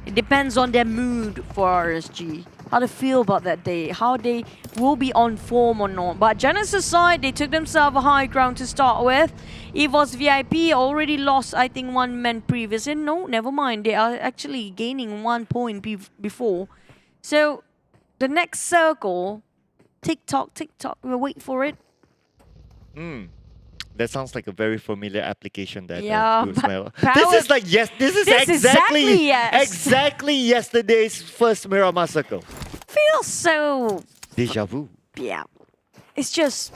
It depends on their mood for RSG. How they feel about that day, how they will be on form or not. But GENEXUS side, they took themselves a high ground to start with. EVOS Vip already lost, I think, 1 man previously. No, never mind. They are actually gaining 1 point before. So the next circle, tick-tock, we'll wait for it. That sounds like a very familiar application that this is like exactly yesterday's first Miramar circle. Feels so deja vu. Yeah. It's just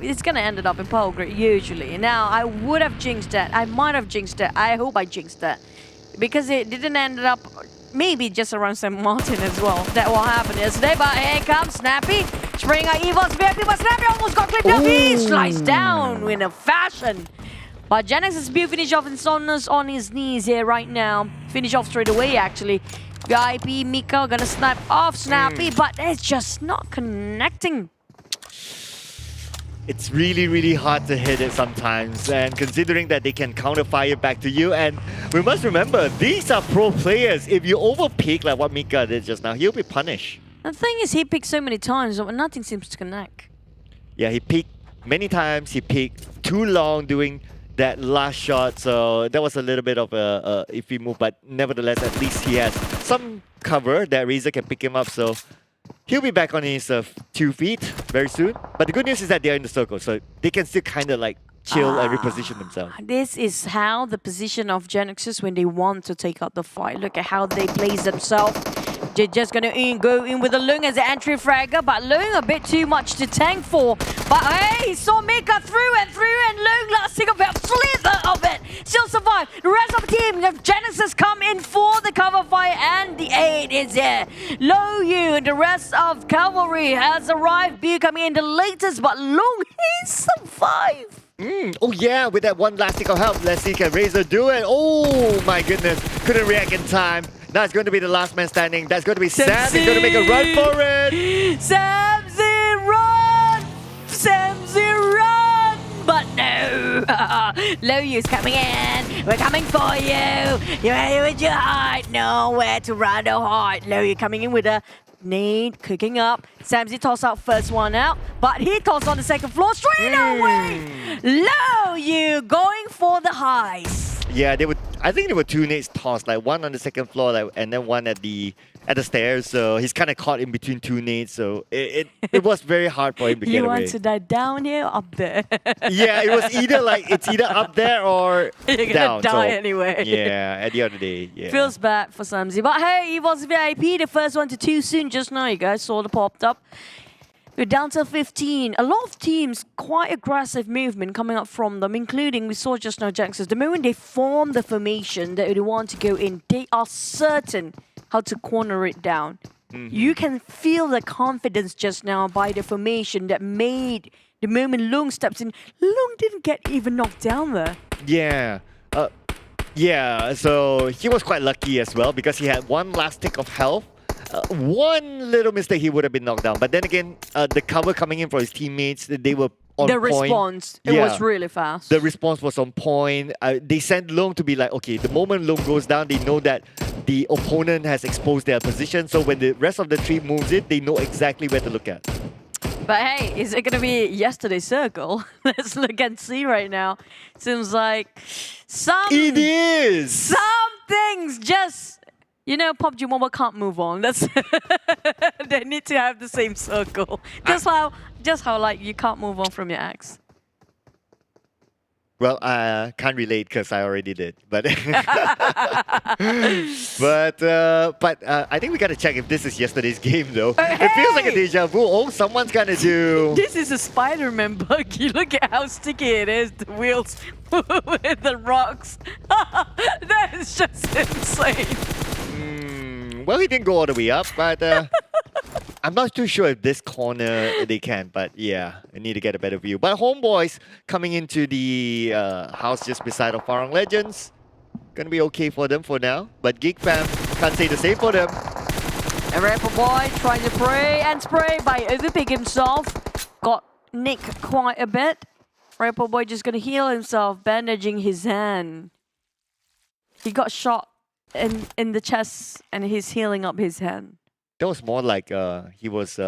it's gonna end up in Power Grid usually. Now I would have jinxed that. I might have jinxed that. I hope I jinxed that. Because it didn't end up maybe just around St. Martin as well. That will happen yesterday, but here comes Snappy. Spring out EVOS Vip, but Snappy almost got clipped up. He slides down in a fashion. But GENEXUS Vip finish off Insomnus on his knees here right now. Finish off straight away actually. VIP, Mika gonna snipe off Snappy, but it's just not connecting. It's really, really hard to hit it sometimes, and considering that they can counter fire back to you, and we must remember, these are pro players. If you overpeak like what Mika did just now, he'll be punished. The thing is, he picked so many times, but nothing seems to connect. Yeah, he peaked many times. He peaked too long doing that last shot, so that was a little bit of a iffy move, but nevertheless, at least he has some cover that Razor can pick him up, so he'll be back on his 2 feet very soon. But the good news is that they're in the circle, so they can still kind of like chill and reposition themselves. This is how the position of GENEXUS when they want to take out the fight. Look at how they place themselves. They're just going to go in with a Lung as the entry fragger, but Lung a bit too much to tank for. But hey, he saw Mika through, and Lung lasting a bit slither of it. Still survive. The rest of the team, GENEXUS come in for the cover fire, and the aid is there. Low Yu and the rest of Cavalry has arrived. Bu coming in the latest, but Lung, he survived. Oh yeah, with that one last tick of help, let's see can Razor do it. Oh my goodness, couldn't react in time. Now it's going to be the last man standing. That's going to be Sam. He's going to make a run for it. Samzy, run! Samzy, run! But no. Low Yu's coming in. We're coming for you. You're here with your heart. Nowhere to run or hide. Low Yu coming in with a nade cooking up. Samzy toss out first one out, but he tossed on the second floor straight away. Low Yu going for the highs. Yeah, I think there were 2 nades tossed, like one on the second floor, and then one at the stairs. So he's kind of caught in between 2 nades. So it was very hard for him to get away. You want to die down here or up there? Yeah, it was it's either up there or you're gonna down. die anyway. Yeah, at the end of the day, yeah. Feels bad for Samzy. But hey, EVOS Vip, the first one to too soon just now. You guys saw the popped up. We're down to 15. A lot of teams, quite aggressive movement coming up from them, including, we saw just now, GENEXUS. The moment they form the formation that they want to go in, they are certain how to corner it down. You can feel the confidence just now by the formation that made the moment Lung steps in. Lung didn't get even knocked down there. Yeah. Yeah, so he was quite lucky as well because he had one last tick of health. one little mistake, he would have been knocked down. But then again, the cover coming in for his teammates, they were on The point. response, it was really fast. The response was on point. They sent Long to be like, okay, the moment Long goes down, they know that the opponent has exposed their position. So when the rest of the team moves it, they know exactly where to look at. But hey, is it going to be yesterday's circle? Let's look and see right now. Seems like It is! Some things just... You know, PUBG Mobile can't move on. That's they need to have the same circle. Just how like you can't move on from your ex. Well, I can't relate because I already did. But I think we gotta check if this is yesterday's game though. It feels like a deja vu. Oh, someone's gonna do. This is a Spider-Man buggy. Look at how sticky it is. The wheels with the rocks. That is just insane. Well, he didn't go all the way up, but I'm not too sure if this corner they can. But yeah, I need to get a better view. But Homebois coming into the house just beside of Farang Legends. Gonna be okay for them for now. But Geek Fam can't say the same for them. And RedONE trying to pray and spray by overpick himself. Got nicked quite a bit. RedONE just gonna heal himself, bandaging his hand. He got shot in the chest and he's healing up his hand. That was more like he was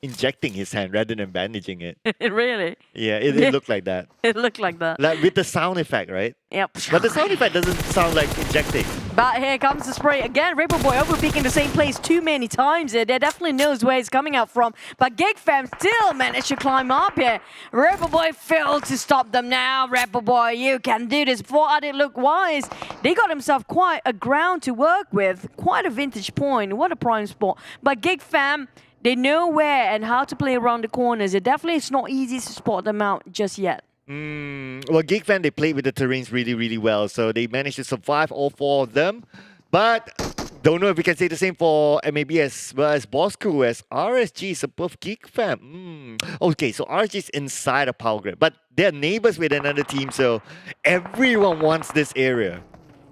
injecting his hand rather than bandaging it. Really? Yeah, it looked like that. It looked like that. Like with the sound effect, right? Yep. But the sound effect doesn't sound like injecting. But here comes the spray again. RedONE overpeaking the same place too many times here. They definitely knows where he's coming out from. But Geek Fam still managed to climb up here. RedONE failed to stop them now. RedONE, you can do this. Before I did look wise, they got himself quite a ground to work with. Quite a vintage point. What a prime spot. But Geek Fam, they know where and how to play around the corners. It definitely is not easy to spot them out just yet. Well, Geek Fam, they played with the terrains really, really well. So they managed to survive all four of them. But don't know if we can say the same for maybe as well as Bosskur, as RSG is above Geek Fam. Okay, so RSG is inside of Power Grid. But they're neighbors with another team, so everyone wants this area.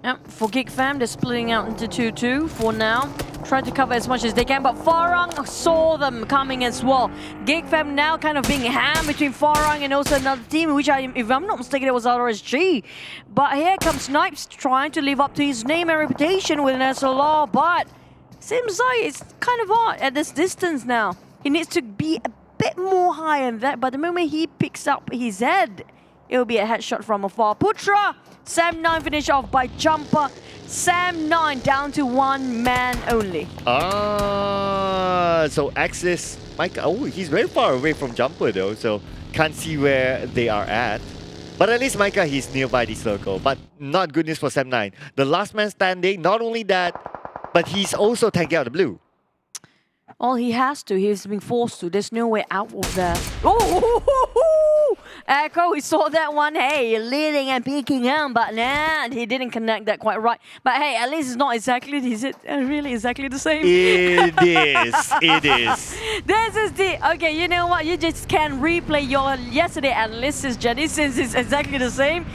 Yep, for Geek Fam, they're splitting out into 2-2 for now. Try to cover as much as they can, but Farang saw them coming as well. Geek Fam now kind of being hammed between Farang and also another team, which if I'm not mistaken, it was RSG. But here comes Snipes trying to live up to his name and reputation with an SLR, but seems like it's kind of odd at this distance now. He needs to be a bit more high than that, but the moment he picks up his head, it will be a headshot from afar. Putra, Sam9 finish off by Jumper. Sam9 down to one man only. So Axis, Micah, oh, he's very far away from Jumper though, so can't see where they are at. But at least Micah, he's nearby the circle. But not good news for Sam9. The last man standing, not only that, but he's also tanking out the blue. Well, he has to. He's been forced to. There's no way out of that. Oh, Echo, he saw that one. Hey, leading and peeking out, but nah, he didn't connect that quite right. But hey, at least it's not exactly, is it really exactly the same? It is. It is. This is the, okay, you know what? You just can replay your yesterday analysis, Jenny, since it's exactly the same.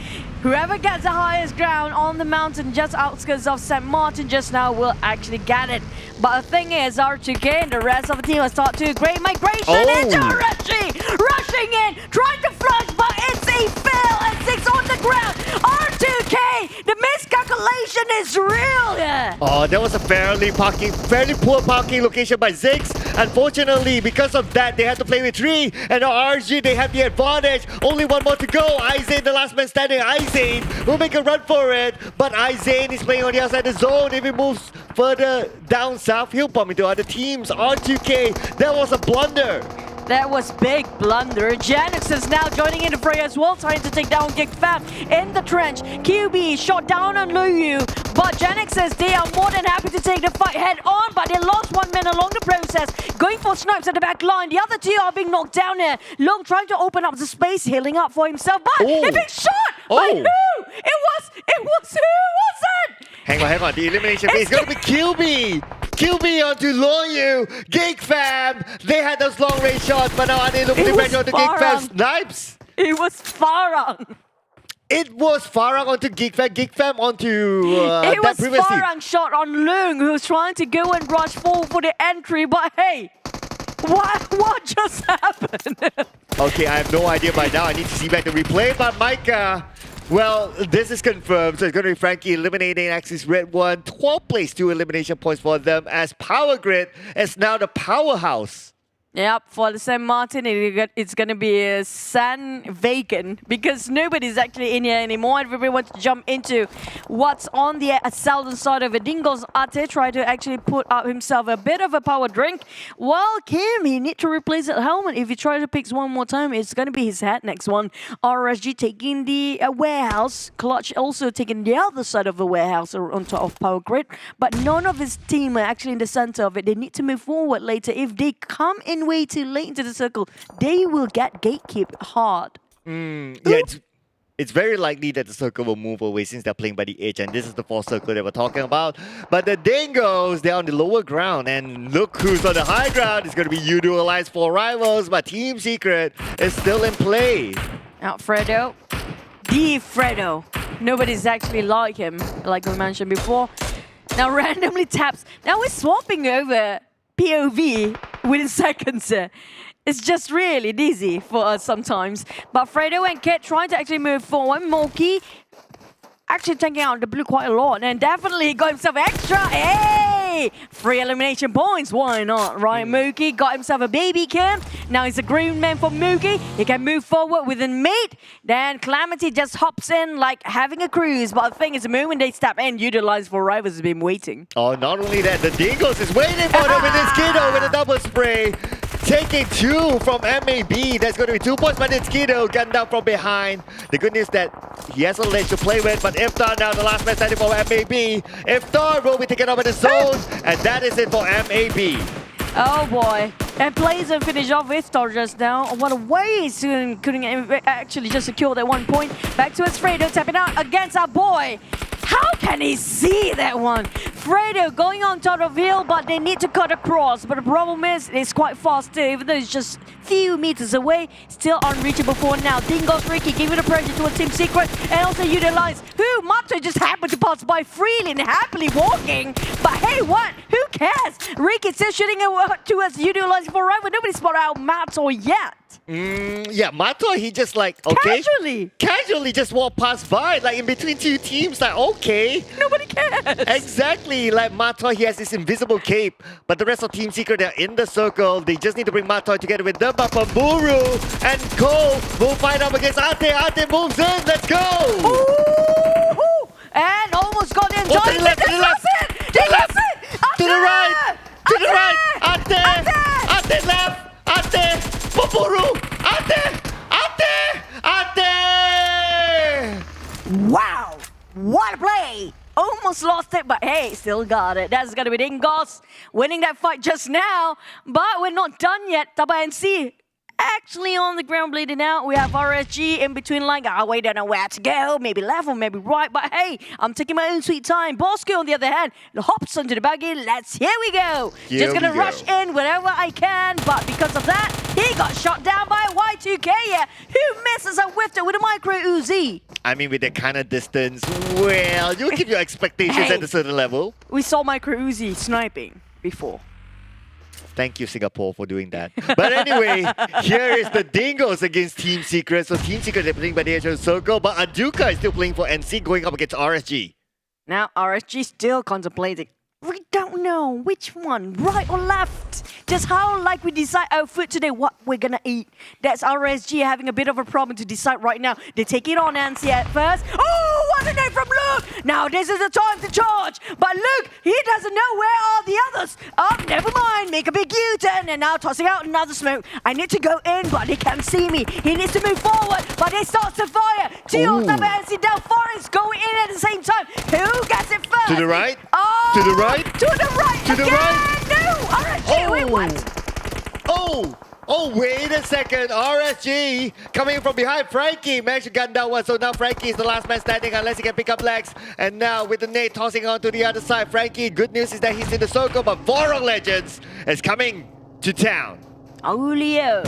Whoever gets the highest ground on the mountain just outskirts of St. Martin just now will actually get it. But the thing is, R2K and the rest of the team will start to great migration into Rashi! Rushing in, trying to flush, but it's a fail and 6 on the ground. R2K, the miscalculation is real here. Oh, that was a fairly poor parking location by Ziggs. Unfortunately, because of that, they had to play with 3. And now RSG, they have the advantage. Only one more to go. Izane, the last man standing. Izane will make a run for it. But Izane is playing on the outside of the zone. If he moves further down south, he'll bump into other teams. R2K, that was a blunder. That was big blunder. GENEXUS now joining in the fray as well, trying to take down Geek Fam in the trench. QB shot down on Luyu, but GENEXUS, they are more than happy to take the fight head on, but they lost one man along the process. Going for Snipes at the back line. The other two are being knocked down here. Long trying to open up the space, healing up for himself, but he's being shot by who? It was who was it? Hang on. The elimination phase is going to be QB. QB onto Luyu. Geek Fam, they had those long range shots, but now are they looking to bring on the Geek Fam Snipes? It was Farang. It was Farang onto Geek Fam onto it was that previous team. Farang shot on Leung, who's trying to go and rush forward for the entry, but hey, what just happened? Okay, I have no idea by now. I need to see back the replay, but Micah, well, this is confirmed. So it's going to be Frankie eliminating Axis Red 1. 12 place, 2 elimination points for them as Power Grid is now the powerhouse. Yep, for the San Martin, it's going to be a San vacant because nobody's actually in here anymore. Everybody wants to jump into what's on the southern side of it. Dingoz Ate tried to actually put up himself a bit of a power drink. While Kim, he need to replace that helmet. If he tries to pick one more time, it's going to be his hat next one. RSG taking the warehouse. Clutch also taking the other side of the warehouse on top of Power Grid. But none of his team are actually in the center of it. They need to move forward later. If they come in way too late into the circle, they will get gatekept hard. Yeah, it's very likely that the circle will move away since they're playing by the edge, and this is the fourth circle that we're talking about. But the Dingoz, they're on the lower ground, and look who's on the high ground. It's going to be Yoodo Alliance 4 Rivals, but Team Secret is still in play. Out Fredo. The Fredo. Nobody's actually like him, like we mentioned before. Now randomly taps. Now we're swapping over POV within seconds. It's just really dizzy for us sometimes. But Fredo and Kit trying to actually move forward. Moki actually taking out the blue quite a lot and definitely got himself extra. Hey! 3 elimination points, why not, right? Mookie got himself a baby cam. Now he's a green man for Mookie. He can move forward with a mate. Then Calamity just hops in like having a cruise. But the thing is, the moment they step in, Utilize for Rivals has been waiting. Oh, not only that, the Dingoz is waiting for them with his Kiddo with a double spray. Taking 2 from MAB. That's going to be 2 points by this Kiddo. Gunned down from behind. The good news that he has a ledge to play with, but Iftar now the last man standing for MAB. Iftar will be taken over the zone, and that is it for MAB. Oh boy. And Blazer finished off with Iftar just now. What a waste. Couldn't actually just secure that 1 point. Back to us, Fredo tapping out against our boy. How can he see that one? Fredo going on top of hill, but they need to cut across. But the problem is, it's quite fast too, even though it's just few meters away. Still unreachable for now. Dingoz Ricky giving the pressure to a Team Secret, and also Utilize, who Mato just happened to pass by freely and happily walking. But hey, what? Who cares? Ricky still shooting towards Utilize forever. Nobody spotted out Mato yet. Yeah, Mato, he just like, okay. Casually just walked past by, like in between 2 teams, like, okay. Nobody cares. Exactly, like Mato, he has this invisible cape, but the rest of Team Secret, they're in the circle. They just need to bring Mato together with them, but Pamburu and Cole will fight up against Ate. Ate moves in, let's go! Ooh, and almost got in. To the left, to the left, to the left, to the right, to the right, Ate left, Ate, Pamburu, Ate! Wow, what a play! Almost lost it, but hey, still got it. That's gonna be Dingoz winning that fight just now. But we're not done yet. TABAH NC actually on the ground bleeding out. We have RSG in between, like, we don't know where to go. Maybe left or maybe right. But hey, I'm taking my own sweet time. Bosskur, on the other hand, hops onto the buggy. Here we go. Just gonna rush in wherever I can. But because of that, he got shot down by Y2K. Who misses and whiffed it with a micro Uzi. I mean, with that kind of distance, well, you keep your expectations at a certain level. We saw micro Uzi sniping before. Thank you, Singapore, for doing that. But anyway, here is the Dingoz against Team Secret. So Team Secret, they're playing by the edge of the circle, but Aduka is still playing for NC, going up against RSG. Now, RSG still contemplating. We don't know which one, right or left. Just how like we decide our food today, what we're gonna eat. That's RSG having a bit of a problem to decide right now. They take it on NSEA at first. Oh, what a name from Luke! Now this is the time to charge. But Luke, he doesn't know where are the others. Oh, never mind. Make a big U-turn and now tossing out another smoke. I need to go in, but they can't see me. He needs to move forward, but he starts to fire. Two TABAH NC down. Forest going in at the same time. Who gets it first? To the right. Oh, to the right. To the right. To the again. right. No. RSG. Wait, what? Oh, wait a second. RSG coming from behind. Frankie managed to gun down one. So now Frankie is the last man standing unless he can pick up legs. And now with the nade tossing on to the other side. Frankie, good news is that he's in the circle. But Farang Legends is coming to town. Olio.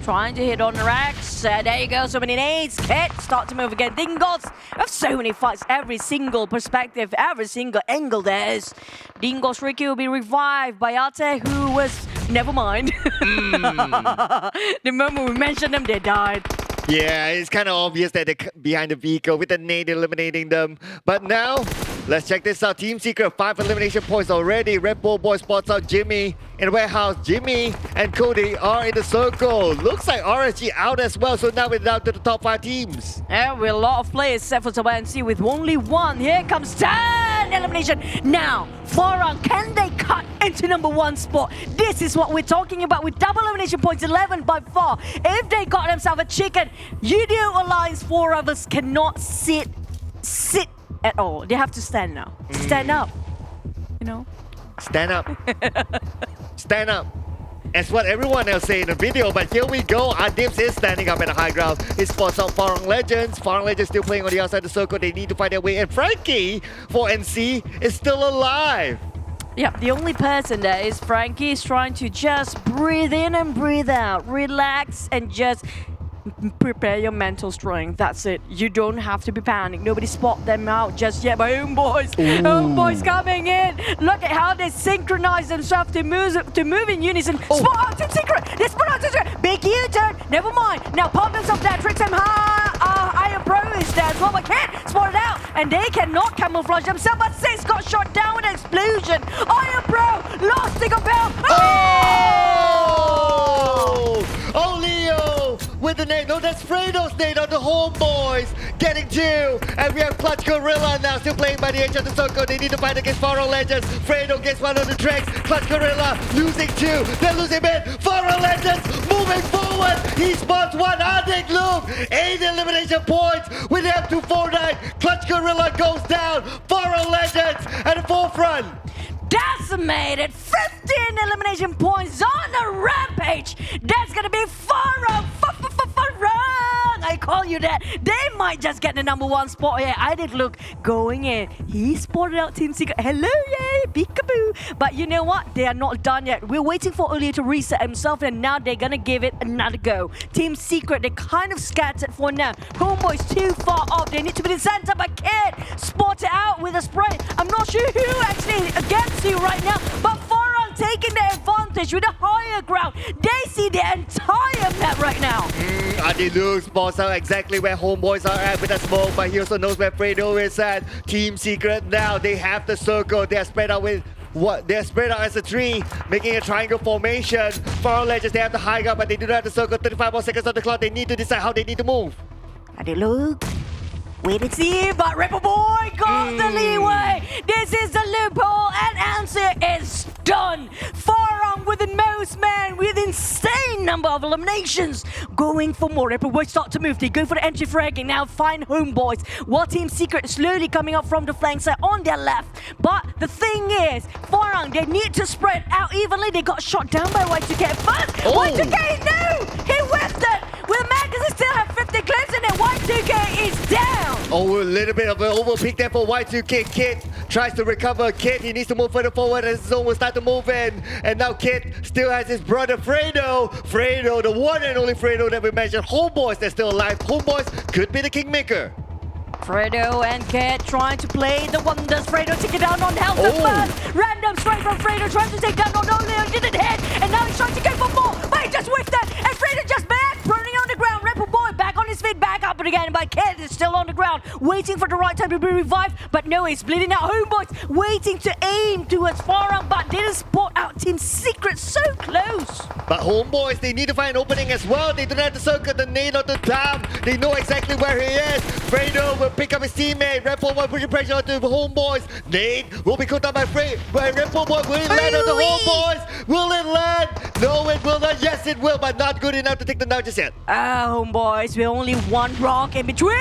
trying to hit on Rex. There you go, so many nades. Kit start to move again. Dingoz have so many fights, every single perspective, every single angle there is. Dingoz Ricky will be revived by Ate, who was... Never mind. The moment we mentioned them, they died. Yeah, it's kind of obvious that they're behind the vehicle with the nade eliminating them. But now, let's check this out. Team Secret, 5 elimination points already. Red Bull Boy spots out Jimmy in warehouse. Jimmy and Cody are in the circle. Looks like RSG out as well, so now we're down to the top 5 teams. Yeah, with a lot of players set for TABAH NC with only one. Here comes 10 elimination. Now, Farang, can they cut into number 1 spot? This is what we're talking about with double elimination points, 11 by far. If they got themselves a chicken, Yoodo Alliance 4 of us cannot sit at all. They have to stand now. Stand up. You know? Stand up. Stand up. That's what everyone else say in the video, but here we go. Adips is standing up at the high ground. He spots out Farang Legends. Farang Legends still playing on the outside of the circle. They need to find their way. And Frankie for NC is still alive. Yeah, the only person there is Frankie is trying to just breathe in and breathe out. Relax and just prepare your mental strength. That's it. You don't have to be panicked. Nobody spot them out just yet. But Homeboys coming in. Look at how they synchronize themselves to move in unison. Spot out Team Secret. They spot out Team Secret. Big U-turn. Never mind. Now pump themselves there. Tricks them higher pro is there as well. But can't spot it out. And they cannot camouflage themselves. But 6 got shot down with an explosion. Iron Pro lost the compel. Oh, Leo with the nade. No, that's Fredo's nade on the Homeboys. Getting 2. And we have Clutch Guerilla now still playing by the edge of the circle. They need to fight against Farang Legends. Fredo gets one on the tracks. Clutch Guerilla losing 2. They're losing mid. Farang Legends moving forward. He spots 1. Arctic Loop. 8 elimination points with M249. Clutch Guerilla goes down. Farang Legends at the forefront. Decimated, 15 elimination points on a rampage. That's gonna be Farang. I call you that. They might just get the number 1 spot here. I did look going in. He spotted out Team Secret. Hello, yay, peekaboo. But you know what? They are not done yet. We're waiting for Earlier to reset himself, and now they're gonna give it another go. Team Secret, they kind of scattered for now. Homeboys too far up. They need to be in the center, but Kid spotted out with a spray. I'm not sure who actually against you right now, but Farang taking the advantage with a higher ground. They see the entire map right now. Adilu spots out exactly where Homeboys are at with a smoke, but he also knows where Fredo is at. Team Secret now, they have the circle. They are spread out with they're spread out as a tree, making a triangle formation. Farang Legends, they have the high ground, but they do not have the circle. 35 more seconds on the clock. They need to decide how they need to move. Adilu. Wait and see, but Ripple Boy got the leeway. This is the loophole, and answer is done. Farang with the most man with insane number of eliminations. Going for more. Ripple Boy start to move. They go for the entry fragging. Now find Homeboys. While Team Secret slowly coming up from the flank side on their left. But the thing is, Farang, they need to spread out evenly. They got shot down by Y2K first. Y2K, no! He whiffed it! With a magazine still have 50 clips in it. Y2K is down. Oh, a little bit of an overpick there for Y2K. Kit tries to recover. Kit, he needs to move further forward as Zone will start to move in. And now Kit still has his brother Fredo. Fredo, the one and only Fredo that we mentioned. Homeboys, they're still alive. Homeboys could be the kingmaker. Fredo and Kit trying to play the wonders. Fredo taking down on health first. Random strike from Fredo trying to take down on Oleo. Didn't hit. And now he's trying to go for more. But he just whiffed that. And Fredo just back. Running on the ground. Rebel Boy back on his feet. Back up again. But Kit is still on the ground. Waiting for the right time to be revived. But no, he's bleeding out. Homeboys waiting to aim towards Farang. But didn't spot out Team Secret so close. But Homeboys, they need to find an opening as well. They do not have to circle the nade on the top. They know exactly where he is. Fredo will pick up his teammate. Red Bull Boy pushing pressure onto the Homeboys. Nade will be caught up by Red Bull Boy. Will it land on the Homeboys? Will it land? No, it will not. Yes, it will, but not good enough to take them down just yet. Homeboys, with only one rock in between.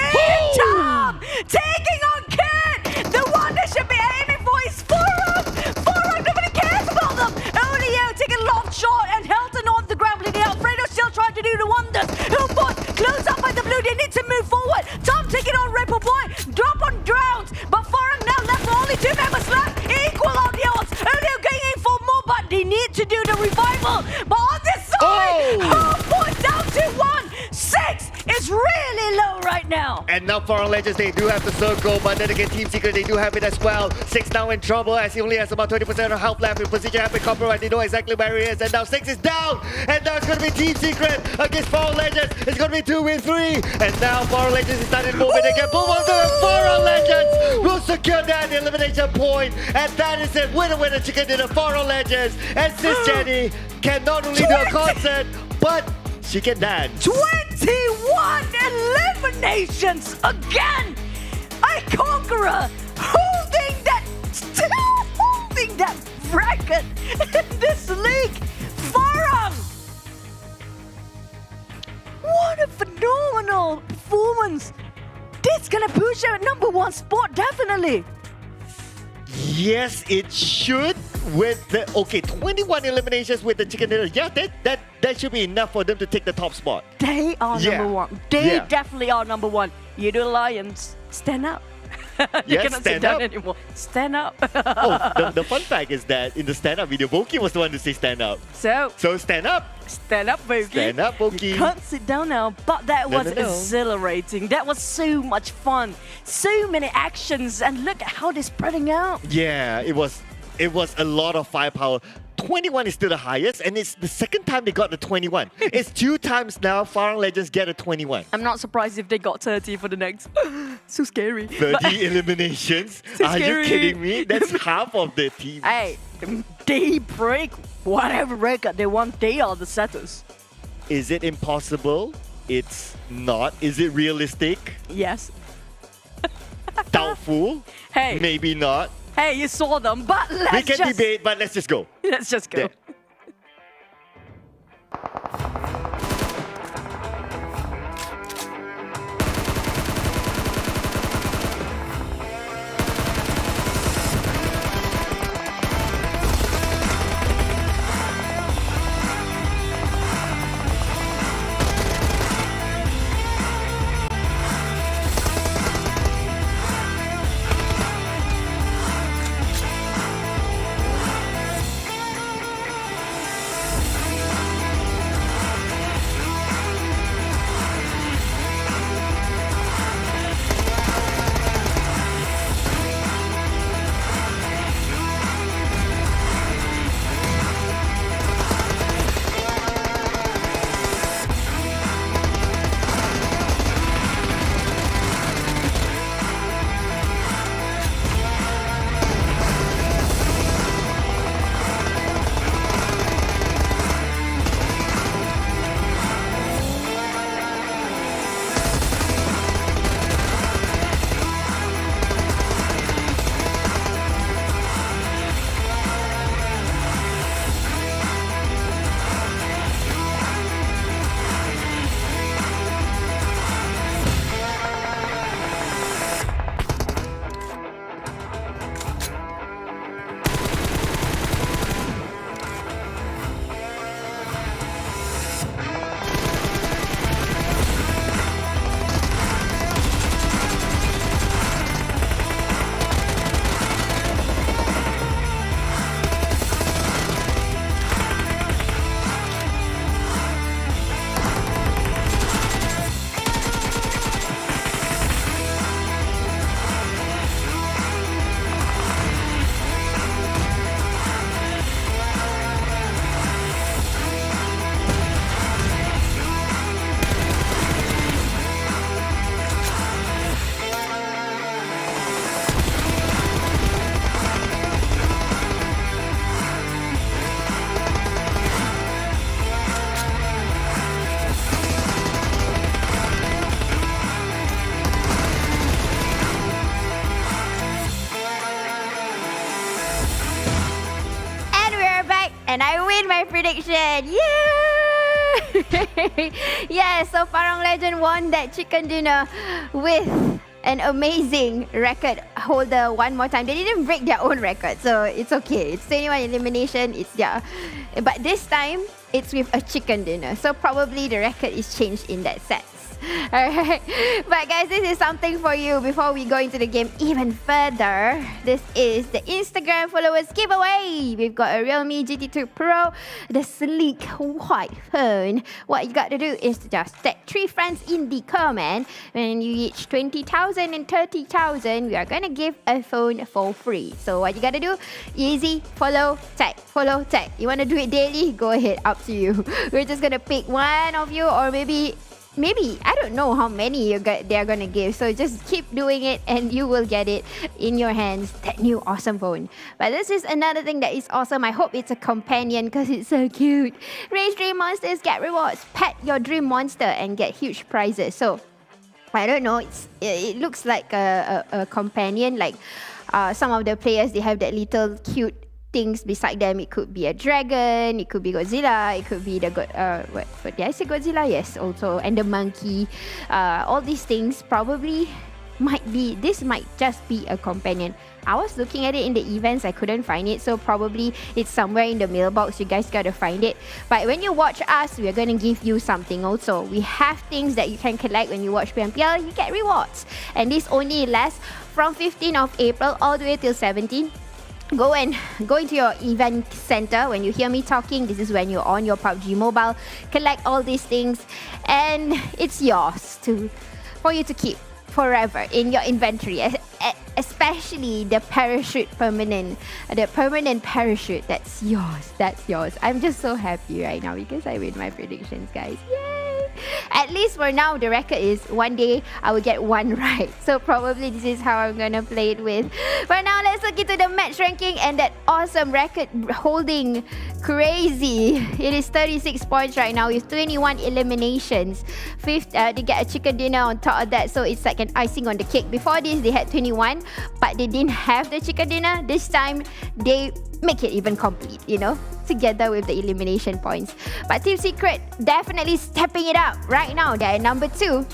Tom taking on Kid. The one that should be aiming for is Farang. Farang, nobody cares about them. Oleo taking a long shot and Helton on the ground bleeding out. Fredo still trying to do the wonders. Homeboys close up by the blue. They need to move forward. Tom taking on Ripple Boy. Drop on drowns. But Farang now left with only 2 members left. Equal on the odds. Oleo going in for more, but they need to do the revival. But on this side, Homeboys down to now. And now Farang Legends, they do have the circle, but then again, Team Secret, they do have it as well. 6 now in trouble as he only has about 20% of health left. In position have been compromised. They know exactly where he is. And now 6 is down. And now it's going to be Team Secret against Farang Legends. It's going to be 2v3. And now Farang Legends is starting moving again. Boom, Farang Legends will secure that elimination point. And that is it. Winner, chicken dinner, Farang Legends. And Sis Jenny can not only do a concert, but she can dance. 21 eliminations again! A conqueror still holding that record in this league! Farang! What a phenomenal performance! This gonna push her at #1 spot, definitely! Yes, it should. With the 21 eliminations with the chicken dinner. Yeah, that should be enough for them to take the top spot. They are #1. They definitely are #1. Yoodo Lions, stand up. You cannot sit down anymore. Stand up. The fun fact is that in the stand-up video, Boki was the one to say stand up. So stand up. Stand up, Boki. Stand up, Boki. You can't sit down now, but that was exhilarating. That was so much fun. So many actions, and look at how they're spreading out. Yeah, it was a lot of firepower. 21 is still the highest, and it's the second time they got the 21. It's 2 times now Farang Legends get a 21. I'm not surprised if they got 30 for the next. So scary. 30 eliminations? So Are scary. you kidding me? That's half of the team. Hey, they break whatever record they want. They are the setters. Is it impossible? It's not. Is it realistic? Yes. Doubtful? Hey. Maybe not. Hey, you saw them, but We can debate, but let's just go. Let's just go. Yeah. And I win my prediction. Yay! Yeah, so Farang Legend won that chicken dinner with an amazing record holder one more time. They didn't break their own record, so it's okay. It's 21 elimination. It's their, but this time it's with a chicken dinner. So probably the record is changed in that sense. Alright. But guys, this is something for you before we go into the game even further. This is the Instagram followers giveaway. We've got a Realme GT2 Pro, the sleek white phone. What you got to do is to just tag 3 friends in the comment. When you reach 20,000 and 30,000, we are going to give a phone for free. So what you got to do? Easy, follow, tag, follow, tag. You want to do it daily? Go ahead, up to you. We're just going to pick one of you, or maybe I don't know how many they're gonna give, so just keep doing it and you will get it in your hands, that new awesome phone. But this is another thing that is awesome. I hope it's a companion because it's so cute. Raise dream monsters, get rewards. Pet your dream monster and get huge prizes. So I don't know, it looks like a companion. Like some of the players, they have that little cute things beside them. It could be a dragon, it could be Godzilla, it could be the what did I say, Godzilla? Yes, also, and the monkey. All these things probably this might just be a companion. I was looking at it in the events, I couldn't find it, so probably it's somewhere in the mailbox. You guys gotta find it. But when you watch us, we're gonna give you something also. We have things that you can collect when you watch PMPL. You get rewards, and this only lasts from 15th of April all the way till 17th. Go into your event center. When you hear me talking, this is when you're on your PUBG Mobile. Collect all these things, and it's yours for you to keep forever in your inventory. Especially the parachute permanent parachute. That's yours. I'm just so happy right now because I made my predictions, guys. Yay! At least for now, the record is one day I will get one right. So probably this is how I'm gonna play it with. But now let's look into the match ranking and that awesome record holding crazy. It is 36 points right now with 21 eliminations. Fifth, they get a chicken dinner on top of that, so it's like an icing on the cake. Before this, they had 21, but they didn't have the chicken dinner. This time, they make it even complete, together with the elimination points. But Team Secret definitely stepping it up right now. They're number 2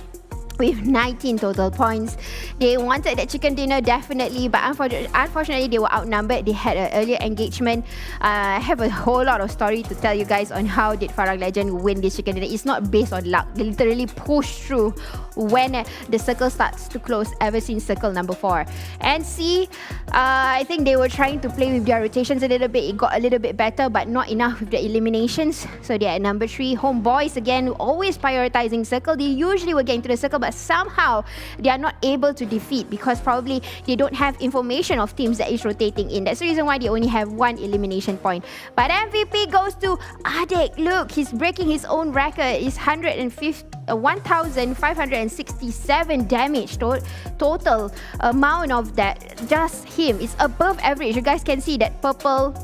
with 19 total points. They wanted that chicken dinner definitely, but unfortunately they were outnumbered. They had an earlier engagement. I have a whole lot of story to tell you guys on how did Farang Lejund win this chicken dinner. It's not based on luck. They literally pushed through when the circle starts to close ever since circle number 4. NSEA, I think they were trying to play with their rotations a little bit. It got a little bit better, but not enough with the eliminations. So they're at number 3. Homebois, again, always prioritizing circle. They usually will get into the circle, but somehow they are not able to defeat because probably they don't have information of teams that is rotating in. That's the reason why they only have 1 elimination point. But MVP goes to Adek. Look, he's breaking his own record. It's 1,567 damage total amount of that. Just him. It's above average. You guys can see that purple.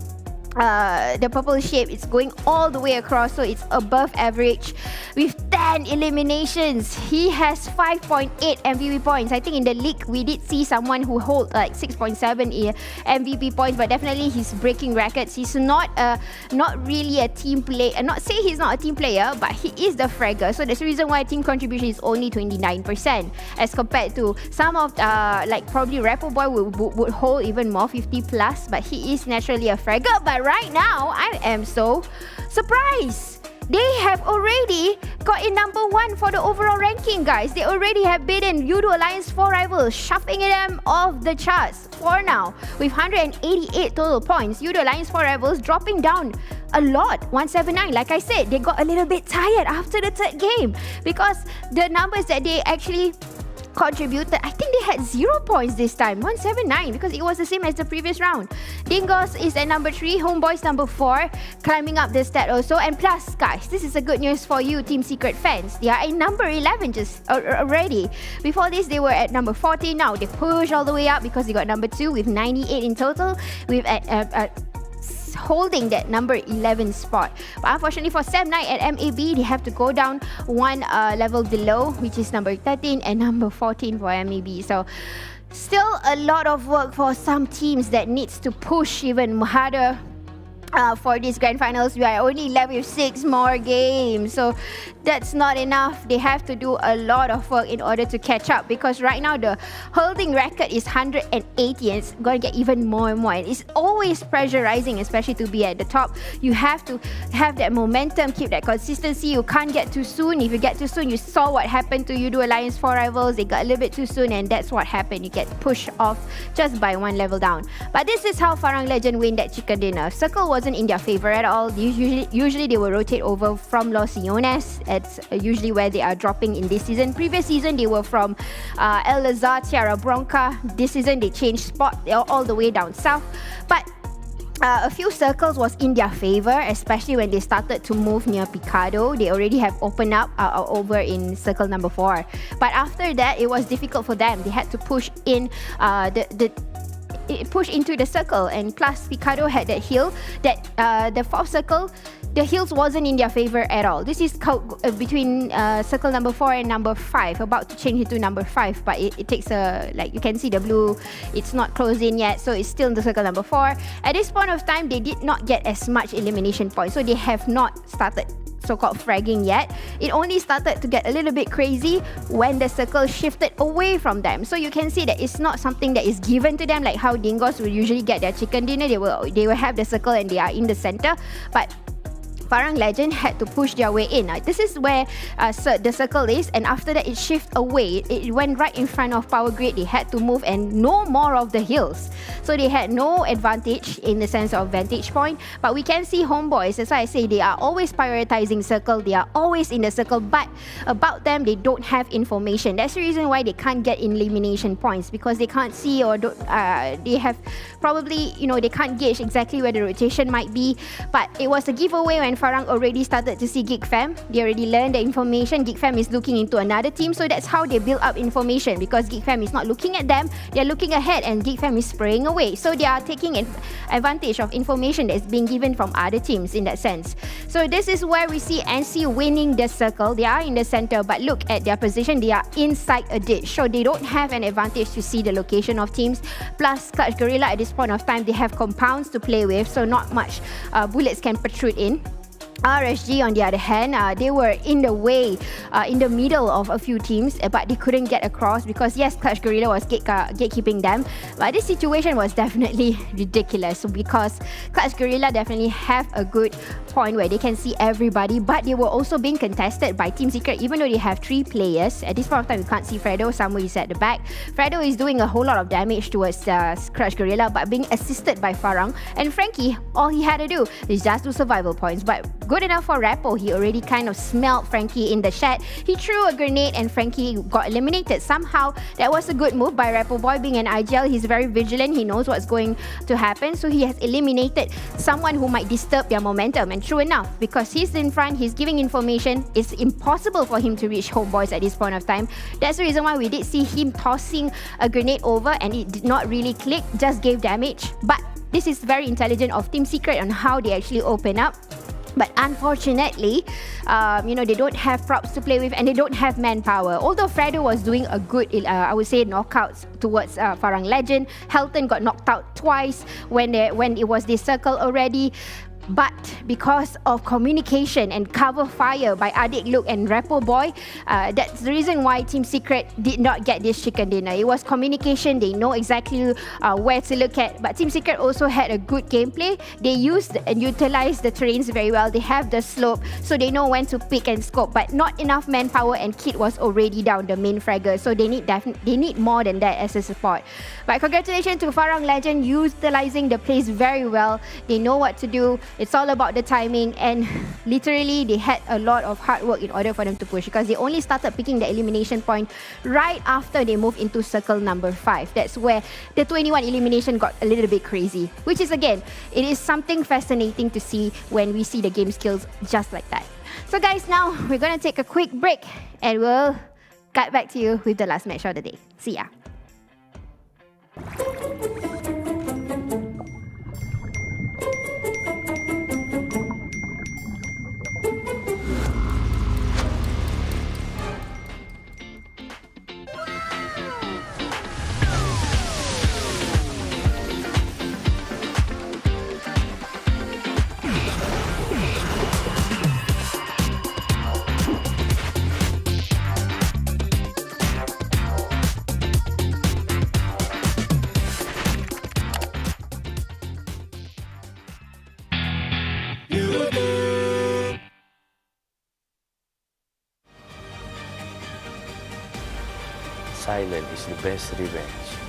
The purple shape is going all the way across, so it's above average with 10 eliminations. He has 5.8 MVP points. I think in the league we did see someone who hold like 6.7 MVP points, but definitely he's breaking records. He's not really a team player. Not say he's not a team player, but he is the fragger. So that's the reason why team contribution is only 29% as compared to some of like probably Homebois would hold even more, 50 plus, but he is naturally a fragger. But right now, I am so surprised. They have already got in number 1 for the overall ranking, guys. They already have beaten Yoodo Alliance 4 rivals, shuffling them off the charts for now with 188 total points. Yoodo Alliance 4 rivals dropping down a lot, 179. Like I said, they got a little bit tired after the 3rd game because the numbers that they actually contributed, I think they had 0 points this time, 179, because it was the same as the previous round. Dingoz is at number 3, Homebois number 4, climbing up the stat also. And plus, guys, this is a good news for you Team Secret fans. They are in number 11 just already. Before this, they were at number 14. Now they push all the way up because they got number 2 with 98 in total, with holding that number 11 spot. But unfortunately for Sam Knight at MAB, they have to go down 1 level below, which is number 13 and number 14 for MAB. So still a lot of work for some teams that needs to push even harder for these grand finals. We are only left with 6 more games, so that's not enough. They have to do a lot of work in order to catch up, because right now the holding record is 180 and it's going to get even more and more. And it's always pressurizing, especially to be at the top. You have to have that momentum, keep that consistency. You can't get too soon. If you get too soon, you saw what happened to Yoodo Alliance 4 rivals. They got a little bit too soon, and that's what happened. You get pushed off just by 1 level down. But this is how Farang Legend win that chicken dinner. Circle wasn't in their favor at all. Usually they will rotate over from Los Leones. It's usually where they are dropping in this season. Previous season they were from El Lazar, Tierra Bronca. This season they changed spot. They are all the way down south. But a few circles was in their favor, especially when they started to move near Picado. They already have opened up over in circle number 4. But after that, it was difficult for them. They had to push in push into the circle, and plus Picado had that hill that the 4th circle, the hills wasn't in their favor at all. This is between circle number 4 and number 5, about to change into number 5, but it takes like you can see the blue, it's not closed in yet, so it's still in the circle number 4. At this point of time, they did not get as much elimination points, so they have not started so-called fragging yet. It only started to get a little bit crazy when the circle shifted away from them. So you can see that it's not something that is given to them, like how Dingoz will usually get their chicken dinner. They will have the circle and they are in the center, but Farang Legend had to push their way in. This is where the circle is, and after that it shifted away. It went right in front of Power Grid. They had to move and no more of the hills. So they had no advantage in the sense of vantage point. But we can see Homebois, as I say, they are always prioritizing circle. They are always in the circle, but about them, they don't have information. That's the reason why they can't get elimination points, because they can't see or they have probably, they can't gauge exactly where the rotation might be. But it was a giveaway when Farang already started to see Geek Fam. They already learned the information. Geek Fam is looking into another team, so that's how they build up information, because Geek Fam is not looking at them, they're looking ahead, and Geek Fam is spraying away. So they are taking advantage of information that is being given from other teams in that sense. So this is where we see NC winning the circle. They are in the center, but look at their position. They are inside a ditch, so they don't have an advantage to see the location of teams. Plus, Clutch Guerilla at this point of time, they have compounds to play with, so not much bullets can protrude in. RSG, on the other hand, they were in the way, in the middle of a few teams, but they couldn't get across because, yes, Clutch Guerilla was gatekeeping them. But this situation was definitely ridiculous, because Clutch Guerilla definitely have a good point where they can see everybody, but they were also being contested by Team Secret, even though they have 3 players. At this point of time, you can't see Fredo. Somewhere is at the back. Fredo is doing a whole lot of damage towards Clutch Guerilla, but being assisted by Farang. And Frankie, all he had to do is just do survival points. But good enough for Rappo. He already kind of smelled Frankie in the shed. He threw a grenade and Frankie got eliminated. Somehow, that was a good move by Rappo Boy. Being an IGL, he's very vigilant. He knows what's going to happen. So he has eliminated someone who might disturb their momentum. And true enough, because he's in front, he's giving information, it's impossible for him to reach Homebois at this point of time. That's the reason why we did see him tossing a grenade over, and it did not really click, just gave damage. But this is very intelligent of Team Secret on how they actually open up. But unfortunately, they don't have props to play with, and they don't have manpower. Although Fredo was doing a good, I would say, knockouts towards Farang Legend. Helton got knocked out twice when it was this circle already. But because of communication and cover fire by Adik Luke and Rappo Boy, that's the reason why Team Secret did not get this chicken dinner. It was communication. They know exactly where to look at. But Team Secret also had a good gameplay. They used and utilized the terrains very well. They have the slope, so they know when to pick and scope. But not enough manpower, and Kit was already down, the main fragger. So they need more than that as a support. But congratulations to Farang Legend, utilizing the plays very well. They know what to do. It's all about the timing, and literally they had a lot of hard work in order for them to push, because they only started picking the elimination point right after they moved into circle number 5. That's where the 21 elimination got a little bit crazy, which is, again, it is something fascinating to see when we see the game skills just like that. So guys, now we're going to take a quick break and we'll get back to you with the last match of the day. See ya. Thailand is the best revenge.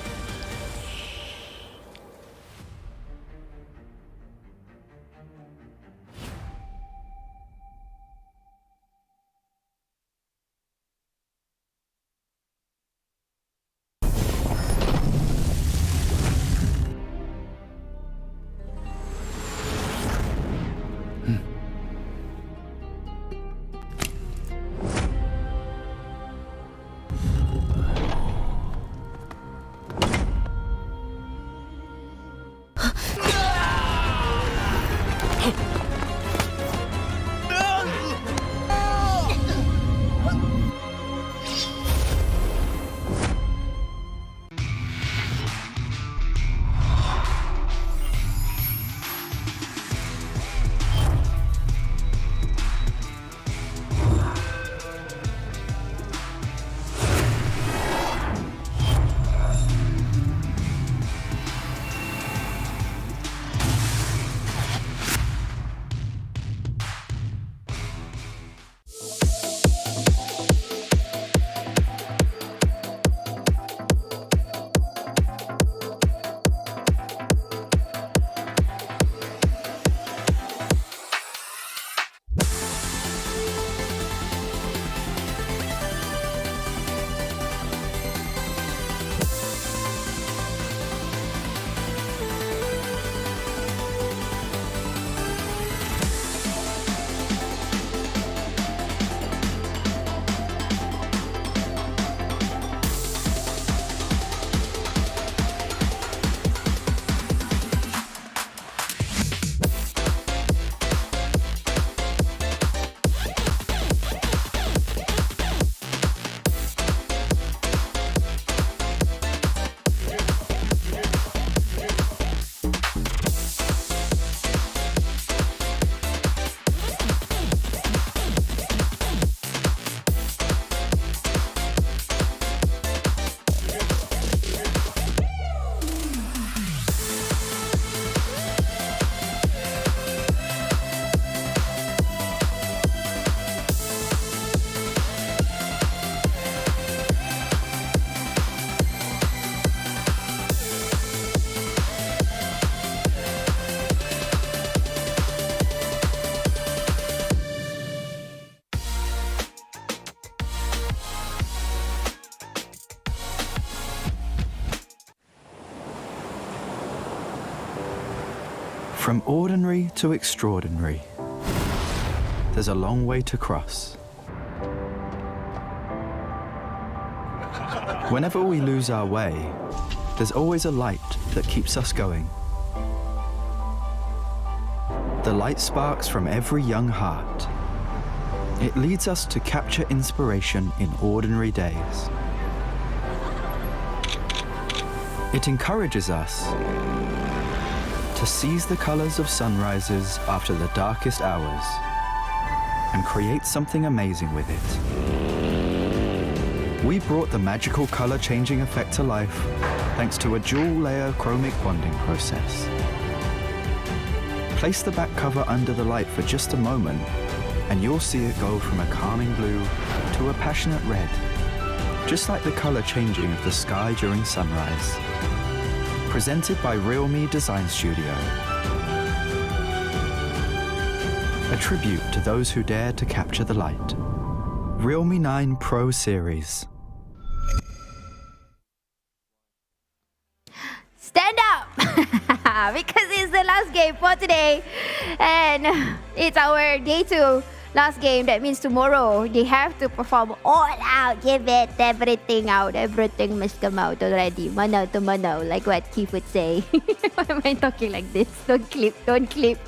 From ordinary to extraordinary, there's a long way to cross. Whenever we lose our way, there's always a light that keeps us going. The light sparks from every young heart. It leads us to capture inspiration in ordinary days. It encourages us to seize the colors of sunrises after the darkest hours and create something amazing with it. We brought the magical color changing effect to life thanks to a dual layer chromic bonding process. Place the back cover under the light for just a moment and you'll see it go from a calming blue to a passionate red, just like the color changing of the sky during sunrise. Presented by RealMe Design Studio. A tribute to those who dare to capture the light. Realme 9 Pro Series. Stand up! Because it's the last game for today. And it's our day 2 last game. That means tomorrow they have to perform all out, give it everything out. Everything must come out already. Mano to mano, like what Keith would say. Why am I talking like this? Don't clip.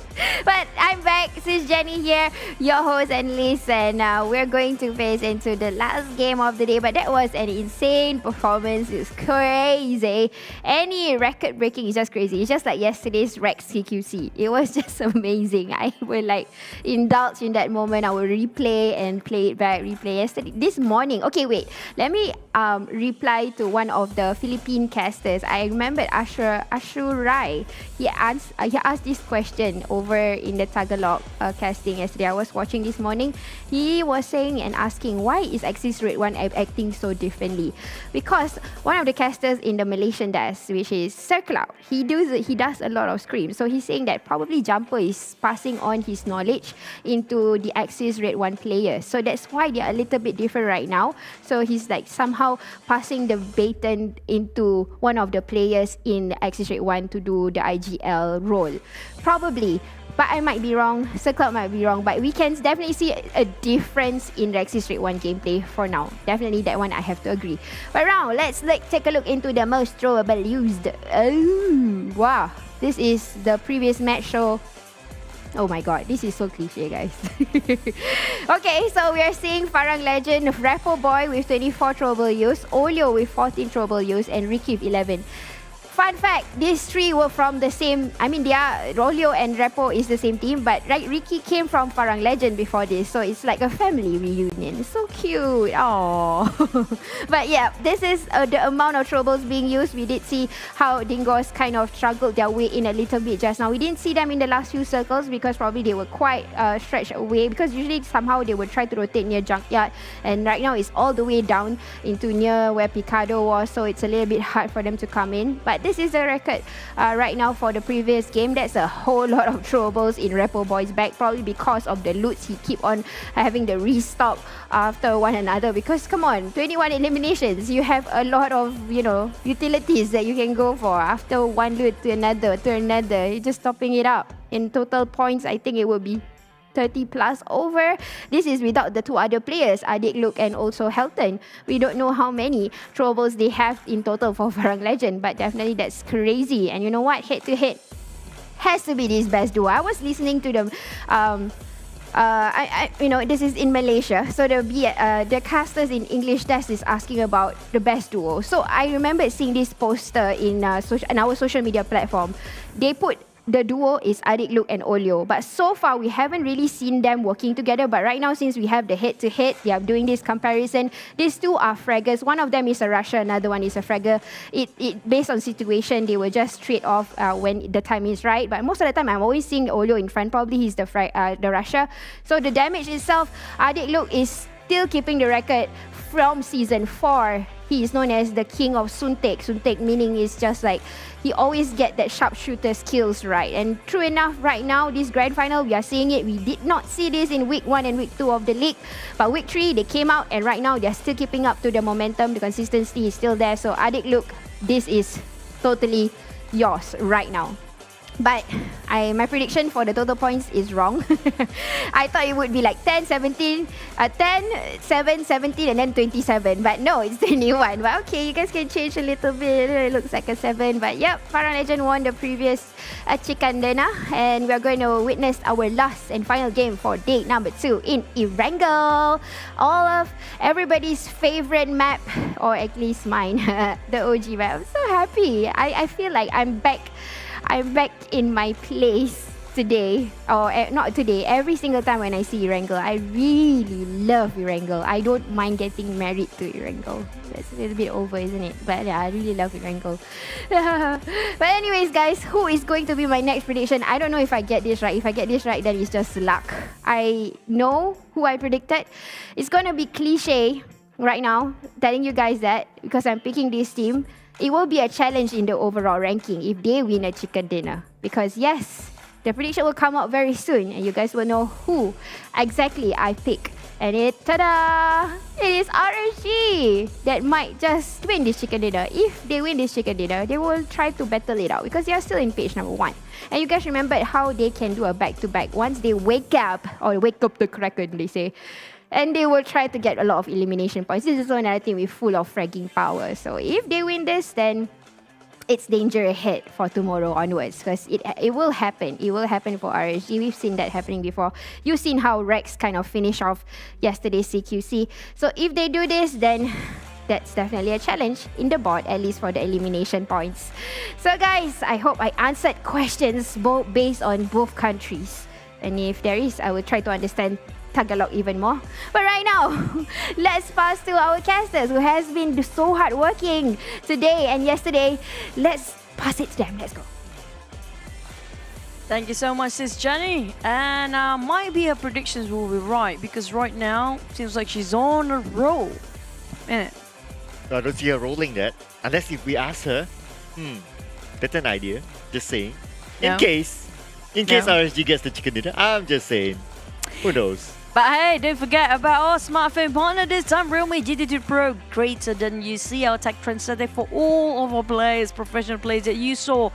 But I'm back. Sis Jenny here, your host and Liz, and we're going to face into the last game of the day. But that was an insane performance. It's crazy. Any record breaking is just crazy. It's just like yesterday's Rex CQC. It was just amazing. I will like indulge in that moment moment I will replay and play it back, replay yesterday, this morning. Okay, wait. Let me reply to one of the Philippine casters. I remembered Ashurai. He asked this question over in the Tagalog casting yesterday. I was watching this morning. He was saying and asking, why is Axis Red One acting so differently? Because one of the casters in the Malaysian desk, which is Circle Out, he does a lot of screams. So he's saying that probably Jumper is passing on his knowledge into the Axis Red One players. So that's why they're a little bit different right now. So he's like somehow passing the baton into one of the players in Axis Red One to do the IGL role. Probably. But I might be wrong, Circle might be wrong, but we can definitely see a difference in the Axis Red One gameplay for now. Definitely that one I have to agree. But now, let's take a look into the most throwable used. Oh, wow. This is the previous match show. Oh my god, this is so cliche, guys. Okay, so we are seeing Farang Lejund, Repo Boy with 24 throwable use, Olio with 14 throwable use, and Ricky with 11. Fun fact, these three were from the same, Olio and Repo is the same team, but Ricky came from Farang Lejund before this, so it's like a family reunion. It's so cute. Oh. But yeah, this is the amount of throwables being used. We did see how Dingoz kind of struggled their way in a little bit just now. We didn't see them in the last few circles because probably they were quite stretched away, because usually somehow they would try to rotate near Junkyard, and right now it's all the way down into near where Picado was, so it's a little bit hard for them to come in. But this is the record right now for the previous game. That's a whole lot of throwables in Repo Boy's back, probably because of the loots. He keep on having the restock after one another, because come on, 21 eliminations, you have a lot of, utilities that you can go for after one loot to another. You're just topping it up. In total points, I think it will be 30 plus over. This is without the two other players, Adik Luke and also Helton. We don't know how many throwables they have in total for Farang Lejund, but definitely that's crazy. And you know what? Head to head has to be this best duo. I was listening to them. This is in Malaysia, so the casters in English desk is asking about the best duo. So I remember seeing this poster in our social media platform. They put the duo is Adik Luke and Olio, but so far we haven't really seen them working together. But right now, since we have the head-to-head, they are doing this comparison. These two are fraggers. One of them is a rusher, another one is a fragger. It based on situation, they will just trade off when the time is right. But most of the time, I'm always seeing Olio in front. Probably he's the rusher. So the damage itself, Adik Luke is still keeping the record from season 4. He is known as the king of Suntek. Suntek meaning is just like he always get that sharpshooter skills right. And true enough, right now, this grand final, we are seeing it. We did not see this in week 1 and week 2 of the league. But week 3, they came out, and right now, they're still keeping up to the momentum. The consistency is still there. So Adik Luke, this is totally yours right now. But my prediction for the total points is wrong. I thought it would be like 10, 17, 10, 7, 17, and then 27. But no, it's 21. But okay, you guys can change a little bit. It looks like a 7. But yep, Farang Lejund won the previous chicken dinner. And we're going to witness our last and final game for day number 2 in Erangel. All of everybody's favorite map, or at least mine, the OG map. I'm so happy. I feel like I'm back in my place today, or not today, every single time when I see Erangel. I really love Erangel. I don't mind getting married to Erangel. That's a little bit over, isn't it? But yeah, I really love Erangel. But anyways, guys, who is going to be my next prediction? I don't know if I get this right. If I get this right, then it's just luck. I know who I predicted. It's going to be cliche right now, telling you guys that, because I'm picking this team. It will be a challenge in the overall ranking if they win a chicken dinner. Because yes, the prediction will come out very soon, and you guys will know who exactly I pick. And ta-da! It is RSG that might just win this chicken dinner. If they win this chicken dinner, they will try to battle it out, because they are still in page number 1. And you guys remember how they can do a back-to-back once they wake up the Kraken, they say. And they will try to get a lot of elimination points. This is also another thing with full of fragging power. So if they win this, then it's danger ahead for tomorrow onwards, because it will happen. It will happen for RSG. We've seen that happening before. You've seen how Rex kind of finished off yesterday's CQC. So if they do this, then that's definitely a challenge in the board, at least for the elimination points. So guys, I hope I answered questions based on both countries. And if there is, I will try to understand Tagalog even more. But right now, let's pass to our casters who has been so hardworking today and yesterday. Let's pass it to them. Let's go. Thank you so much, Sis Jenny. And might be her predictions will be right because right now seems like she's on a roll. Innit? No, I don't see her rolling that. Unless if we ask her, that's an idea. Just saying. In case RSG gets the chicken dinner, I'm just saying. Who knows? But hey, don't forget about our smartphone partner this time, Realme GT2 Pro, greater than you see, our tech trendsetter for all of our players, professional players that you saw,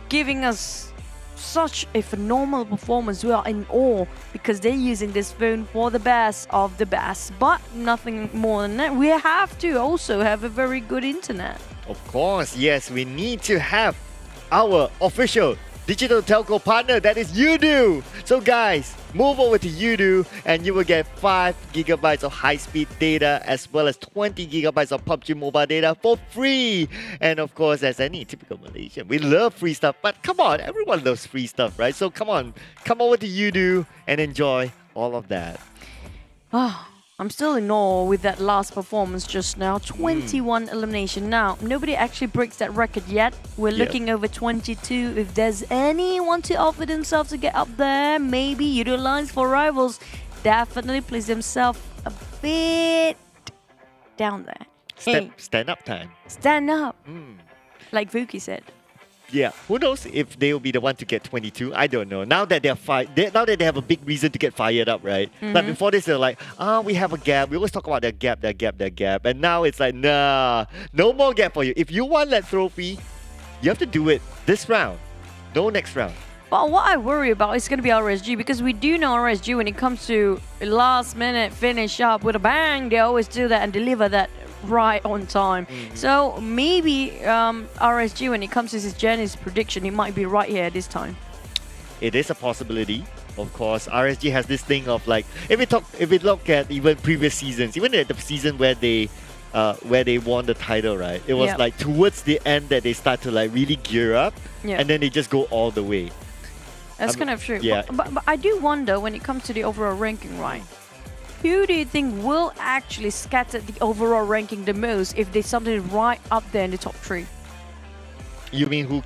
giving us such a phenomenal performance. We are in awe because they're using this phone for the best of the best, but nothing more than that. We have to also have a very good internet. Of course, yes, we need to have our official digital telco partner, that is Yoodo. So guys, move over to Yoodo and you will get 5 gigabytes of high-speed data as well as 20 gigabytes of PUBG Mobile data for free. And of course, as any typical Malaysian, we love free stuff, but come on, everyone loves free stuff, right? So come on, come over to Yoodo and enjoy all of that. I'm still in awe with that last performance just now. 21 elimination. Now, nobody actually breaks that record yet. We're looking over 22. If there's anyone to offer themselves to get up there, maybe Yoodo Lines for Rivals definitely place themselves a bit down there. Stand up time. Stand up. Like Vuki said. Yeah, who knows if they will be the one to get 22? I don't know. Now that now that they have a big reason to get fired up, right? But before this, they're like, we have a gap. We always talk about that gap. And now it's like, nah, no more gap for you. If you want that trophy, you have to do it this round, no next round. But what I worry about is going to be RSG, because we do know RSG when it comes to last minute finish up with a bang, they always do that and deliver that right on time. So maybe RSG, when it comes to this Jenny's prediction, it might be right here this time. It is a possibility. Of course, RSG has this thing of like, if we look at even previous seasons, even at the season where they won the title, right? It was like towards the end that they start to like really gear up, and then they just go all the way. That's kind of true. Yeah. But I do wonder when it comes to the overall ranking, right? Who do you think will actually scatter the overall ranking the most if there's something right up there in the top 3? You mean who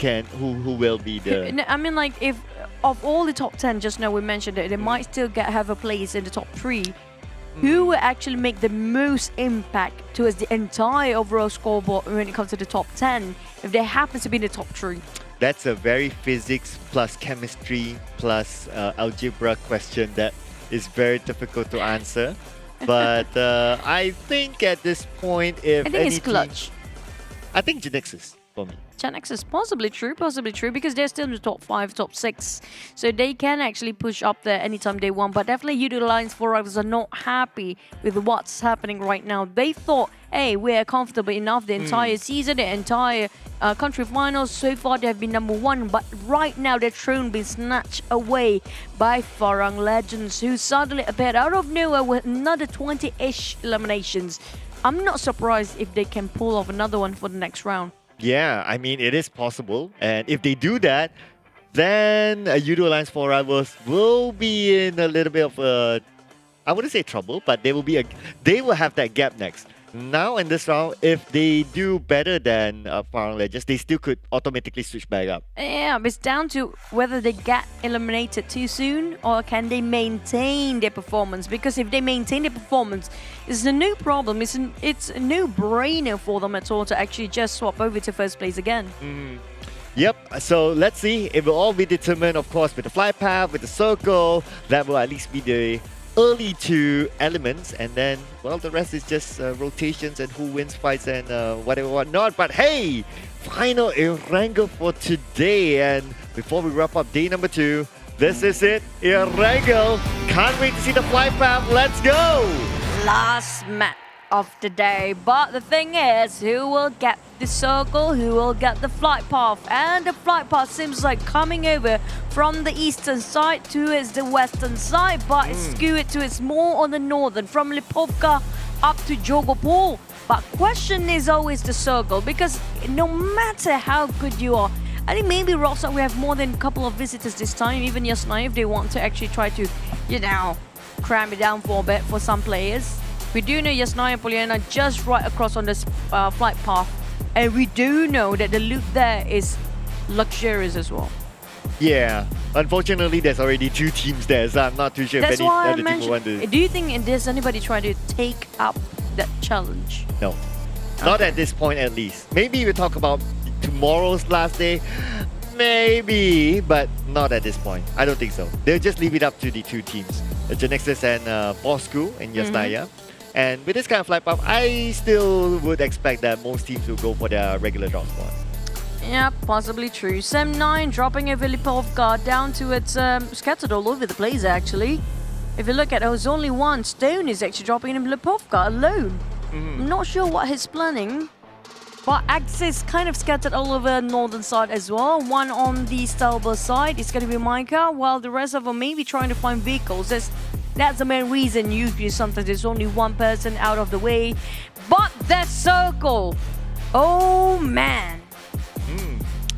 will be the... I mean, like, if of all the top 10, just now we mentioned that they might still have a place in the top 3. Who will actually make the most impact towards the entire overall scoreboard when it comes to the top 10 if they happen to be in the top 3? That's a very physics plus chemistry plus algebra question that is very difficult to answer. But I think at this point, if I think it's clutch. I think GENEXUS for me. GENEXUS, possibly true, because they're still in the top 5, top 6. So they can actually push up there anytime they want. But definitely Yoodo Lines for Rivals are not happy with what's happening right now. They thought, hey, we're comfortable enough the entire season, the entire country finals. So far they have been number 1. But right now their throne been snatched away by Farang Lejund, who suddenly appeared out of nowhere with another 20-ish eliminations. I'm not surprised if they can pull off another one for the next round. Yeah, I mean, it is possible. And if they do that, then Yoodo Alliance 4 Rivals will be in a little bit of I wouldn't say trouble, but they will have that gap next. Now in this round, if they do better than Farang Legends, they still could automatically switch back up. Yeah, it's down to whether they get eliminated too soon or can they maintain their performance. Because if they maintain their performance, it's a new problem. It's a no-brainer for them at all to actually just swap over to first place again. Yep, so let's see. It will all be determined, of course, with the flight path, with the circle. That will at least be the early 2 elements, and then, well, the rest is just rotations and who wins fights and whatnot. But hey, final Erangel for today. And before we wrap up day number 2, this is it, Erangel. Can't wait to see the flight path. Let's go! Last match of the day, but the thing is, who will get the circle, who will get the flight path? And the flight path seems like coming over from the eastern side towards the western side, but it's skewed to it's more on the northern, from Lipovka up to Jogopol. But question is always the circle, because no matter how good you are, I think maybe we have more than a couple of visitors this time, even Yasnai, if they want to actually try to, cram it down for a bit for some players. We do know Yasnaya and Poliana just right across on this flight path. And we do know that the loot there is luxurious as well. Yeah, unfortunately, there's already 2 teams there, so I'm not too sure That's if any why I other team will want to. mentioned. Do you think there's anybody trying to take up that challenge? No, not at this point at least. Maybe we'll talk about tomorrow's last day. Maybe, but not at this point. I don't think so. They'll just leave it up to the 2 teams, GENEXUS and Bosskur and Yasnaya. And with this kind of flight path, I still would expect that most teams will go for their regular drop spot. Yeah, possibly true. Sem9 dropping a Vilipovka down to its scattered all over the place actually. If you look at it, there's only one. Stone is actually dropping in Vilipovka alone. I'm not sure what he's planning. But Axis kind of scattered all over northern side as well. One on the TABAH side is going to be Micah, while the rest of them may be trying to find vehicles. That's the main reason usually sometimes there's only one person out of the way. But that circle, oh man.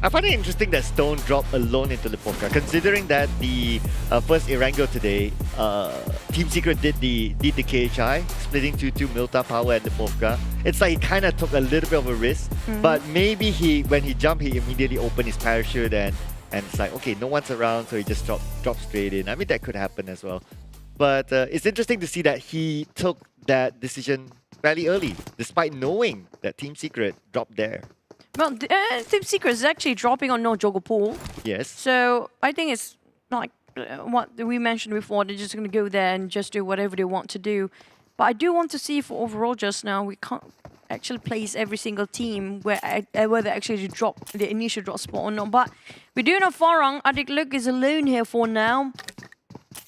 I find it interesting that Stone dropped alone into Lipovka, considering that the first Erangel today, Team Secret did the KHI, splitting to Milta Power and Lipovka. It's like he kind of took a little bit of a risk, but maybe when he jumped, he immediately opened his parachute and it's like, okay, no one's around, so he just dropped straight in. I mean, that could happen as well. But it's interesting to see that he took that decision fairly early, despite knowing that Team Secret dropped there. Well, Team Secret is actually dropping on no Jogo pool. Yes. So I think it's like what we mentioned before. They're just going to go there and just do whatever they want to do. But I do want to see for overall just now, we can't actually place every single team where they actually drop the initial drop spot or not. But we do know Farang, Adik Luke is alone here for now.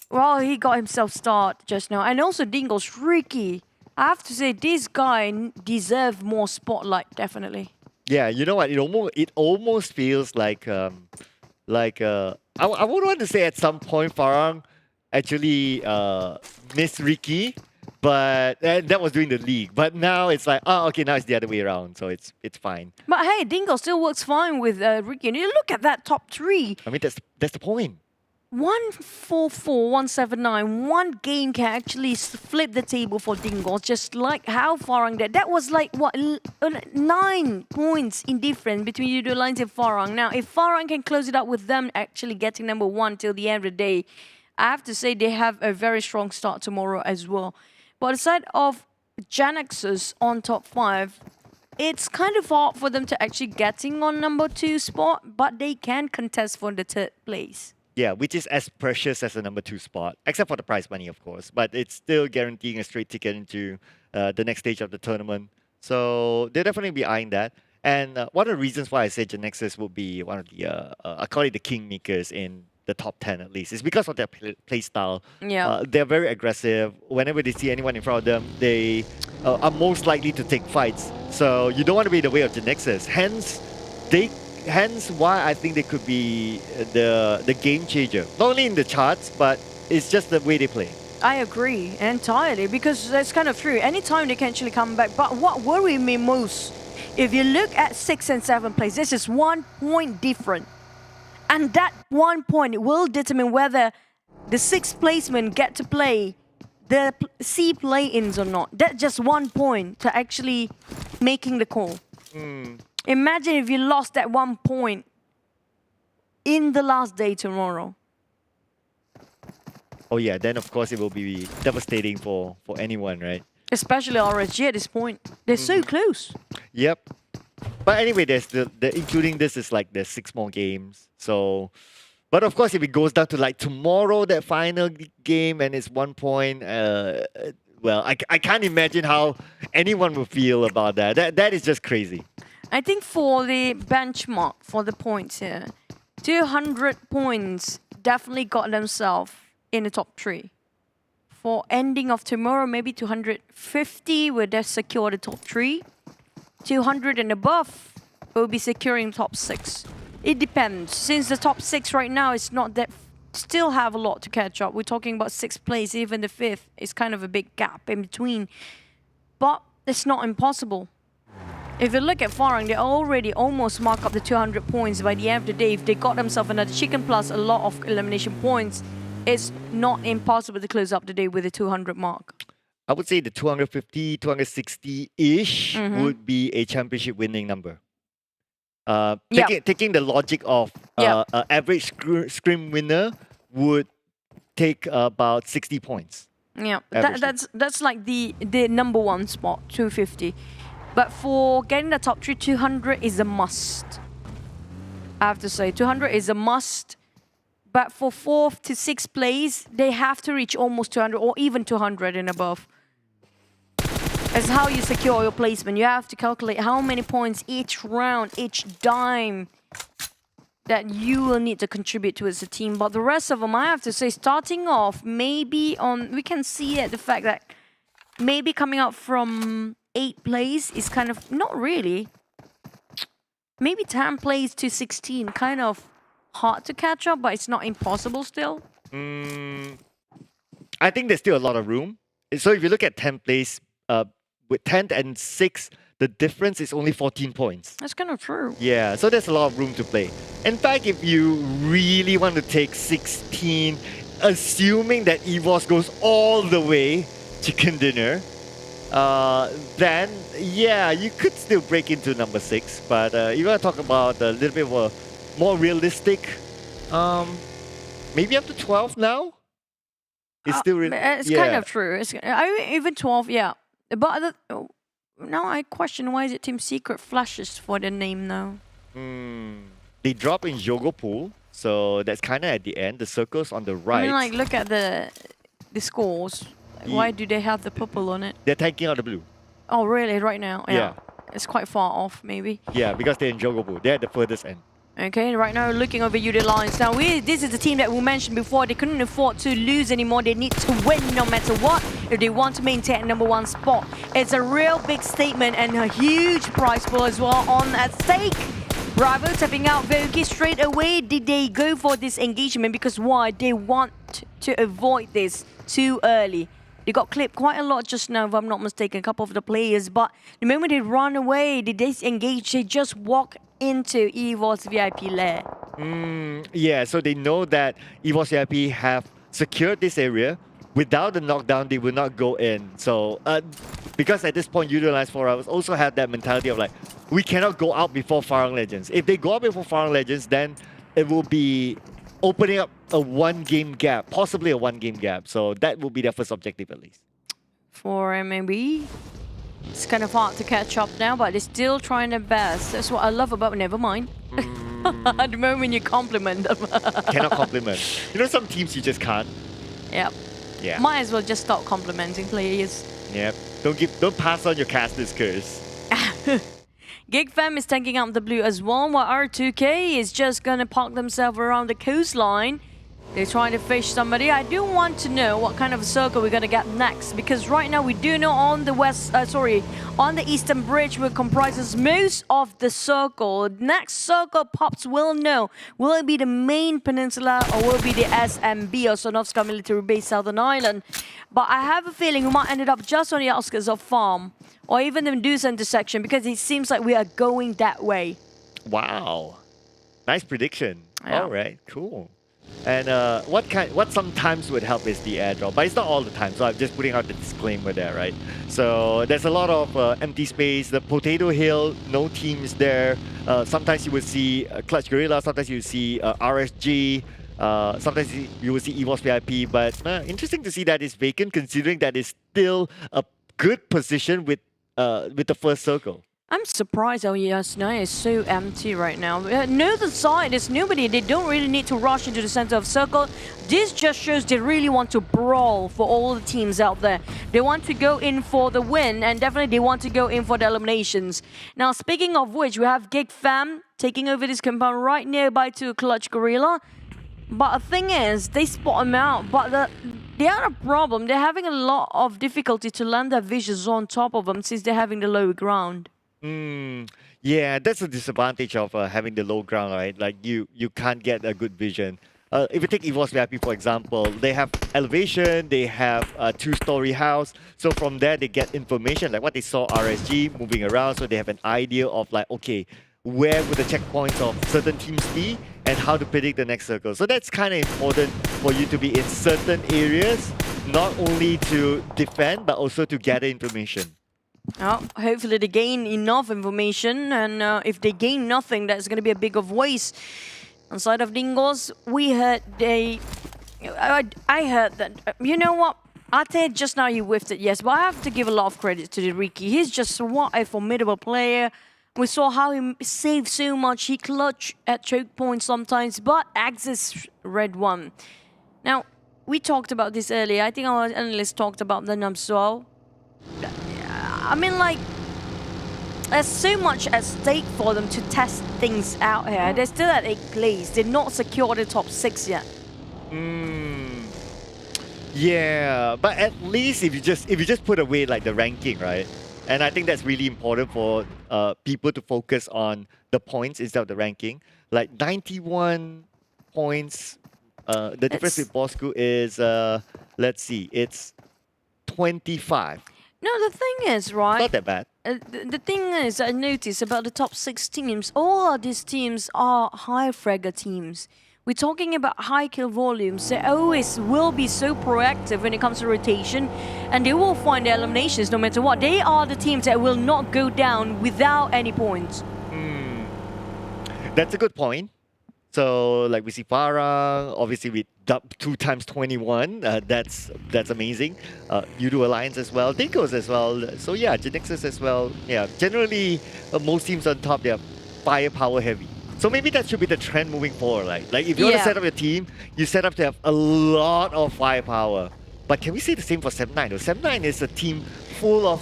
Well, he got himself started just now. And also Dingoz, Ricky. I have to say, this guy deserves more spotlight, definitely. Yeah, you know what? It almost feels like I would want to say at some point Farang actually missed Ricky, but that was during the league. But now it's like, oh, okay, now it's the other way around, so it's fine. But hey, Dingoz still works fine with Ricky. And you look at that top 3. I mean, that's the point. 144, 179. One game can actually flip the table for Dingoz, just like how Farang did. That was like, what, 9 points in difference between Yoodo Lines and Farang. Now, if Farang can close it up with them actually getting number 1 till the end of the day, I have to say they have a very strong start tomorrow as well. But aside of GENEXUS on top 5, it's kind of hard for them to actually getting on number 2 spot, but they can contest for the 3rd place. Yeah, which is as precious as the number 2 spot, except for the prize money, of course. But it's still guaranteeing a straight ticket into the next stage of the tournament. So they'll definitely be eyeing that. And one of the reasons why I say GENEXUS will be one of the, I call it the kingmakers in the top 10 at least. It's because of their play style. Yeah. They're very aggressive. Whenever they see anyone in front of them, they are most likely to take fights. So you don't want to be in the way of GENEXUS. Hence why I think they could be the game changer. Not only in the charts, but it's just the way they play. I agree entirely, because that's kind of true. Anytime they can actually come back. But what worries me most, if you look at 6th and 7th place, this is 1 point different. And that 1 point will determine whether the 6th placement get to play the C play-ins or not. That's just 1 point to actually making the call. Imagine if you lost that 1 point in the last day tomorrow. Oh yeah, then of course it will be devastating for anyone, right? Especially RSG at this point. They're so close. Yep. But anyway, there's the including this is like there's 6 more games. So, but of course if it goes down to like tomorrow, that final game, and it's 1 point, well, I can't imagine how anyone will feel about that. That is just crazy. I think for the benchmark, for the points here, 200 points definitely got themselves in the top 3. For ending of tomorrow, maybe 250 would have secured the top 3. 200 and above will be securing top 6. It depends. Since the top 6 right now is not that, still have a lot to catch up. We're talking about 6th place, even the 5th is kind of a big gap in between. But it's not impossible. If you look at Farang, they already almost mark up the 200 points by the end of the day. If they got themselves another chicken plus a lot of elimination points, it's not impossible to close up the day with a 200 mark? I would say the 250, 260-ish would be a championship winning number. Taking the logic of average scrim winner would take about 60 points. Yeah, that's like the number one spot, 250. But for getting the top 3, 200 is a must. I have to say, 200 is a must. But for 4th to 6th place, they have to reach almost 200 or even 200 and above. That's how you secure your placement. You have to calculate how many points each round, each dime that you will need to contribute to as a team. But the rest of them, I have to say, starting off, maybe we can see it, the fact that maybe coming up from 8th place is kind of, not really. Maybe 10th place to 16, kind of hard to catch up, but it's not impossible still. I think there's still a lot of room. So if you look at 10th place, with 10th and 6th, the difference is only 14 points. That's kind of true. Yeah, so there's a lot of room to play. In fact, if you really want to take 16, assuming that EVOS goes all the way chicken dinner, then yeah, you could still break into number 6. But you want to talk about a little bit of a more realistic, maybe up to 12 now? It's still really... It's kind of true. Even 12, yeah. But now I question, why is it Team Secret flashes for the name now? They drop in Yogo Pool, so that's kind of at the end. The circle's on the right. I mean, like, look at the scores. Why do they have the purple on it? They're taking out the blue. Oh, really? Right now? Yeah. It's quite far off, maybe. Yeah, because they're in Yogo Pool. They're at the furthest end. Okay, right now looking over Yoodo lines. Now, this is the team that we mentioned before. They couldn't afford to lose anymore. They need to win no matter what if they want to maintain number 1 spot. It's a real big statement and a huge prize pool as well on at stake. Bravo tapping out Voki straight away. Did they go for this engagement? Because why? They want to avoid this too early. They got clipped quite a lot just now, if I'm not mistaken, a couple of the players. But the moment they run away, they disengage, they just walk into EVOS VIP lair. Yeah, so they know that EVOS VIP have secured this area. Without the knockdown, they will not go in. So, because at this point, YA4R also have that mentality of like, we cannot go out before Farang Legends. If they go out before Farang Legends, then it will be opening up a 1-game gap, possibly a 1-game gap. So that will be their first objective at least. For MMB, it's kind of hard to catch up now, but they're still trying their best. That's what I love about never mind. At the moment you compliment them. Cannot compliment. You know, some teams you just can't. Yep. Yeah. Might as well just stop complimenting players. Yep. Don't pass on your caster's curse. Geek Fam is tanking up the blue as well, while R2K is just gonna park themselves around the coastline. They're trying to fish somebody. I do want to know what kind of circle we're gonna get next, because right now we do know on the on the eastern bridge, which comprises most of the circle. Next circle pops will know. Will it be the main peninsula or will it be the SMB or Sonovska military base Southern Island? But I have a feeling we might end up just on the outskirts of Farm or even the Medusa intersection, because it seems like we are going that way. Wow. Nice prediction. Yeah. All right, cool. And what sometimes would help is the airdrop, but it's not all the time. So I'm just putting out the disclaimer there, right? So there's a lot of empty space. The Potato Hill, no teams there. Sometimes you will see Clutch Guerilla. Sometimes you see RSG. Sometimes you will see EVOS VIP. But interesting to see that it's vacant, considering that it's still a good position with the first circle. I'm surprised how NSEA is so empty right now. Neither side, there's nobody. They don't really need to rush into the center of circle. This just shows they really want to brawl for all the teams out there. They want to go in for the win, and definitely they want to go in for the eliminations. Now, speaking of which, we have Geek Fam taking over this compound right nearby to Clutch Guerilla. But the thing is, they spot him out. But the other problem, they're having a lot of difficulty to land their visions on top of them since they're having the low ground. Yeah, that's a disadvantage of having the low ground, right? Like you can't get a good vision. If you take EVOS VIP, for example, they have elevation, they have a 2-story house. So from there, they get information, like what they saw RSG moving around. So they have an idea of like, okay, where would the checkpoints of certain teams be and how to predict the next circle. So that's kind of important for you to be in certain areas, not only to defend, but also to gather information. Oh, hopefully they gain enough information, and if they gain nothing, that's going to be a big of waste. On side of Dingoz, we heard I heard that, you know what? Ate just now he whiffed it, yes, but I have to give a lot of credit to the Ricky. He's just what a formidable player. We saw how he saved so much. He clutched at choke points sometimes, but Axis redONE. Now, we talked about this earlier. I think our analyst talked about the numbers as well. I mean, like, there's so much at stake for them to test things out here. They're still at 8th place. They're not secured the top 6 yet. Yeah, but at least if you just put away like the ranking, right? And I think that's really important for people to focus on the points instead of the ranking. Like 91 points. The difference with Bosskur is, let's see, it's 25. No, the thing is, right? Not that bad. The thing is, I noticed about the top 6 teams, all of these teams are high fragger teams. We're talking about high kill volumes. They always will be so proactive when it comes to rotation, and they will find their eliminations no matter what. They are the teams that will not go down without any points. That's a good point. So, like we see Farang, obviously with 2 times 21, that's amazing. Yoodo Alliance as well, Dingoz as well. So yeah, GENEXUS as well. Yeah, generally most teams on top, they're firepower heavy. So maybe that should be the trend moving forward. Like if you want to set up your team, you set up to have a lot of firepower. But can we say the same for 7-9? 7-9 is a team full of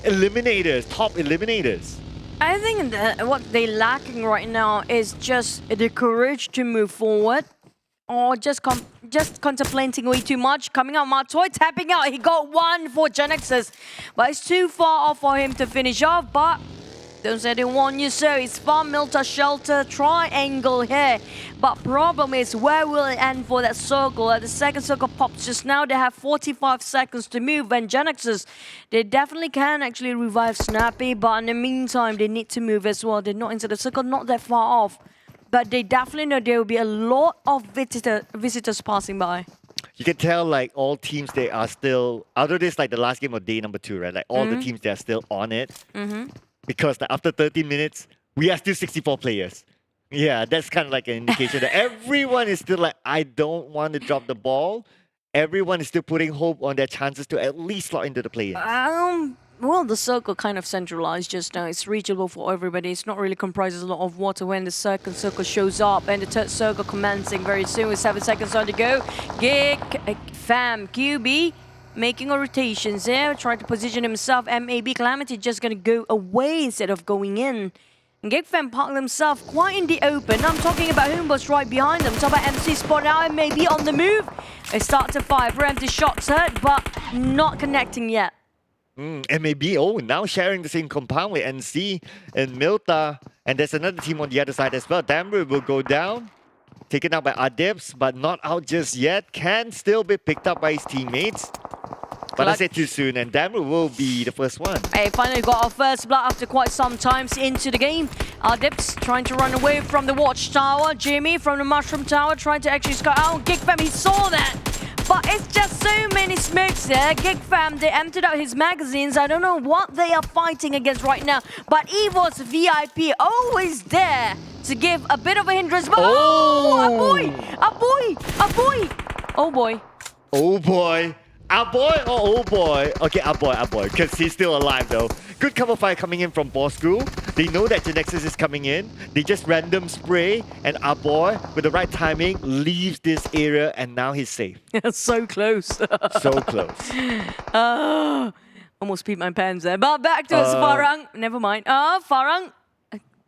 eliminators, top eliminators. I think that what they're lacking right now is just the courage to move forward, or just contemplating way too much. Coming out, Matoy tapping out. He got 1 for GENEXUS, but it's too far off for him to finish off. But don't say they want you, so it's farm, Milta, shelter, triangle here. But problem is, where will it end for that circle? The second circle pops just now. They have 45 seconds to move, and GENEXUS, they definitely can actually revive Snappy, but in the meantime, they need to move as well. They're not into the circle, not that far off. But they definitely know there will be a lot of visitors passing by. You can tell like all teams, they are still, out of this like the last game of day number 2, right? Like all the teams, they are still on it. Because after 13 minutes, we are still 64 players. Yeah, that's kind of like an indication that everyone is still like, I don't want to drop the ball. Everyone is still putting hope on their chances to at least slot into the play-in. Well, the circle kind of centralized just now. It's reachable for everybody. It's not really comprises a lot of water when the second circle shows up, and the third circle commencing very soon with 7 seconds on to go. Geek Fam QB making a rotation there, trying to position himself. MAB Calamity just going to go away instead of going in. And Geek Fam parked himself quite in the open. I'm talking about Homebois right behind them. TABAH MC spot out, MAB on the move. They start to fire. Preemptive shots hurt, but not connecting yet. MAB, now sharing the same compound with NC and Milta. And there's another team on the other side as well. Damru will go down. Taken out by Adips, but not out just yet. Can still be picked up by his teammates. But I said too soon, and Damru will be the first one. Hey, finally got our first blood after quite some time into the game. Adips trying to run away from the watchtower. Jimmy from the mushroom tower trying to actually scout out. Geek Fam, he saw that. But it's just so many smokes there. Geek Fam, they emptied out his magazines. I don't know what they are fighting against right now. But EVOS Vip always there to give a bit of a hindrance. But oh, a boy! Oh boy! Oh boy! A boy or oh boy? Okay, a boy, because he's still alive though. Good cover fire coming in from Bosskur. They know that GENEXUS is coming in. They just random spray, and a boy, with the right timing, leaves this area, and now he's safe. So close. So close. Almost peed my pants there. But back to Farang. Never mind. Farang,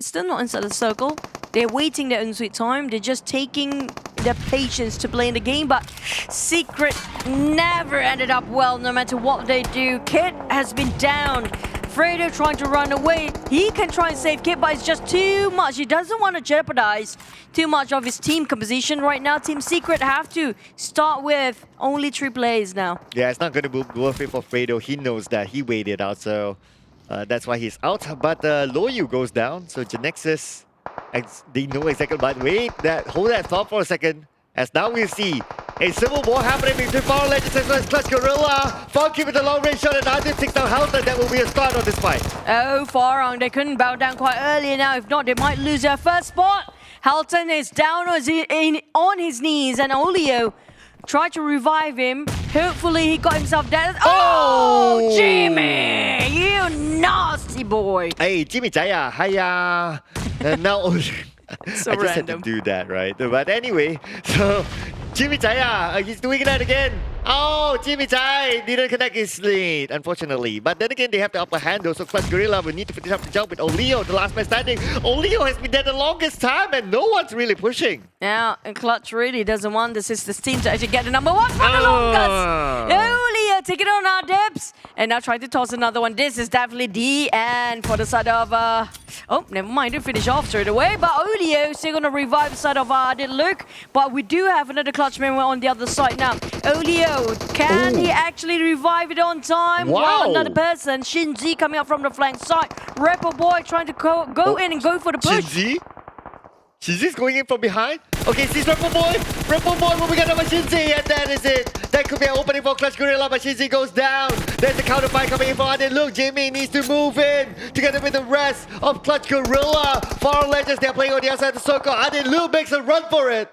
still not inside the circle. They're waiting their own sweet time. They're just taking their patience to play in the game, but Secret never ended up well no matter what they do. Kit has been down. Fredo trying to run away. He can try and save Kit, but it's just too much. He doesn't want to jeopardize too much of his team composition right now. Team Secret have to start with only 3 players now. Yeah, it's not going to be worth it for Fredo. He knows that. He waited out, so That's why he's out. But Loyu goes down. So GENEXUS, they know exactly. But wait, hold that thought for a second. As now we see a civil war happening between Farang Lejund as well as Clutch Guerilla. Funky with the long range shot and Arden takes down health, and that will be a start on this fight. Oh, Farang, they couldn't bow down quite early now. If not, they might lose their first spot. Halton is down on his knees, and Olio tried to revive him. Hopefully, he got himself down. Oh, Jimmy! You nasty boy! Hey, Jimmy Jaya, hiya! Now, So I just had to do that, right? But anyway, so Jimmy Jaya, he's doing that again. Oh, Jimmy Jai didn't connect his lead, unfortunately. But then again, they have the upper hand though, so Clutch Guerilla will need to finish up the job with Olio, the last man standing. Olio has been there the longest time and no one's really pushing. Now, Clutch really doesn't want the sisters team to actually get the number one for the longest. Olio taking on our dibs. And now trying to toss another one. This is definitely the end for the side of... oh, never mind, didn't finish off straight away. But Olio still going to revive the side of Luke. But we do have another Clutch member on the other side now. Olio, can he actually revive it on time? Wow. Well, another person, Shinji, coming up from the flank side. Rebel Boy trying to go in and go for the push. Shinji? Shinji's going in from behind. Okay, sees Rebel Boy. Rebel Boy, what we got over Shinji, and that is it. That could be an opening for Clutch Guerilla, but Shinji goes down. There's the counter fight coming in for Arden. Look, Jimmy needs to move in together with the rest of Clutch Guerilla. Farang Lejund, they're playing on the outside of the circle. Arden Luke makes a run for it.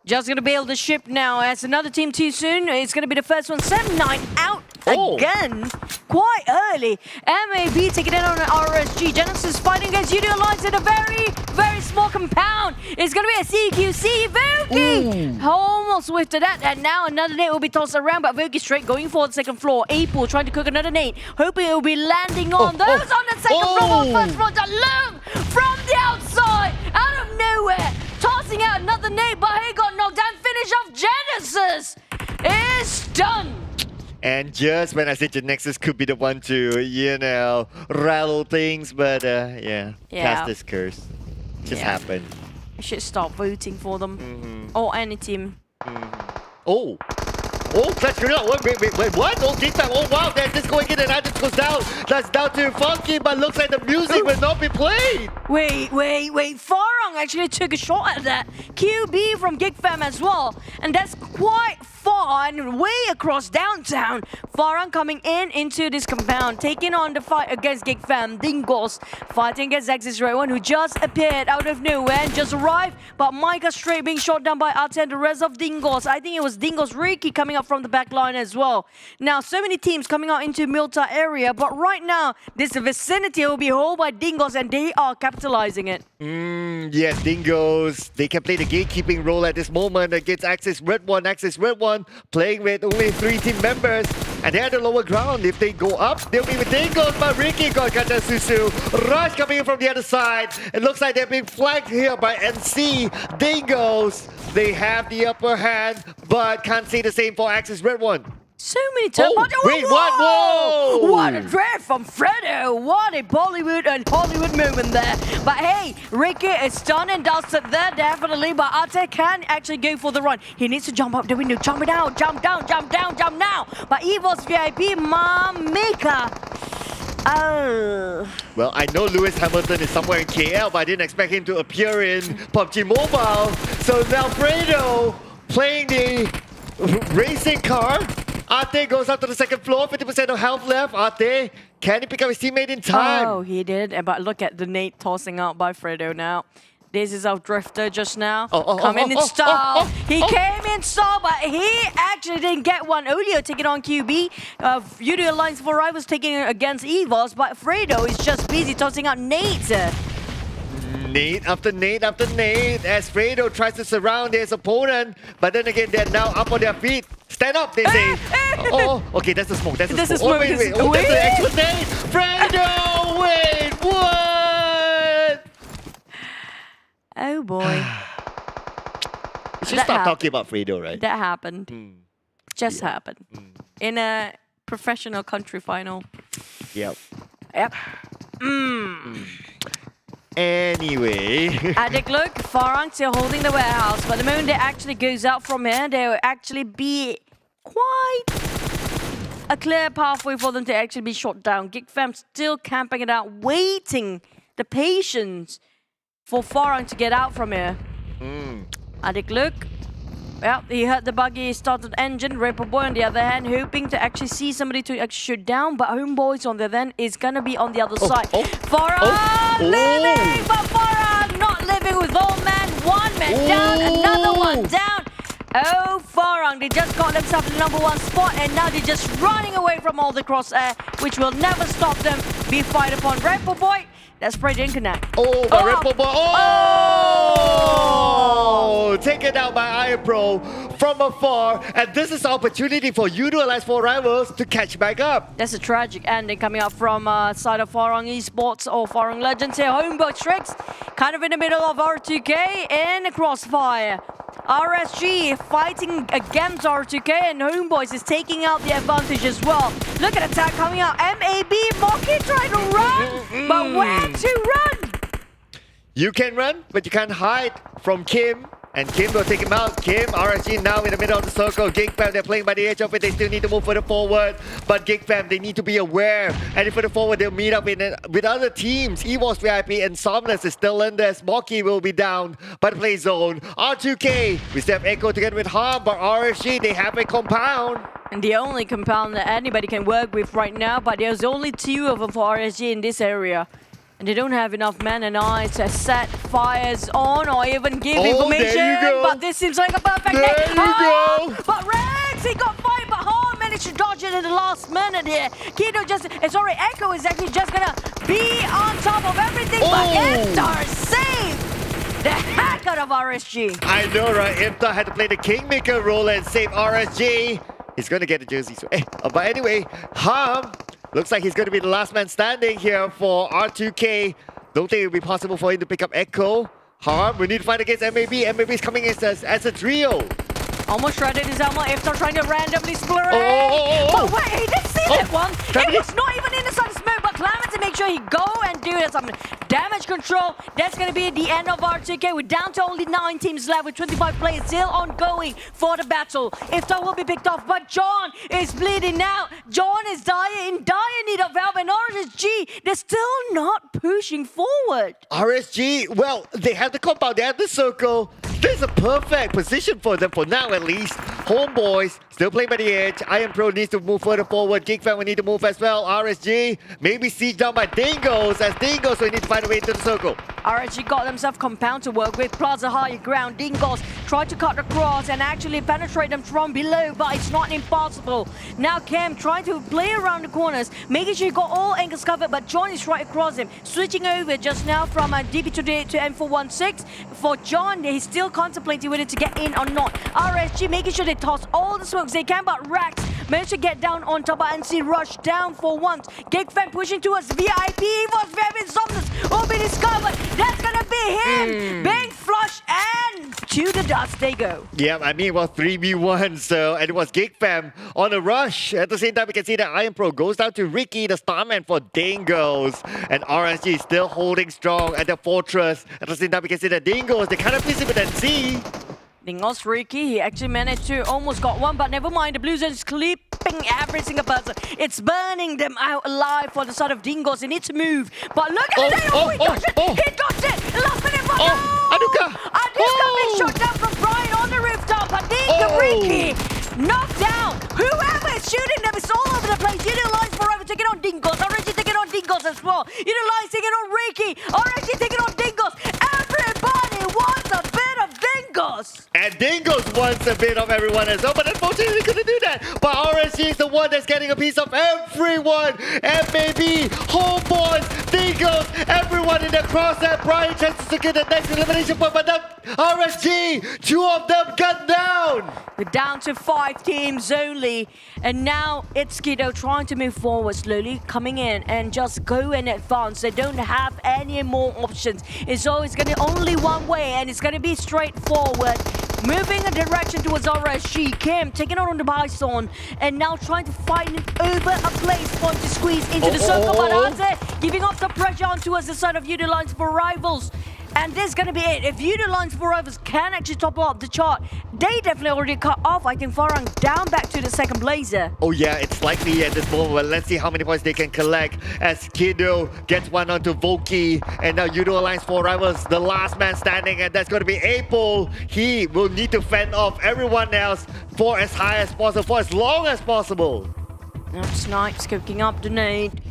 Just going to bail the ship now as another team too soon. It's going to be the first one. 7-9 out again. Quite early. MAB taking it on an RSG. GENEXUS fighting against Yoodo Alliance in a very, very small compound. It's going to be a CQC. Vuki almost whiffed that. And now another nade will be tossed around. But Vuki straight going for the second floor. Apel trying to cook another nade. Hoping it will be landing on those on the second floor. First floor. Alone from the outside. Out of nowhere. Tossing out another nade, but he got knocked down. Finish off GENEXUS is done. And just when I said GENEXUS could be the one to, you know, rattle things, but yeah, cast this curse. Just happened. I should start voting for them. Or any team. Oh, Clutch Guerilla. Wait, what? Oh, Geek Fam. Oh, wow, there's this going in and that just goes down. That's down to Funky, but looks like the music will not be played. Wait. Farang actually took a shot at that. QB from Geek Fam as well. And that's quite far and way across downtown. Farang coming into this compound, taking on the fight against Geek Fam. Dingoz fighting against Axis redONE, who just appeared out of nowhere and just arrived. But Micah straight being shot down by Arte and the rest of Dingoz. I think it was Dingoz Ricky coming up from the back line as well. Now, so many teams coming out into Milta area, but right now, this vicinity will be held by Dingoz and they are capitalizing it. Yes, Dingoz. They can play the gatekeeping role at this moment against Axis redONE. Axis redONE playing with only 3 team members. And they're at the lower ground. If they go up, they'll be with Dingoz. But Ricky got Gata Susu. Rush coming in from the other side. It looks like they're being flanked here by NC. Dingoz, they have the upper hand, but can't say the same for Axis redONE. So many times. Wait, what? Whoa! What a draft from Fredo. What a Bollywood and Hollywood moment there. But hey, Ricky is done and dusted there, definitely. But Arte can actually go for the run. He needs to jump up the window, jump it out, jump down, jump down, jump now. But EVOS Vip, Mamika. Well, I know Lewis Hamilton is somewhere in KL, but I didn't expect him to appear in PUBG Mobile. So now Fredo playing the racing car. Arte goes up to the second floor, 50% of health left. Arte, can he pick up his teammate in time? Oh, he did. But look at the nade tossing out by Fredo now. This is our drifter just now. Coming in style. He came in style, but he actually didn't get one. Olio taking on QB. Yoodo Alliance for Rivals taking it against EVOS, but Fredo is just busy tossing out nades. Nade after nade after nade as Fredo tries to surround his opponent. But then again, they're now up on their feet. Stand up, they say. Okay, that's the smoke. That's the smoke. Wait. That's the actual nade. Fredo, wait, what? Oh boy. We should stop talking about Fredo, right? That happened. Just happened. In a professional country final. Yep. Look, Anyway. Farang still holding the warehouse, but the moment it actually goes out from here, there will actually be quite a clear pathway for them to actually be shot down. Geek Fam still camping it out, waiting the patience for Farang to get out from here. Adik look. Well, he heard the buggy started engine. Boy on the other hand, hoping to actually see somebody to actually shoot down, but Homebois on the other hand is gonna be on the other side. Farang living, but Farang not living with all men. One man down, another one down. Oh, Farang, they just got themselves the #1 spot, and now they're just running away from all the crosshair, which will never stop them. Be fired upon. Boy, that spray didn't connect. Boy. Taken out by iPro from afar, and this is opportunity for Yoodo YA4R rivals to catch back up. That's a tragic ending coming up from side of Farang Esports or Farang Legends here. Homebois Tricks, kind of in the middle of R2K in a crossfire. RSG fighting against R2K, and Homebois is taking out the advantage as well. Look at attack coming out. MAB, Moki trying to run, but where to run? You can run, but you can't hide from Kim. And Kim will take him out. Kim, RSG now in the middle of the circle. Geek Fam, they're playing by the edge of it. They still need to move further forward. But Geek Fam, they need to be aware. And further forward, they'll meet up with other teams. EVOS Vip and Somnus is still in there. Smoky will be down by the play zone. R2K, we still have Echo together with Ham, but RSG, they have a compound. And the only compound that anybody can work with right now, but there's only 2 of them for RSG in this area. And they don't have enough men and eyes to set fires on or even give information. There you go. But this seems like a perfect There day. you go. But Rex, he got fired, but Hall managed to dodge it in the last minute here. Kido Echo is actually just gonna be on top of everything, but Iftar saved the heck out of RSG. I know, right? Iftar had to play the Kingmaker role and save RSG. He's gonna get the jersey. So, but anyway, Ham looks like he's going to be the last man standing here for R2K. Don't think it will be possible for him to pick up Echo. Harm, we need to fight against MAB. MAB is coming as a trio. Almost shredded his armor. Iftar trying to randomly split it. But wait, he didn't see that one. It was not even inside the smoke, but Clement to make sure he go and do some damage control. That's going to be the end of R2K. We're down to only 9 teams left with 25 players still ongoing for the battle. Iftar will be picked off, but John is bleeding out. John is in dire need of help, and RSG, they're still not pushing forward. RSG, well, they have the compound, they have the circle. This is a perfect position for them for now at least. Homebois still playing by the edge. Iron Pro needs to move further forward. Geek Fam will need to move as well. RSG maybe siege down by Dingoz, as Dingoz will need to find a way into the circle. RSG got themselves compound to work with. Plaza higher ground. Dingoz tried to cut across and actually penetrate them from below, but it's not impossible. Now Cam trying to play around the corners, making sure he got all angles covered, but John is right across him. Switching over just now from DB to M416. For John, he's still contemplating whether to get in or not. RSG making sure they toss all the smokes they can, but Rax managed to get down on TABAH and see rush down for once. Geek Fam pushing towards VIP. EVOS Vip and Somnus will be discovered. That's gonna be him being flushed, and to the dust they go. Yeah, I mean, well, 3v1, so, and it was Geek Fam on a rush. At the same time, we can see that Iron Pro goes down to Ricky, the Starman for Dingoz, and RSG is still holding strong at the Fortress. At the same time, we can see that Dingoz, they kind of busy with NC. Dingoz Ricky, he actually managed to almost got one, but never mind. The Blue Zone is clipping every single person. It's burning them out alive for the side of Dingoz. He needs to move, but look at that! He dodged it! He dodged it! Last minute, but no! Aduka being shot down from Brian on the rooftop, but Ricky knocked down. Whoever is shooting them is all over the place. Utilize forever taking on Dingoz. Already taking on Dingoz as well. Utilize taking on Ricky. Already taking on Dingoz. Everybody wants a bit of Dingoz. And Dingoz wants a bit of everyone as well, but unfortunately they couldn't do that. But RSG is the one that's getting a piece of everyone. MAB, Homebois, Dingoz, everyone in the crosshair. Brian tries to secure the next elimination point, but not RSG. 2 of them got down. We're down to 5 teams only, and now it's Kiddo trying to move forward slowly, coming in and just go in advance. They don't have any more options. It's always going to only one way, and it's going to be straightforward. Moving a direction towards RSG. Kim taking on the Bison, and now trying to find over a place point to squeeze into the circle. But Aze giving off the pressure on towards the side of Yoodo lines for rivals. And this is going to be it. If Yoodo Lines for Rivals can actually top up the chart, they definitely already cut off, I think, Farang down back to the second blazer. Oh yeah, it's likely at this moment, but let's see how many points they can collect as Kiddo gets one onto Voki, and now Yoodo Alliance 4 Rivals, the last man standing, and that's going to be Apol. He will need to fend off everyone else for as high as possible, for as long as possible. Now Snipes cooking up the nade.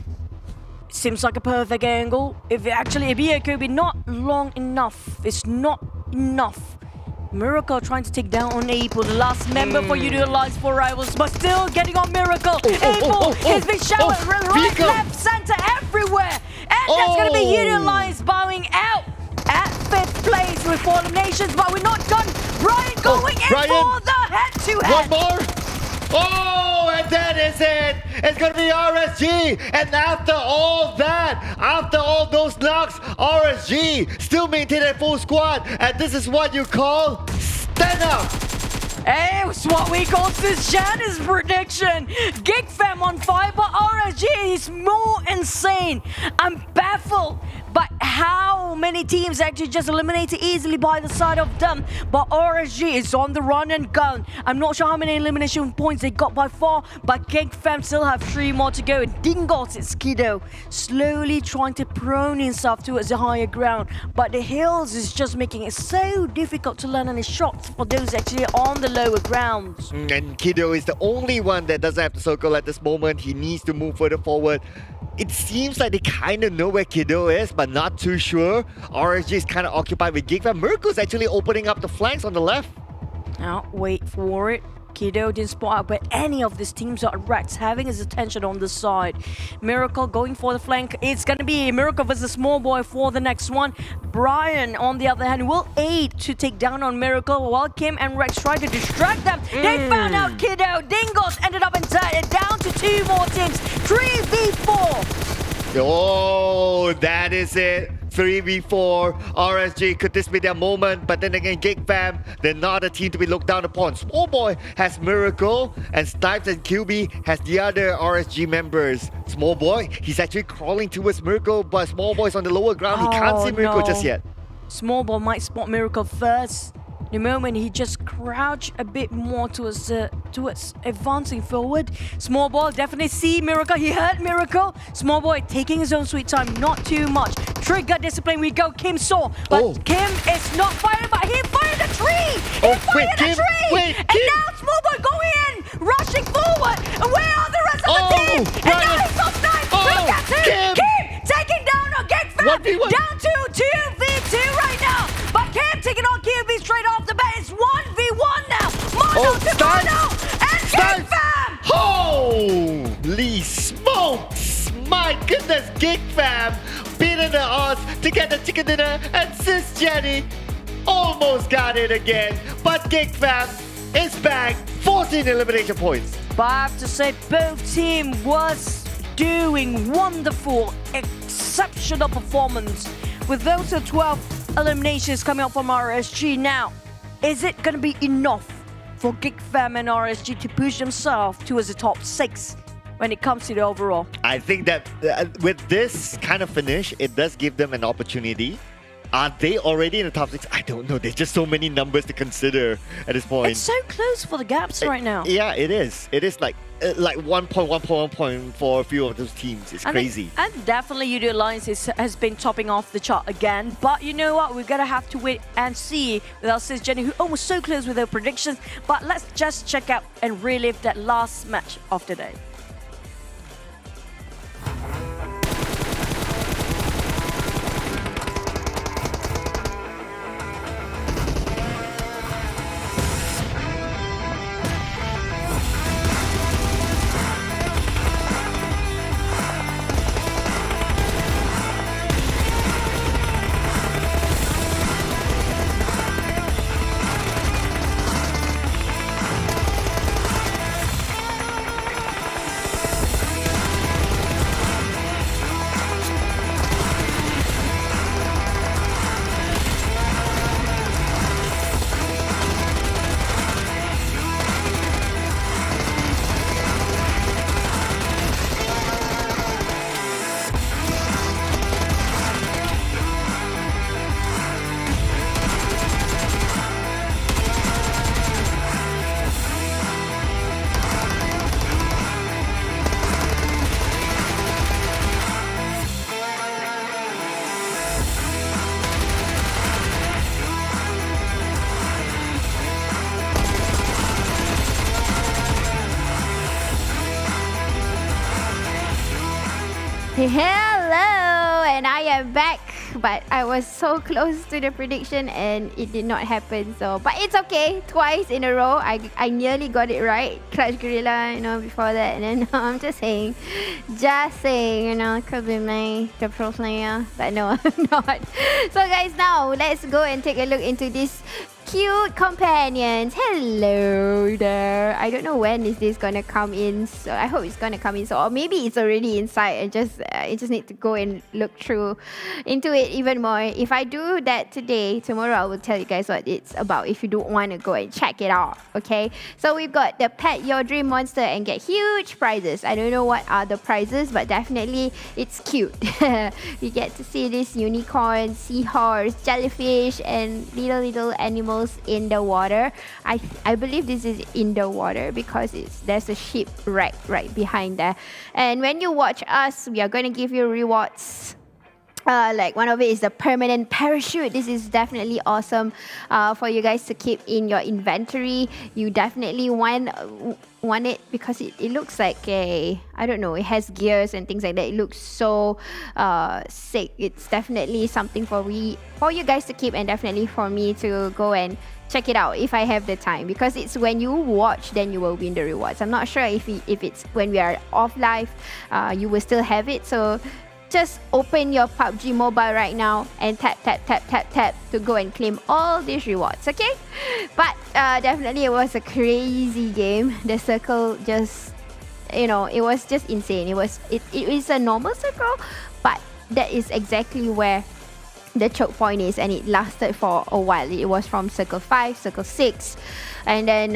Seems like a perfect angle. If it could be not long enough. It's not enough. Miracle trying to take down on Apol, the last member for Yoodo Alliance 4 Rivals, but still getting on Miracle. Apol is being showered right, left, center, everywhere. And that's going to be Yoodo Alliance bowing out at 5th place with 4 eliminations, but we're not done. Brian going in for the head-to-head. One more. Oh, and that is it. It's going to be RSG. And after all that, after all those knocks, RSG still maintain a full squad. And this is what you call stand up. Hey, it's what we call Janice's prediction. Geek Fam on fire, but RSG is more insane. I'm baffled by how many teams actually just eliminated easily by the side of them. But RSG is on the run and gun. I'm not sure how many elimination points they got by far, but Geek Fam still have 3 more to go. And Dingoz Esports slowly trying to prone himself towards the higher ground. But the hills is just making it so difficult to land any shots for those actually on the lower grounds. And Kiddo is the only one that doesn't have to circle at this moment. He needs to move further forward. It seems like they kind of know where Kiddo is, but not too sure. RSG is kind of occupied with Geek Fam. Mirko's actually opening up the flanks on the left. Now, wait for it. Kiddo didn't spot out, but any of these teams are Rex having his attention on the side. Miracle going for the flank. It's going to be Miracle versus Homebois for the next one. Brian, on the other hand, will aid to take down on Miracle while Kim and Rex try to distract them. They found out Kiddo. Dingoz ended up inside. Down to 2 more teams. 3v4. Oh, that is it. 3v4. RSG, could this be their moment? But then again, Geek Fam, they're not a team to be looked down upon. Smallboy has Miracle, and Snipes and QB has the other RSG members. Smallboy, he's actually crawling towards Miracle, but Smallboy's on the lower ground. He can't see Miracle just yet. Smallboy might spot Miracle first. The moment he just crouched a bit more towards advancing forward. Smallboy definitely see Miracle. He heard Miracle. Smallboy taking his own sweet time, not too much. Trigger discipline, we go. Kim saw, but Kim is not firing, but he fired a tree. He fired a tree. And now Smallboy going in, rushing forward. And where are the rest of the team? And now he's on Snipes. Look at him. Kim taking down on Geek Fam. Down to 2v2 right now. But Kim taking on QB straight off the bat. It's 1v1 now. Mono to mono. And Geek Fam. Holy smokes! My goodness, Geek Fam beating the odds to get the chicken dinner, and Sis Jenny almost got it again. But Geek Fam is back, 14 elimination points. But I have to say, both team was doing wonderful, exceptional performance. With those 12 eliminations coming out from RSG now, is it going to be enough for Geek Fam and RSG to push themselves towards the top 6 when it comes to the overall? I think that with this kind of finish, it does give them an opportunity. Are they already in the top 6? I don't know. There's just so many numbers to consider at this point. It's so close for the gaps right now. Yeah, it is. It is like 1 point for a few of those teams. It's crazy. And definitely Yoodo Alliance has been topping off the chart again. But you know what? We're going to have to wait and see with our sis Jenny, who almost so close with her predictions. But let's just check out and relive that last match of the day. Hello, and I am back, but I was so close to the prediction and it did not happen. So, but it's okay. Twice in a row, I nearly got it right. Clutch Guerilla, before that, and then I'm just saying, could be the pro player, but no, I'm not. So, guys, now let's go and take a look into this cute companions. Hello there. I don't know when is this gonna come in, so I hope it's gonna come in. So, or maybe it's already inside and I just need to go and look through into it even more. If I do that today, tomorrow I will tell you guys what it's about if you don't want to go and check it out. Okay, so we've got the Pet Your Dream Monster and get huge prizes. I don't know what are the prizes, but definitely it's cute. We get to see this unicorn, seahorse, jellyfish, and little animals in the water. I believe this is in the water because there's a shipwreck right behind there. And when you watch us, we are going to give you rewards. Like one of it is the permanent parachute. This is definitely awesome for you guys to keep in your inventory. You definitely want it because it looks like it has gears and things like that. It looks so sick. It's definitely something for you guys to keep, and definitely for me to go and check it out if I have the time, because it's when you watch then you will win the rewards. I'm not sure if it's when we are off live you will still have it. So just open your PUBG Mobile right now and tap to go and claim all these rewards, okay? But definitely it was a crazy game. The circle just, it was just insane. It is a normal circle, but that is exactly where the choke point is, and it lasted for a while. It was from circle 5, circle 6, and then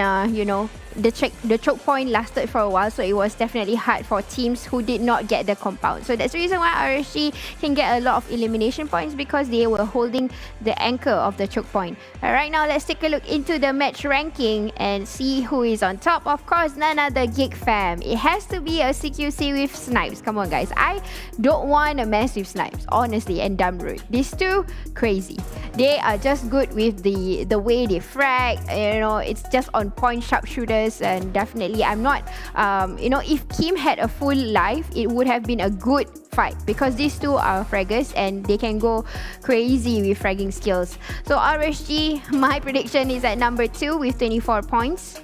the choke point lasted for a while, so it was definitely hard for teams who did not get the compound. So that's the reason why RSG can get a lot of elimination points, because they were holding the anchor of the choke point. Right now, let's take a look into the match ranking and see who is on top. Of course, none other Geek Fam. It has to be a CQC with Snipes. Come on, guys. I don't want to mess with Snipes, honestly, and Damroot. These two, crazy. They are just good with the way they frag. It's just on point sharpshooters. And definitely I'm not if Kim had a full life, it would have been a good fight, because these two are fraggers and they can go crazy with fragging skills. So RSG, my prediction is at number 2 with 24 points.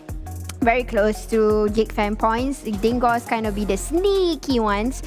Very close to Geek Fam points. Dingoz kind of be the sneaky ones.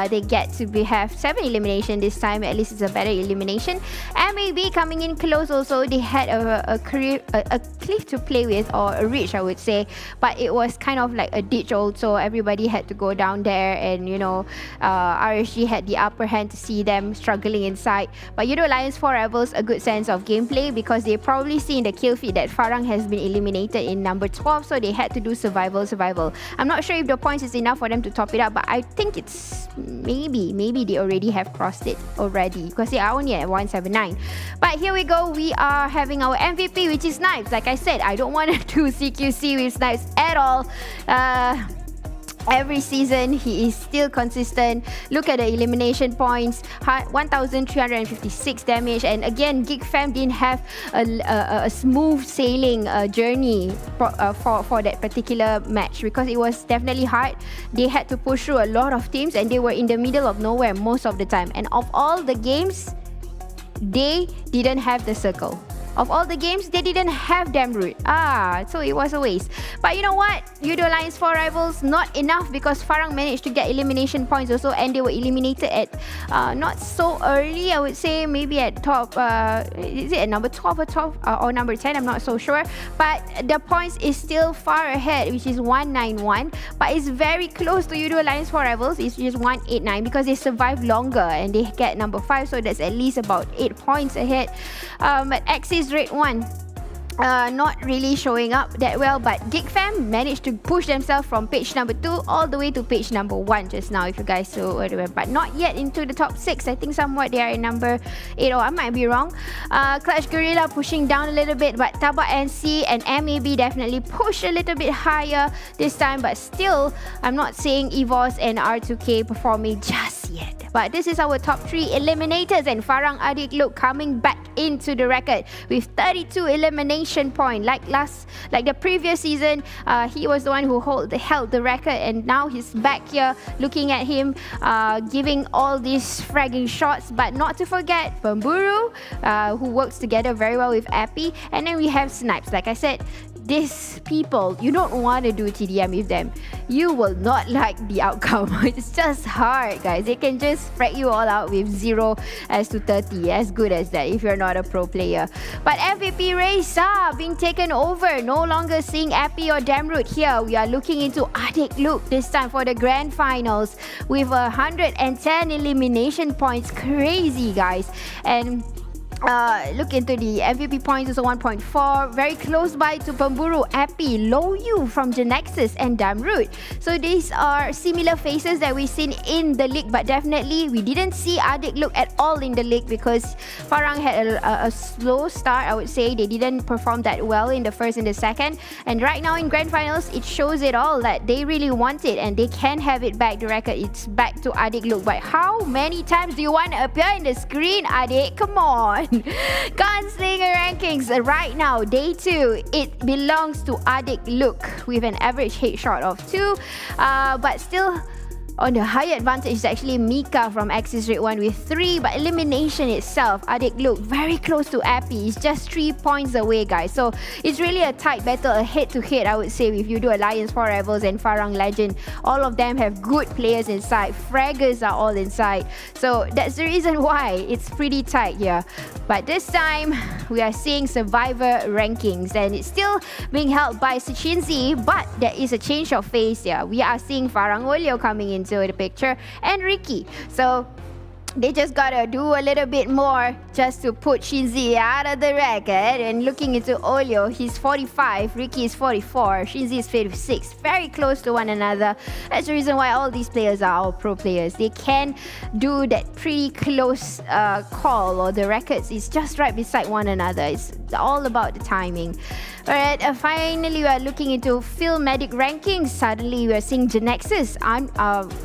They get to have 7 elimination this time. At least it's a better elimination. MAB coming in close also. They had a cliff to play with, or a ridge I would say. But it was kind of like a ditch also. Everybody had to go down there, and RSG had the upper hand to see them struggling inside. But Yoodo YA4R Rebels a good sense of gameplay, because they probably see in the kill feed that Farang has been eliminated in number 12. So they had to do survival. I'm not sure if the points is enough for them to top it up, but I think it's maybe they already have crossed it already, because they are only at 179. But here we go. We are having our MVP, which is Snipes. Like I said, I don't want to do CQC with Snipes at all. Every season he is still consistent. Look at the elimination points, 1356 damage. And again, Geek Fam didn't have a smooth sailing journey for that particular match, because it was definitely hard. They had to push through a lot of teams, and they were in the middle of nowhere most of the time. And of all the games, they didn't have the circle. Of all the games, they didn't have Damroot. So it was a waste. But you know what? Yoodo YA4R Rivals, not enough, because Farang managed to get elimination points also, and they were eliminated at not so early. I would say maybe at top, is it at number 12 or number 10? I'm not so sure. But the points is still far ahead, which is 191. But it's very close to Yoodo YA4R Rivals. It's just 189, because they survived longer and they get number 5. So that's at least about 8 points ahead. But Axis Rate 1 not really showing up that well, but Geek Fam managed to push themselves from page number 2 all the way to page number 1 just now, if you guys so aware, but not yet into the top 6. I think somewhat they are in number 8, or I might be wrong. Clutch Guerilla pushing down a little bit, but TABAH NC and MAB definitely push a little bit higher this time, but still I'm not seeing EVOS and R2K performing just yet. But this is our top 3 eliminators, and Farang Adik Look coming back into the record with 32 elimination points. Like the previous season, he was the one who held the record, and now he's back here. Looking at him, giving all these fragging shots, but not to forget Pemburu, who works together very well with Appy, and then we have Snipes. Like I said, these people, you don't want to do TDM with them. You will not like the outcome. It's just hard, guys. They can just frag you all out with 0 as to 30. As good as that if you're not a pro player. But MVP race being taken over. No longer seeing Appy or Damroot here. We are looking into Adik Look this time for the grand finals with 110 elimination points. Crazy, guys. And look into the MVP points, also 1.4. Very close by to Pemburu, Appy, Loyu from GENEXUS, and Damroot. So these are similar faces that we've seen in the league, but definitely we didn't see Adik Look at all in the league because Farang had a slow start, I would say. They didn't perform that well in the first and the second. And right now in grand finals, it shows it all that they really want it and they can have it back. The record, it's back to Adik Look. But how many times do you want to appear in the screen, Adik? Come on. Gunslinger rankings right now, day 2, it belongs to Adik Look with an average headshot of 2, but still on the higher advantage is actually Mika from Axis Red 1 with 3, but elimination itself, Adik Look very close to Appy. It's just 3 points away, guys. So it's really a tight battle, a head-to-head, I would say, with Yoodo, Alliance, 4 Rebels, and Farang Lejund. All of them have good players inside. Fraggers are all inside. So that's the reason why it's pretty tight here. But this time, we are seeing Survivor rankings, and it's still being held by Sichinzi, but there is a change of face here. We are seeing Farang Olio coming into the picture and Ricky. So they just gotta do a little bit more just to put Shinzi out of the record. And looking into Olio, he's 45, Ricky is 44, Shinzi is 56. Very close to one another. That's the reason why all these players are all pro players. They can do that pretty close call, or the records is just right beside one another. It's all about the timing. Alright, finally we are looking into Field Medic rankings. Suddenly we are seeing GENEXUS.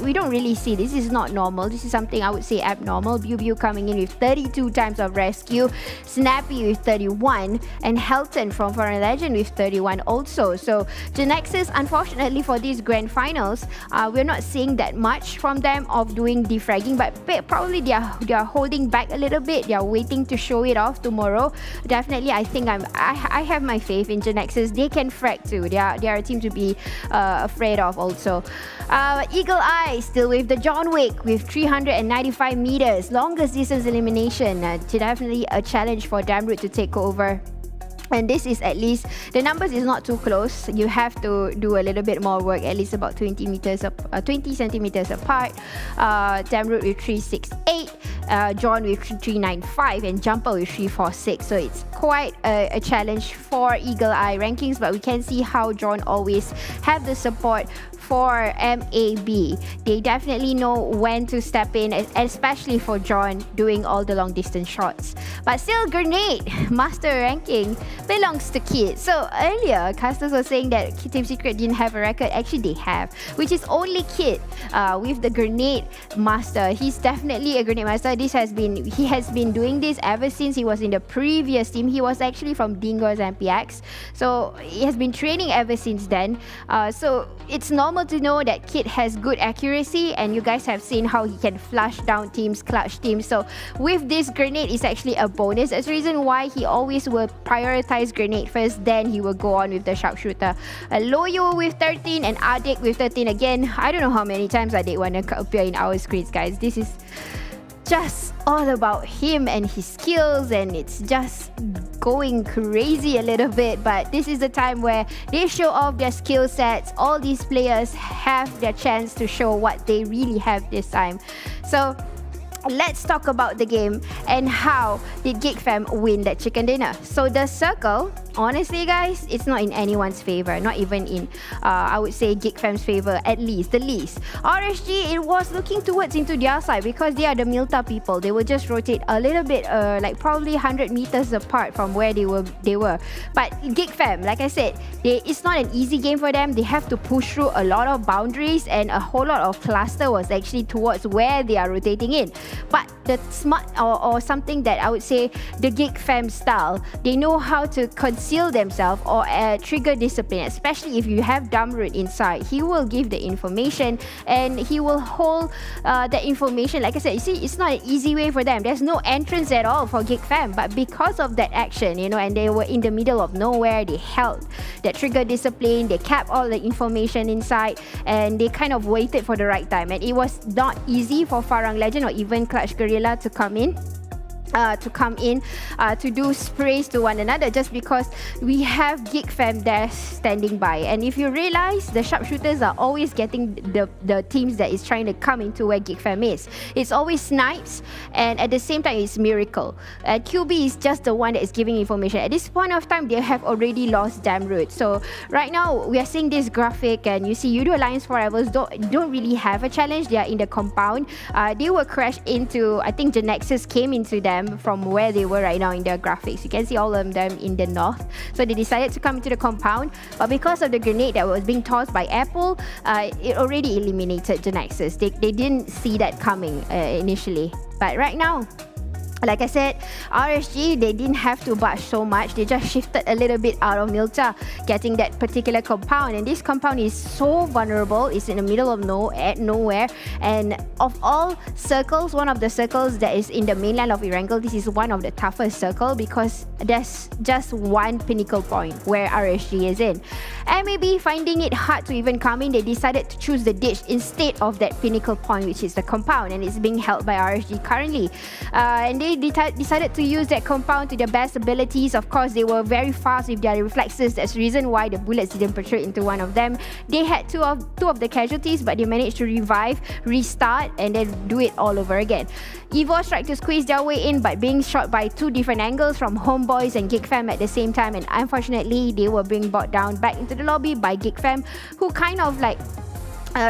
We don't really see, this is not normal. This is something I would say abnormal. Biu coming in with 32 times of rescue, Snappy with 31, and Helton from Farang Lejund with 31 also. So GENEXUS, unfortunately for these grand finals, we're not seeing that much from them of doing defragging, but probably they are holding back a little bit. They are waiting to show it off tomorrow. Definitely, I think I have my faith in GENEXUS. They can frag too. They are a team to be afraid of also. Eagle Eye still with the John Wick with 395 meters, longest distance elimination. Definitely a challenge for Damroot to take over. And this is at least, the numbers is not too close. You have to do a little bit more work, at least about 20 centimeters apart. Damroot with 368, John with 395, and Jumper with 346. So it's quite a challenge for Eagle Eye rankings, but we can see how John always have the support for MAB. They definitely know when to step in, especially for John doing all the long distance shots. But still, Grenade Master ranking belongs to Kid. So earlier, Custos was saying that Team Secret didn't have a record. Actually, they have, which is only Kid with the Grenade Master. He's definitely a Grenade Master. He has been doing this ever since he was in the previous team. He was actually from Dingoz and PX. So he has been training ever since then. So it's normal to know that Kid has good accuracy, and you guys have seen how he can flush down teams, clutch teams. So with this Grenade, it's actually a bonus. That's the reason why he always will prioritize Grenade first, then he will go on with the sharpshooter. Loyo with 13 and Adik with 13 again. I don't know how many times Adik want to appear in our screens, guys. This is just all about him and his skills, and it's just going crazy a little bit. But this is the time where they show off their skill sets. All these players have their chance to show what they really have this time. So let's talk about the game and how did Geek Fam win that chicken dinner. So the circle, honestly guys, it's not in anyone's favor, not even in I would say Geek Fam's favor, at least the least. RSG, it was looking towards into their side because they are the Milta people. They will just rotate a little bit like probably 100 meters apart from where they were. But Geek Fam, like I said, it's not an easy game for them. They have to push through a lot of boundaries, and a whole lot of cluster was actually towards where they are rotating in. But the smart or something that I would say the Geek Fam style, they know how to conceal themselves or trigger discipline, especially if you have Damrut inside. He will give the information and he will hold that information. Like I said, you see, it's not an easy way for them. There's no entrance at all for Geek Fam, but because of that action, and they were in the middle of nowhere, they held that trigger discipline, they kept all the information inside, and they kind of waited for the right time. And it was not easy for Farang Lejund or even Clutch Guerilla to come in to do sprays to one another, just because we have Geek Fam there standing by. And if you realize, the sharpshooters are always getting the teams that is trying to come into where Geek Fam is. It's always Snipes, and at the same time it's Miracle. QB is just the one that is giving information. At this point of time, they have already lost Damrut. So right now we are seeing this graphic, and you see Yoodo Alliance Forever don't really have a challenge. They are in the compound. They were crashed into, I think GENEXUS came into them from where they were right now in their graphics. You can see all of them in the north. So they decided to come into the compound, but because of the grenade that was being tossed by Apple, it already eliminated GENEXUS. They didn't see that coming initially. But right now, like I said, RSG, they didn't have to budge so much. They just shifted a little bit out of Milta, getting that particular compound. And this compound is so vulnerable. It's in the middle of nowhere. And of all circles, one of the circles that is in the mainland of Erangel, this is one of the toughest circles because there's just one pinnacle point where RSG is in. And maybe finding it hard to even come in, they decided to choose the ditch instead of that pinnacle point, which is the compound, and it's being held by RSG currently. And they decided to use that compound to their best abilities. Of course, they were very fast with their reflexes. That's the reason why the bullets didn't penetrate into one of them. They had two of the casualties, but they managed to revive, restart, and then do it all over again. EVOS tried to squeeze their way in, but being shot by two different angles from Homebois and Geek Fam at the same time, and unfortunately, they were being brought down back into the lobby by Geek Fam, who kind of like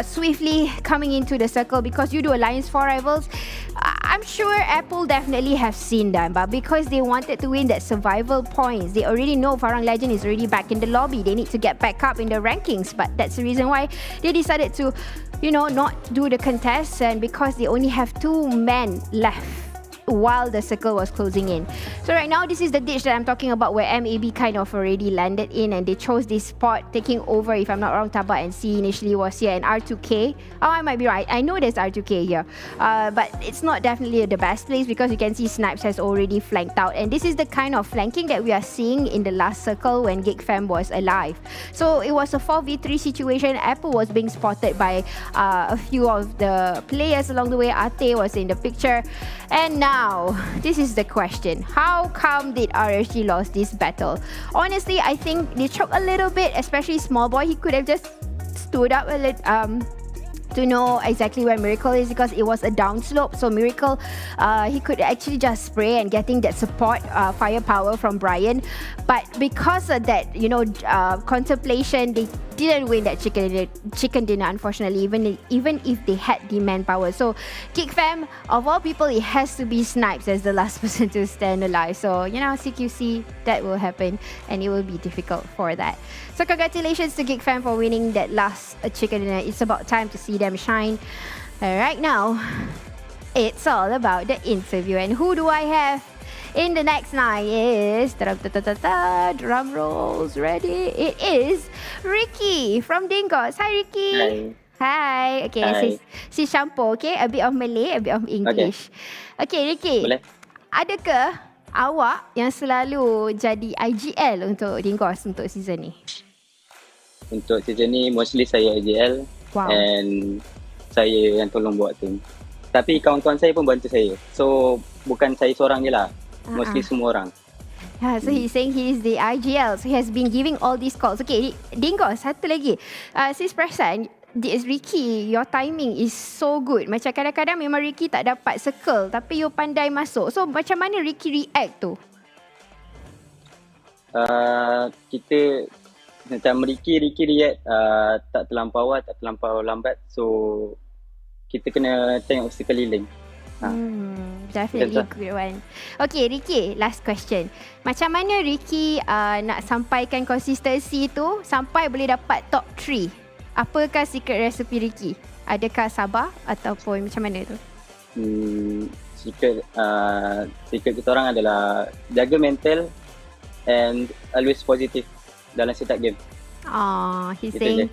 swiftly coming into the circle because you do Alliance 4 rivals. I'm sure Apple definitely have seen them, but because they wanted to win that survival points, they already know Farang Lejund is already back in the lobby. They need to get back up in the rankings, but that's the reason why they decided to, not do the contest, and because they only have 2 men left while the circle was closing in. So right now, this is the ditch that I'm talking about, where MAB kind of already landed in, and they chose this spot, taking over, if I'm not wrong, TABAH and C initially was here, and R2K. Oh, I might be right. I know there's R2K here. But it's not definitely the best place because you can see Snipes has already flanked out. And this is the kind of flanking that we are seeing in the last circle when Geek Fam was alive. So it was a 4v3 situation. Apple was being spotted by a few of the players along the way. Ate was in the picture. And now, this is the question. How come did RSG lost this battle? Honestly, I think they choked a little bit, especially Small Boy. He could have just stood up a little to know exactly where Miracle is, because it was a downslope. So Miracle, he could actually just spray and getting that support firepower from Brian. But because of that, contemplation, they didn't win that chicken dinner, unfortunately, even if they had the manpower. So Geek Fam, of all people, it has to be Snipes as the last person to stand alive. So, CQC, that will happen, and it will be difficult for that. So congratulations to Geek Fam for winning that last chicken dinner. It's about time to see them shine. Right now, it's all about the interview. And who do I have in the next 9 is, drum rolls ready, it is Ricky from Dingoz. Hi, Ricky. Hi. Okay, Hi. Si Shampoo, okay? A bit of Malay, a bit of English. Okay, Ricky. Boleh. Adakah awak yang selalu jadi IGL untuk Dingoz untuk season ni? Untuk season ni, mostly saya IGL. Wow. And saya yang tolong buat team. Tapi kawan-kawan saya pun bantu saya. So, bukan saya seorang je lah. Mostly semua orang. Yeah, so he's saying he is the IGL. So he has been giving all these calls. Okay, Dingoz, satu lagi. Sis perasan, Ricky, your timing is so good. Macam kadang-kadang memang Ricky tak dapat circle, tapi you pandai masuk. So macam mana Ricky react tu? Kita macam Ricky react tak terlampau awal, tak terlampau lambat. So kita kena tengok sekeliling. Definitely good one. Okay, Ricky, last question. Macam mana Ricky nak sampaikan konsistensi tu sampai boleh dapat top 3? Apakah secret recipe Ricky? Adakah sabar ataupun macam mana tu? Secret kita orang adalah jaga mental and always positive dalam setup game. He's saying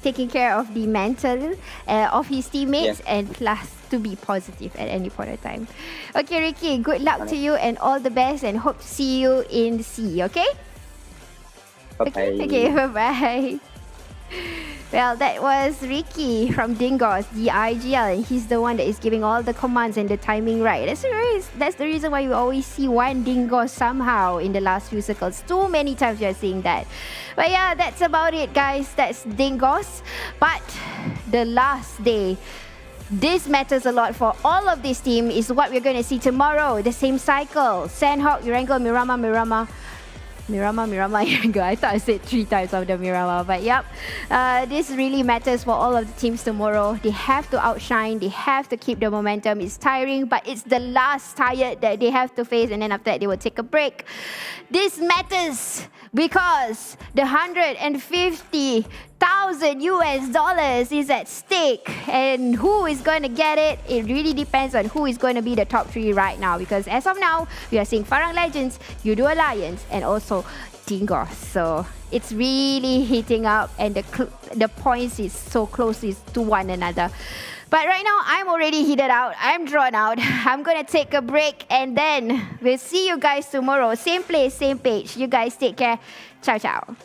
taking care of the mental of his teammates and plus to be positive at any point of time. Okay, Ricky, good luck to you and all the best and hope to see you in the sea, okay? Bye-bye. Okay, bye-bye. Well, that was Ricky from Dingoz, the IGL, and he's the one that is giving all the commands and the timing right. That's the reason why you always see one Dingoz somehow in the last few circles. Too many times you are seeing that. But yeah, that's about it, guys. That's Dingoz. But the last day, this matters a lot for all of this team, is what we're going to see tomorrow. The same cycle. Sandhawk, Erangel, Miramar, Erangel. I thought I said 3 times of the Miramar, but yep. This really matters for all of the teams tomorrow. They have to outshine. They have to keep the momentum. It's tiring, but it's the last tired that they have to face, and then after that, they will take a break. This matters because the $150,000 is at stake, and who is going to get it? It really depends on who is going to be the top 3 right now, because as of now, we are seeing Farang Legends, Yoodo Alliance, and also Dingoz. So it's really heating up, and the points is so close to one another. But right now, I'm already heated out. I'm drawn out. I'm going to take a break, and then we'll see you guys tomorrow. Same place, same page. You guys take care. Ciao, ciao.